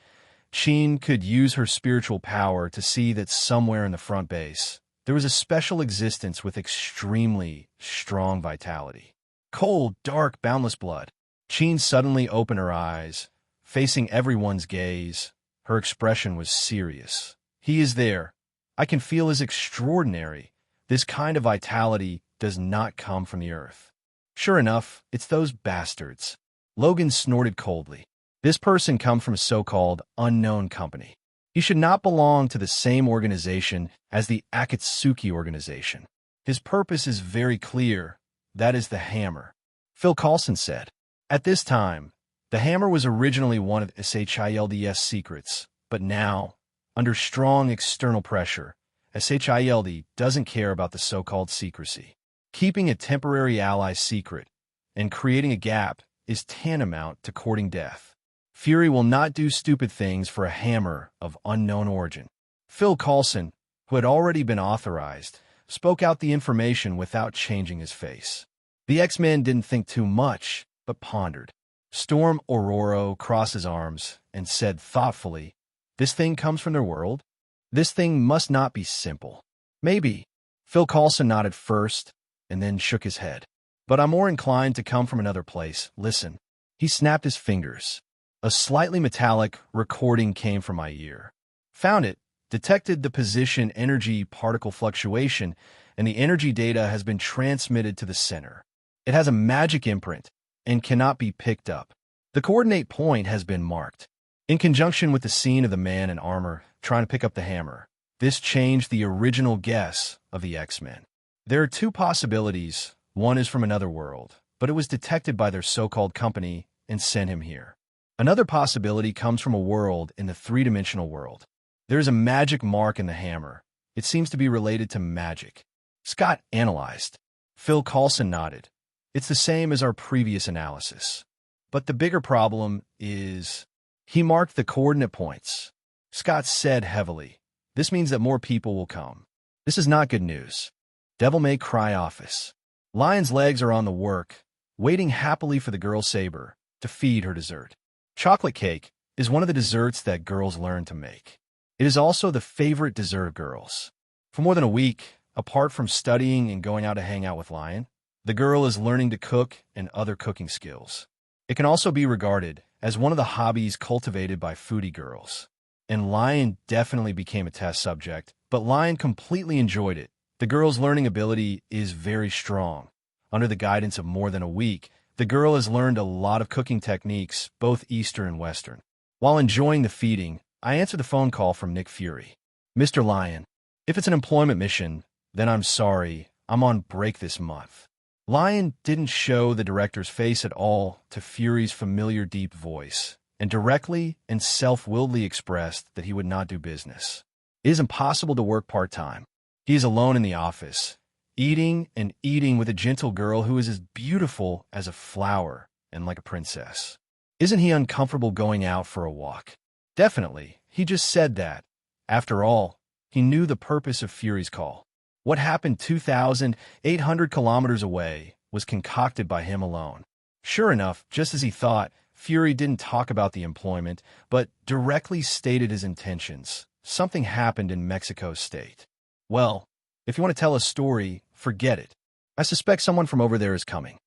Sheen could use her spiritual power to see that somewhere in the front base, there was a special existence with extremely strong vitality. Cold, dark, boundless blood. Sheen suddenly opened her eyes, facing everyone's gaze. Her expression was serious. "He is there. I can feel his extraordinary. This kind of vitality does not come from the earth." "Sure enough, it's those bastards." Logan snorted coldly. "This person comes from a so-called unknown company. He should not belong to the same organization as the Akatsuki organization. His purpose is very clear. That is the hammer," Phil Coulson said. At this time, the hammer was originally one of SHIELD's secrets, but now, under strong external pressure, SHIELD doesn't care about the so-called secrecy. Keeping a temporary ally secret and creating a gap is tantamount to courting death. Fury will not do stupid things for a hammer of unknown origin. Phil Coulson, who had already been authorized, spoke out the information without changing his face. The X-Men didn't think too much, but pondered. Storm Aurora crossed his arms and said thoughtfully, "This thing comes from their world? This thing must not be simple." "Maybe." Phil Coulson nodded first, and then shook his head. "But I'm more inclined to come from another place. Listen." He snapped his fingers. A slightly metallic recording came from my ear. Found it, detected the position energy particle fluctuation, and the energy data has been transmitted to the center. It has a magic imprint and cannot be picked up. The coordinate point has been marked. In conjunction with the scene of the man in armor trying to pick up the hammer, this changed the original guess of the X-Men. There are two possibilities. One is from another world, but it was detected by their so-called company and sent him here. Another possibility comes from a world in the three-dimensional world. There is a magic mark in the hammer. It seems to be related to magic. Scott analyzed. Phil Coulson nodded. It's the same as our previous analysis. But the bigger problem is... He marked the coordinate points. Scott said heavily, "This means that more people will come. This is not good news." Devil May Cry office. Lion's legs are on the work, waiting happily for the girl Saber to feed her dessert. Chocolate cake is one of the desserts that girls learn to make. It is also the favorite dessert of girls. For more than a week, apart from studying and going out to hang out with Lyon, the girl is learning to cook and other cooking skills. It can also be regarded as one of the hobbies cultivated by foodie girls. And Lyon definitely became a test subject, but Lyon completely enjoyed it. The girl's learning ability is very strong. Under the guidance of more than a week, the girl has learned a lot of cooking techniques, both Eastern and Western. While enjoying the feeding, I answer the phone call from Nick Fury. Mr. Lyon, if it's an employment mission, then I'm sorry, I'm on break this month. Lyon didn't show the director's face at all to Fury's familiar deep voice, and directly and self-willedly expressed that he would not do business. It is impossible to work part-time. He is alone in the office, eating and eating with a gentle girl who is as beautiful as a flower and like a princess. Isn't he uncomfortable going out for a walk? Definitely, he just said that. After all, he knew the purpose of Fury's call. What happened 2,800 kilometers away was concocted by him alone. Sure enough, just as he thought, Fury didn't talk about the employment, but directly stated his intentions. Something happened in Mexico State. Well, if you want to tell a story, forget it. I suspect someone from over there is coming.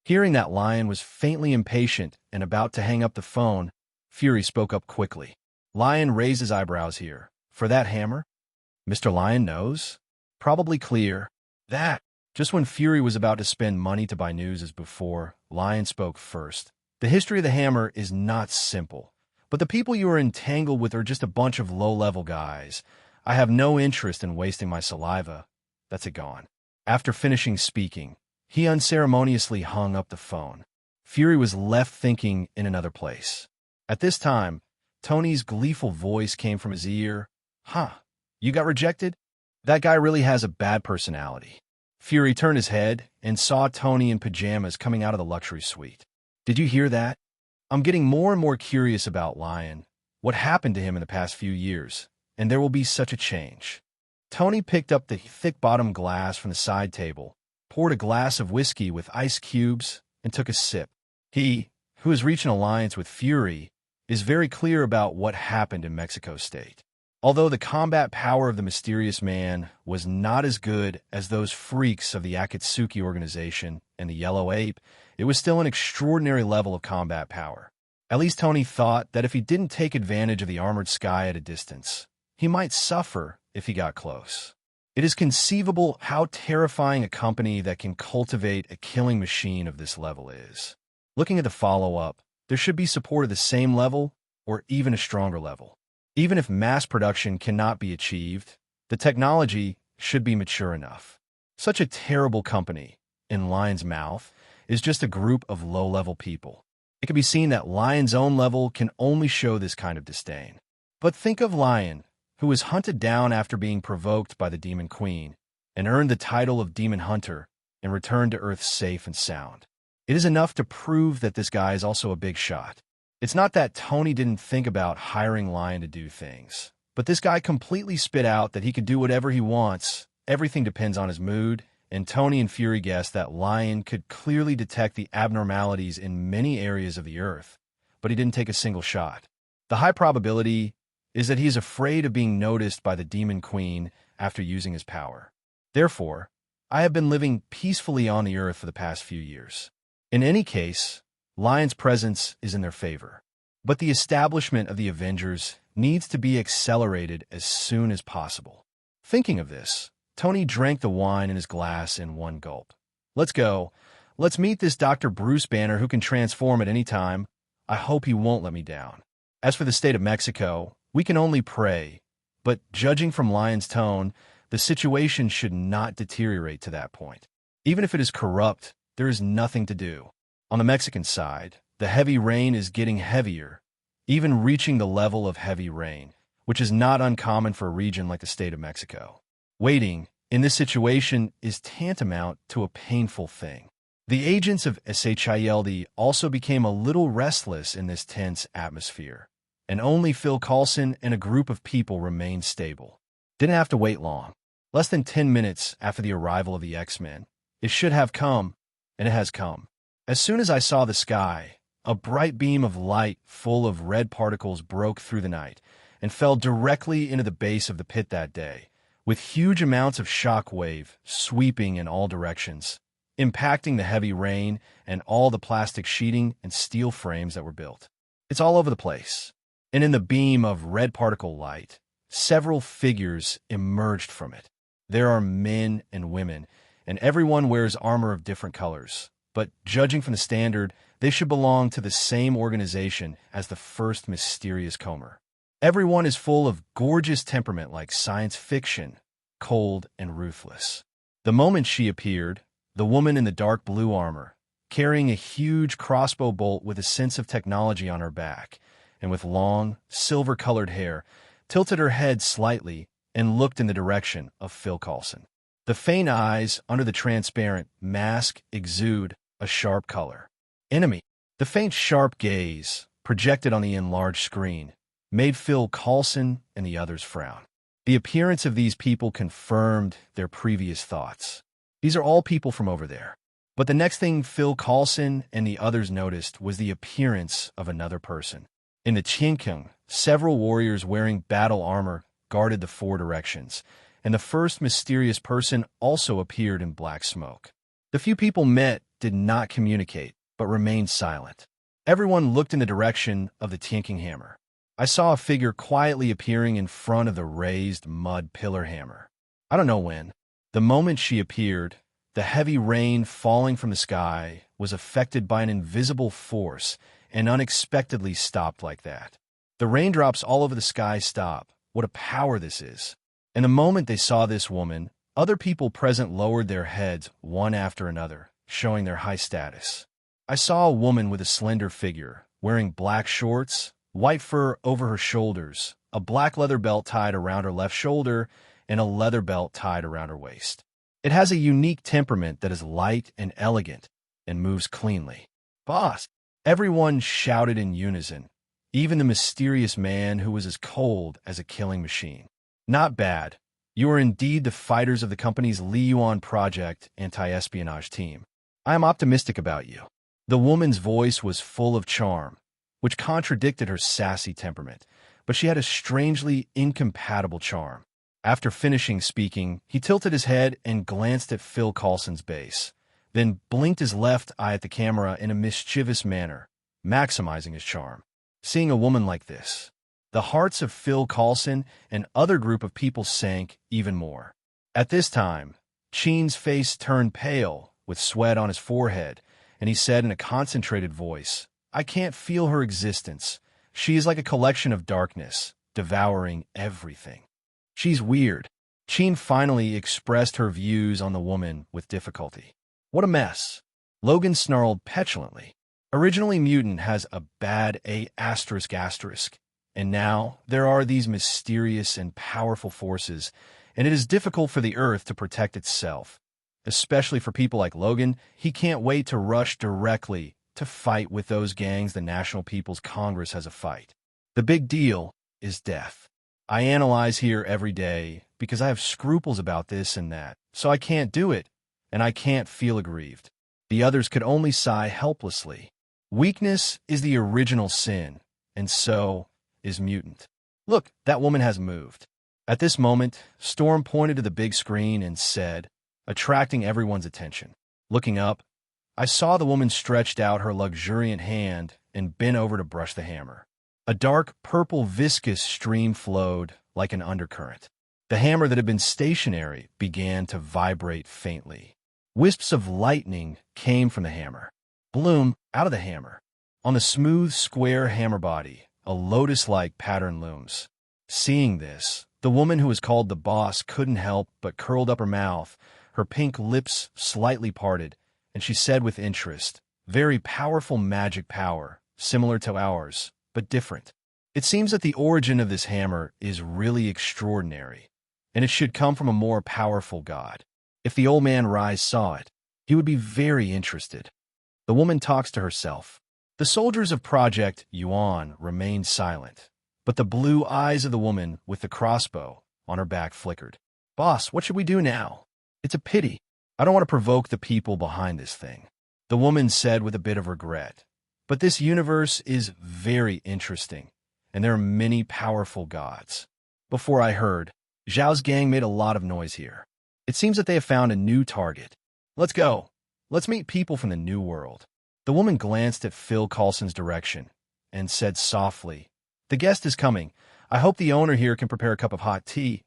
Hearing that Lyon was faintly impatient and about to hang up the phone, Fury spoke up quickly. Lyon raised his eyebrows here. For that hammer? Mr. Lyon knows? Probably clear. That. Just when Fury was about to spend money to buy news as before, Lyon spoke first. The history of the hammer is not simple, but the people you are entangled with are just a bunch of low-level guys. I have no interest in wasting my saliva. That's it gone. After finishing speaking, he unceremoniously hung up the phone. Fury was left thinking in another place. At this time, Tony's gleeful voice came from his ear. Huh, you got rejected? That guy really has a bad personality. Fury turned his head and saw Tony in pajamas coming out of the luxury suite. Did you hear that? I'm getting more and more curious about Lyon. What happened to him in the past few years? And there will be such a change. Tony picked up the thick-bottomed glass from the side table, poured a glass of whiskey with ice cubes, and took a sip. He, who has reached an alliance with Fury, is very clear about what happened in Mexico State. Although the combat power of the mysterious man was not as good as those freaks of the Akatsuki organization and the Yellow Ape, it was still an extraordinary level of combat power. At least Tony thought that if he didn't take advantage of the armored sky at a distance, he might suffer if he got close. It is conceivable how terrifying a company that can cultivate a killing machine of this level is. Looking at the follow-up, there should be support of the same level or even a stronger level. Even if mass production cannot be achieved, the technology should be mature enough. Such a terrible company, in Lyon's mouth, is just a group of low-level people. It can be seen that Lyon's own level can only show this kind of disdain. But think of Lyon, who was hunted down after being provoked by the Demon Queen, and earned the title of Demon Hunter and returned to Earth safe and sound. It is enough to prove that this guy is also a big shot. It's not that Tony didn't think about hiring Lyon to do things, but this guy completely spit out that he could do whatever he wants. Everything depends on his mood, and Tony and Fury guessed that Lyon could clearly detect the abnormalities in many areas of the Earth, but he didn't take a single shot. The high probability is that he is afraid of being noticed by the Demon Queen after using his power. Therefore, I have been living peacefully on the Earth for the past few years. In any case, Lyon's presence is in their favor, but the establishment of the Avengers needs to be accelerated as soon as possible. Thinking of this, Tony drank the wine in his glass in one gulp. Let's go. Let's meet this Dr. Bruce Banner who can transform at any time. I hope he won't let me down. As for the state of Mexico, we can only pray, but judging from Lyon's tone, the situation should not deteriorate to that point. Even if it is corrupt, there is nothing to do. On the Mexican side, the heavy rain is getting heavier, even reaching the level of heavy rain, which is not uncommon for a region like the state of Mexico. Waiting, in this situation, is tantamount to a painful thing. The agents of SHILD also became a little restless in this tense atmosphere, and only Phil Coulson and a group of people remained stable. Didn't have to wait long. Less than 10 minutes after the arrival of the X-Men. It should have come, and it has come. As soon as I saw the sky, a bright beam of light full of red particles broke through the night and fell directly into the base of the pit that day, with huge amounts of shock wave sweeping in all directions, impacting the heavy rain and all the plastic sheeting and steel frames that were built. It's all over the place. And in the beam of red particle light, several figures emerged from it. There are men and women, and everyone wears armor of different colors. But judging from the standard, they should belong to the same organization as the first mysterious comer. Everyone is full of gorgeous temperament like science fiction, cold and ruthless. The moment she appeared, the woman in the dark blue armor, carrying a huge crossbow bolt with a sense of technology on her back, and with long, silver-colored hair, tilted her head slightly and looked in the direction of Phil Coulson. The faint eyes under the transparent mask exude a sharp color. Enemy. The faint sharp gaze, projected on the enlarged screen, made Phil Coulson and the others frown. The appearance of these people confirmed their previous thoughts. These are all people from over there. But the next thing Phil Coulson and the others noticed was the appearance of another person. In the Tian, several warriors wearing battle armor guarded the four directions, and the first mysterious person also appeared in black smoke. The few people met did not communicate, but remained silent. Everyone looked in the direction of the Tian hammer. I saw a figure quietly appearing in front of the raised mud pillar hammer. I don't know when. The moment she appeared, the heavy rain falling from the sky was affected by an invisible force and unexpectedly stopped like that. The raindrops all over the sky stop. What a power this is. And the moment they saw this woman, other people present lowered their heads one after another, showing their high status. I saw a woman with a slender figure, wearing black shorts, white fur over her shoulders, a black leather belt tied around her left shoulder, and a leather belt tied around her waist. It has a unique temperament that is light and elegant and moves cleanly. Boss! Everyone shouted in unison, even the mysterious man who was as cold as a killing machine. Not bad. You are indeed the fighters of the company's Lyon project anti-espionage team. I am optimistic about you. The woman's voice was full of charm, which contradicted her sassy temperament, but she had a strangely incompatible charm. After finishing speaking, he tilted his head and glanced at Phil Coulson's base, then blinked his left eye at the camera in a mischievous manner, maximizing his charm. Seeing a woman like this, the hearts of Phil Coulson and other group of people sank even more. At this time, Tian's face turned pale, with sweat on his forehead, and he said in a concentrated voice, "I can't feel her existence. She is like a collection of darkness, devouring everything. She's weird." Tian finally expressed her views on the woman with difficulty. "What a mess." Logan snarled petulantly. "Originally mutant has a bad A***, and now there are these mysterious and powerful forces, and it is difficult for the Earth to protect itself. Especially for people like Logan, he can't wait to rush directly to fight with those gangs the National People's Congress has a fight. The big deal is death. I analyze here every day because I have scruples about this and that, so I can't do it, and I can't feel aggrieved." The others could only sigh helplessly. Weakness is the original sin, and so is mutant. "Look, that woman has moved." At this moment, Storm pointed to the big screen and said, attracting everyone's attention. Looking up, I saw the woman stretched out her luxuriant hand and bent over to brush the hammer. A dark purple viscous stream flowed like an undercurrent. The hammer that had been stationary began to vibrate faintly. Wisps of lightning came from the hammer. Bloom out of the hammer. On the smooth, square hammer body, a lotus-like pattern looms. Seeing this, the woman who was called the boss couldn't help but curled up her mouth, her pink lips slightly parted, and she said with interest, "Very powerful magic power, similar to ours, but different. It seems that the origin of this hammer is really extraordinary, and it should come from a more powerful god. If the old man Rise saw it, he would be very interested." The woman talks to herself. The soldiers of Project Yuan remained silent, but the blue eyes of the woman with the crossbow on her back flickered. "Boss, what should we do now? It's a pity. I don't want to provoke the people behind this thing," the woman said with a bit of regret. "But this universe is very interesting, and there are many powerful gods. Before I heard, Zhao's gang made a lot of noise here. It seems that they have found a new target. Let's go. Let's meet people from the new world." The woman glanced at Phil Coulson's direction and said softly, "The guest is coming. I hope the owner here can prepare a cup of hot tea.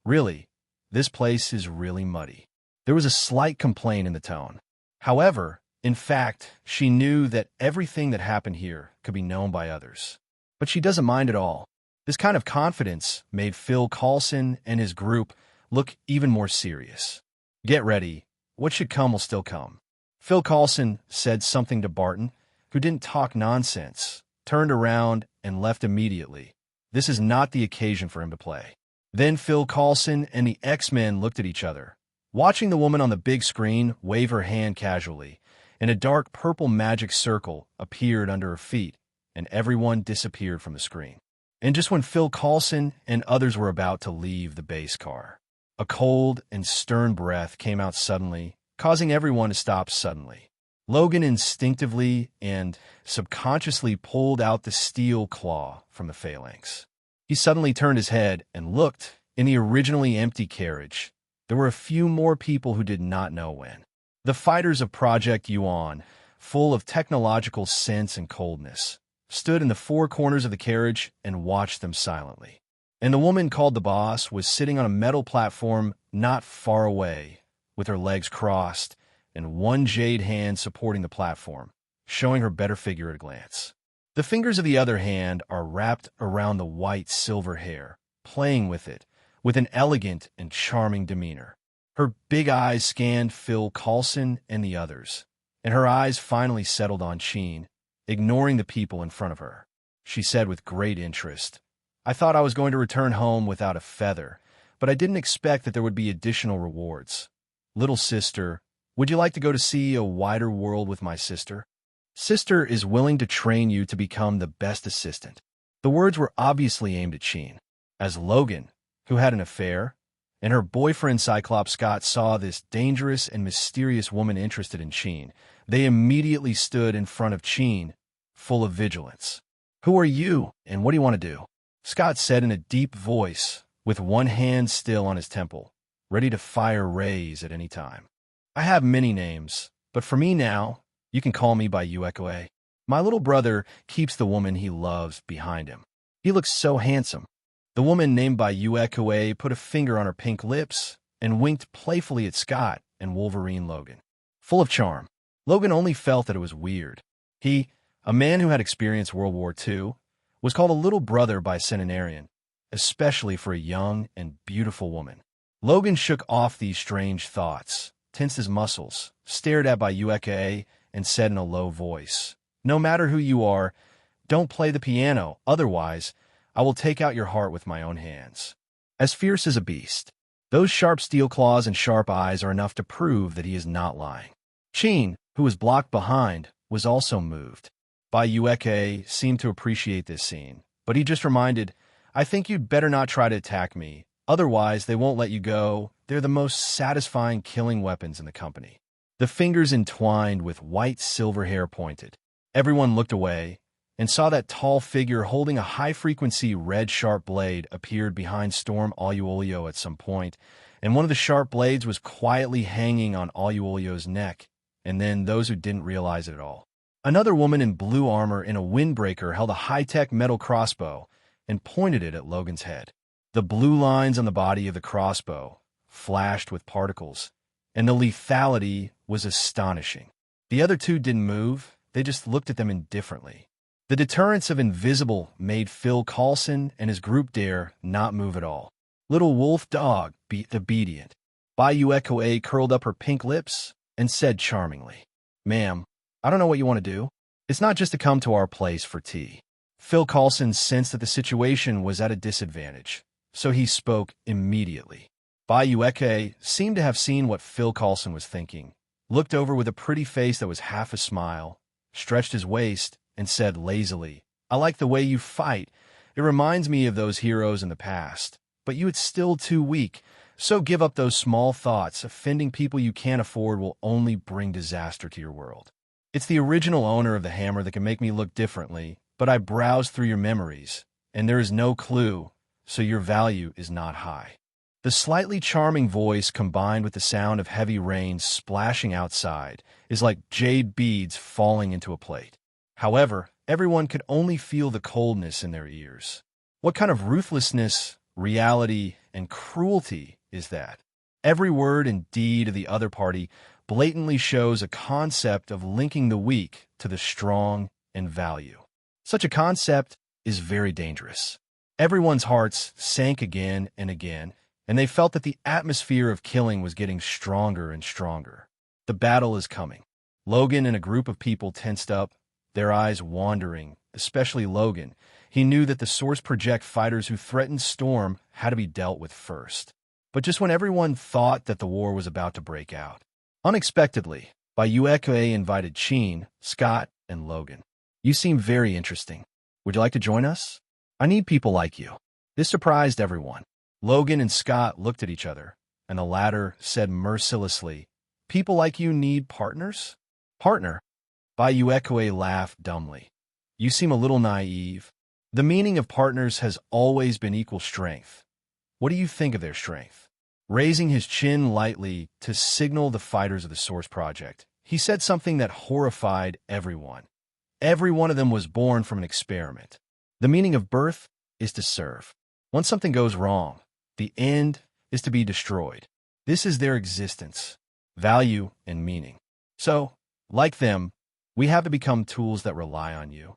Really, this place is really muddy." There was a slight complaint in the tone. However, in fact, she knew that everything that happened here could be known by others. But she doesn't mind at all. This kind of confidence made Phil Coulson and his group look even more serious. "Get ready. What should come will still come." Phil Coulson said something to Barton, who didn't talk nonsense, turned around, and left immediately. This is not the occasion for him to play. Then Phil Coulson and the X-Men looked at each other, watching the woman on the big screen wave her hand casually, and a dark purple magic circle appeared under her feet, and everyone disappeared from the screen. And just when Phil Coulson and others were about to leave the base car, a cold and stern breath came out suddenly, causing everyone to stop suddenly. Logan instinctively and subconsciously pulled out the steel claw from the phalanx. He suddenly turned his head and looked. In the originally empty carriage, there were a few more people who did not know when. The fighters of Project Yuan, full of technological sense and coldness, stood in the four corners of the carriage and watched them silently. And the woman called the boss was sitting on a metal platform not far away, with her legs crossed and one jade hand supporting the platform, showing her better figure at a glance. The fingers of the other hand are wrapped around the white silver hair, playing with it with an elegant and charming demeanor. Her big eyes scanned Phil Coulson and the others, and her eyes finally settled on Sheen, ignoring the people in front of her. She said with great interest, "I thought I was going to return home without a feather, but I didn't expect that there would be additional rewards. Little sister, would you like to go to see a wider world with my sister? Sister is willing to train you to become the best assistant." The words were obviously aimed at Sheen. As Logan, who had an affair, and her boyfriend Cyclops Scott saw this dangerous and mysterious woman interested in Sheen, they immediately stood in front of Sheen, full of vigilance. "Who are you, and what do you want to do?" Scott said in a deep voice, with one hand still on his temple, ready to fire rays at any time. "I have many names, but for me now, you can call me by Uekue. My little brother keeps the woman he loves behind him. He looks so handsome." The woman named by Uekue put a finger on her pink lips and winked playfully at Scott and Wolverine Logan. Full of charm, Logan only felt that it was weird. He, a man who had experienced World War II, was called a little brother by centenarian, especially for a young and beautiful woman. Logan shook off these strange thoughts, tensed his muscles, stared at by Uekue, and said in a low voice, "No matter who you are, don't play the piano, otherwise I will take out your heart with my own hands." As fierce as a beast, those sharp steel claws and sharp eyes are enough to prove that he is not lying. Sheen, who was blocked behind, was also moved. Bai Ueke seemed to appreciate this scene, but he just reminded, "I think you'd better not try to attack me, otherwise they won't let you go. They're the most satisfying killing weapons in the company." The fingers entwined with white silver hair pointed. Everyone looked away and saw that tall figure holding a high-frequency red sharp blade appeared behind Storm Aluolio at some point, and one of the sharp blades was quietly hanging on Aluolio's neck, and then those who didn't realize it at all. Another woman in blue armor in a windbreaker held a high-tech metal crossbow and pointed it at Logan's head. The blue lines on the body of the crossbow flashed with particles, and the lethality was astonishing. The other two didn't move, they just looked at them indifferently. The deterrence of invisible made Phil Coulson and his group dare not move at all. Little wolf dog, be obedient. Bai Uekue curled up her pink lips and said charmingly, "Ma'am, I don't know what you want to do. It's not just to come to our place for tea." Phil Coulson sensed that the situation was at a disadvantage, so he spoke immediately. Bai Ueke seemed to have seen what Phil Coulson was thinking, looked over with a pretty face that was half a smile, stretched his waist, and said lazily, "I like the way you fight. It reminds me of those heroes in the past, but you it's still too weak. So give up those small thoughts. Offending people you can't afford will only bring disaster to your world. It's the original owner of the hammer that can make me look differently, but I browse through your memories, and there is no clue, so your value is not high. The slightly charming voice combined with the sound of heavy rain splashing outside is like jade beads falling into a plate. However, everyone could only feel the coldness in their ears. What kind of ruthlessness, reality, and cruelty is that? Every word and deed of the other party blatantly shows a concept of linking the weak to the strong and value. Such a concept is very dangerous. Everyone's hearts sank again and again, and they felt that the atmosphere of killing was getting stronger and stronger. The battle is coming. Logan and a group of people tensed up, their eyes wandering, especially Logan. He knew that the Source Project fighters who threatened Storm had to be dealt with first. But just when everyone thought that the war was about to break out, unexpectedly, Bayonetta invited Tian, Scott, and Logan. You seem very interesting. Would you like to join us? I need people like you. This surprised everyone. Logan and Scott looked at each other, and the latter said mercilessly, "People like you need partners?" "Partner?" Bayonetta laughed dumbly. "You seem a little naive. The meaning of partners has always been equal strength. What do you think of their strength?" Raising his chin lightly to signal the fighters of the Source Project, he said something that horrified everyone. Every one of them was born from an experiment. The meaning of birth is to serve. Once something goes wrong, the end is to be destroyed. This is their existence, value, and meaning. So, like them, we have to become tools that rely on you.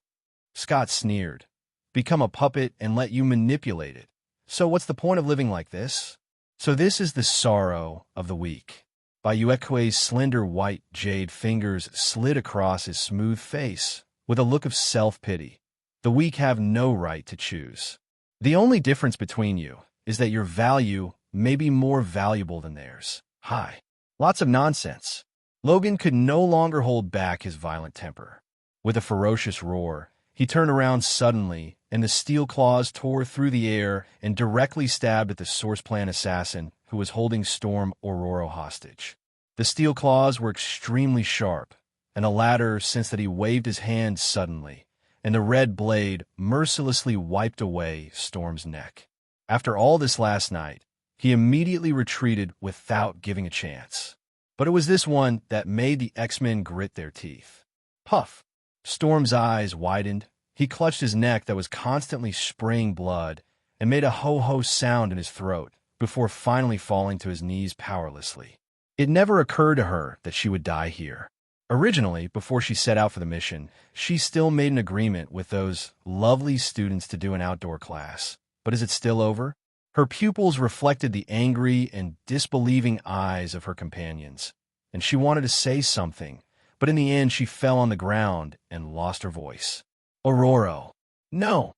Scott sneered. Become a puppet and let you manipulate it. So what's the point of living like this? So this is the sorrow of the weak. Bayonetta's slender white jade fingers slid across his smooth face with a look of self-pity. The weak have no right to choose. The only difference between you is that your value may be more valuable than theirs. Hi. Lots of nonsense. Logan could no longer hold back his violent temper. With a ferocious roar, he turned around suddenly, and the steel claws tore through the air and directly stabbed at the Source Plan assassin who was holding Storm Aurora hostage. The steel claws were extremely sharp, and the latter sensed that he waved his hand suddenly, and the red blade mercilessly wiped away Storm's neck. After all this last night, he immediately retreated without giving a chance. But it was this one that made the X-Men grit their teeth. Puff! Storm's eyes widened. He clutched his neck that was constantly spraying blood and made a ho-ho sound in his throat before finally falling to his knees powerlessly. It never occurred to her that she would die here. Originally, before she set out for the mission, she still made an agreement with those lovely students to do an outdoor class. But is it still over? Her pupils reflected the angry and disbelieving eyes of her companions, and she wanted to say something, but in the end she fell on the ground and lost her voice. Aurora. No.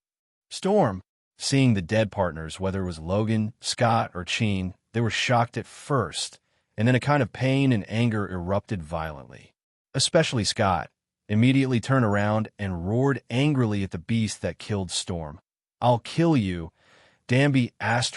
Storm. Seeing the dead partners, whether it was Logan, Scott, or Tian, they were shocked at first, and then a kind of pain and anger erupted violently. Especially Scott immediately turned around and roared angrily at the beast that killed Storm. "I'll kill you. Danby *************.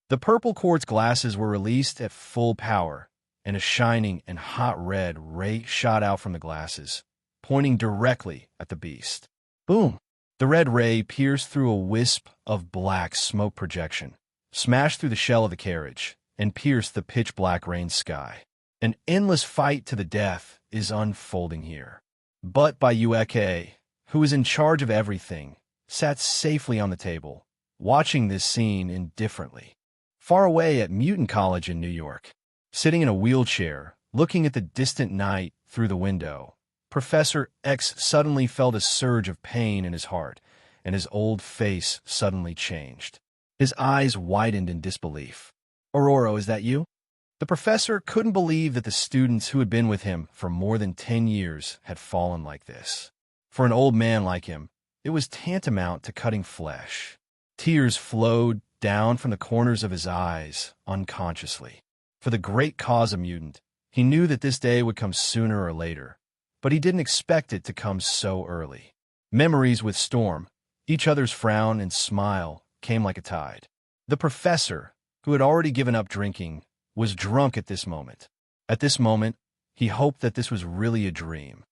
The purple quartz glasses were released at full power, and a shining and hot red ray shot out from the glasses, pointing directly at the beast. Boom! The red ray pierced through a wisp of black smoke projection, smashed through the shell of the carriage, and pierced the pitch-black rain sky. An endless fight to the death is unfolding here. But Bayonetta, who is in charge of everything, sat safely on the table, watching this scene indifferently. Far away at Mutant College in New York, sitting in a wheelchair, looking at the distant night through the window, Professor X suddenly felt a surge of pain in his heart, and his old face suddenly changed. His eyes widened in disbelief. "Aurora, is that you?" The professor couldn't believe that the students who had been with him for more than 10 years had fallen like this. For an old man like him, it was tantamount to cutting flesh. Tears flowed down from the corners of his eyes unconsciously. For the great cause of Mutant, he knew that this day would come sooner or later, but he didn't expect it to come so early. Memories with Storm, each other's frown and smile, came like a tide. The professor, who had already given up drinking, was drunk at this moment. At this moment, he hoped that this was really a dream.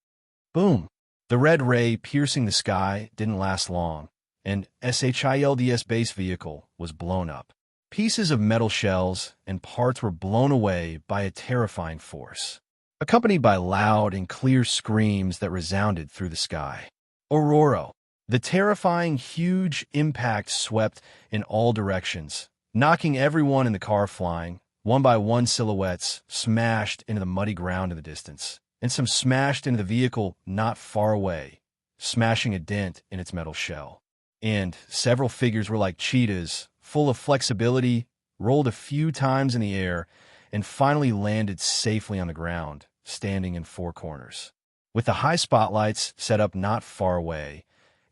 Boom! The red ray piercing the sky didn't last long, and SHILD's base vehicle was blown up. Pieces of metal shells and parts were blown away by a terrifying force, accompanied by loud and clear screams that resounded through the sky. Aurora. The terrifying, huge impact swept in all directions, knocking everyone in the car flying. One by one, silhouettes smashed into the muddy ground in the distance, and some smashed into the vehicle not far away, smashing a dent in its metal shell. And several figures were like cheetahs, full of flexibility, rolled a few times in the air, and finally landed safely on the ground, standing in four corners. With the high spotlights set up not far away,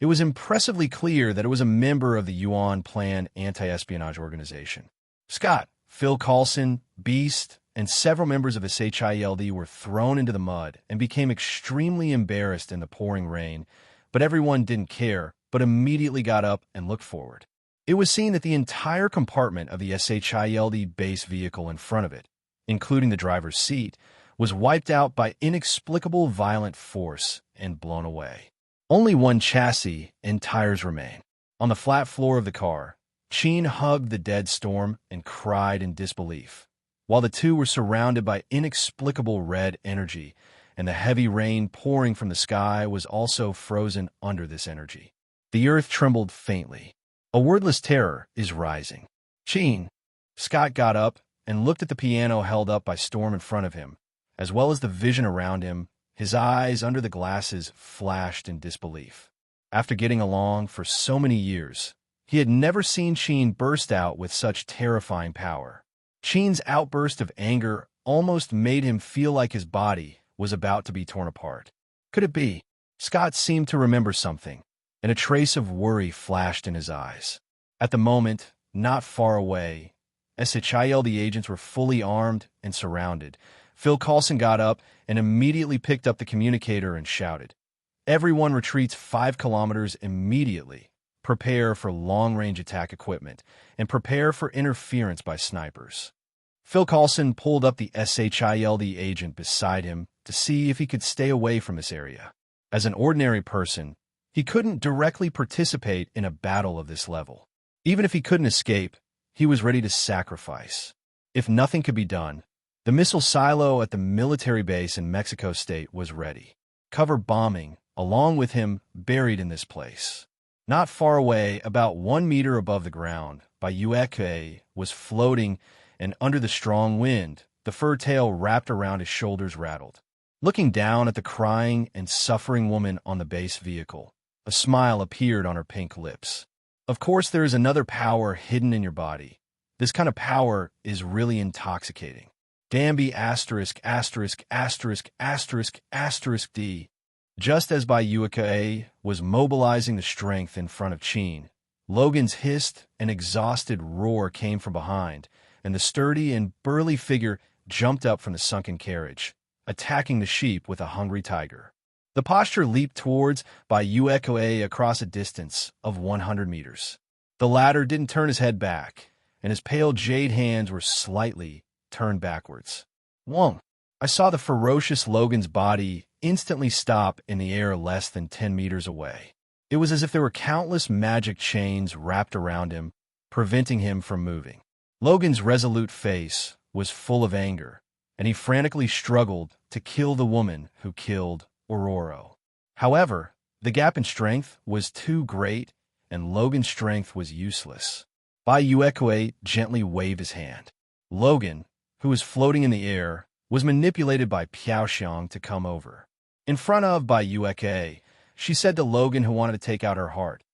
it was impressively clear that it was a member of the Yuan Plan anti-espionage organization. Scott, Phil Coulson, Beast, and several members of SHILD were thrown into the mud and became extremely embarrassed in the pouring rain, but everyone didn't care, but immediately got up and looked forward. It was seen that the entire compartment of the SHILD base vehicle in front of it, including the driver's seat, was wiped out by inexplicable violent force and blown away. Only one chassis and tires remain. On the flat floor of the car, Tian hugged the dead storm and cried in disbelief, while the two were surrounded by inexplicable red energy, and the heavy rain pouring from the sky was also frozen under this energy. The earth trembled faintly. A wordless terror is rising. Tian. Scott got up and looked at the piano held up by Storm in front of him, as well as the vision around him. His eyes under the glasses flashed in disbelief. After getting along for so many years, he had never seen Tian burst out with such terrifying power. Tian's outburst of anger almost made him feel like his body was about to be torn apart. Could it be? Scott seemed to remember something, and a trace of worry flashed in his eyes. At the moment, not far away, SHILD agents were fully armed and surrounded. Phil Coulson got up and immediately picked up the communicator and shouted, "Everyone retreats 5 kilometers immediately. Prepare for long-range attack equipment, and prepare for interference by snipers." Phil Coulson pulled up the SHILD agent beside him to see if he could stay away from this area. As an ordinary person, he couldn't directly participate in a battle of this level. Even if he couldn't escape, he was ready to sacrifice. If nothing could be done, the missile silo at the military base in Mexico State was ready. Cover bombing, along with him, buried in this place. Not far away, about 1 meter above the ground, Bayonetta was floating, and under the strong wind, the fur tail wrapped around his shoulders rattled. Looking down at the crying and suffering woman on the base vehicle, a smile appeared on her pink lips. Of course, there is another power hidden in your body. This kind of power is really intoxicating. Danby ************ D. Just as Bayonetta was mobilizing the strength in front of Tian, Logan's hissed and exhausted roar came from behind, and the sturdy and burly figure jumped up from the sunken carriage, attacking the sheep with a hungry tiger. The posture leaped towards Bayonetta across a distance of 100 meters. The latter didn't turn his head back, and his pale jade hands were slightly turned backwards. Wong! I saw the ferocious Logan's body instantly stop in the air less than 10 meters away. It was as if there were countless magic chains wrapped around him, preventing him from moving. Logan's resolute face was full of anger, and he frantically struggled to kill the woman who killed Aurora. However, the gap in strength was too great, and Logan's strength was useless. Bayonetta gently waved his hand. Logan, who was floating in the air, was manipulated by Piaoxiang to come over. In front of Bayonetta, she said to Logan, who wanted to take out her heart,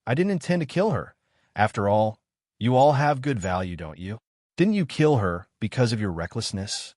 "I didn't intend to kill her. After all, you all have good value, don't you? Didn't you kill her because of your recklessness?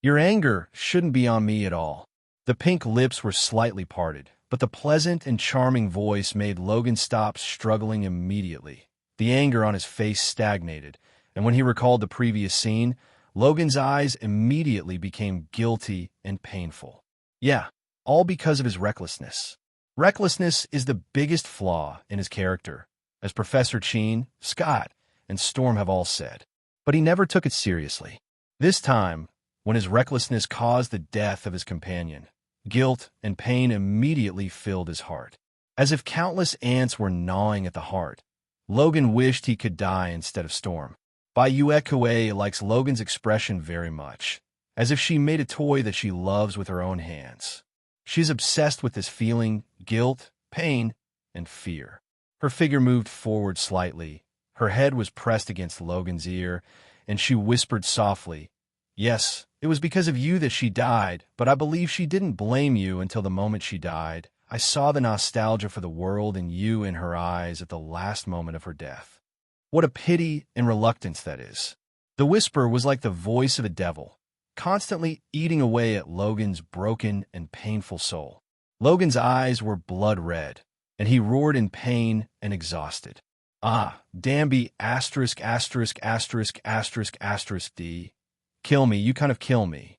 Your anger shouldn't be on me at all." The pink lips were slightly parted, but the pleasant and charming voice made Logan stop struggling immediately. The anger on his face stagnated, and when he recalled the previous scene, Logan's eyes immediately became guilty and painful. Yeah, all because of his recklessness. Recklessness is the biggest flaw in his character, as Professor Tian, Scott, and Storm have all said. But he never took it seriously. This time, when his recklessness caused the death of his companion, guilt and pain immediately filled his heart. As if countless ants were gnawing at the heart, Logan wished he could die instead of Storm. Bayonetta likes Logan's expression very much, as if she made a toy that she loves with her own hands. She's obsessed with this feeling, guilt, pain, and fear. Her figure moved forward slightly. Her head was pressed against Logan's ear, and she whispered softly, "Yes, it was because of you that she died, but I believe she didn't blame you until the moment she died. I saw the nostalgia for the world and you in her eyes at the last moment of her death." What a pity and reluctance that is. The whisper was like the voice of a devil, constantly eating away at Logan's broken and painful soul. Logan's eyes were blood red, and he roared in pain and exhausted. "Ah, Danby ******** D. Kill me, you kind of kill me."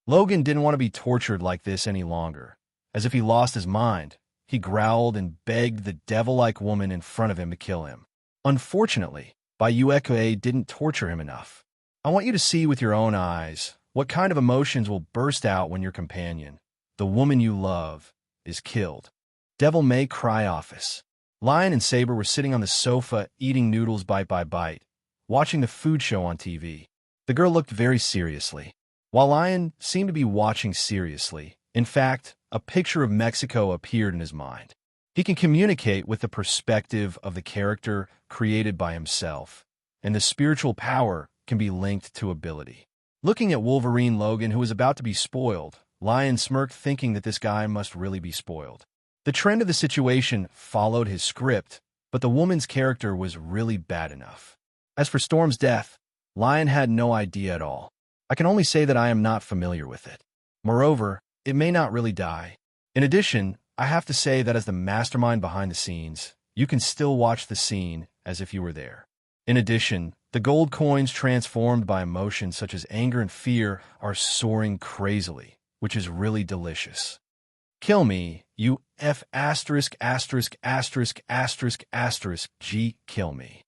Logan didn't want to be tortured like this any longer. As if he lost his mind, he growled and begged the devil-like woman in front of him to kill him. Unfortunately, Bayonetta didn't torture him enough. I want you to see with your own eyes what kind of emotions will burst out when your companion, the woman you love, is killed. Devil May Cry office. Lyon and Saber were sitting on the sofa eating noodles bite by bite, watching the food show on TV. The girl looked very seriously, while Lyon seemed to be watching seriously. In fact, a picture of Mexico appeared in his mind. He can communicate with the perspective of the character created by himself, and the spiritual power can be linked to ability. Looking at Wolverine Logan, who was about to be spoiled, Lyon smirked, thinking that this guy must really be spoiled. The trend of the situation followed his script, but the woman's character was really bad enough. As for Storm's death, Lyon had no idea at all. I can only say that I am not familiar with it. Moreover, it may not really die. In addition, I have to say that as the mastermind behind the scenes, you can still watch the scene as if you were there. In addition, the gold coins transformed by emotions such as anger and fear are soaring crazily, which is really delicious. Kill me, you G, kill me.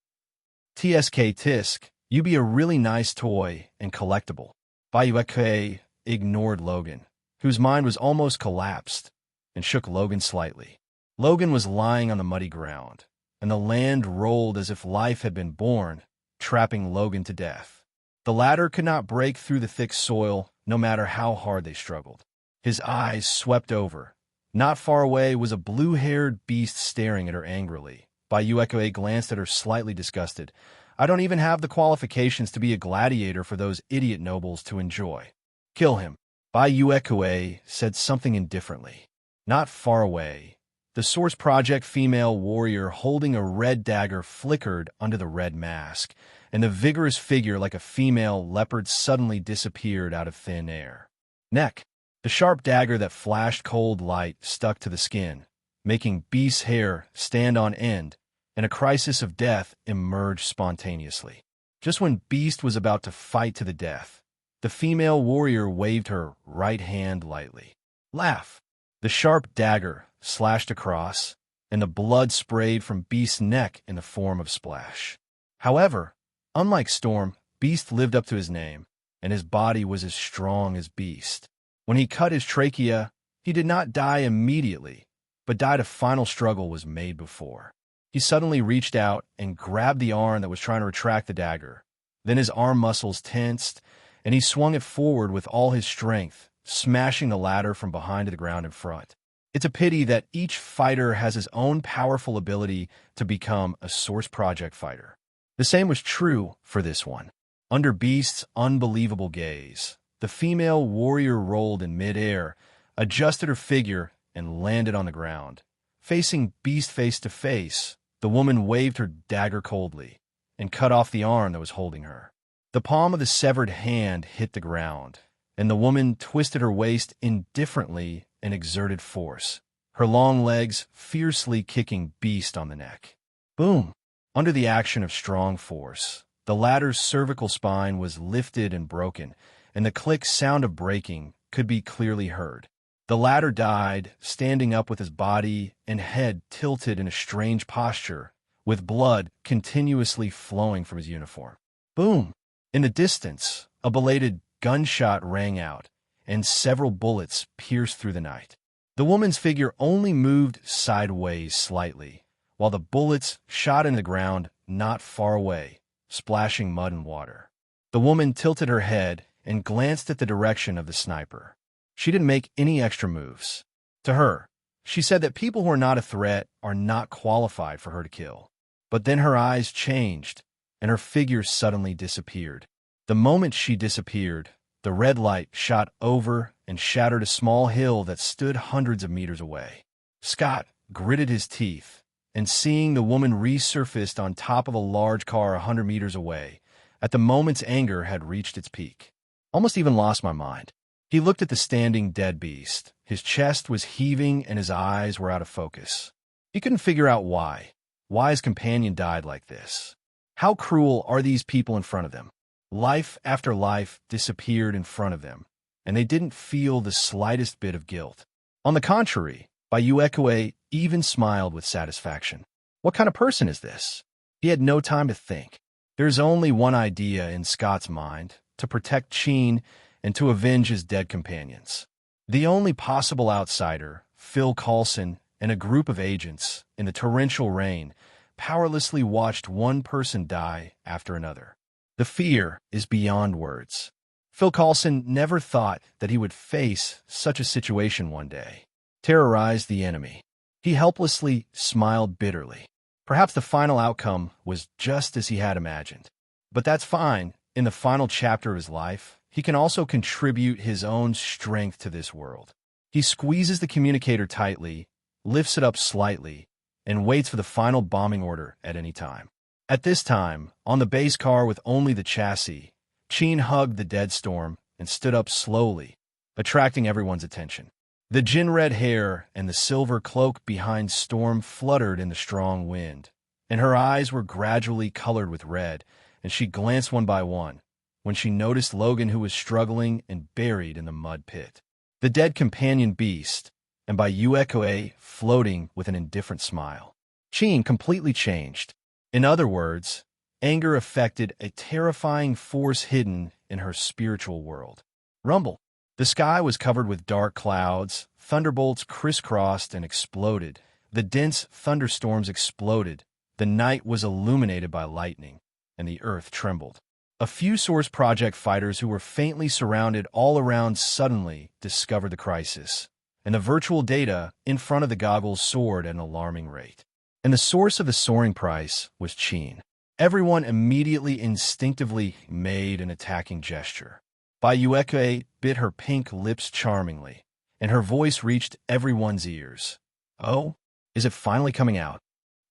Tisk, you be a really nice toy and collectible. Bayonetta ignored Logan, whose mind was almost collapsed, and shook Logan slightly. Logan was lying on the muddy ground, and the land rolled as if life had been born, trapping Logan to death. The latter could not break through the thick soil, no matter how hard they struggled. His eyes swept over. Not far away was a blue-haired beast staring at her angrily. Bayonetta glanced at her, slightly disgusted. "I don't even have the qualifications to be a gladiator for those idiot nobles to enjoy." "Kill him." Bayonetta said something indifferently. Not far away, the Source Project female warrior holding a red dagger flickered under the red mask, and the vigorous figure like a female leopard suddenly disappeared out of thin air. Neck. The sharp dagger that flashed cold light stuck to the skin, making Beast's hair stand on end, and a crisis of death emerged spontaneously. Just when Beast was about to fight to the death, the female warrior waved her right hand lightly. Laugh. The sharp dagger slashed across, and the blood sprayed from Beast's neck in the form of splash. However, unlike Storm, Beast lived up to his name, and his body was as strong as Beast. When he cut his trachea, he did not die immediately, but died a final struggle was made before. He suddenly reached out and grabbed the arm that was trying to retract the dagger. Then his arm muscles tensed, and he swung it forward with all his strength, smashing the ladder from behind to the ground in front. It's a pity that each fighter has his own powerful ability to become a Source Project fighter. The same was true for this one. Under Beast's unbelievable gaze, the female warrior rolled in midair, adjusted her figure, and landed on the ground. Facing Beast face to face, the woman waved her dagger coldly and cut off the arm that was holding her. The palm of the severed hand hit the ground, and the woman twisted her waist indifferently and exerted force, her long legs fiercely kicking Beast on the neck. Boom! Under the action of strong force, the latter's cervical spine was lifted and broken, and the click sound of breaking could be clearly heard. The latter died, standing up with his body and head tilted in a strange posture, with blood continuously flowing from his uniform. Boom! In the distance, a belated gunshot rang out, and several bullets pierced through the night. The woman's figure only moved sideways slightly, while the bullets shot into the ground not far away, splashing mud and water. The woman tilted her head and glanced at the direction of the sniper. She didn't make any extra moves. To her, she said that people who are not a threat are not qualified for her to kill. But then her eyes changed, and her figure suddenly disappeared. The moment she disappeared, the red light shot over and shattered a small hill that stood hundreds of meters away. Scott gritted his teeth, and seeing the woman resurfaced on top of a large car 100 meters away, at the moment's anger had reached its peak. Almost even lost my mind. He looked at the standing dead beast. His chest was heaving and his eyes were out of focus. He couldn't figure out why his companion died like this. How cruel are these people in front of them? Life after life disappeared in front of them, and they didn't feel the slightest bit of guilt. On the contrary, Bayonetta even smiled with satisfaction. What kind of person is this? He had no time to think. There's only one idea in Scott's mind: to protect Tian and to avenge his dead companions. The only possible outsider, Phil Coulson, and a group of agents, in the torrential rain, powerlessly watched one person die after another. The fear is beyond words. Phil Coulson never thought that he would face such a situation one day. Terrorized the enemy. He helplessly smiled bitterly. Perhaps the final outcome was just as he had imagined. But that's fine. In the final chapter of his life, he can also contribute his own strength to this world. He squeezes the communicator tightly, lifts it up slightly, and waits for the final bombing order at any time. At this time, on the base car with only the chassis, Tian hugged the dead Storm and stood up slowly, attracting everyone's attention. The gin-red hair and the silver cloak behind Storm fluttered in the strong wind, and her eyes were gradually colored with red, and she glanced one by one when she noticed Logan, who was struggling and buried in the mud pit. The dead companion beast, and Bayonetta floating with an indifferent smile. Tian completely changed. In other words, anger affected a terrifying force hidden in her spiritual world. Rumble. The sky was covered with dark clouds, thunderbolts crisscrossed and exploded. The dense thunderstorms exploded. The night was illuminated by lightning, and the earth trembled. A few Source Project fighters who were faintly surrounded all around suddenly discovered the crisis, and the virtual data in front of the goggles soared at an alarming rate. And the source of the soaring price was Tian. Everyone immediately instinctively made an attacking gesture. Bayonetta bit her pink lips charmingly, and her voice reached everyone's ears. Oh, is it finally coming out?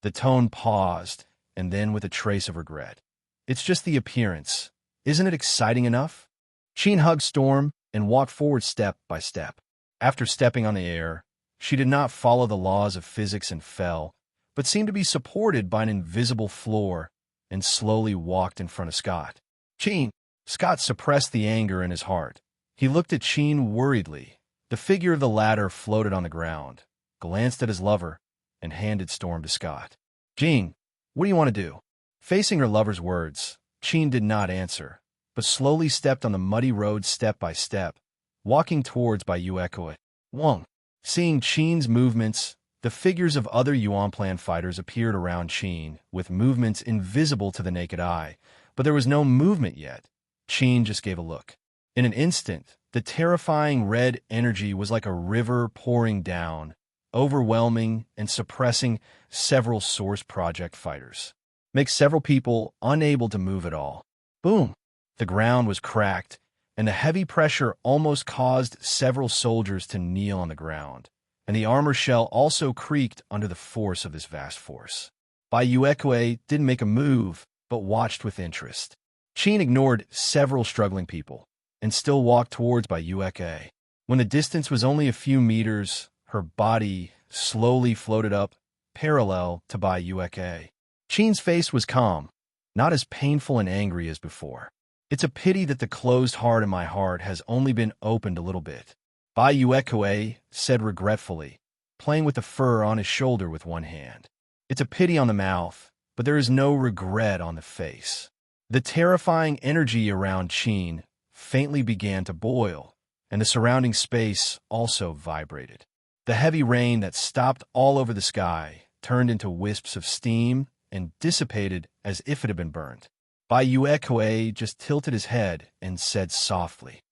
The tone paused, and then with a trace of regret. It's just the appearance. Isn't it exciting enough? Tian hugged Storm and walked forward step by step. After stepping on the air, she did not follow the laws of physics and fell, but seemed to be supported by an invisible floor, and slowly walked in front of Scott. Tian. Scott suppressed the anger in his heart. He looked at Tian worriedly. The figure of the latter floated on the ground, glanced at his lover, and handed Storm to Scott. Tian, what do you want to do? Facing her lover's words, Tian did not answer, but slowly stepped on the muddy road step by step, walking towards Bayonetta. Wong. Seeing Tian's movements, the figures of other Yuan Plan fighters appeared around Tian, with movements invisible to the naked eye, but there was no movement yet. Tian just gave a look. In an instant, the terrifying red energy was like a river pouring down, overwhelming and suppressing several Source Project fighters, make several people unable to move at all. Boom! The ground was cracked, and the heavy pressure almost caused several soldiers to kneel on the ground, and the armor shell also creaked under the force of this vast force. Bayonetta didn't make a move, but watched with interest. Tian ignored several struggling people, and still walked towards Bayonetta. When the distance was only a few meters, her body slowly floated up, parallel to Bayonetta. Tian's face was calm, not as painful and angry as before. It's a pity that the closed heart in my heart has only been opened a little bit, Bayonetta said regretfully, playing with the fur on his shoulder with one hand. It's a pity on the mouth, but there is no regret on the face. The terrifying energy around Tian faintly began to boil, and the surrounding space also vibrated. The heavy rain that stopped all over the sky turned into wisps of steam and dissipated as if it had been burned. Bayonetta just tilted his head and said softly,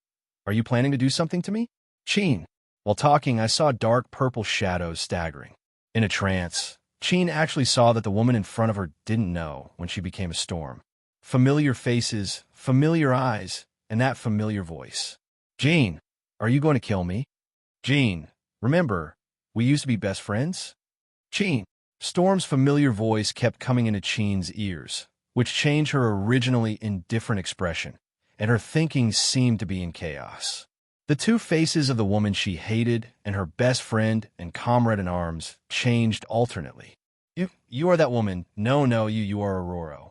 "Are you planning to do something to me?" Tian. While talking, I saw dark purple shadows staggering. In a trance, Tian actually saw that the woman in front of her didn't know when she became a storm. Familiar faces, familiar eyes, and that familiar voice. "Jean, are you going to kill me?" "Jean, remember, we used to be best friends?" "Jean." Storm's familiar voice kept coming into Tian's ears, which changed her originally indifferent expression, and her thinking seemed to be in chaos. The two faces of the woman she hated and her best friend and comrade in arms changed alternately. You are that woman. No, you are Aurora.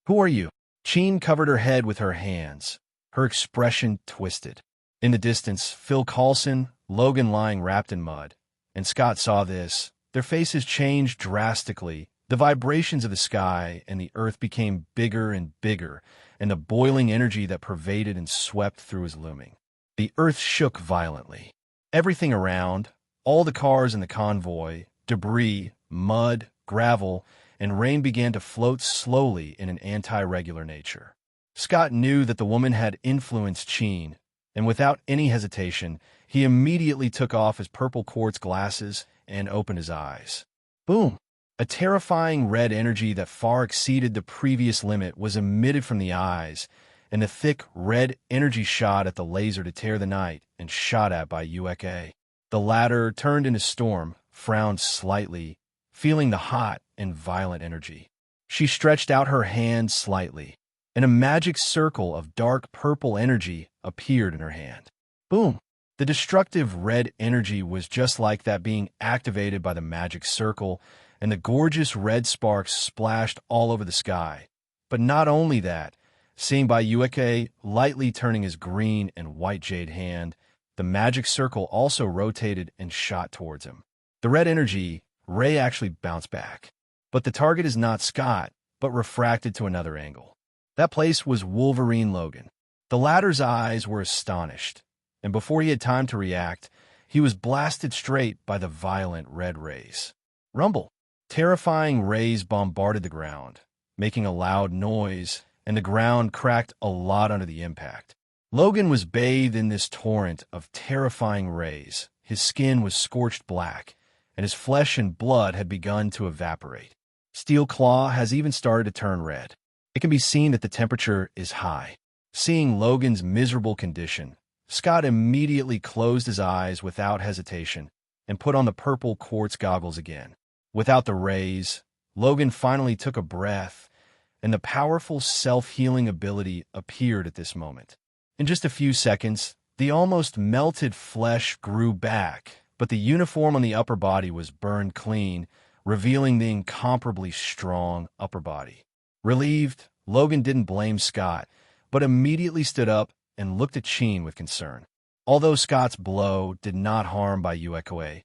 Who are you?" Tian covered her head with her hands, her expression twisted. In the distance, Phil Coulson, Logan lying wrapped in mud, and Scott saw this. Their faces changed drastically. The vibrations of the sky and the earth became bigger and bigger, and the boiling energy that pervaded and swept through was looming. The earth shook violently. Everything around, all the cars in the convoy, debris, mud, gravel, and rain began to float slowly in an anti-regular nature. Scott knew that the woman had influenced Tian, and without any hesitation, he immediately took off his purple quartz glasses and opened his eyes. Boom! A terrifying red energy that far exceeded the previous limit was emitted from the eyes, and the thick red energy shot at the laser to tear the night and shot at by Bayonetta. The latter turned into Storm, frowned slightly, feeling the hot and violent energy. She stretched out her hand slightly, and a magic circle of dark purple energy appeared in her hand. Boom! The destructive red energy was just like that being activated by the magic circle, and the gorgeous red sparks splashed all over the sky. But not only that, seeing Bayonetta lightly turning his green and white jade hand, the magic circle also rotated and shot towards him. The red energy ray actually bounced back. But the target is not Scott, but refracted to another angle. That place was Wolverine Logan. The latter's eyes were astonished, and before he had time to react, he was blasted straight by the violent red rays. Rumble! Terrifying rays bombarded the ground, making a loud noise, and the ground cracked a lot under the impact. Logan was bathed in this torrent of terrifying rays. His skin was scorched black, and his flesh and blood had begun to evaporate. Steel Claw has even started to turn red. It can be seen that the temperature is high. Seeing Logan's miserable condition, Scott immediately closed his eyes without hesitation and put on the purple quartz goggles again. Without the rays, Logan finally took a breath, and the powerful self-healing ability appeared at this moment. In just a few seconds, the almost melted flesh grew back, but the uniform on the upper body was burned clean, revealing the incomparably strong upper body. Relieved, Logan didn't blame Scott, but immediately stood up and looked at Tian with concern. Although Scott's blow did not harm Bayonetta,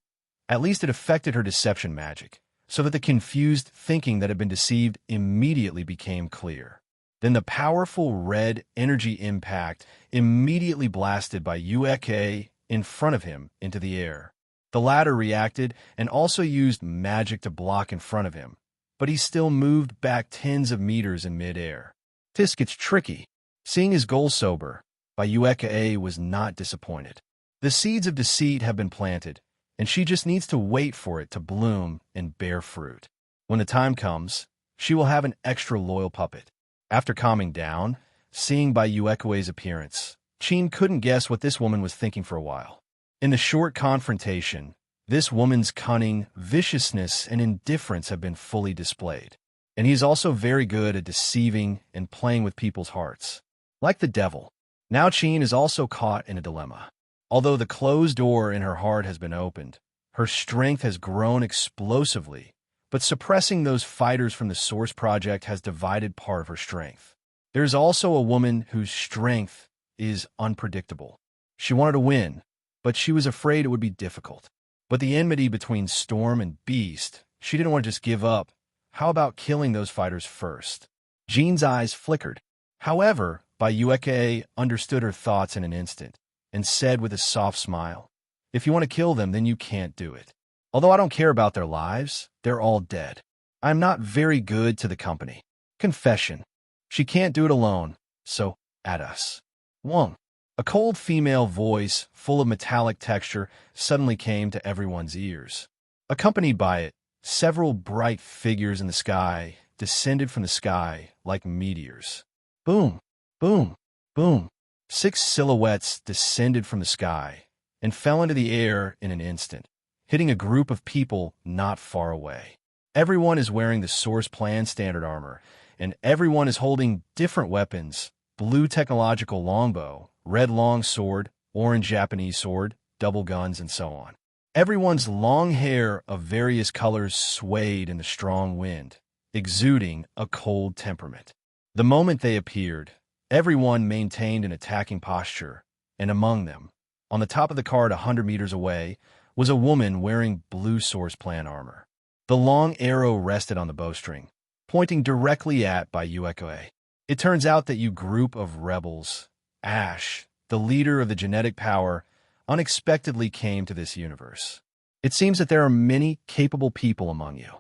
at least it affected her deception magic, so that the confused thinking that had been deceived immediately became clear. Then the powerful red energy impact immediately blasted Bayonetta in front of him into the air. The latter reacted and also used magic to block in front of him, but he still moved back tens of meters in midair. This gets tricky. Seeing his goal sober, Bayonetta was not disappointed. The seeds of deceit have been planted, and she just needs to wait for it to bloom and bear fruit. When the time comes, she will have an extra loyal puppet. After calming down, seeing Bayonetta's appearance, Tian couldn't guess what this woman was thinking for a while. In the short confrontation, this woman's cunning, viciousness, and indifference have been fully displayed. And he is also very good at deceiving and playing with people's hearts. Like the devil, now Tian is also caught in a dilemma. Although the closed door in her heart has been opened, her strength has grown explosively, but suppressing those fighters from the Source Project has divided part of her strength. There is also a woman whose strength is unpredictable. She wanted to win, but she was afraid it would be difficult. But the enmity between Storm and Beast, she didn't want to just give up. how about killing those fighters first? Jean's eyes flickered. However, Bayueke understood her thoughts in an instant and said with a soft smile, if you want to kill them, then you can't do it. Although I don't care about their lives, they're all dead. I'm not very good to the company. Confession. She can't do it alone, so at us. Wong. A cold female voice, full of metallic texture, suddenly came to everyone's ears. Accompanied by it, several bright figures in the sky descended from the sky like meteors. Boom, boom, boom. 6 silhouettes descended from the sky and fell into the air in an instant, hitting a group of people not far away. Everyone is wearing the Source Plan standard armor, and everyone is holding different weapons: blue technological longbow, red long sword, orange Japanese sword, double guns, and so on. Everyone's long hair of various colors swayed in the strong wind, exuding a cold temperament. The moment they appeared, everyone maintained an attacking posture, and among them, on the top of the cart 100 meters away, was a woman wearing blue Source Plan armor. The long arrow rested on the bowstring, pointing directly at Bayueke. It turns out that you group of rebels, Ash, the leader of the genetic power, unexpectedly came to this universe. It seems that there are many capable people among you.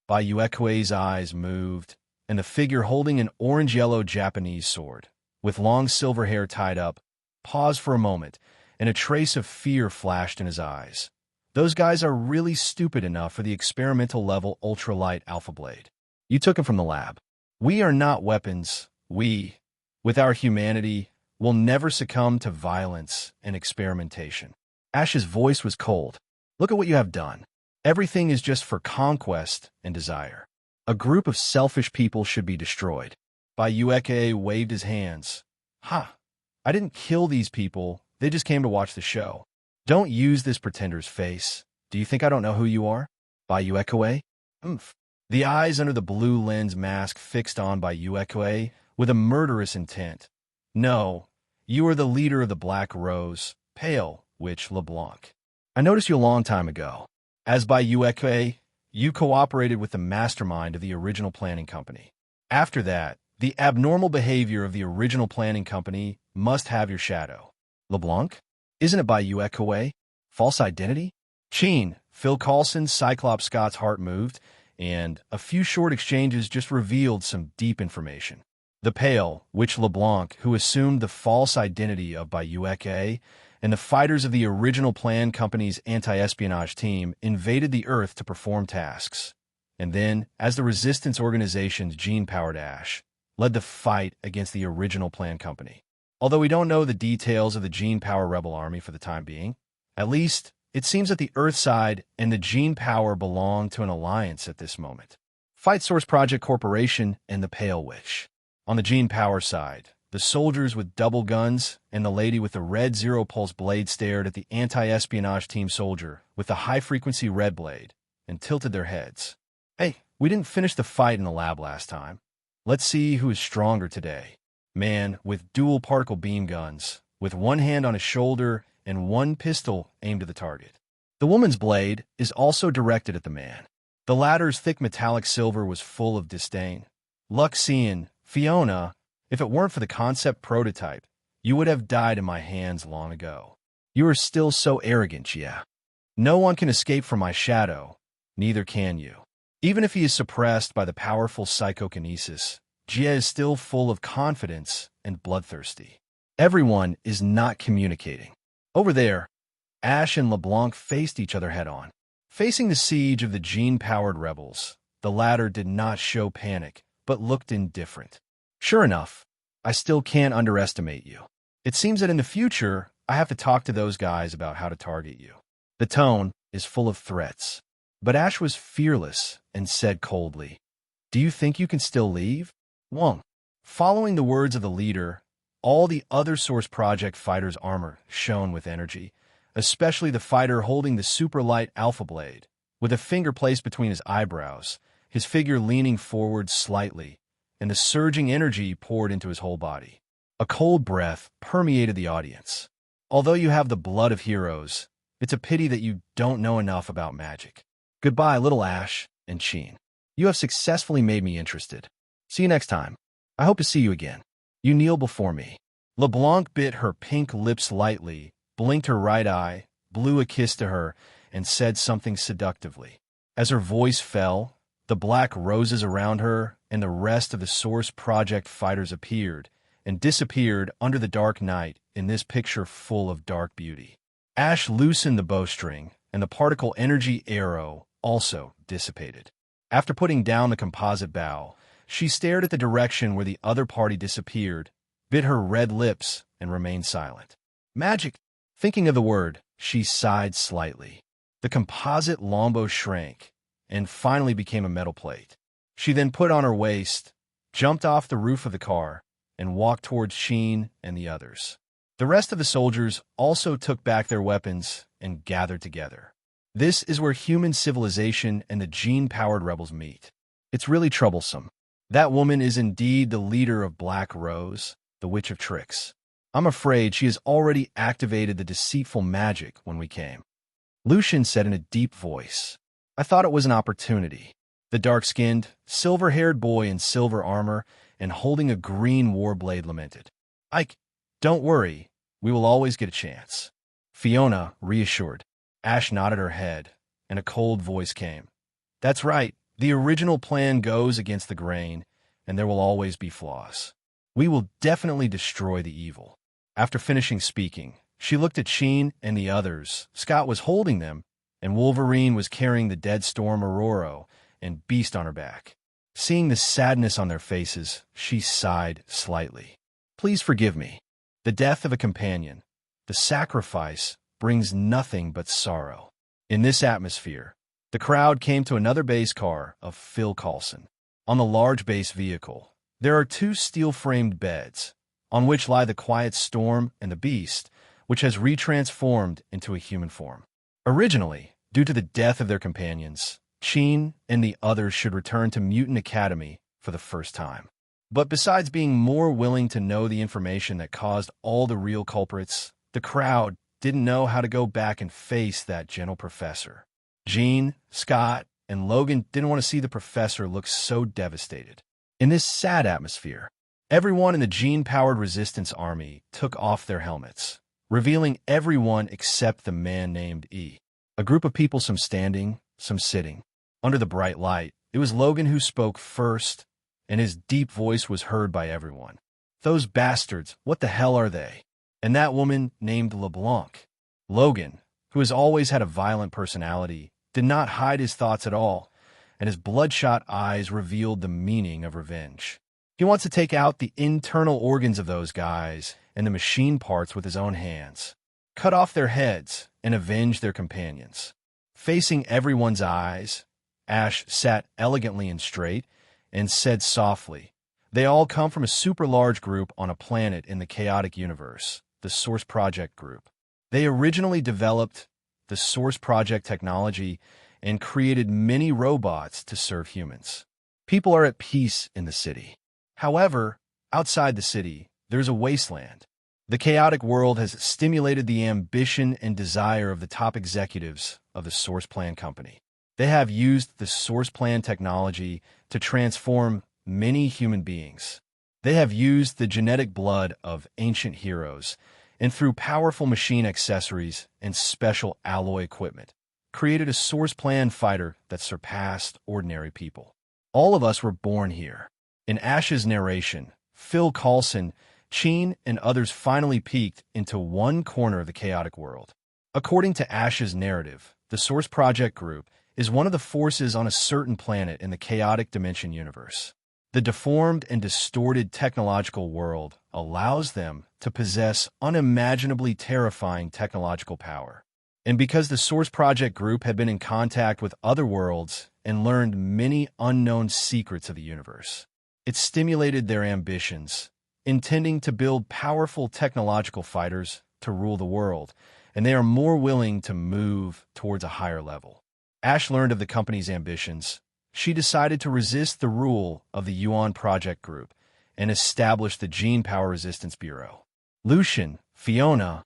Bayueke's eyes moved, and the figure holding an orange-yellow Japanese sword, with long silver hair tied up, paused for a moment, and a trace of fear flashed in his eyes. Those guys are really stupid enough for the experimental level ultralight alpha blade. You took him from the lab. We are not weapons. We, with our humanity, will never succumb to violence and experimentation. Ash's voice was cold. Look at what you have done. Everything is just for conquest and desire. A group of selfish people should be destroyed. Bayueke waved his hands. Ha! I didn't kill these people. They just came to watch the show. Don't use this pretender's face. Do you think I don't know who you are? Bayueke? Oomph. The eyes under the blue lens mask fixed on Bayueke with a murderous intent. No, you are the leader of the Black Rose, Pale Witch LeBlanc. I noticed you a long time ago. As Bayueke, you cooperated with the mastermind of the original planning company. After that, the abnormal behavior of the original planning company must have your shadow. LeBlanc? Isn't it Bayueke? False identity? Cheen, Phil Coulson's Cyclops Scott's heart moved, and a few short exchanges just revealed some deep information. The Pale Witch LeBlanc, who assumed the false identity of Bayueke, and the fighters of the original plan company's anti-espionage team invaded the Earth to perform tasks. And then, as the resistance organization's gene-powered Ash, led the fight against the original plan company. Although we don't know the details of the gene-power rebel army for the time being, at least it seems that the Earth side and the gene power belong to an alliance at this moment. Fight Source Project Corporation and the Pale Witch. On the gene power side, the soldiers with double guns and the lady with the red zero-pulse blade stared at the anti-espionage team soldier with the high-frequency red blade and tilted their heads. Hey, we didn't finish the fight in the lab last time. Let's see who is stronger today. Man with dual particle beam guns, with one hand on his shoulder and one pistol aimed at the target. The woman's blade is also directed at the man. The latter's thick metallic silver was full of disdain. Luxian, Fiona, if it weren't for the concept prototype, you would have died in my hands long ago. You are still so arrogant, yeah. No one can escape from my shadow, neither can you. Even if he is suppressed by the powerful psychokinesis, Jia is still full of confidence and bloodthirsty. Everyone is not communicating. Over there, Ash and LeBlanc faced each other head-on. Facing the siege of the gene-powered rebels, the latter did not show panic, but looked indifferent. Sure enough, I still can't underestimate you. It seems that in the future, I have to talk to those guys about how to target you. The tone is full of threats. But Ash was fearless and said coldly, "Do you think you can still leave?" Wong. Following the words of the leader, all the other Source Project fighters' armor shone with energy, especially the fighter holding the super light alpha blade, with a finger placed between his eyebrows, his figure leaning forward slightly, and the surging energy poured into his whole body. A cold breath permeated the audience. Although you have the blood of heroes, it's a pity that you don't know enough about magic. Goodbye, little Ash and Cheen. You have successfully made me interested. See you next time. I hope to see you again. You kneel before me. LeBlanc bit her pink lips lightly, blinked her right eye, blew a kiss to her, and said something seductively. As her voice fell, the black roses around her and the rest of the Source Project fighters appeared and disappeared under the dark night in this picture full of dark beauty. Ash loosened the bowstring, and the particle energy arrow also dissipated. After putting down the composite bow, she stared at the direction where the other party disappeared, bit her red lips, and remained silent. Magic! Thinking of the word, she sighed slightly. The composite longbow shrank, and finally became a metal plate. She then put on her waist, jumped off the roof of the car, and walked towards Sheen and the others. The rest of the soldiers also took back their weapons and gathered together. This is where human civilization and the gene-powered rebels meet. It's really troublesome. That woman is indeed the leader of Black Rose, the Witch of Tricks. I'm afraid she has already activated the deceitful magic when we came. Lucian said in a deep voice. I thought it was an opportunity. The dark-skinned, silver-haired boy in silver armor and holding a green war blade lamented. Ike, don't worry. We will always get a chance. Fiona reassured. Ash nodded her head, and a cold voice came. That's right. The original plan goes against the grain, and there will always be flaws. We will definitely destroy the evil. After finishing speaking, she looked at Sheen and the others. Scott was holding them, and Wolverine was carrying the dead Storm Aurora and Beast on her back. Seeing the sadness on their faces, she sighed slightly. Please forgive me. The death of a companion, the sacrifice, brings nothing but sorrow. In this atmosphere, the crowd came to another base car of Phil Coulson. On the large base vehicle, there are two steel-framed beds, on which lie the quiet Storm and the Beast, which has retransformed into a human form. Originally, due to the death of their companions, Sheen and the others should return to Mutant Academy for the first time. But besides being more willing to know the information that caused all the real culprits, the crowd didn't know how to go back and face that gentle professor. Jean, Scott, and Logan didn't want to see the professor look so devastated. In this sad atmosphere, everyone in the gene-powered resistance army took off their helmets, revealing everyone except the man named E. A group of people, some standing, some sitting. Under the bright light, it was Logan who spoke first, and his deep voice was heard by everyone. Those bastards, what the hell are they? And that woman named LeBlanc. Logan, who has always had a violent personality, did not hide his thoughts at all, and his bloodshot eyes revealed the meaning of revenge. He wants to take out the internal organs of those guys and the machine parts with his own hands, cut off their heads, and avenge their companions. Facing everyone's eyes, Ash sat elegantly and straight and said softly, they all come from a super-large group on a planet in the chaotic universe, the Source Project Group. They originally developed the Source Project technology and created many robots to serve humans. People are at peace in the city. However, outside the city, there's a wasteland. The chaotic world has stimulated the ambition and desire of the top executives of the Source Plan Company. They have used the Source Plan technology to transform many human beings. They have used the genetic blood of ancient heroes, and through powerful machine accessories and special alloy equipment, created a Source Plan fighter that surpassed ordinary people. All of us were born here. In Ash's narration, Phil Coulson, Sheen, and others finally peeked into one corner of the chaotic world. According to Ash's narrative, the Source Project Group is one of the forces on a certain planet in the chaotic dimension universe. The deformed and distorted technological world allows them to possess unimaginably terrifying technological power. And because the Source Project Group had been in contact with other worlds and learned many unknown secrets of the universe, it stimulated their ambitions, intending to build powerful technological fighters to rule the world, and they are more willing to move towards a higher level. Ash learned of the company's ambitions. She decided to resist the rule of the Yuan Project Group and establish the Gene Power Resistance Bureau. Lucian, Fiona,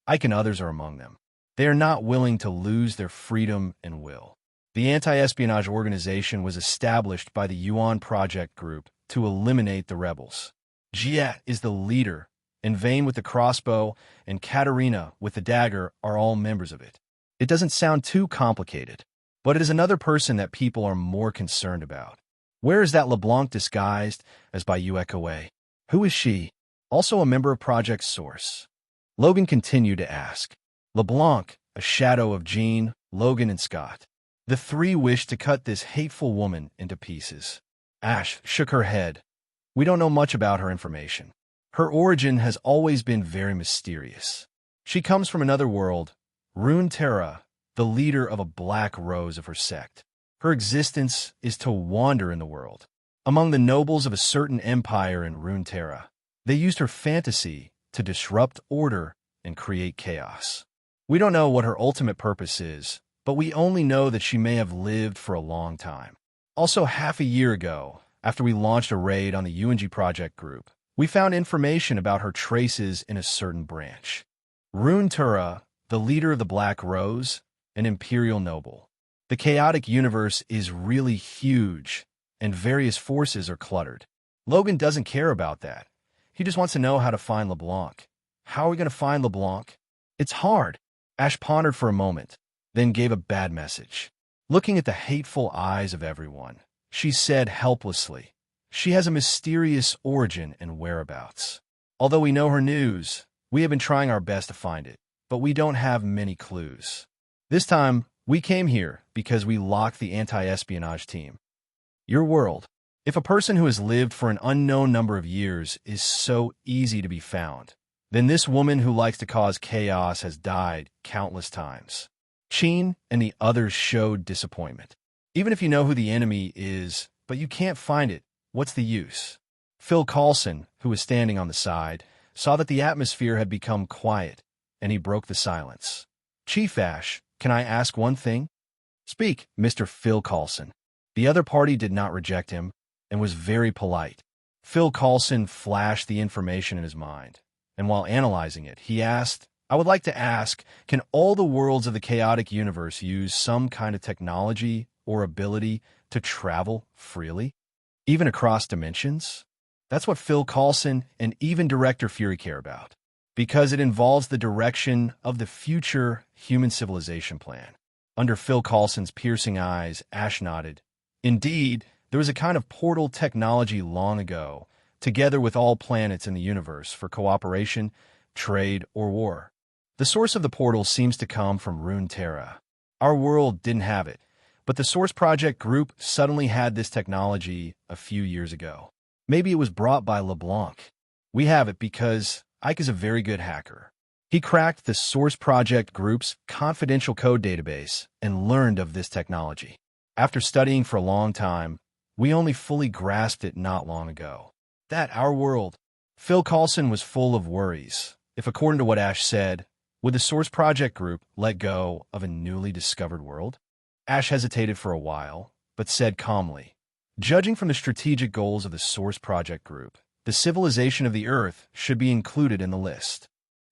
Ike, and others are among them. They are not willing to lose their freedom and will. The anti-espionage organization was established by the Yuan Project Group to eliminate the rebels. Jia is the leader, and Vane with the crossbow and Katerina with the dagger are all members of it. It doesn't sound too complicated, but it is another person that people are more concerned about. Where is that LeBlanc disguised as Bayonetta? Who is she? Also a member of Project Source. Logan continued to ask. LeBlanc, a shadow of Jean, Logan, and Scott. The three wished to cut this hateful woman into pieces. Ash shook her head. We don't know much about her information. Her origin has always been very mysterious. She comes from another world, Runeterra, the leader of a black rose of her sect. Her existence is to wander in the world. Among the nobles of a certain empire in Runeterra, they used her fantasy to disrupt order and create chaos. We don't know what her ultimate purpose is, but we only know that she may have lived for a long time. Also, half a year ago, after we launched a raid on the UNG Project Group, we found information about her traces in a certain branch. Runeterra, the leader of the Black Rose, an imperial noble. The chaotic universe is really huge, and various forces are cluttered. Logan doesn't care about that. He just wants to know how to find LeBlanc. How are we going to find LeBlanc? It's hard. Ash pondered for a moment, then gave a bad message. Looking at the hateful eyes of everyone, she said helplessly, she has a mysterious origin and whereabouts. Although we know her news, we have been trying our best to find it, but we don't have many clues. This time, we came here because we locked the anti-espionage team. Your world. If a person who has lived for an unknown number of years is so easy to be found, then this woman who likes to cause chaos has died countless times. Chin and the others showed disappointment. Even if you know who the enemy is, but you can't find it, what's the use? Phil Coulson, who was standing on the side, saw that the atmosphere had become quiet, and he broke the silence. Chief Ash, can I ask one thing? Speak, Mr. Phil Coulson. The other party did not reject him, and was very polite. Phil Coulson flashed the information in his mind, and while analyzing it, he asked, I would like to ask, can all the worlds of the chaotic universe use some kind of technology or ability to travel freely, even across dimensions? That's what Phil Coulson and even Director Fury care about, because it involves the direction of the future human civilization plan. Under Phil Coulson's piercing eyes, Ash nodded. Indeed, there was a kind of portal technology long ago, together with all planets in the universe for cooperation, trade, or war. The source of the portal seems to come from Runeterra. Our world didn't have it, but the Source Project Group suddenly had this technology a few years ago. Maybe it was brought by LeBlanc. We have it because Ike is a very good hacker. He cracked the Source Project Group's confidential code database and learned of this technology. After studying for a long time, we only fully grasped it not long ago. That our world. Phil Coulson was full of worries. If according to what Ash said, would the Source Project Group let go of a newly discovered world? Ash hesitated for a while, but said calmly, judging from the strategic goals of the Source Project Group, the civilization of the Earth should be included in the list.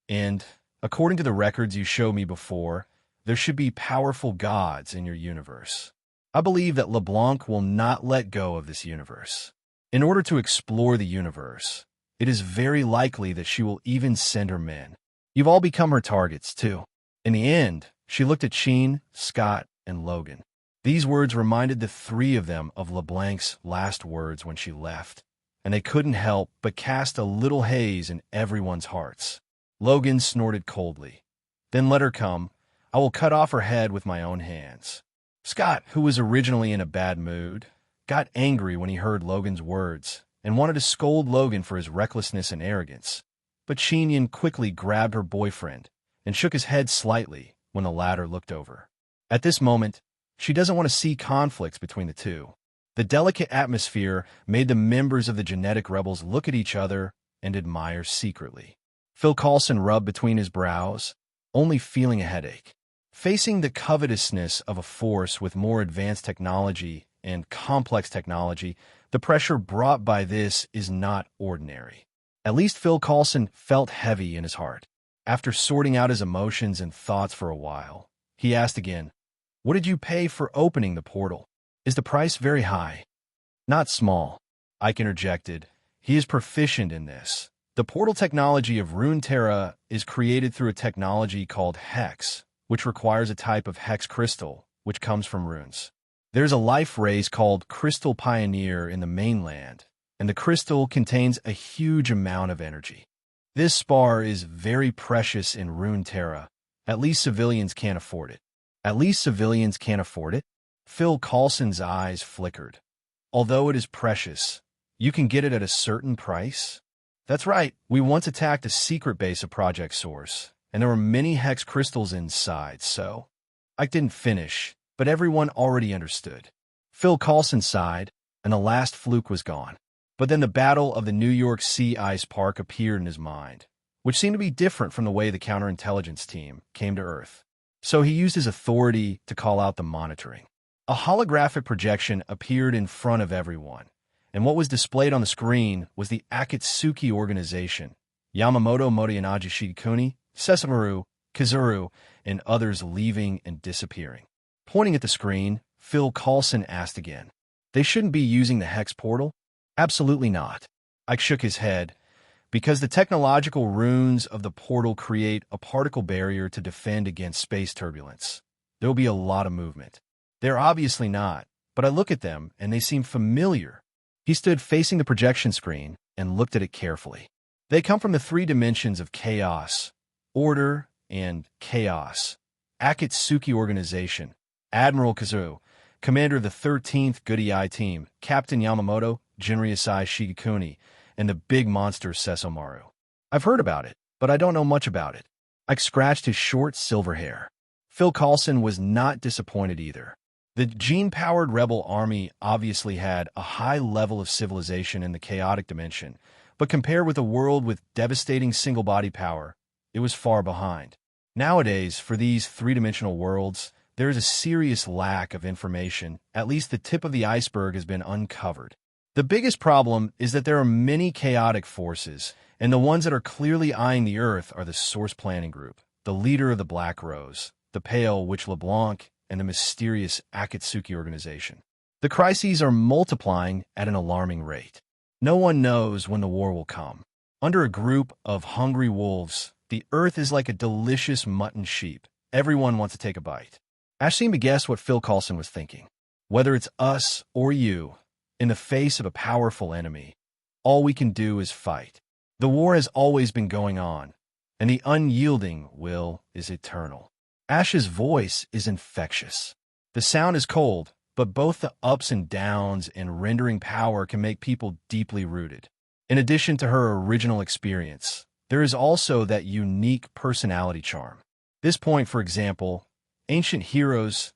And, according to the records you showed me before, there should be powerful gods in your universe. I believe that LeBlanc will not let go of this universe. In order to explore the universe, it is very likely that she will even send her men. You've all become her targets, too. In the end, she looked at Chin, Scott, and Logan. These words reminded the three of them of LeBlanc's last words when she left, and they couldn't help but cast a little haze in everyone's hearts. Logan snorted coldly. Then let her come. I will cut off her head with my own hands. Scott, who was originally in a bad mood, got angry when he heard Logan's words and wanted to scold Logan for his recklessness and arrogance. But Chin quickly grabbed her boyfriend and shook his head slightly when the latter looked over. At this moment, she doesn't want to see conflicts between the two. The delicate atmosphere made the members of the genetic rebels look at each other and admire secretly. Phil Coulson rubbed between his brows, only feeling a headache. Facing the covetousness of a force with more advanced technology and complex technology, the pressure brought by this is not ordinary. At least Phil Coulson felt heavy in his heart. After sorting out his emotions and thoughts for a while, he asked again, What did you pay for opening the portal? Is the price very high? Not small, Ike interjected. He is proficient in this. The portal technology of Runeterra is created through a technology called Hex, which requires a type of Hex crystal, which comes from runes. There's a life race called Crystal Pioneer in the mainland, and the crystal contains a huge amount of energy. This spar is very precious in Runeterra. At least civilians can't afford it. At least civilians can't afford it? Phil Coulson's eyes flickered. Although it is precious, you can get it at a certain price? That's right, we once attacked a secret base of Project Source, and there were many hex crystals inside, so... I didn't finish, but everyone already understood. Phil Coulson sighed, and the last fluke was gone. But then the battle of the New York Sea Ice Park appeared in his mind, which seemed to be different from the way the counterintelligence team came to Earth. So he used his authority to call out the monitoring. A holographic projection appeared in front of everyone, and what was displayed on the screen was the Akatsuki organization, Yamamoto Moriyanaji Shigekuni, Sesaru, Kizaru, and others leaving and disappearing. Pointing at the screen, Phil Coulson asked again, "They shouldn't be using the Hex portal?" "Absolutely not." Ike shook his head. Because the technological runes of the portal create a particle barrier to defend against space turbulence, there will be a lot of movement. They're obviously not, but I look at them and they seem familiar. He stood facing the projection screen and looked at it carefully. They come from the three dimensions of chaos, order, and chaos. Akatsuki Organization, Admiral Kizaru, commander of the 13th Goody Eye Team, Captain Yamamoto, Jinryasai Shigekuni, and the big monster Sesomaru. I've heard about it, but I don't know much about it. Ike scratched his short silver hair. Phil Coulson was not disappointed either. The gene-powered rebel army obviously had a high level of civilization in the chaotic dimension, but compared with a world with devastating single-body power, it was far behind. Nowadays, for these three-dimensional worlds, there is a serious lack of information. At least the tip of the iceberg has been uncovered. The biggest problem is that there are many chaotic forces, and the ones that are clearly eyeing the Earth are the Source Planning Group, the leader of the Black Rose, the Pale Witch LeBlanc, and the mysterious Akatsuki organization. The crises are multiplying at an alarming rate. No one knows when the war will come. Under a group of hungry wolves, the Earth is like a delicious mutton sheep. Everyone wants to take a bite. Ash seemed to guess what Phil Coulson was thinking. Whether it's us or you, in the face of a powerful enemy, all we can do is fight. The war has always been going on, and the unyielding will is eternal. Ash's voice is infectious. The sound is cold, but both the ups and downs and rendering power can make people deeply rooted. In addition to her original experience, there is also that unique personality charm. This point, for example, ancient heroes,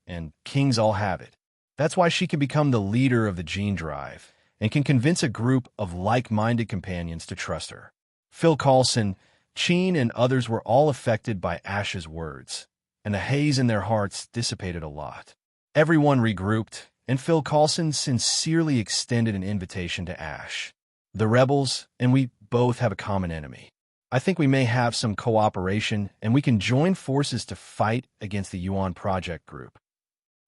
and kings all have it. That's why she can become the leader of the gene drive and can convince a group of like-minded companions to trust her. Phil Coulson, Tian, and others were all affected by Ash's words, and the haze in their hearts dissipated a lot. Everyone regrouped, and Phil Coulson sincerely extended an invitation to Ash. The rebels and we both have a common enemy. I think we may have some cooperation, and we can join forces to fight against the Yuan Project Group.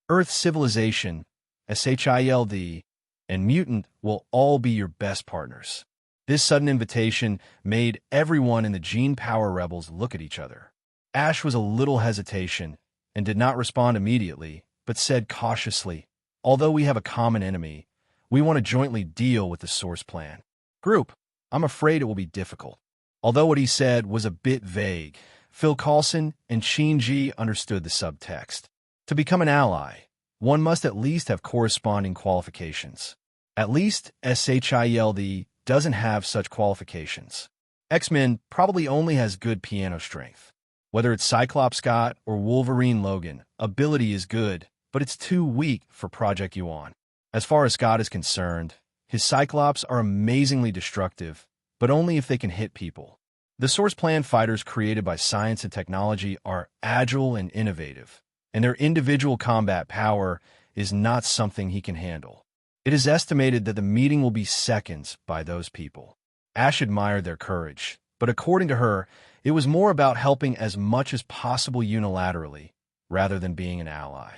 Earth Civilization, SHIELD, and Mutant will all be your best partners. This sudden invitation made everyone in the Gene Power Rebels look at each other. Ash was a little hesitation and did not respond immediately, but said cautiously, "Although we have a common enemy, we want to jointly deal with the Source Plan Group. I'm afraid it will be difficult." Although what he said was a bit vague, Phil Coulson and Shinji understood the subtext. To become an ally, one must at least have corresponding qualifications. At least SHIELD doesn't have such qualifications. X-Men probably only has good piano strength. Whether it's Cyclops Scott or Wolverine Logan, ability is good, but it's too weak for Project Yuan. As far as Scott is concerned, his Cyclops are amazingly destructive, but only if they can hit people. The Source Plan fighters created by science and technology are agile and innovative, and their individual combat power is not something he can handle. It is estimated that the meeting will be seconds by those people. Ash admired their courage, but according to her, it was more about helping as much as possible unilaterally, rather than being an ally.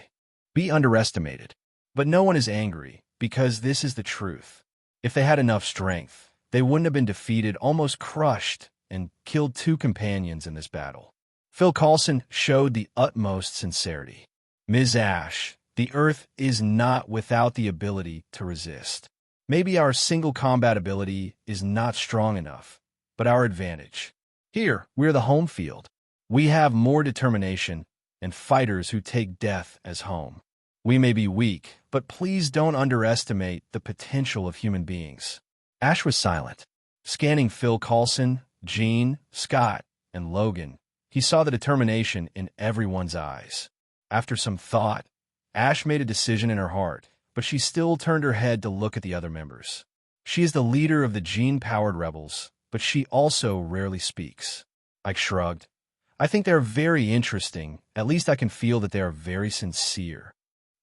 Be underestimated. But no one is angry, because this is the truth. If they had enough strength, they wouldn't have been defeated, almost crushed, and killed 2 companions in this battle. Phil Coulson showed the utmost sincerity. Ms. Ash, the Earth is not without the ability to resist. Maybe our single combat ability is not strong enough, but our advantage. Here, we're the home field. We have more determination and fighters who take death as home. We may be weak, but please don't underestimate the potential of human beings. Ash was silent, scanning Phil Coulson, Jean, Scott, and Logan. He saw the determination in everyone's eyes. After some thought, Ash made a decision in her heart, but she still turned her head to look at the other members. She is the leader of the gene-powered rebels, but she also rarely speaks. I shrugged. I think they're very interesting. At least I can feel that they are very sincere.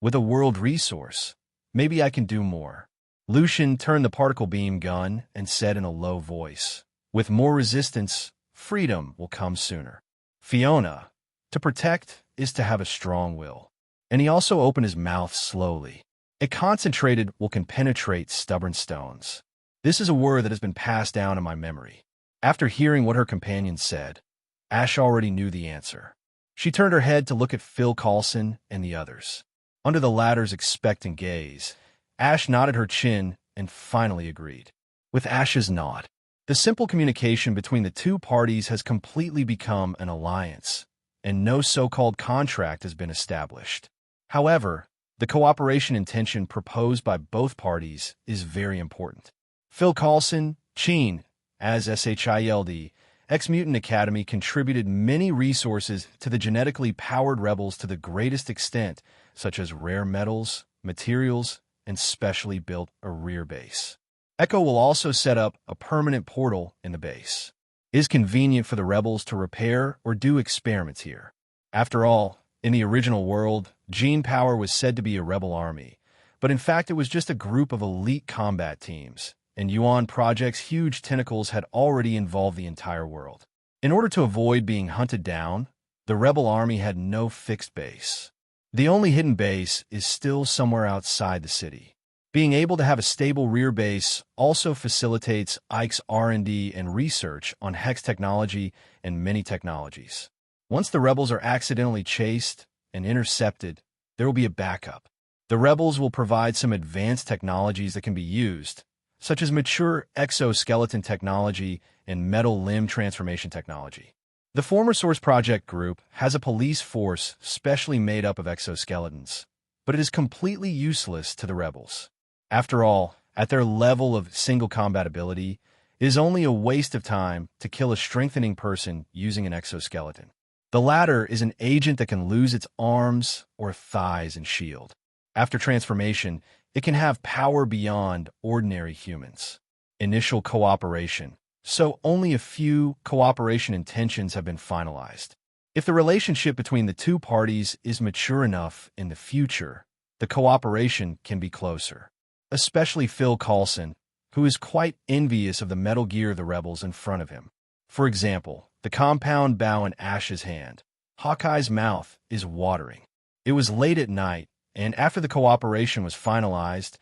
With a world resource, maybe I can do more. Lucian turned the particle beam gun and said in a low voice, "With more resistance, freedom will come sooner." Fiona, to protect is to have a strong will. And he also opened his mouth slowly. A concentrated will can penetrate stubborn stones. This is a word that has been passed down in my memory. After hearing what her companion said, Ash already knew the answer. She turned her head to look at Phil Coulson and the others. Under the latter's expectant gaze, Ash nodded her chin and finally agreed. With Ash's nod, the simple communication between the 2 parties has completely become an alliance, and no so-called contract has been established. However, the cooperation intention proposed by both parties is very important. Phil Coulson, Tian, as SHIELD, Ex-Mutant Academy contributed many resources to the genetically powered rebels to the greatest extent, such as rare metals, materials, and specially built a rear base. Echo will also set up a permanent portal in the base. It is convenient for the rebels to repair or do experiments here. After all, in the original world, Gene Power was said to be a rebel army, but in fact it was just a group of elite combat teams, and Yuan Project's huge tentacles had already involved the entire world. In order to avoid being hunted down, the rebel army had no fixed base. The only hidden base is still somewhere outside the city. Being able to have a stable rear base also facilitates Ike's R&D and research on hex technology and many technologies. Once the rebels are accidentally chased and intercepted, there will be a backup. The rebels will provide some advanced technologies that can be used, such as mature exoskeleton technology and metal limb transformation technology. The former Source Project group has a police force specially made up of exoskeletons, but it is completely useless to the rebels. After all, at their level of single combat ability, it is only a waste of time to kill a strengthening person using an exoskeleton. The latter is an agent that can lose its arms or thighs and shield. After transformation, it can have power beyond ordinary humans. Initial cooperation. So only a few cooperation intentions have been finalized. If the relationship between the 2 parties is mature enough in the future, the cooperation can be closer. Especially Phil Coulson, who is quite envious of the metal gear of the rebels in front of him. For example, the compound bow in Ash's hand. Hawkeye's mouth is watering. It was late at night, and after the cooperation was finalized,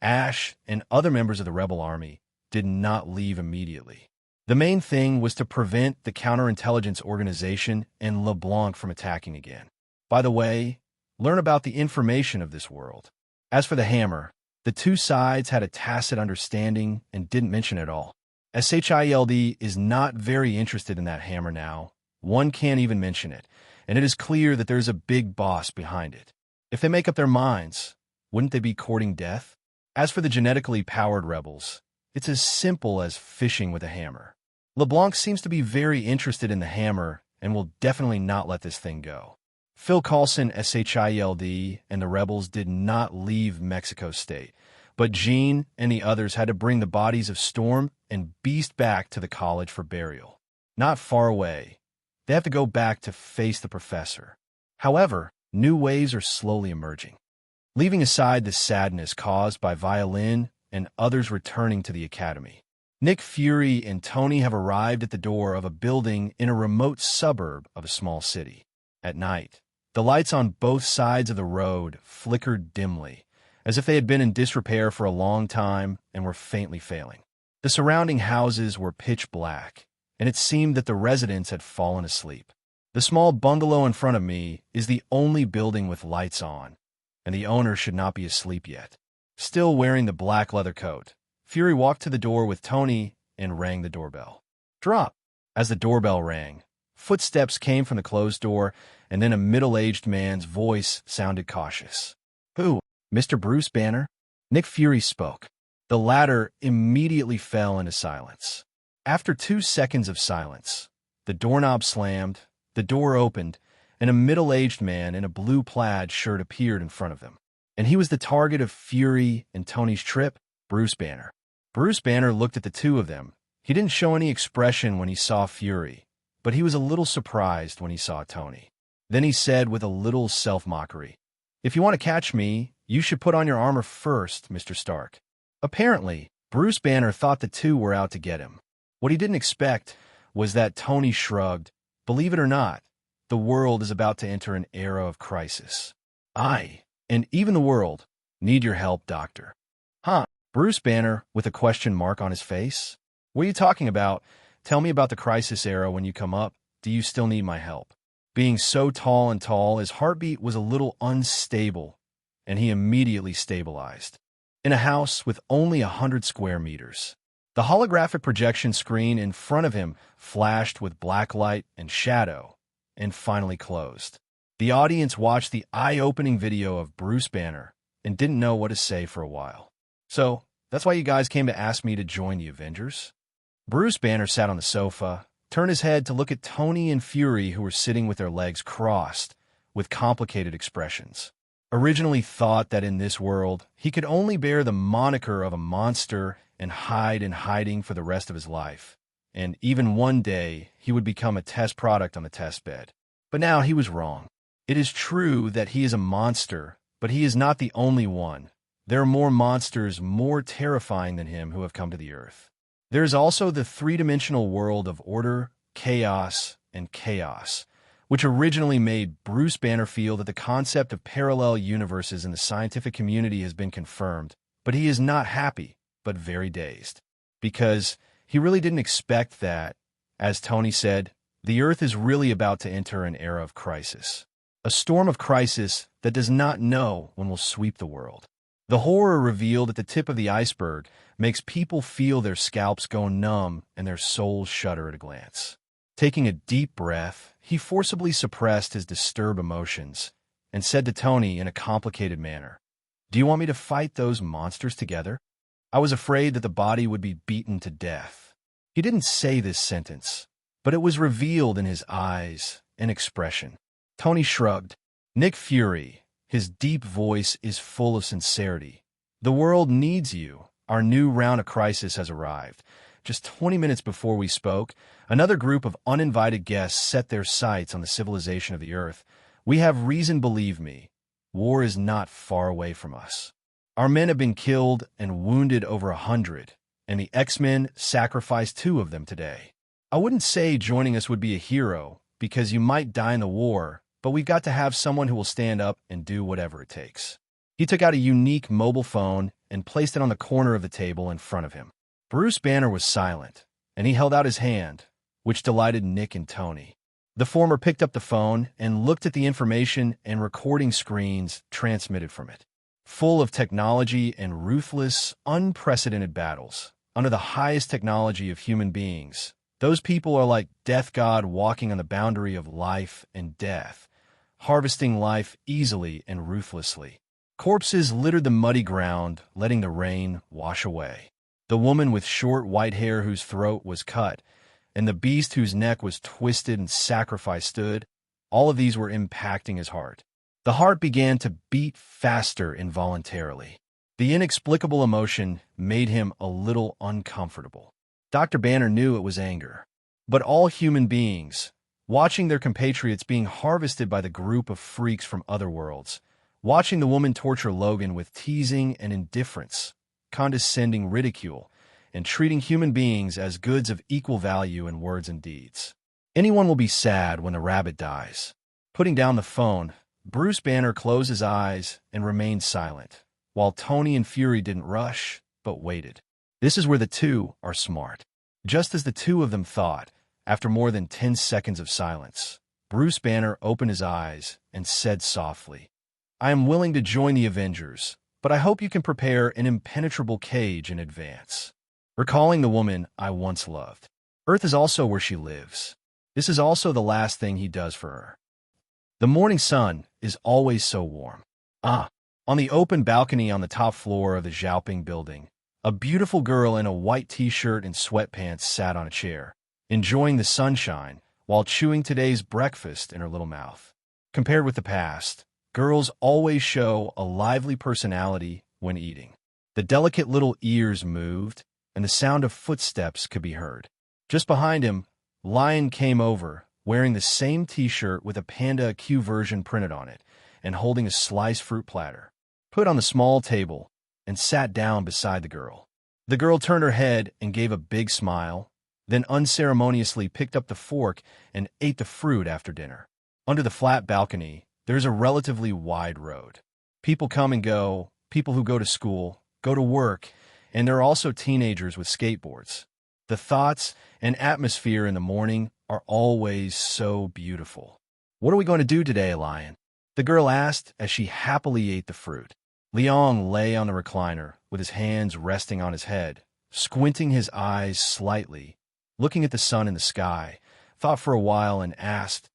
Ash and other members of the rebel army did not leave immediately. The main thing was to prevent the counterintelligence organization and LeBlanc from attacking again. By the way, learn about the information of this world. As for the hammer, the 2 sides had a tacit understanding and didn't mention it at all. SHIELD is not very interested in that hammer now. One can't even mention it, and it is clear that there's a big boss behind it. If they make up their minds, wouldn't they be courting death? As for the genetically powered rebels, it's as simple as fishing with a hammer. LeBlanc seems to be very interested in the hammer and will definitely not let this thing go. Phil Coulson, SHIELD, and the rebels did not leave Mexico State, but Jean and the others had to bring the bodies of Storm and Beast back to the college for burial. Not far away, they have to go back to face the professor. However, new waves are slowly emerging. Leaving aside the sadness caused by Violin and others returning to the academy, Nick Fury and Tony have arrived at the door of a building in a remote suburb of a small city. At night, The lights on both sides of the road flickered dimly, as if they had been in disrepair for a long time and were faintly failing. The surrounding houses were pitch black, and it seemed that the residents had fallen asleep. The small bungalow in front of me is the only building with lights on, and the owner should not be asleep yet. Still wearing the black leather coat, Fury walked to the door with Tony and rang the doorbell. Drop! As the doorbell rang, footsteps came from the closed door, and then a middle-aged man's voice sounded cautious. "Who? Mr. Bruce Banner?" Nick Fury spoke. The latter immediately fell into silence. After 2 seconds of silence, the doorknob slammed, the door opened, and a middle-aged man in a blue plaid shirt appeared in front of them. And he was the target of Fury and Tony's trip, Bruce Banner. Bruce Banner looked at the two of them. He didn't show any expression when he saw Fury, but he was a little surprised when he saw Tony. Then he said with a little self-mockery, "If you want to catch me, you should put on your armor first, Mr. Stark." Apparently, Bruce Banner thought the two were out to get him. What he didn't expect was that Tony shrugged. "Believe it or not, the world is about to enter an era of crisis. I, and even the world, need your help, Doctor." "Huh?" Bruce Banner, with a question mark on his face. "What are you talking about? Tell me about the crisis era when you come up. Do you still need my help?" Being so tall, his heartbeat was a little unstable, and he immediately stabilized. In a house with only 100 square meters, the holographic projection screen in front of him flashed with black light and shadow, and finally closed. The audience watched the eye-opening video of Bruce Banner and didn't know what to say for a while. "So, that's why you guys came to ask me to join the Avengers?" Bruce Banner sat on the sofa, turned his head to look at Tony and Fury, who were sitting with their legs crossed, with complicated expressions. Originally thought that in this world, he could only bear the moniker of a monster and hide in hiding for the rest of his life, and even one day he would become a test product on the test bed. But now he was wrong. It is true that he is a monster, but he is not the only one. There are more monsters more terrifying than him who have come to the Earth. There is also the three-dimensional world of order, chaos, and chaos, which originally made Bruce Banner feel that the concept of parallel universes in the scientific community has been confirmed, but he is not happy, but very dazed. Because he really didn't expect that, as Tony said, the Earth is really about to enter an era of crisis. A storm of crisis that does not know when will sweep the world. The horror revealed at the tip of the iceberg makes people feel their scalps go numb and their souls shudder at a glance. Taking a deep breath, he forcibly suppressed his disturbed emotions and said to Tony in a complicated manner, "Do you want me to fight those monsters together?" I was afraid that the body would be beaten to death. He didn't say this sentence, but it was revealed in his eyes and expression. Tony shrugged. "Nick Fury," his deep voice is full of sincerity. "The world needs you. Our new round of crisis has arrived." Just 20 minutes before we spoke, another group of uninvited guests set their sights on the civilization of the Earth. "We have reason, believe me. War is not far away from us. Our men have been killed and wounded over 100, and the X-Men sacrificed 2 of them today. I wouldn't say joining us would be a hero, because you might die in the war, but we've got to have someone who will stand up and do whatever it takes." He took out a unique mobile phone and placed it on the corner of the table in front of him. Bruce Banner was silent, and he held out his hand, which delighted Nick and Tony. The former picked up the phone and looked at the information and recording screens transmitted from it. Full of technology and ruthless, unprecedented battles, under the highest technology of human beings, those people are like Death God walking on the boundary of life and death, harvesting life easily and ruthlessly. Corpses littered the muddy ground, letting the rain wash away. The woman with short white hair whose throat was cut, and the beast whose neck was twisted and sacrifice stood, all of these were impacting his heart. The heart began to beat faster involuntarily. The inexplicable emotion made him a little uncomfortable. Dr. Banner knew it was anger. But all human beings, watching their compatriots being harvested by the group of freaks from other worlds, watching the woman torture Logan with teasing and indifference, condescending ridicule, and treating human beings as goods of equal value in words and deeds. Anyone will be sad when the rabbit dies. Putting down the phone, Bruce Banner closed his eyes and remained silent, while Tony and Fury didn't rush, but waited. This is where the two are smart. Just as the two of them thought, after more than 10 seconds of silence, Bruce Banner opened his eyes and said softly, "I am willing to join the Avengers, but I hope you can prepare an impenetrable cage in advance." Recalling the woman I once loved. Earth is also where she lives. This is also the last thing he does for her. The morning sun is always so warm. On the open balcony on the top floor of the Xiaoping building, a beautiful girl in a white t-shirt and sweatpants sat on a chair, enjoying the sunshine while chewing today's breakfast in her little mouth. Compared with the past, girls always show a lively personality when eating. The delicate little ears moved, and the sound of footsteps could be heard. Just behind him, Lyon came over, wearing the same t-shirt with a Panda Q version printed on it, and holding a sliced fruit platter, put on the small table, and sat down beside the girl. The girl turned her head and gave a big smile, then unceremoniously picked up the fork and ate the fruit after dinner. Under the flat balcony, there's a relatively wide road. People come and go, people who go to school, go to work, and there are also teenagers with skateboards. The thoughts and atmosphere in the morning are always so beautiful. "What are we going to do today, Lyon?" the girl asked as she happily ate the fruit. Lyon lay on the recliner with his hands resting on his head, squinting his eyes slightly, looking at the sun in the sky, thought for a while and asked,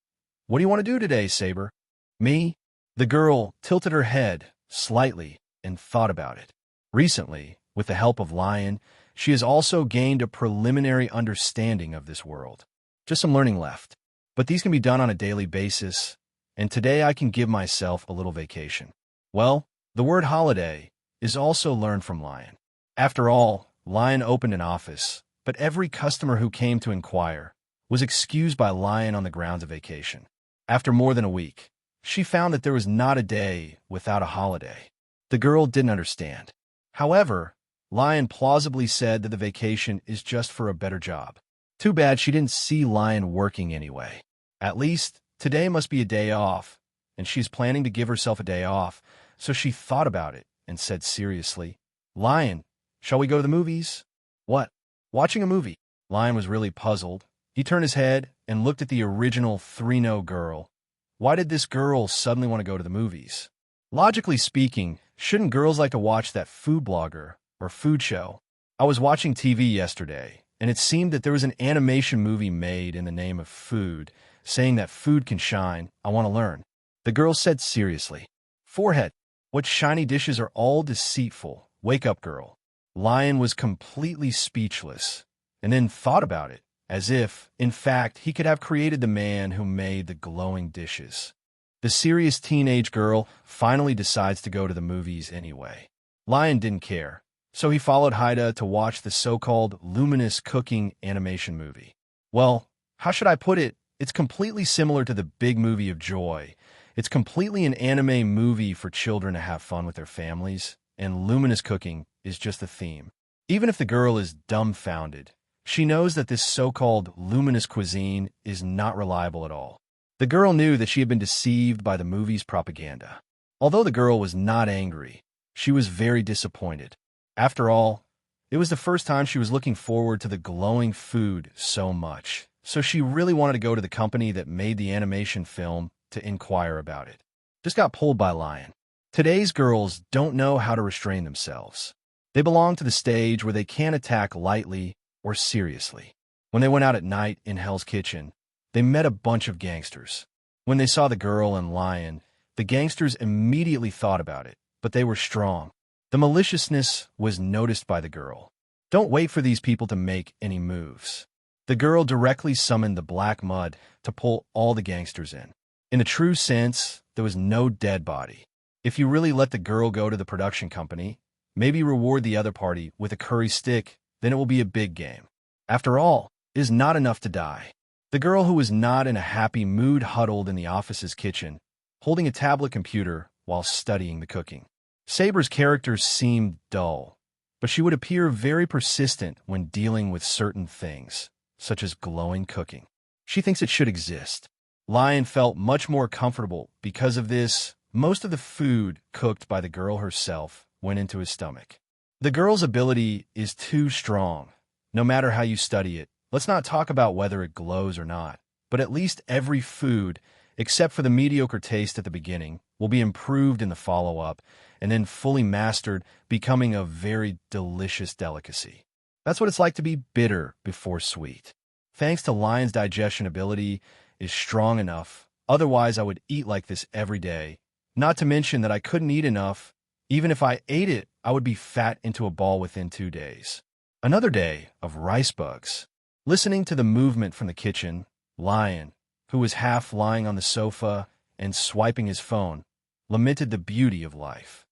"What do you want to do today, Saber?" "Me?" The girl tilted her head slightly and thought about it. Recently, with the help of Lyon, she has also gained a preliminary understanding of this world. Just some learning left. But these can be done on a daily basis, and today I can give myself a little vacation. Well, the word holiday is also learned from Lyon. After all, Lyon opened an office, but every customer who came to inquire was excused by Lyon on the grounds of vacation. After more than a week, she found that there was not a day without a holiday. The girl didn't understand. However, Lyon plausibly said that the vacation is just for a better job. Too bad she didn't see Lyon working anyway. At least, today must be a day off, and she's planning to give herself a day off, so she thought about it and said seriously, "Lyon, shall we go to the movies?" "What? Watching a movie?" Lyon was really puzzled. He turned his head and looked at the original 3-No girl. Why did this girl suddenly want to go to the movies? Logically speaking, shouldn't girls like to watch that food blogger or food show? I was watching TV yesterday, and it seemed that there was an animation movie made in the name of food, saying that food can shine. I want to learn. The girl said seriously, "Forehead, what shiny dishes are all deceitful. Wake up, girl." Lyon was completely speechless, and then thought about it, as if, in fact, he could have created the man who made the glowing dishes. The serious teenage girl finally decides to go to the movies anyway. Lyon didn't care, so he followed Haida to watch the so-called luminous cooking animation movie. Well, how should I put it? It's completely similar to the big movie of Joy. It's completely an anime movie for children to have fun with their families, and luminous cooking is just the theme. Even if the girl is dumbfounded, she knows that this so-called luminous cuisine is not reliable at all. The girl knew that she had been deceived by the movie's propaganda. Although the girl was not angry, she was very disappointed. After all, it was the first time she was looking forward to the glowing food so much, so she really wanted to go to the company that made the animation film to inquire about it. Just got pulled by Lyon. Today's girls don't know how to restrain themselves. They belong to the stage where they can't attack lightly or seriously. When they went out at night in Hell's Kitchen, they met a bunch of gangsters. When they saw the girl and Lyon, the gangsters immediately thought about it, but they were strong. The maliciousness was noticed by the girl. Don't wait for these people to make any moves. The girl directly summoned the black mud to pull all the gangsters in. In the true sense, there was no dead body. If you really let the girl go to the production company, maybe reward the other party with a curry stick, then it will be a big game. After all, it is not enough to die. The girl who was not in a happy mood huddled in the office's kitchen, holding a tablet computer while studying the cooking. Saber's character seemed dull, but she would appear very persistent when dealing with certain things, such as glowing cooking. She thinks it should exist. Lyon felt much more comfortable because of this. Most of the food cooked by the girl herself went into his stomach. The girl's ability is too strong. No matter how you study it, let's not talk about whether it glows or not, but at least every food, except for the mediocre taste at the beginning, will be improved in the follow-up and then fully mastered, becoming a very delicious delicacy. That's what it's like to be bitter before sweet. Thanks to Lyon's digestion ability is strong enough, otherwise I would eat like this every day. Not to mention that I couldn't eat enough. Even if I ate it, I would be fat into a ball within 2 days. Another day of rice bugs. Listening to the movement from the kitchen, Lyon, who was half lying on the sofa and swiping his phone, lamented the beauty of life.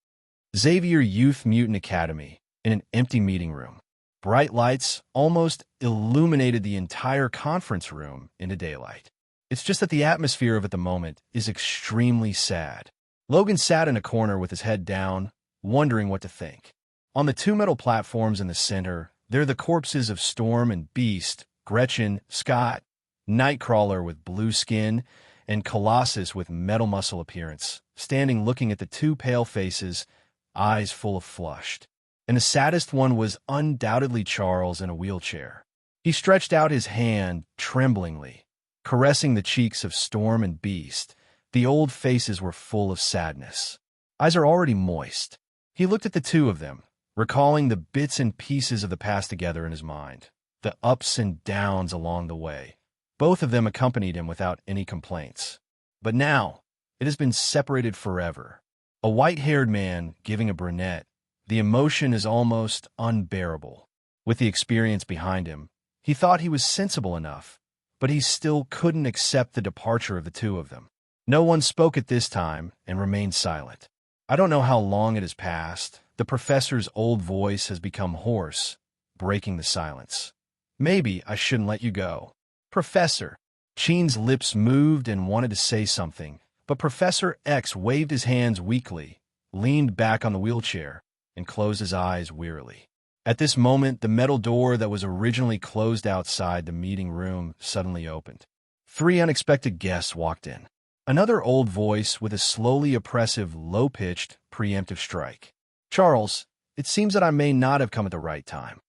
Xavier Youth Mutant Academy, in an empty meeting room. Bright lights almost illuminated the entire conference room into daylight. It's just that the atmosphere of it at the moment is extremely sad. Logan sat in a corner with his head down, wondering what to think. On the 2 metal platforms in the center, there are the corpses of Storm and Beast, Gretchen, Scott, Nightcrawler with blue skin, and Colossus with metal muscle appearance, standing looking at the 2 pale faces, eyes full of flushed. And the saddest one was undoubtedly Charles in a wheelchair. He stretched out his hand tremblingly, caressing the cheeks of Storm and Beast. The old faces were full of sadness. Eyes are already moist. He looked at the 2 of them, recalling the bits and pieces of the past together in his mind, the ups and downs along the way. Both of them accompanied him without any complaints. But now, it has been separated forever. A white-haired man giving a brunette, the emotion is almost unbearable. With the experience behind him, he thought he was sensible enough, but he still couldn't accept the departure of the 2 of them. No one spoke at this time and remained silent. I don't know how long it has passed. The professor's old voice has become hoarse, breaking the silence. Maybe I shouldn't let you go. Professor. Chien's lips moved and wanted to say something, but Professor X waved his hands weakly, leaned back on the wheelchair, and closed his eyes wearily. At this moment, the metal door that was originally closed outside the meeting room suddenly opened. 3 unexpected guests walked in. Another old voice with a slowly oppressive, low-pitched, preemptive strike. Charles, it seems that I may not have come at the right time.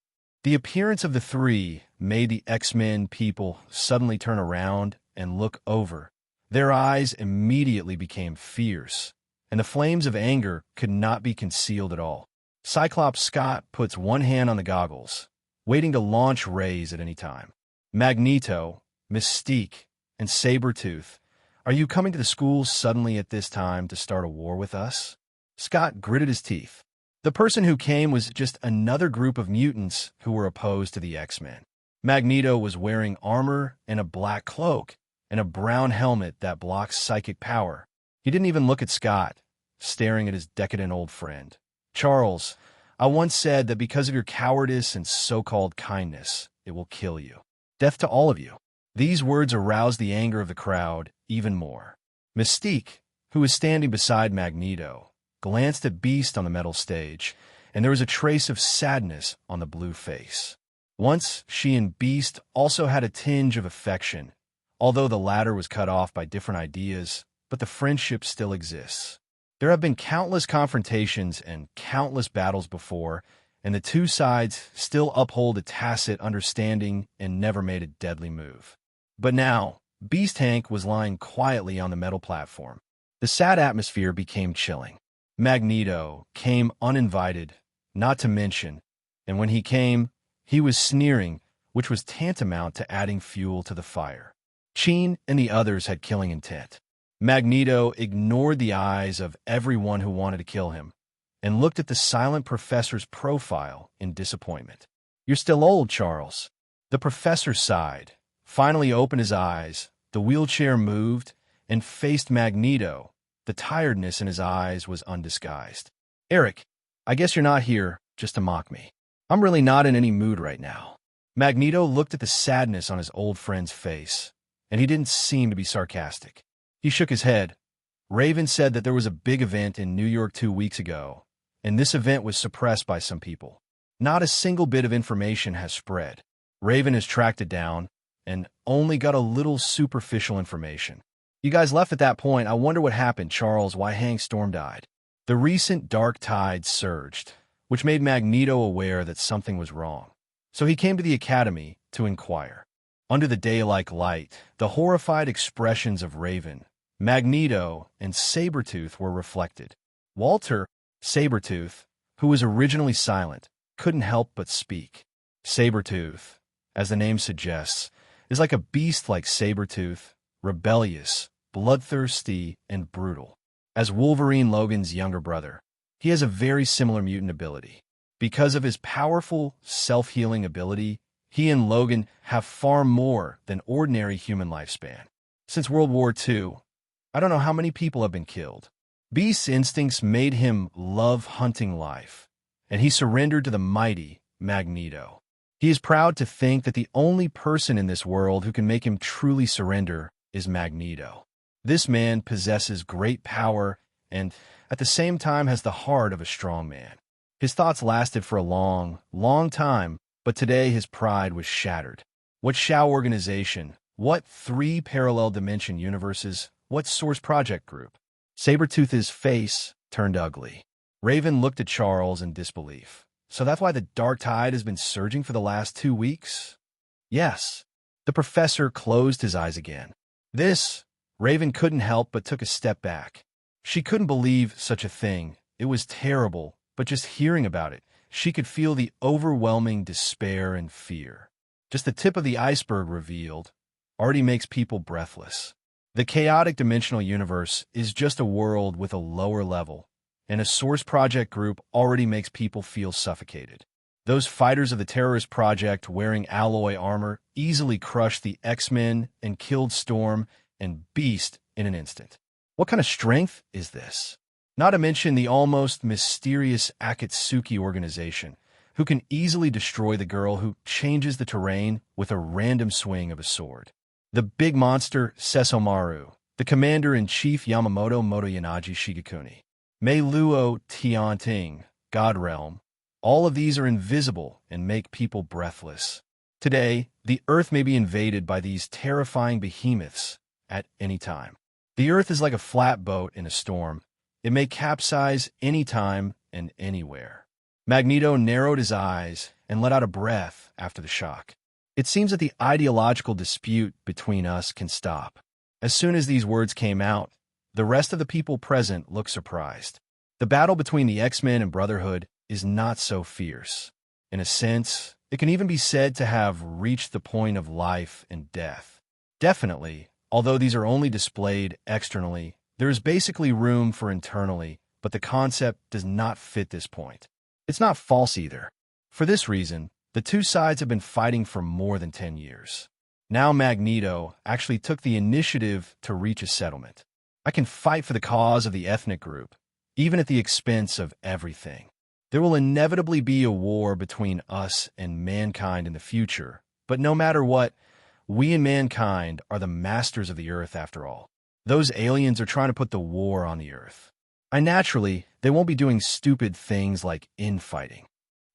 The appearance of the 3 made the X-Men people suddenly turn around and look over. Their eyes immediately became fierce, and the flames of anger could not be concealed at all. Cyclops Scott puts one hand on the goggles, waiting to launch rays at any time. Magneto, Mystique, and Sabretooth, are you coming to the school suddenly at this time to start a war with us? Scott gritted his teeth. The person who came was just another group of mutants who were opposed to the X-Men. Magneto was wearing armor and a black cloak and a brown helmet that blocks psychic power. He didn't even look at Scott, staring at his decadent old friend. Charles, I once said that because of your cowardice and so-called kindness, it will kill you. Death to all of you. These words aroused the anger of the crowd even more. Mystique, who was standing beside Magneto, glanced at Beast on the metal stage, and there was a trace of sadness on the blue face. Once, she and Beast also had a tinge of affection, although the latter was cut off by different ideas, but the friendship still exists. There have been countless confrontations and countless battles before, and the 2 sides still uphold a tacit understanding and never made a deadly move. But now, Beast Hank was lying quietly on the metal platform. The sad atmosphere became chilling. Magneto came uninvited, not to mention, and when he came, he was sneering, which was tantamount to adding fuel to the fire. Chien and the others had killing intent. Magneto ignored the eyes of everyone who wanted to kill him and looked at the silent professor's profile in disappointment. You're still old, Charles. The professor sighed, finally opened his eyes, the wheelchair moved, and faced Magneto. The tiredness in his eyes was undisguised. Eric, I guess you're not here just to mock me. I'm really not in any mood right now. Magneto looked at the sadness on his old friend's face, and he didn't seem to be sarcastic. He shook his head. Raven said that there was a big event in New York 2 weeks ago, and this event was suppressed by some people. Not a single bit of information has spread. Raven has tracked it down and only got a little superficial information. You guys left at that point. I wonder what happened, Charles, why Hank storm-eyed. The recent dark tide surged, which made Magneto aware that something was wrong. So he came to the academy to inquire. Under the day-like light, the horrified expressions of Raven, Magneto, and Sabretooth were reflected. Walter, Sabretooth, who was originally silent, couldn't help but speak. Sabretooth, as the name suggests, is like a beast like Sabretooth, rebellious, bloodthirsty, and brutal. As Wolverine Logan's younger brother, he has a very similar mutant ability. Because of his powerful, self-healing ability, he and Logan have far more than ordinary human lifespan. Since World War II, I don't know how many people have been killed. Beast's instincts made him love hunting life, and he surrendered to the mighty Magneto. He is proud to think that the only person in this world who can make him truly surrender is Magneto. This man possesses great power and, at the same time, has the heart of a strong man. His thoughts lasted for a long, long time, but today his pride was shattered. What Shao organization? What 3 parallel dimension universes? What source project group? Sabretooth's face turned ugly. Raven looked at Charles in disbelief. So that's why the dark tide has been surging for the last 2 weeks? Yes. The professor closed his eyes again. Raven couldn't help but took a step back. She couldn't believe such a thing. It was terrible, but just hearing about it, she could feel the overwhelming despair and fear. Just the tip of the iceberg revealed already makes people breathless. The chaotic dimensional universe is just a world with a lower level, and a source project group already makes people feel suffocated. Those fighters of the terrorist project wearing alloy armor easily crushed the X-Men and killed Storm and Beast in an instant. What kind of strength is this? Not to mention the almost mysterious Akatsuki organization, who can easily destroy the girl who changes the terrain with a random swing of a sword. The big monster Sesomaru, the commander-in-chief Yamamoto Motoyanaji Shigekuni, Meiluo Tianting, God Realm, all of these are invisible and make people breathless. Today, the Earth may be invaded by these terrifying behemoths at any time. The Earth is like a flat boat in a storm. It may capsize anytime and anywhere. Magneto narrowed his eyes and let out a breath after the shock. It seems that the ideological dispute between us can stop. As soon as these words came out, the rest of the people present looked surprised. The battle between the X-Men and Brotherhood is not so fierce. In a sense, it can even be said to have reached the point of life and death. Definitely, although these are only displayed externally, there is basically room for internally, but the concept does not fit this point. It's not false either. For this reason, the two sides have been fighting for more than 10 years. Now Magneto actually took the initiative to reach a settlement. I can fight for the cause of the ethnic group, even at the expense of everything. There will inevitably be a war between us and mankind in the future, but no matter what, we and mankind are the masters of the Earth after all. Those aliens are trying to put the war on the Earth. Naturally, they won't be doing stupid things like infighting.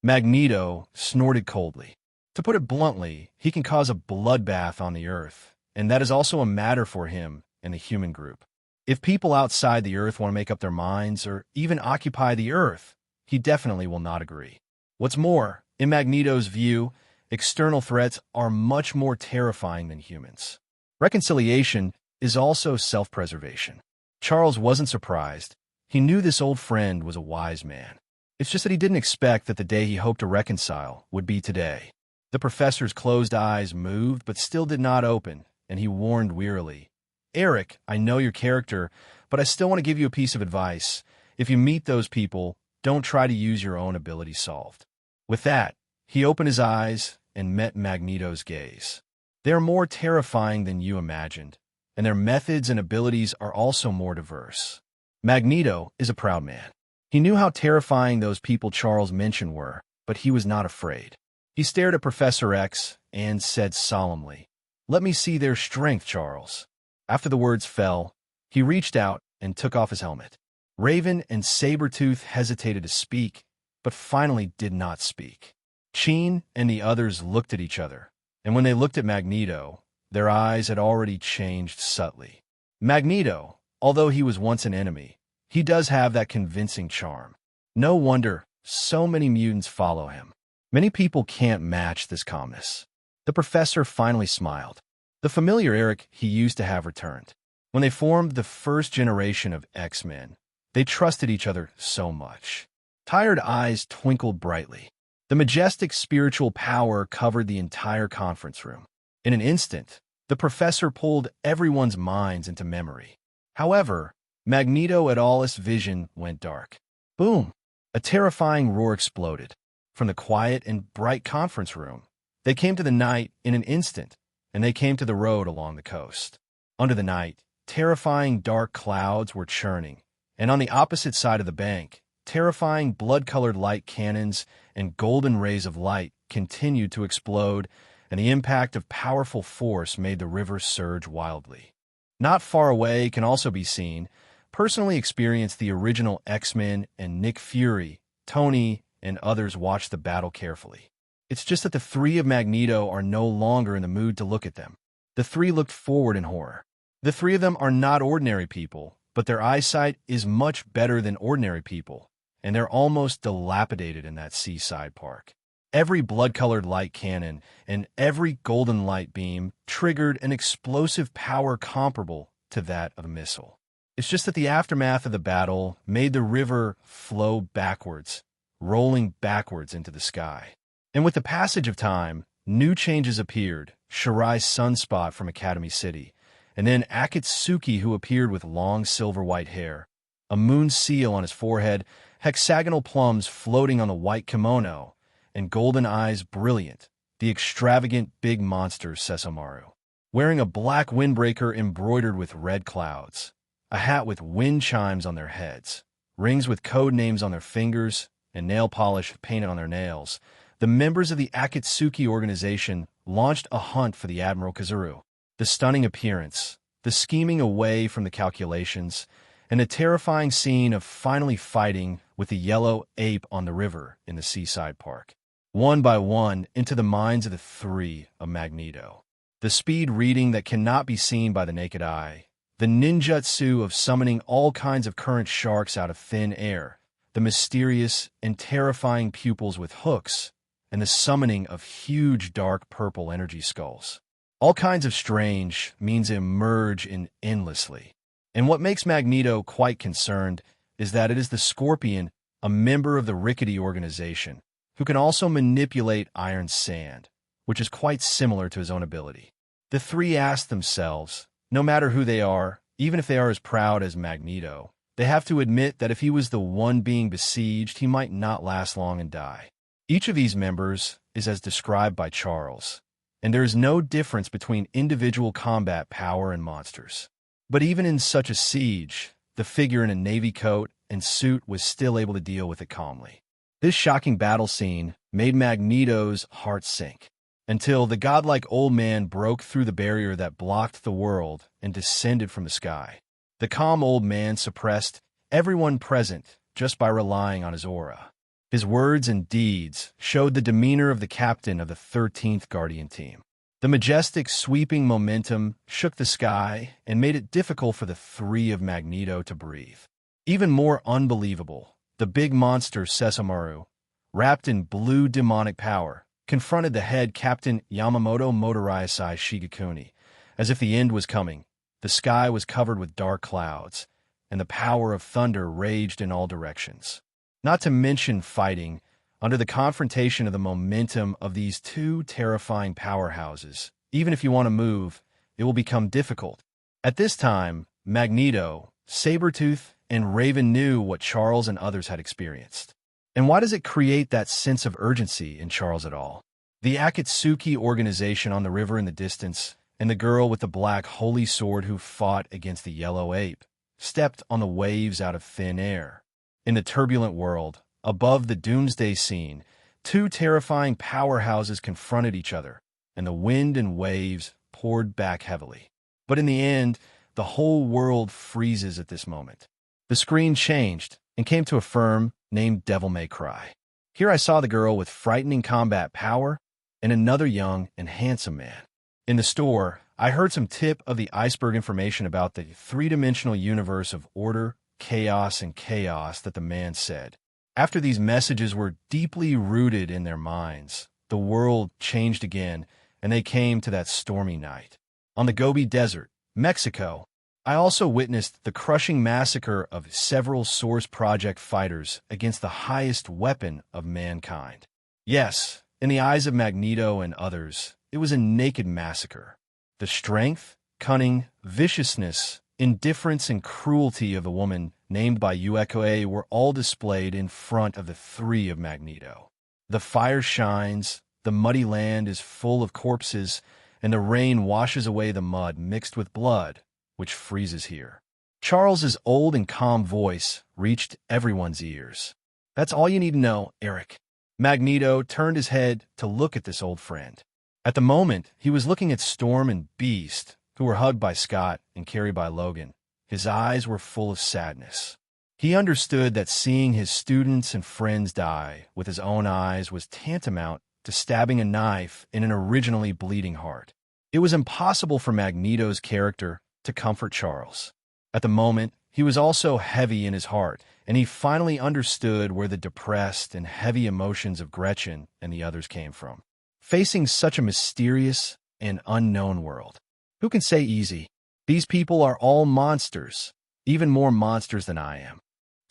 Magneto snorted coldly. To put it bluntly, he can cause a bloodbath on the Earth, and that is also a matter for him and the human group. If people outside the Earth want to make up their minds or even occupy the Earth, he definitely will not agree. What's more, in Magneto's view, external threats are much more terrifying than humans. Reconciliation is also self-preservation. Charles wasn't surprised. He knew this old friend was a wise man. It's just that he didn't expect that the day he hoped to reconcile would be today. The professor's closed eyes moved but still did not open, and he warned wearily, "Eric, I know your character, but I still want to give you a piece of advice. If you meet those people, don't try to use your own ability solved." With that, he opened his eyes and met Magneto's gaze. They are more terrifying than you imagined, and their methods and abilities are also more diverse. Magneto is a proud man. He knew how terrifying those people Charles mentioned were, but he was not afraid. He stared at Professor X and said solemnly, "Let me see their strength, Charles." After the words fell, he reached out and took off his helmet. Raven and Sabretooth hesitated to speak, but finally did not speak. Tian and the others looked at each other, and when they looked at Magneto, their eyes had already changed subtly. Magneto, although he was once an enemy, he does have that convincing charm. No wonder so many mutants follow him. Many people can't match this calmness. The professor finally smiled. The familiar Eric he used to have returned. When they formed the first generation of X-Men, they trusted each other so much. Tired eyes twinkled brightly. The majestic spiritual power covered the entire conference room. In an instant, the professor pulled everyone's minds into memory. However, Magneto et al.'s vision went dark. Boom! A terrifying roar exploded. From the quiet and bright conference room, they came to the night in an instant, and they came to the road along the coast. Under the night, terrifying dark clouds were churning, and on the opposite side of the bank, terrifying blood-colored light cannons and golden rays of light continued to explode, and the impact of powerful force made the river surge wildly. Not far away can also be seen, personally experienced the original X-Men and Nick Fury, Tony, and others watched the battle carefully. It's just that the three of Magneto are no longer in the mood to look at them. The three looked forward in horror. The three of them are not ordinary people, but their eyesight is much better than ordinary people, and they're almost dilapidated in that seaside park. Every blood-colored light cannon and every golden light beam triggered an explosive power comparable to that of a missile. It's just that the aftermath of the battle made the river flow backwards, rolling backwards into the sky. And with the passage of time, new changes appeared. Shirai's sunspot from Academy City, and then Akatsuki, who appeared with long silver-white hair, a moon seal on his forehead, hexagonal plums floating on the white kimono, and golden eyes brilliant, the extravagant big monster Sesshomaru, wearing a black windbreaker embroidered with red clouds, a hat with wind chimes on their heads, rings with code names on their fingers, and nail polish painted on their nails. The members of the Akatsuki organization launched a hunt for the Admiral Kizaru. The stunning appearance, the scheming away from the calculations, and the terrifying scene of finally fighting with the yellow ape on the river in the seaside park. One by one, into the minds of the three of Magneto. The speed reading that cannot be seen by the naked eye, the ninjutsu of summoning all kinds of current sharks out of thin air, the mysterious and terrifying pupils with hooks, and the summoning of huge dark purple energy skulls. All kinds of strange means emerge in endlessly. And what makes Magneto quite concerned is that it is the Scorpion, a member of the Rickety organization, who can also manipulate iron sand, which is quite similar to his own ability. The three ask themselves, no matter who they are, even if they are as proud as Magneto, they have to admit that if he was the one being besieged, he might not last long and die. Each of these members is as described by Charles, and there is no difference between individual combat power and monsters. But even in such a siege, the figure in a navy coat and suit was still able to deal with it calmly. This shocking battle scene made Magneto's heart sink, until the godlike old man broke through the barrier that blocked the world and descended from the sky. The calm old man suppressed everyone present just by relying on his aura. His words and deeds showed the demeanor of the captain of the 13th Guardian team. The majestic, sweeping momentum shook the sky and made it difficult for the three of Magneto to breathe. Even more unbelievable, the big monster Sesshomaru, wrapped in blue demonic power, confronted the head Captain Yamamoto Motorizai Shigekuni. As if the end was coming, the sky was covered with dark clouds, and the power of thunder raged in all directions. Not to mention fighting, under the confrontation of the momentum of these two terrifying powerhouses. Even if you want to move, it will become difficult. At this time, Magneto, Sabretooth, and Raven knew what Charles and others had experienced. And why does it create that sense of urgency in Charles at all? The Akatsuki organization on the river in the distance, and the girl with the black holy sword who fought against the yellow ape, stepped on the waves out of thin air. In the turbulent world, above the doomsday scene, two terrifying powerhouses confronted each other, and the wind and waves poured back heavily. But in the end, the whole world freezes at this moment. The screen changed and came to a firm named Devil May Cry. Here I saw the girl with frightening combat power and another young and handsome man. In the store, I heard some tip of the iceberg information about the three-dimensional universe of order, chaos, and chaos that the man said. After these messages were deeply rooted in their minds, the world changed again, and they came to that stormy night. On the Gobi Desert, Mexico, I also witnessed the crushing massacre of several Source Project fighters against the highest weapon of mankind. Yes, in the eyes of Magneto and others, it was a naked massacre. The strength, cunning, viciousness, indifference, and cruelty of the woman named by Uekoi were all displayed in front of the three of Magneto. The fire shines, the muddy land is full of corpses, and the rain washes away the mud mixed with blood, which freezes here. Charles's old and calm voice reached everyone's ears. That's all you need to know, Eric. Magneto turned his head to look at this old friend. At the moment, he was looking at Storm and Beast, who were hugged by Scott and carried by Logan. His eyes were full of sadness. He understood that seeing his students and friends die with his own eyes was tantamount to stabbing a knife in an originally bleeding heart. It was impossible for Magneto's character to comfort Charles. At the moment, he was also heavy in his heart, and he finally understood where the depressed and heavy emotions of Gretchen and the others came from. Facing such a mysterious and unknown world, who can say easy? These people are all monsters, even more monsters than I am.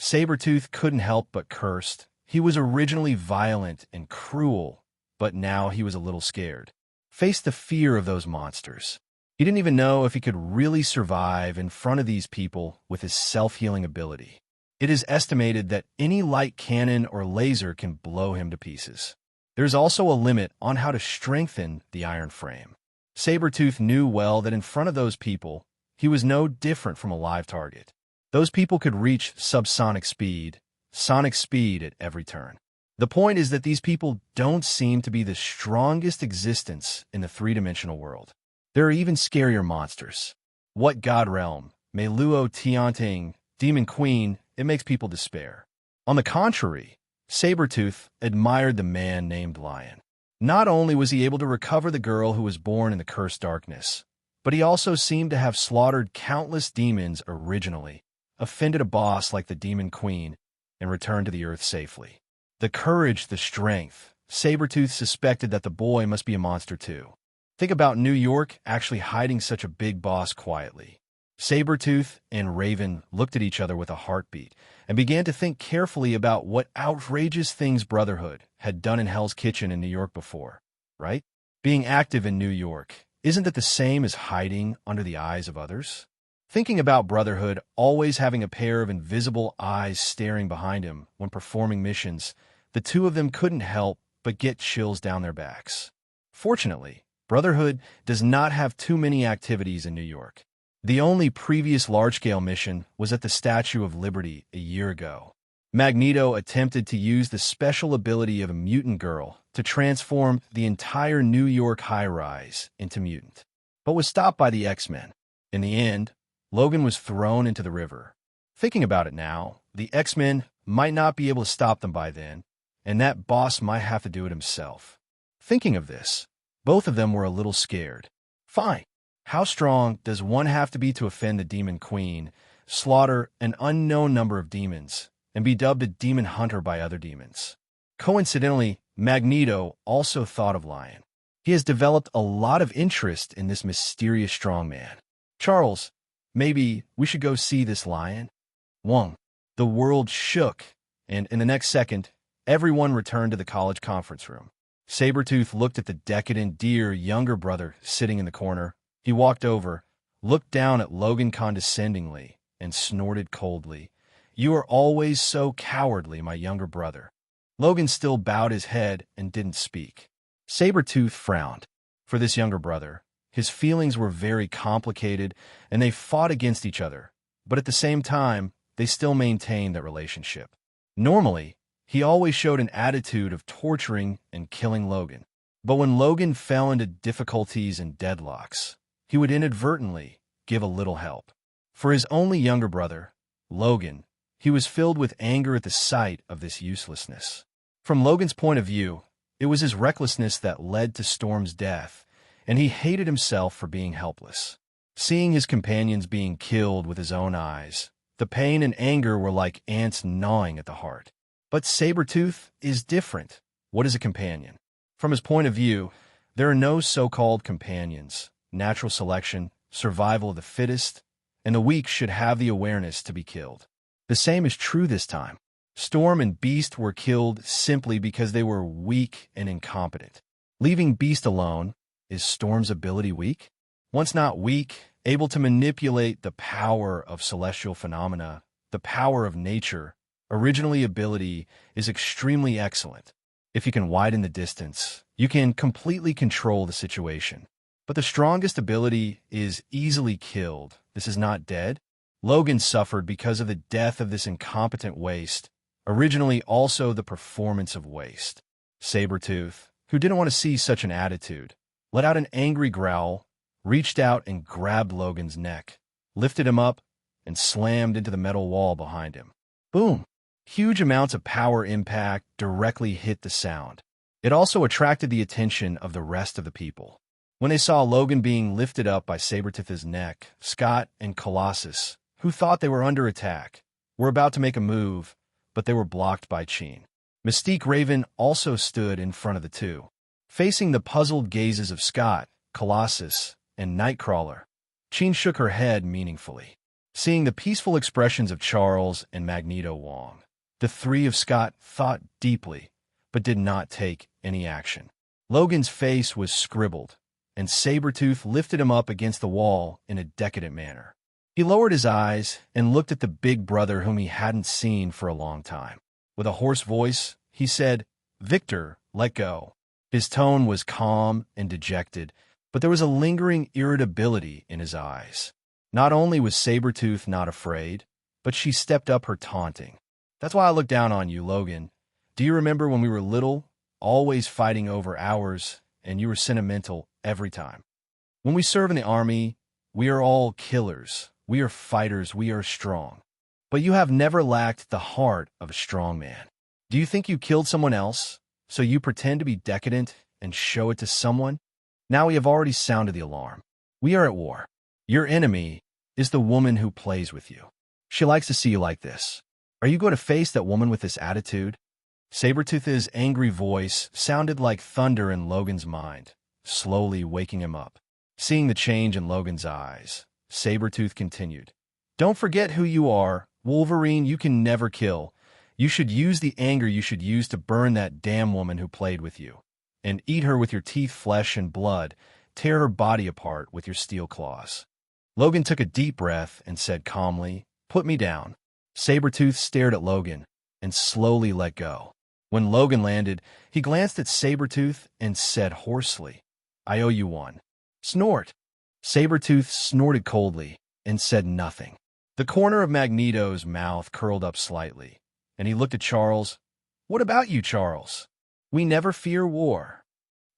Sabretooth couldn't help but cursed. He was originally violent and cruel, but now he was a little scared. Faced the fear of those monsters. He didn't even know if he could really survive in front of these people with his self-healing ability. It is estimated that any light cannon or laser can blow him to pieces. There's also a limit on how to strengthen the iron frame. Sabretooth knew well that in front of those people, he was no different from a live target. Those people could reach subsonic speed, sonic speed at every turn. The point is that these people don't seem to be the strongest existence in the three-dimensional world. There are even scarier monsters. What god realm? Meluo Tianting, Demon Queen, it makes people despair. On the contrary, Sabretooth admired the man named Lyon. Not only was he able to recover the girl who was born in the cursed darkness, but he also seemed to have slaughtered countless demons originally, offended a boss like the Demon Queen, and returned to the Earth safely. The courage, the strength. Sabretooth suspected that the boy must be a monster too. Think about New York actually hiding such a big boss quietly. Sabretooth and Raven looked at each other with a heartbeat and began to think carefully about what outrageous things Brotherhood had done in Hell's Kitchen in New York before, right? Being active in New York, isn't that the same as hiding under the eyes of others? Thinking about Brotherhood always having a pair of invisible eyes staring behind him when performing missions, the two of them couldn't help but get chills down their backs. Fortunately, Brotherhood does not have too many activities in New York. The only previous large-scale mission was at the Statue of Liberty a year ago. Magneto attempted to use the special ability of a mutant girl to transform the entire New York high-rise into mutant, but was stopped by the X-Men. In the end, Logan was thrown into the river. Thinking about it now, the X-Men might not be able to stop them by then, and that boss might have to do it himself. Thinking of this, both of them were a little scared. Fine. How strong does one have to be to offend the Demon Queen, slaughter an unknown number of demons, and be dubbed a demon hunter by other demons? Coincidentally, Magneto also thought of Lyon. He has developed a lot of interest in this mysterious strongman. Charles, maybe we should go see this Lyon? Wong. The world shook, and in the next second, everyone returned to the college conference room. Sabretooth looked at the decadent, dear younger brother sitting in the corner. He walked over, looked down at Logan condescendingly, and snorted coldly. "You are always so cowardly, my younger brother." Logan still bowed his head and didn't speak. Sabretooth frowned. For this younger brother, his feelings were very complicated, and they fought against each other, but at the same time, they still maintained that relationship. Normally, he always showed an attitude of torturing and killing Logan, but when Logan fell into difficulties and deadlocks, he would inadvertently give a little help. For his only younger brother, Logan, he was filled with anger at the sight of this uselessness. From Logan's point of view, it was his recklessness that led to Storm's death, and he hated himself for being helpless. Seeing his companions being killed with his own eyes, the pain and anger were like ants gnawing at the heart. But Sabretooth is different. What is a companion? From his point of view, there are no so-called companions. Natural selection, survival of the fittest, and the weak should have the awareness to be killed. The same is true this time. Storm and Beast were killed simply because they were weak and incompetent. Leaving Beast alone, is Storm's ability weak? Once not weak, able to manipulate the power of celestial phenomena, the power of nature, originally ability is extremely excellent. If you can widen the distance, you can completely control the situation. But the strongest ability is easily killed. This is not dead. Logan suffered because of the death of this incompetent waste, originally also the performance of waste. Sabretooth, who didn't want to see such an attitude, let out an angry growl, reached out and grabbed Logan's neck, lifted him up, and slammed into the metal wall behind him. Boom! Huge amounts of power impact directly hit the sound. It also attracted the attention of the rest of the people. When they saw Logan being lifted up by Sabretooth's neck, Scott and Colossus, who thought they were under attack, were about to make a move, but they were blocked by Tian. Mystique Raven also stood in front of the two. Facing the puzzled gazes of Scott, Colossus, and Nightcrawler, Tian shook her head meaningfully. Seeing the peaceful expressions of Charles and Magneto Wong, the three of Scott thought deeply, but did not take any action. Logan's face was scribbled, and Sabretooth lifted him up against the wall in a decadent manner. He lowered his eyes and looked at the big brother whom he hadn't seen for a long time. With a hoarse voice, he said, "Victor, let go." His tone was calm and dejected, but there was a lingering irritability in his eyes. Not only was Sabretooth not afraid, but she stepped up her taunting. "That's why I look down on you, Logan. Do you remember when we were little, always fighting over hours, and you were sentimental every time? When we serve in the army, we are all killers. We are fighters. We are strong. But you have never lacked the heart of a strong man. Do you think you killed someone else, so you pretend to be decadent and show it to someone? Now we have already sounded the alarm. We are at war. Your enemy is the woman who plays with you. She likes to see you like this. Are you going to face that woman with this attitude?" Sabretooth's angry voice sounded like thunder in Logan's mind, slowly waking him up. Seeing the change in Logan's eyes, Sabretooth continued, "Don't forget who you are. Wolverine, you can never kill. You should use the anger you should use to burn that damn woman who played with you, and eat her with your teeth, flesh, and blood, tear her body apart with your steel claws." Logan took a deep breath and said calmly, "Put me down." Sabretooth stared at Logan and slowly let go. When Logan landed, he glanced at Sabretooth and said hoarsely, "I owe you one." Snort. Sabretooth snorted coldly and said nothing. The corner of Magneto's mouth curled up slightly, and he looked at Charles. "What about you, Charles? We never fear war."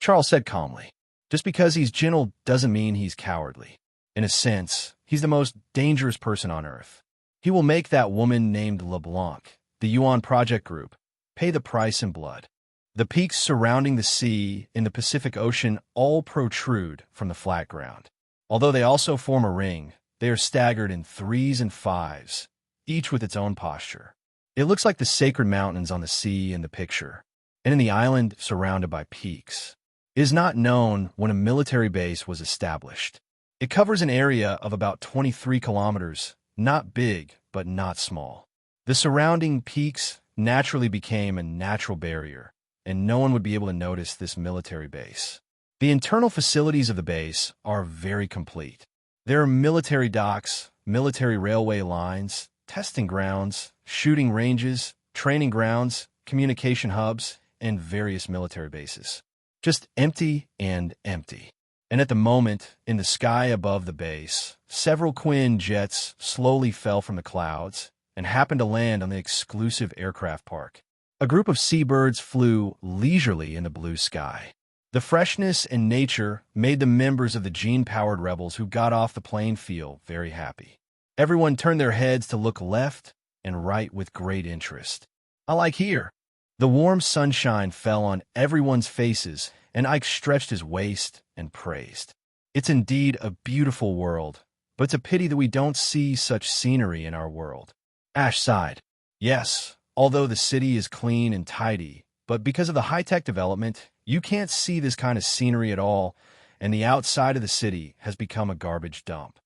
Charles said calmly, "Just because he's gentle doesn't mean he's cowardly. In a sense, he's the most dangerous person on Earth. He will make that woman named LeBlanc, the Yuan Project Group, pay the price in blood." The peaks surrounding the sea in the Pacific Ocean all protrude from the flat ground. Although they also form a ring, they are staggered in 3s and 5s, each with its own posture. It looks like the sacred mountains on the sea in the picture, and in the island surrounded by peaks. It is not known when a military base was established. It covers an area of about 23 kilometers, not big, but not small. The surrounding peaks naturally became a natural barrier, and no one would be able to notice this military base. The internal facilities of the base are very complete. There are military docks, military railway lines, testing grounds, shooting ranges, training grounds, communication hubs, and various military bases. Just empty and empty. And at the moment, in the sky above the base, several Quinn jets slowly fell from the clouds and happened to land on the exclusive aircraft park. A group of seabirds flew leisurely in the blue sky. The freshness and nature made the members of the gene-powered rebels who got off the plane feel very happy. Everyone turned their heads to look left and right with great interest. "I like here." The warm sunshine fell on everyone's faces, and Ike stretched his waist and praised. It's indeed a beautiful world, but it's a pity that we don't see such scenery in our world. Ash sighed. Yes, although the city is clean and tidy, but because of the high-tech development, you can't see this kind of scenery at all, and the outside of the city has become a garbage dump.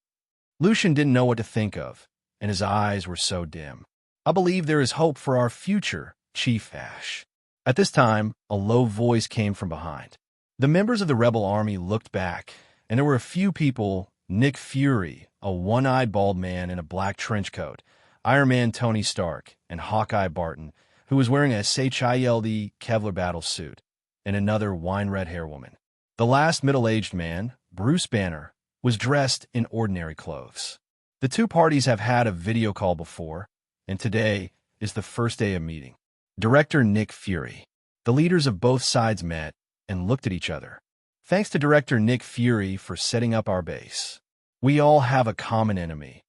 Lucian didn't know what to think of, and his eyes were so dim. I believe there is hope for our future, Chief Ash. At this time, a low voice came from behind. The members of the rebel army looked back, and there were a few people: Nick Fury, a one-eyed bald man in a black trench coat, Iron Man Tony Stark, and Hawkeye Barton, who was wearing a SHIELD Kevlar battle suit, and another wine-red hair woman. The last middle-aged man, Bruce Banner, was dressed in ordinary clothes. The two parties have had a video call before, and today is the first day of meeting. Director Nick Fury. The leaders of both sides met and looked at each other. Thanks to Director Nick Fury for setting up our base. We all have a common enemy,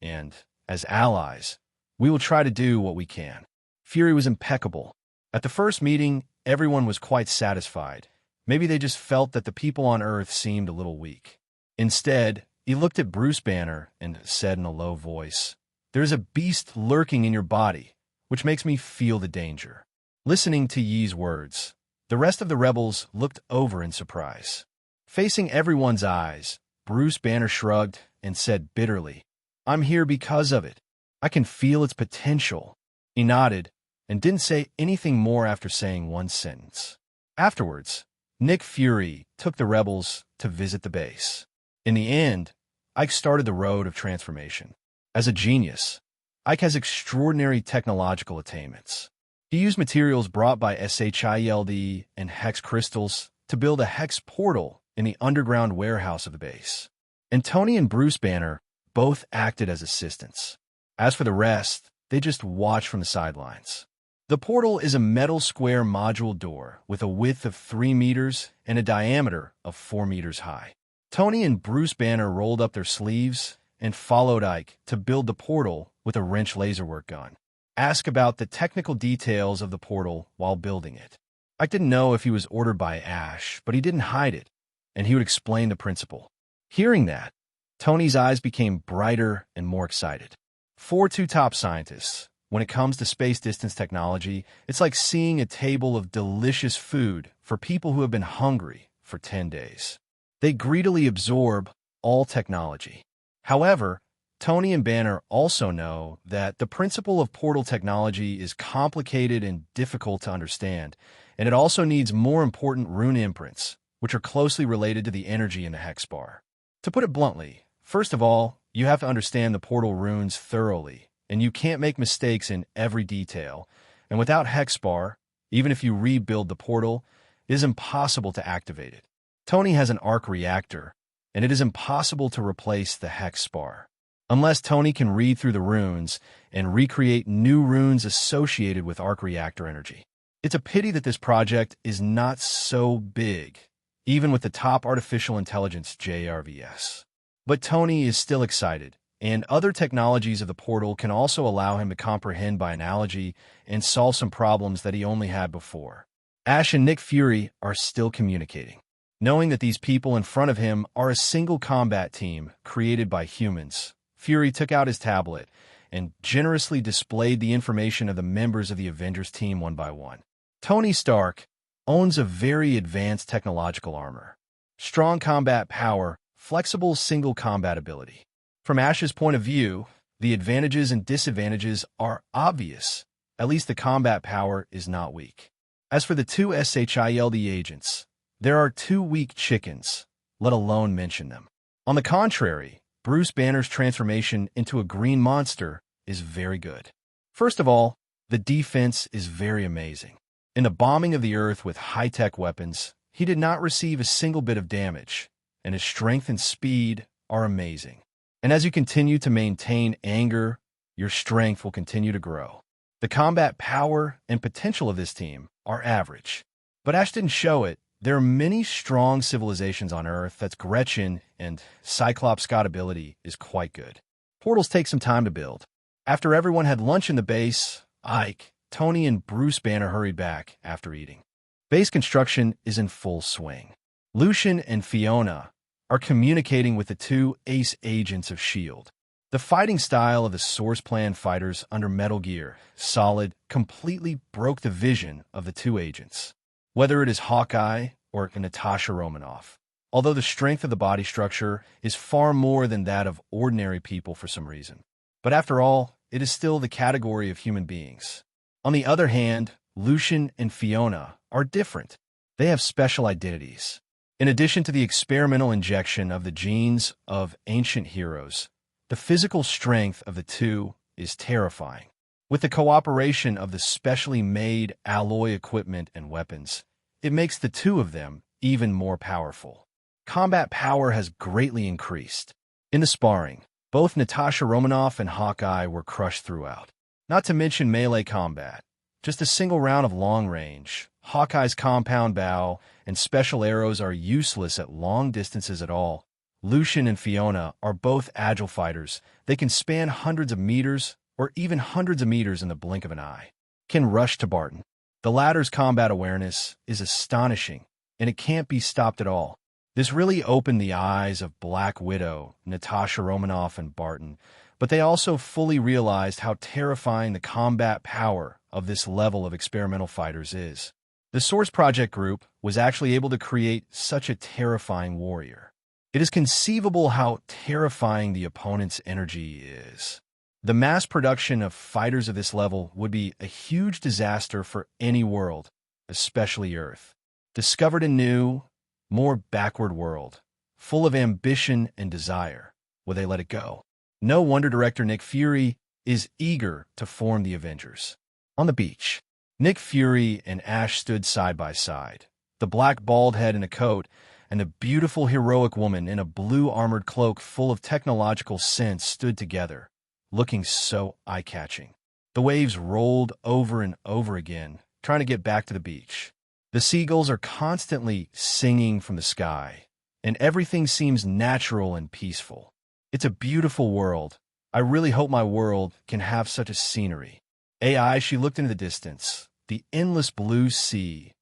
and, as allies, we will try to do what we can. Fury was impeccable. At the first meeting, everyone was quite satisfied. Maybe they just felt that the people on Earth seemed a little weak. Instead, he looked at Bruce Banner and said in a low voice, "There is a beast lurking in your body, which makes me feel the danger." Listening to Yi's words, the rest of the rebels looked over in surprise. Facing everyone's eyes, Bruce Banner shrugged and said bitterly, "I'm here because of it. I can feel its potential." He nodded and didn't say anything more after saying one sentence. Afterwards, Nick Fury took the rebels to visit the base. In the end, Ike started the road of transformation. As a genius, Ike has extraordinary technological attainments. He used materials brought by SHIELD and hex crystals to build a hex portal in the underground warehouse of the base. And Tony and Bruce Banner both acted as assistants. As for the rest, they just watched from the sidelines. The portal is a metal square module door with a width of 3 meters and a diameter of 4 meters high. Tony and Bruce Banner rolled up their sleeves and followed Ike to build the portal with a wrench laserwork gun. Ask about the technical details of the portal while building it. Ike didn't know if he was ordered by Ash, but he didn't hide it, and he would explain the principle. Hearing that, Tony's eyes became brighter and more excited. For two top scientists, when it comes to space distance technology, it's like seeing a table of delicious food for people who have been hungry for 10 days. They greedily absorb all technology. However, Tony and Banner also know that the principle of portal technology is complicated and difficult to understand, and it also needs more important rune imprints, which are closely related to the energy in the hex bar. To put it bluntly, first of all, you have to understand the portal runes thoroughly, and you can't make mistakes in every detail, and without hex bar, even if you rebuild the portal, it is impossible to activate it. Tony has an arc reactor, and it is impossible to replace the hex bar, unless Tony can read through the runes and recreate new runes associated with arc reactor energy. It's a pity that this project is not so big, even with the top artificial intelligence JRVS. But Tony is still excited, and other technologies of the portal can also allow him to comprehend by analogy and solve some problems that he only had before. Ash and Nick Fury are still communicating. Knowing that these people in front of him are a single combat team created by humans, Fury took out his tablet and generously displayed the information of the members of the Avengers team one by one. Tony Stark owns a very advanced technological armor, strong combat power, flexible single combat ability. From Ash's point of view, the advantages and disadvantages are obvious. At least the combat power is not weak. As for the two SHIELD agents, there are 2 weak chickens, let alone mention them. On the contrary, Bruce Banner's transformation into a green monster is very good. First of all, the defense is very amazing. In the bombing of the Earth with high-tech weapons, he did not receive a single bit of damage, and his strength and speed are amazing. And as you continue to maintain anger, your strength will continue to grow. The combat power and potential of this team are average, but Ash didn't show it. There are many strong civilizations on Earth that's Gretchen, and Cyclops' Scott ability is quite good. Portals take some time to build. After everyone had lunch in the base, Ike, Tony, and Bruce Banner hurried back after eating. Base construction is in full swing. Lucian and Fiona are communicating with the two ace agents of S.H.I.E.L.D. The fighting style of the Source Plan fighters under Metal Gear Solid completely broke the vision of the two agents. Whether it is Hawkeye or Natasha Romanoff, although the strength of the body structure is far more than that of ordinary people for some reason. But after all, it is still the category of human beings. On the other hand, Lucian and Fiona are different. They have special identities. In addition to the experimental injection of the genes of ancient heroes, the physical strength of the two is terrifying. With the cooperation of the specially made alloy equipment and weapons, it makes the two of them even more powerful. Combat power has greatly increased. In the sparring, both Natasha Romanoff and Hawkeye were crushed throughout. Not to mention melee combat. Just a single round of long range, Hawkeye's compound bow and special arrows are useless at long distances at all. Lucian and Fiona are both agile fighters. They can span hundreds of meters or even hundreds of meters in the blink of an eye. Can rush to Barton. The latter's combat awareness is astonishing, and it can't be stopped at all. This really opened the eyes of Black Widow, Natasha Romanoff, and Barton, but they also fully realized how terrifying the combat power of this level of experimental fighters is. The Source Project group was actually able to create such a terrifying warrior. It is conceivable how terrifying the opponent's energy is. The mass production of fighters of this level would be a huge disaster for any world, especially Earth. Discovered a new, more backward world, full of ambition and desire. Will they let it go? No wonder director Nick Fury is eager to form the Avengers. On the beach, Nick Fury and Ash stood side by side, the black bald head in a coat and the beautiful heroic woman in a blue armored cloak full of technological sense stood together, looking so eye-catching. The waves rolled over and over again, trying to get back to the beach. The seagulls are constantly singing from the sky, and everything seems natural and peaceful. It's a beautiful world. I really hope my world can have such a scenery. AI, she looked into the distance, the endless blue sea.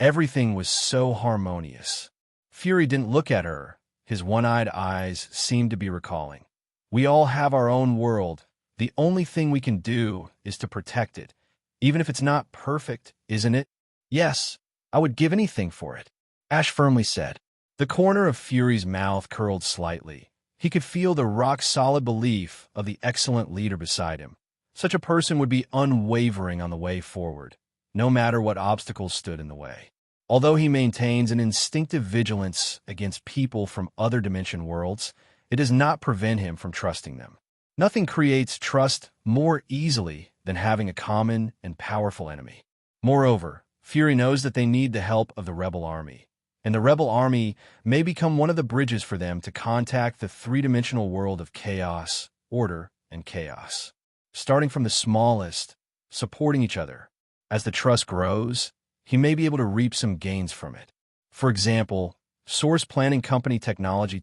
Everything was so harmonious. Fury didn't look at her. His one-eyed eyes seemed to be recalling. We all have our own world. The only thing we can do is to protect it, even if it's not perfect, isn't it? Yes, I would give anything for it, Ash firmly said. The corner of Fury's mouth curled slightly. He could feel the rock-solid belief of the excellent leader beside him. Such a person would be unwavering on the way forward, no matter what obstacles stood in the way. Although he maintains an instinctive vigilance against people from other dimension worlds, it does not prevent him from trusting them. Nothing creates trust more easily than having a common and powerful enemy. Moreover, Fury knows that they need the help of the Rebel Army, and the Rebel Army may become one of the bridges for them to contact the three-dimensional world of chaos, order, and chaos. Starting from the smallest, supporting each other. As the trust grows, he may be able to reap some gains from it. For example, Source Planning Company technology.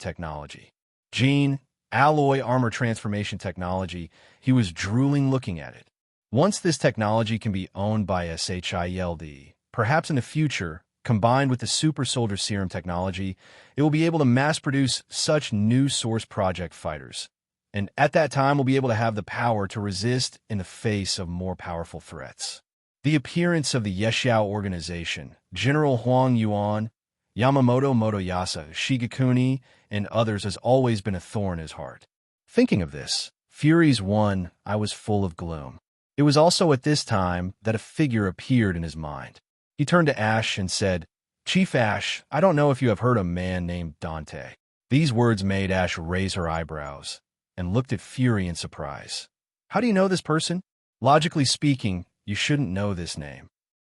Gene, alloy armor transformation technology, he was drooling looking at it. Once this technology can be owned by S.H.I.E.L.D., perhaps in the future, combined with the super soldier serum technology, it will be able to mass-produce such new Source Project fighters. And at that time, we'll be able to have the power to resist in the face of more powerful threats. The appearance of the Yexiao organization, General Huang Yuan, Yamamoto Motoyasa, Shigekuni, and others has always been a thorn in his heart. Thinking of this, Fury's one, I was full of gloom. It was also at this time that a figure appeared in his mind. He turned to Ash and said, "Chief Ash, I don't know if you have heard of a man named Dante." These words made Ash raise her eyebrows and looked at Fury in surprise. "How do you know this person? Logically speaking, you shouldn't know this name."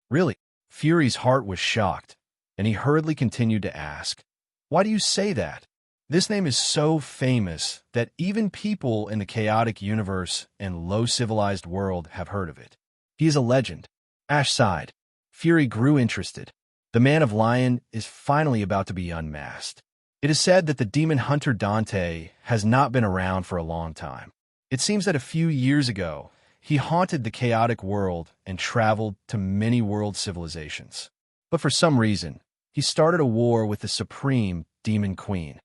"Really?" Fury's heart was shocked, and he hurriedly continued to ask, "Why do you say that? This name is so famous that even people in the chaotic universe and low-civilized world have heard of it. He is a legend." Ash sighed. Fury grew interested. The man of Lyon is finally about to be unmasked. It is said that the demon hunter Dante has not been around for a long time. It seems that a few years ago, he haunted the chaotic world and traveled to many world civilizations. But for some reason, he started a war with the supreme demon queen.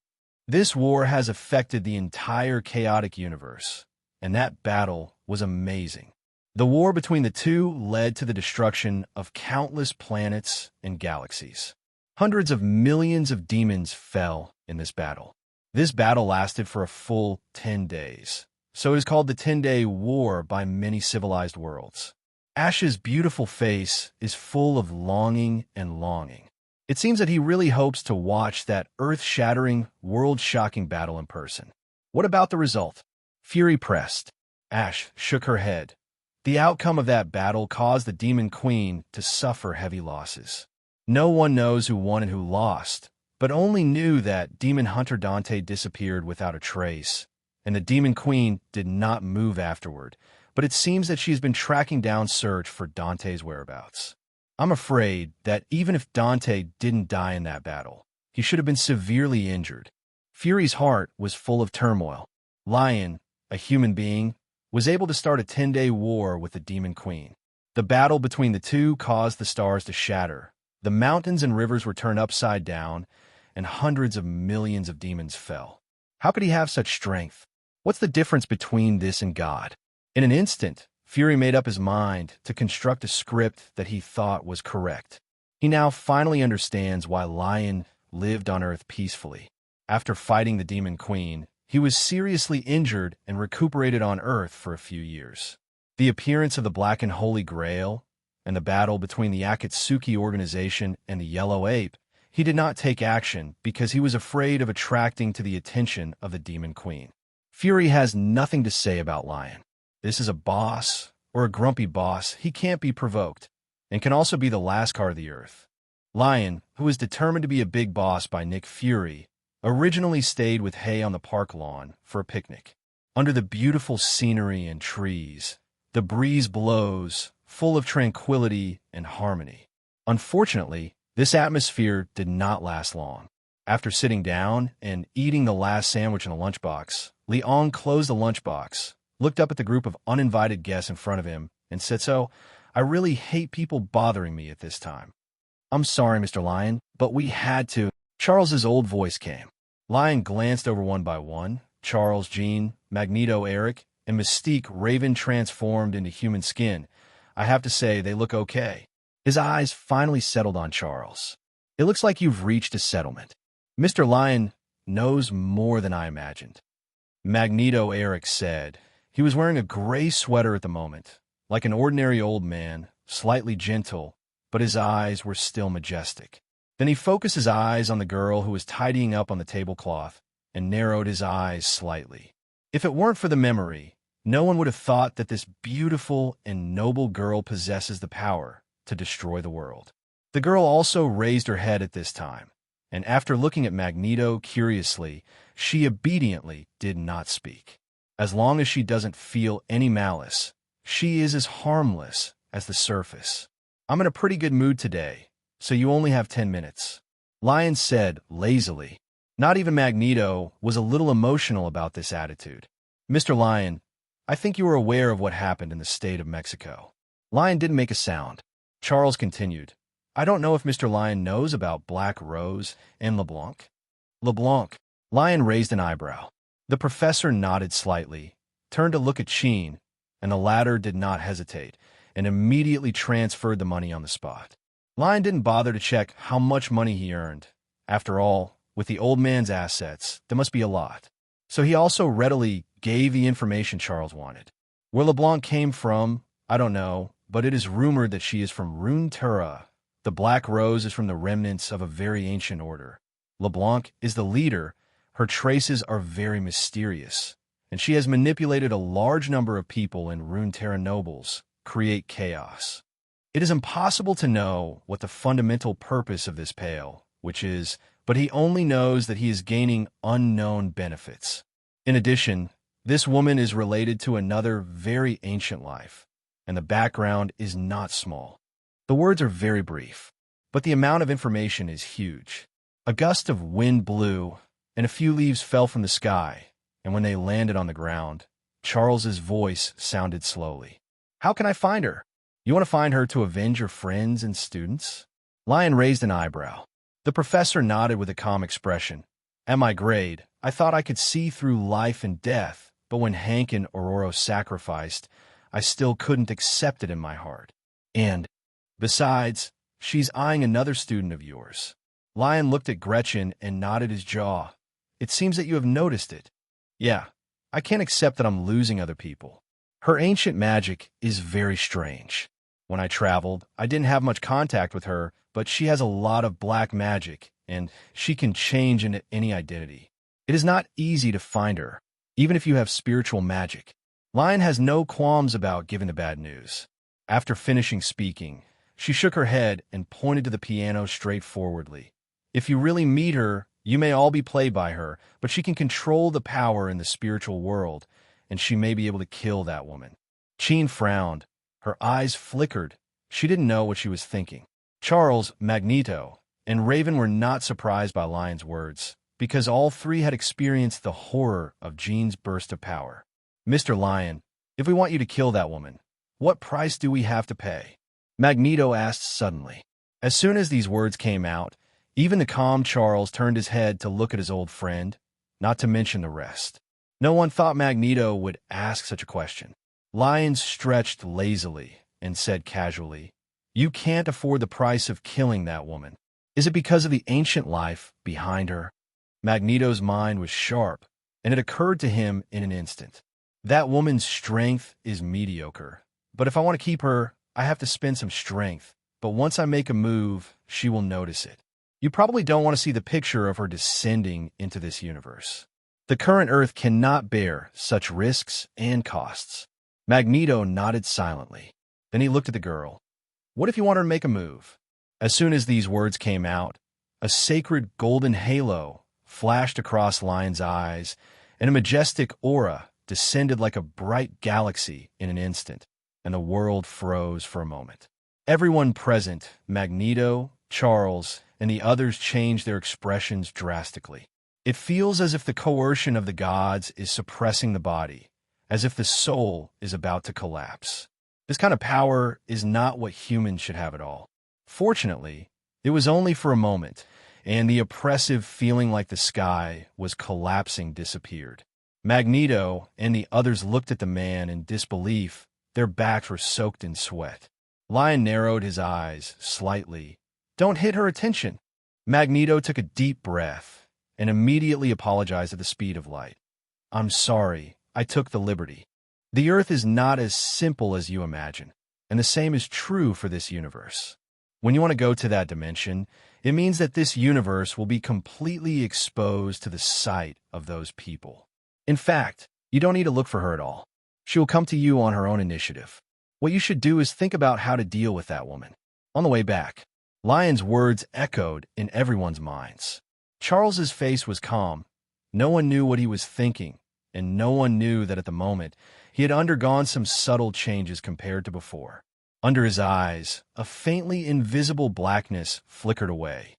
This war has affected the entire chaotic universe, and that battle was amazing. The war between the two led to the destruction of countless planets and galaxies. Hundreds of millions of demons fell in this battle. This battle lasted for a full 10 days, so it is called the 10-Day War by many civilized worlds. Ash's beautiful face is full of longing and longing. It seems that he really hopes to watch that earth-shattering, world-shocking battle in person. What about the result? Fury pressed. Ash shook her head. The outcome of that battle caused the Demon Queen to suffer heavy losses. No one knows who won and who lost, but only knew that Demon Hunter Dante disappeared without a trace, and the Demon Queen did not move afterward, but it seems that she has been tracking down search for Dante's whereabouts. I'm afraid that even if Dante didn't die in that battle, he should have been severely injured. Fury's heart was full of turmoil. Lyon, a human being, was able to start a 10-day war with the Demon Queen. The battle between the two caused the stars to shatter. The mountains and rivers were turned upside down, and hundreds of millions of demons fell. How could he have such strength? What's the difference between this and God? In an instant, Fury made up his mind to construct a script that he thought was correct. He now finally understands why Lyon lived on Earth peacefully. After fighting the Demon Queen, he was seriously injured and recuperated on Earth for a few years. The appearance of the Black and Holy Grail and the battle between the Akatsuki organization and the Yellow Ape, he did not take action because he was afraid of attracting to the attention of the Demon Queen. Fury has nothing to say about Lyon. This is a boss, or a grumpy boss. He can't be provoked, and can also be the Lascar of the Earth. Lyon, who was determined to be a big boss by Nick Fury, originally stayed with Hay on the park lawn for a picnic. Under the beautiful scenery and trees, the breeze blows, full of tranquility and harmony. Unfortunately, this atmosphere did not last long. After sitting down and eating the last sandwich in the lunchbox, Lyon closed the lunchbox, looked up at the group of uninvited guests in front of him, and said, "So, I really hate people bothering me at this time." "I'm sorry, Mr. Lyon, but we had to." Charles's old voice came. Lyon glanced over one by one. Charles, Jean, Magneto, Eric, and Mystique Raven transformed into human skin. I have to say, they look okay. His eyes finally settled on Charles. "It looks like you've reached a settlement. Mr. Lyon knows more than I imagined." Magneto, Eric said. He was wearing a gray sweater at the moment, like an ordinary old man, slightly gentle, but his eyes were still majestic. Then he focused his eyes on the girl who was tidying up on the tablecloth and narrowed his eyes slightly. If it weren't for the memory, no one would have thought that this beautiful and noble girl possesses the power to destroy the world. The girl also raised her head at this time, and after looking at Magneto curiously, she obediently did not speak. As long as she doesn't feel any malice, she is as harmless as the surface. "I'm in a pretty good mood today, so you only have 10 minutes, Lyon said lazily. Not even Magneto was a little emotional about this attitude. "Mr. Lyon, I think you are aware of what happened in the state of Mexico." Lyon didn't make a sound. Charles continued, "I don't know if Mr. Lyon knows about Black Rose and LeBlanc." LeBlanc. Lyon raised an eyebrow. The professor nodded slightly, turned to look at Sheen, and the latter did not hesitate, and immediately transferred the money on the spot. Lyon didn't bother to check how much money he earned. After all, with the old man's assets, there must be a lot. So he also readily gave the information Charles wanted. Where LeBlanc came from, I don't know, but it is rumored that she is from Runeterra. The Black Rose is from the remnants of a very ancient order. LeBlanc is the leader. Her traces are very mysterious, and she has manipulated a large number of people in Runeterra nobles, create chaos. It is impossible to know what the fundamental purpose of this pale, which is, but he only knows that he is gaining unknown benefits. In addition, this woman is related to another very ancient life, and the background is not small. The words are very brief, but the amount of information is huge. A gust of wind blew, and a few leaves fell from the sky, and when they landed on the ground, Charles's voice sounded slowly. "How can I find her?" "You want to find her to avenge your friends and students?" Lyon raised an eyebrow. The professor nodded with a calm expression. At my grade, I thought I could see through life and death, but when Hank and Aurora sacrificed, I still couldn't accept it in my heart. And, besides, she's eyeing another student of yours. Lyon looked at Gretchen and nodded his jaw. It seems that you have noticed it. Yeah, I can't accept that I'm losing other people. Her ancient magic is very strange. When I traveled, I didn't have much contact with her, but she has a lot of black magic, and she can change into any identity. It is not easy to find her, even if you have spiritual magic. Lyon has no qualms about giving the bad news. After finishing speaking, she shook her head and pointed to the piano straightforwardly. If you really meet her, you may all be played by her, but she can control the power in the spiritual world, and she may be able to kill that woman. Tian frowned. Her eyes flickered. She didn't know what she was thinking. Charles, Magneto, and Raven were not surprised by Lyon's words, because all three had experienced the horror of Jean's burst of power. Mr. Lyon, if we want you to kill that woman, what price do we have to pay? Magneto asked suddenly. As soon as these words came out, even the calm Charles turned his head to look at his old friend, not to mention the rest. No one thought Magneto would ask such a question. Lyon stretched lazily and said casually, You can't afford the price of killing that woman. Is it because of the ancient life behind her? Magneto's mind was sharp, and it occurred to him in an instant. That woman's strength is mediocre, but if I want to keep her, I have to spend some strength, but once I make a move, she will notice it. You probably don't want to see the picture of her descending into this universe. The current Earth cannot bear such risks and costs. Magneto nodded silently. Then he looked at the girl. What if you want her to make a move? As soon as these words came out, a sacred golden halo flashed across Lyon's eyes, and a majestic aura descended like a bright galaxy in an instant, and the world froze for a moment. Everyone present, Magneto, Charles, and the others changed their expressions drastically. It feels as if the coercion of the gods is suppressing the body, as if the soul is about to collapse. This kind of power is not what humans should have at all. Fortunately, it was only for a moment, and the oppressive feeling like the sky was collapsing disappeared. Magneto and the others looked at the man in disbelief. Their backs were soaked in sweat. Lyon narrowed his eyes slightly. Don't hit her attention. Magneto took a deep breath and immediately apologized at the speed of light. I'm sorry, I took the liberty. The Earth is not as simple as you imagine, and the same is true for this universe. When you want to go to that dimension, it means that this universe will be completely exposed to the sight of those people. In fact, you don't need to look for her at all. She will come to you on her own initiative. What you should do is think about how to deal with that woman. On the way back, Lyon's words echoed in everyone's minds. Charles's face was calm. No one knew what he was thinking, and no one knew that at the moment he had undergone some subtle changes compared to before. Under his eyes, a faintly invisible blackness flickered away.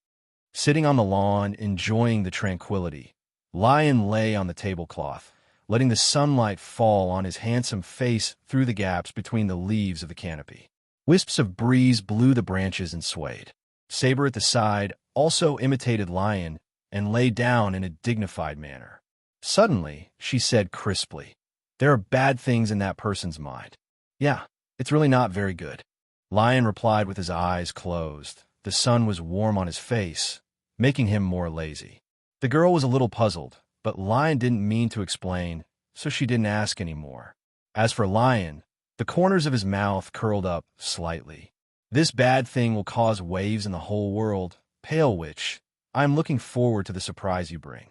Sitting on the lawn, enjoying the tranquility, Lyon lay on the tablecloth, letting the sunlight fall on his handsome face through the gaps between the leaves of the canopy. Wisps of breeze blew the branches and swayed. Saber at the side also imitated Lyon and lay down in a dignified manner. Suddenly, she said crisply, There are bad things in that person's mind. Yeah, it's really not very good. Lyon replied with his eyes closed. The sun was warm on his face, making him more lazy. The girl was a little puzzled, but Lyon didn't mean to explain, so she didn't ask any more. As for Lyon, the corners of his mouth curled up slightly. This bad thing will cause waves in the whole world. Pale Witch, I am looking forward to the surprise you bring.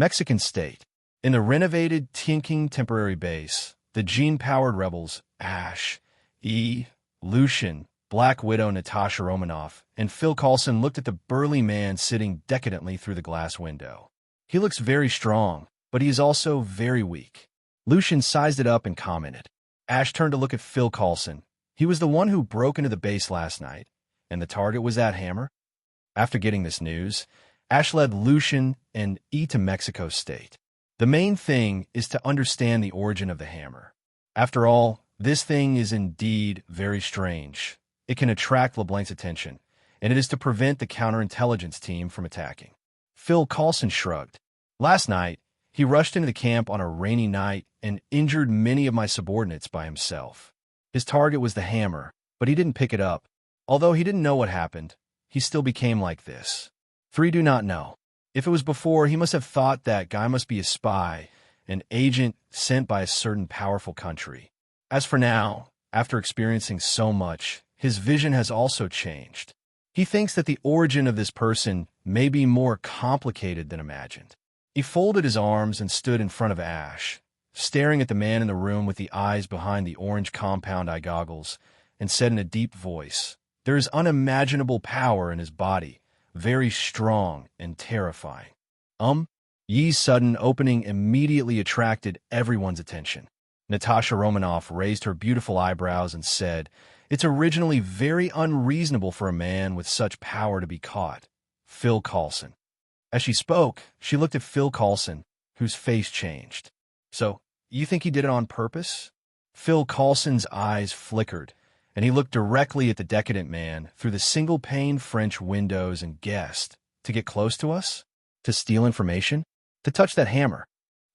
Mexican State. In the renovated Tian temporary base, the gene-powered rebels, Ash, Lucian, Black Widow Natasha Romanoff, and Phil Coulson looked at the burly man sitting decadently through the glass window. He looks very strong, but he is also very weak. Lucian sized it up and commented. Ash turned to look at Phil Coulson. He was the one who broke into the base last night, and the target was that hammer. After getting this news, Ash led Lucian and to Mexico State. The main thing is to understand the origin of the hammer. After all, this thing is indeed very strange. It can attract LeBlanc's attention, and it is to prevent the counterintelligence team from attacking. Phil Coulson shrugged. Last night, he rushed into the camp on a rainy night and injured many of my subordinates by himself. His target was the hammer, but he didn't pick it up. Although he didn't know what happened, he still became like this. 3 do not know. If it was before, he must have thought that guy must be a spy, an agent sent by a certain powerful country. As for now, after experiencing so much, his vision has also changed. He thinks that the origin of this person may be more complicated than imagined. He folded his arms and stood in front of Ash, staring at the man in the room with the eyes behind the orange compound eye goggles, and said in a deep voice, "There is unimaginable power in his body, very strong and terrifying." Yi's sudden opening immediately attracted everyone's attention. Natasha Romanoff raised her beautiful eyebrows and said, "It's originally very unreasonable for a man with such power to be caught." Phil Coulson. As she spoke, she looked at Phil Coulson, whose face changed. "So, you think he did it on purpose?" Phil Coulson's eyes flickered, and he looked directly at the decadent man through the single-pane French windows and guessed, "To get close to us? To steal information? To touch that hammer?"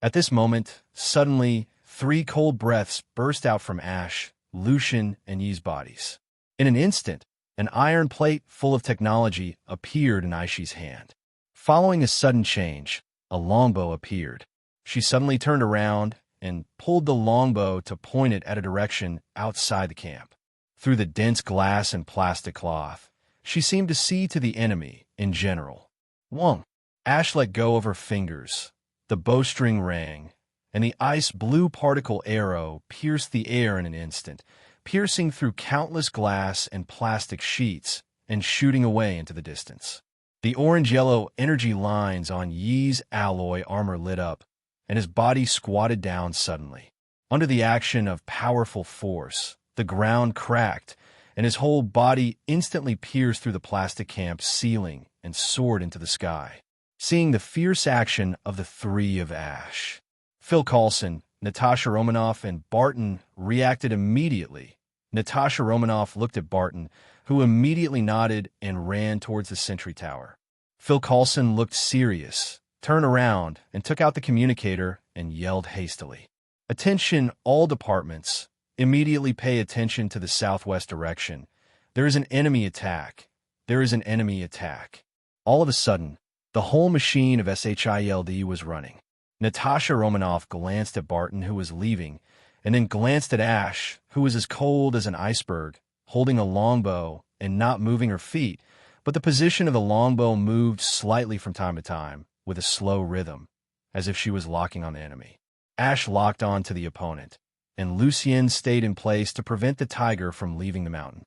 At this moment, suddenly, 3 cold breaths burst out from Ash, Lucian, and Yi's bodies. In an instant, an iron plate full of technology appeared in Aishi's hand. Following a sudden change, a longbow appeared. She suddenly turned around and pulled the longbow to point it at a direction outside the camp. Through the dense glass and plastic cloth, she seemed to see to the enemy in general. Wong. Ash let go of her fingers. The bowstring rang, and the ice-blue particle arrow pierced the air in an instant, piercing through countless glass and plastic sheets and shooting away into the distance. The orange-yellow energy lines on Yi's alloy armor lit up, and his body squatted down suddenly. Under the action of powerful force, the ground cracked, and his whole body instantly pierced through the plastic camp's ceiling and soared into the sky. Seeing the fierce action of the 3 of Ash, Phil Coulson, Natasha Romanoff, and Barton reacted immediately. Natasha Romanoff looked at Barton, who immediately nodded and ran towards the sentry tower. Phil Coulson looked serious, turned around, and took out the communicator and yelled hastily, "Attention, all departments. Immediately pay attention to the southwest direction. There is an enemy attack. There is an enemy attack." All of a sudden, the whole machine of SHIELD was running. Natasha Romanoff glanced at Barton, who was leaving, and then glanced at Ash, who was as cold as an iceberg, holding a longbow and not moving her feet, but the position of the longbow moved slightly from time to time, with a slow rhythm, as if she was locking on the enemy. Ash locked on to the opponent, and Lucien stayed in place to prevent the tiger from leaving the mountain.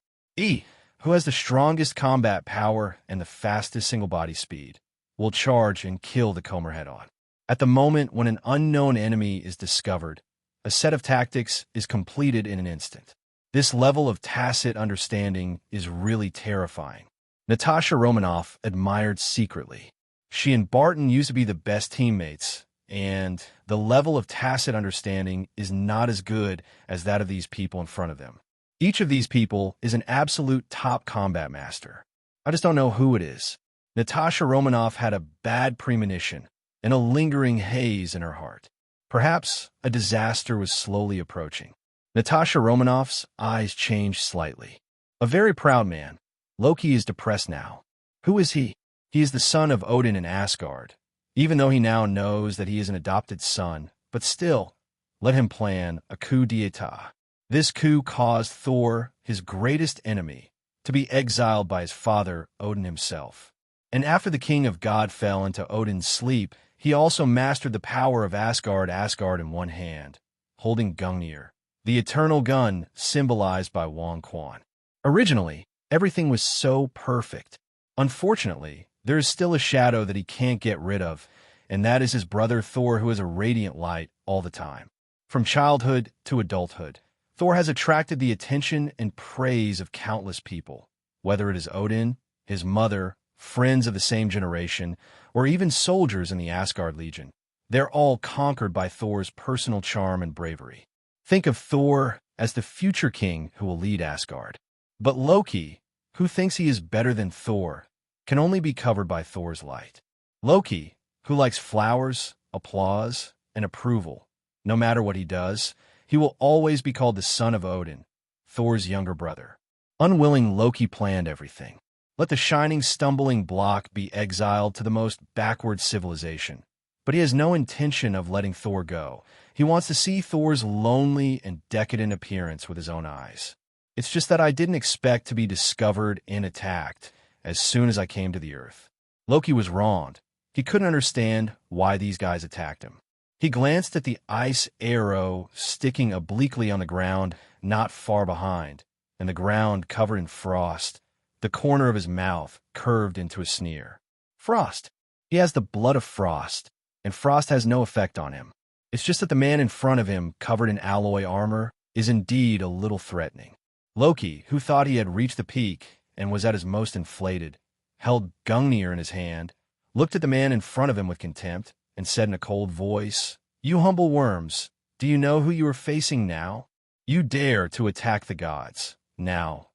Who has the strongest combat power and the fastest single-body speed, will charge and kill the Comer head-on. At the moment when an unknown enemy is discovered, a set of tactics is completed in an instant. This level of tacit understanding is really terrifying. Natasha Romanoff admired secretly. She and Barton used to be the best teammates, and the level of tacit understanding is not as good as that of these people in front of them. Each of these people is an absolute top combat master. I just don't know who it is. Natasha Romanoff had a bad premonition and a lingering haze in her heart. Perhaps a disaster was slowly approaching. Natasha Romanoff's eyes changed slightly. A very proud man, Loki is depressed now. Who is he? He is the son of Odin in Asgard. Even though he now knows that he is an adopted son, but still, let him plan a coup d'etat. This coup caused Thor, his greatest enemy, to be exiled by his father, Odin himself. And after the king of God fell into Odin's sleep, he also mastered the power of Asgard in one hand, holding Gungnir, the eternal gun symbolized by Wong Quan. Originally, everything was so perfect. Unfortunately, there is still a shadow that he can't get rid of, and that is his brother Thor, who is a radiant light all the time. From childhood to adulthood, Thor has attracted the attention and praise of countless people, whether it is Odin, his mother, friends of the same generation, or even soldiers in the Asgard Legion. They're all conquered by Thor's personal charm and bravery. Think of Thor as the future king who will lead Asgard. But Loki, who thinks he is better than Thor, can only be covered by Thor's light. Loki, who likes flowers, applause, and approval. No matter what he does, he will always be called the son of Odin, Thor's younger brother. Unwilling, Loki planned everything. Let the shining, stumbling block be exiled to the most backward civilization. But he has no intention of letting Thor go. He wants to see Thor's lonely and decadent appearance with his own eyes. It's just that I didn't expect to be discovered and attacked as soon as I came to the Earth. Loki was wronged. He couldn't understand why these guys attacked him. He glanced at the ice arrow sticking obliquely on the ground not far behind, and the ground covered in frost. The corner of his mouth curved into a sneer. Frost. He has the blood of Frost, and Frost has no effect on him. It's just that the man in front of him, covered in alloy armor, is indeed a little threatening. Loki, who thought he had reached the peak and was at his most inflated, held Gungnir in his hand, looked at the man in front of him with contempt, and said in a cold voice, "You humble worms, do you know who you are facing now? You dare to attack the gods. Now,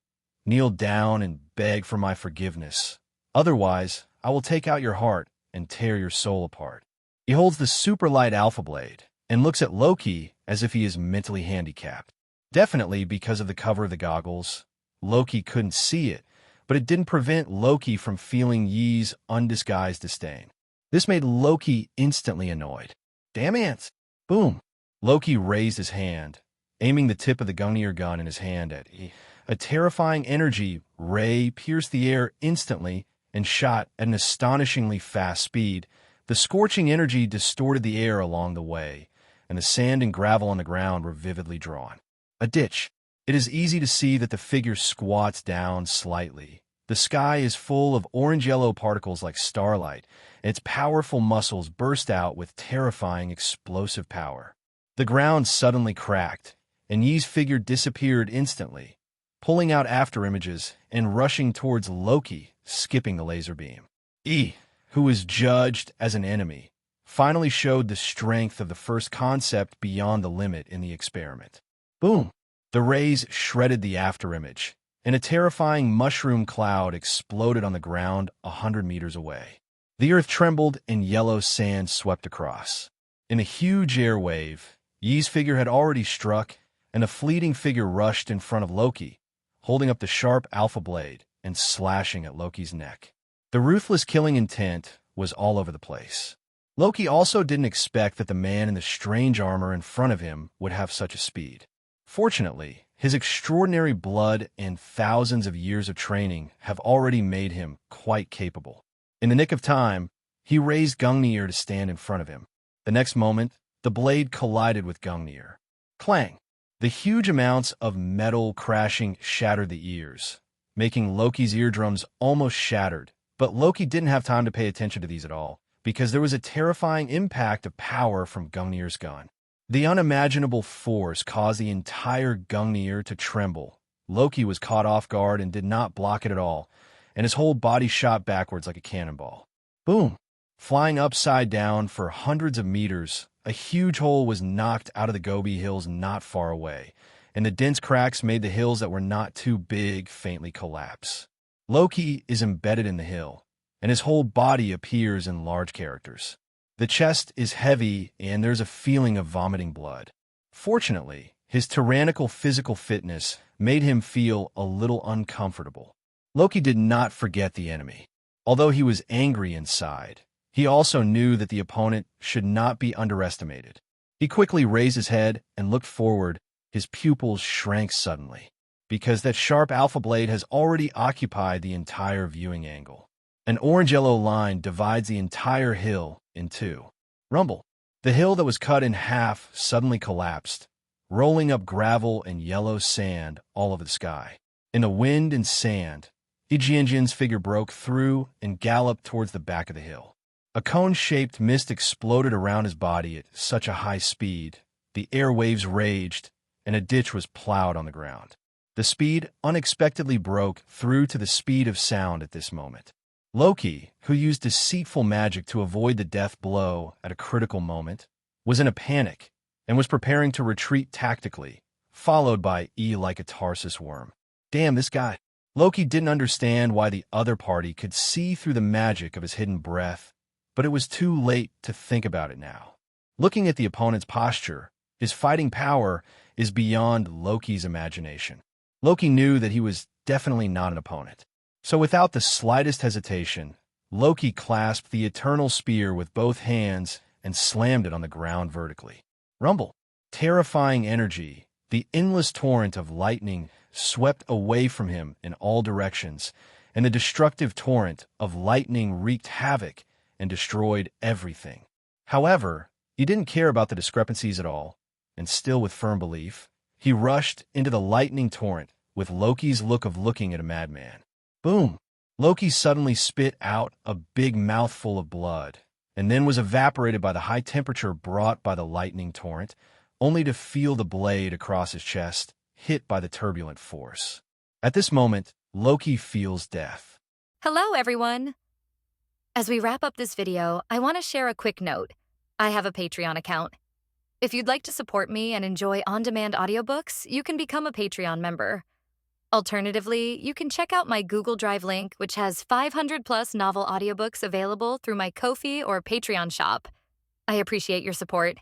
kneel down and beg for my forgiveness. Otherwise, I will take out your heart and tear your soul apart." He holds the super light Alpha Blade and looks at Loki as if he is mentally handicapped. Definitely because of the cover of the goggles, Loki couldn't see it, but it didn't prevent Loki from feeling Yi's undisguised disdain. This made Loki instantly annoyed. Damn ants! Boom! Loki raised his hand, aiming the tip of the Gungnir gun in his hand at Yi. A terrifying energy ray pierced the air instantly and shot at an astonishingly fast speed. The scorching energy distorted the air along the way, and the sand and gravel on the ground were vividly drawn. A ditch. It is easy to see that the figure squats down slightly. The sky is full of orange-yellow particles like starlight, and its powerful muscles burst out with terrifying explosive power. The ground suddenly cracked, and Yi's figure disappeared instantly, pulling out after images and rushing towards Loki, skipping the laser beam. Yi, who was judged as an enemy, finally showed the strength of the first concept beyond the limit in the experiment. Boom! The rays shredded the afterimage, and a terrifying mushroom cloud exploded on the ground 100 meters away. The earth trembled and yellow sand swept across. In a huge air wave, Yi's figure had already struck, and a fleeting figure rushed in front of Loki, holding up the sharp Alpha Blade and slashing at Loki's neck. The ruthless killing intent was all over the place. Loki also didn't expect that the man in the strange armor in front of him would have such a speed. Fortunately, his extraordinary blood and thousands of years of training have already made him quite capable. In the nick of time, he raised Gungnir to stand in front of him. The next moment, the blade collided with Gungnir. Clang! The huge amounts of metal crashing shattered the ears, making Loki's eardrums almost shattered. But Loki didn't have time to pay attention to these at all, because there was a terrifying impact of power from Gungnir's gun. The unimaginable force caused the entire Gungnir to tremble. Loki was caught off guard and did not block it at all, and his whole body shot backwards like a cannonball. Boom! Flying upside down for hundreds of meters, a huge hole was knocked out of the Gobi Hills not far away, and the dense cracks made the hills that were not too big faintly collapse. Loki is embedded in the hill, and his whole body appears in large characters. The chest is heavy, and there's a feeling of vomiting blood. Fortunately, his tyrannical physical fitness made him feel a little uncomfortable. Loki did not forget the enemy. Although he was angry inside, he also knew that the opponent should not be underestimated. He quickly raised his head and looked forward. His pupils shrank suddenly, because that sharp Alpha Blade has already occupied the entire viewing angle. An orange-yellow line divides the entire hill in two. Rumble. The hill that was cut in half suddenly collapsed, rolling up gravel and yellow sand all over the sky. In the wind and sand, Ijianjian's figure broke through and galloped towards the back of the hill. A cone-shaped mist exploded around his body at such a high speed, the airwaves raged, and a ditch was plowed on the ground. The speed unexpectedly broke through to the speed of sound at this moment. Loki, who used deceitful magic to avoid the death blow at a critical moment, was in a panic and was preparing to retreat tactically, followed by E like a Tarsus worm. Damn, this guy. Loki didn't understand why the other party could see through the magic of his hidden breath, but it was too late to think about it now. Looking at the opponent's posture, his fighting power is beyond Loki's imagination. Loki knew that he was definitely not an opponent. So without the slightest hesitation, Loki clasped the eternal spear with both hands and slammed it on the ground vertically. Rumble. Terrifying energy, the endless torrent of lightning swept away from him in all directions, and the destructive torrent of lightning wreaked havoc and destroyed everything. However, he didn't care about the discrepancies at all, and still with firm belief, he rushed into the lightning torrent with Loki's look of looking at a madman. Boom! Loki suddenly spit out a big mouthful of blood, and then was evaporated by the high temperature brought by the lightning torrent, only to feel the blade across his chest hit by the turbulent force. At this moment, Loki feels death. Hello, everyone! As we wrap up this video, I want to share a quick note. I have a Patreon account. If you'd like to support me and enjoy on-demand audiobooks, you can become a Patreon member. Alternatively, you can check out my Google Drive link, which has 500-plus novel audiobooks available through my Ko-fi or Patreon shop. I appreciate your support.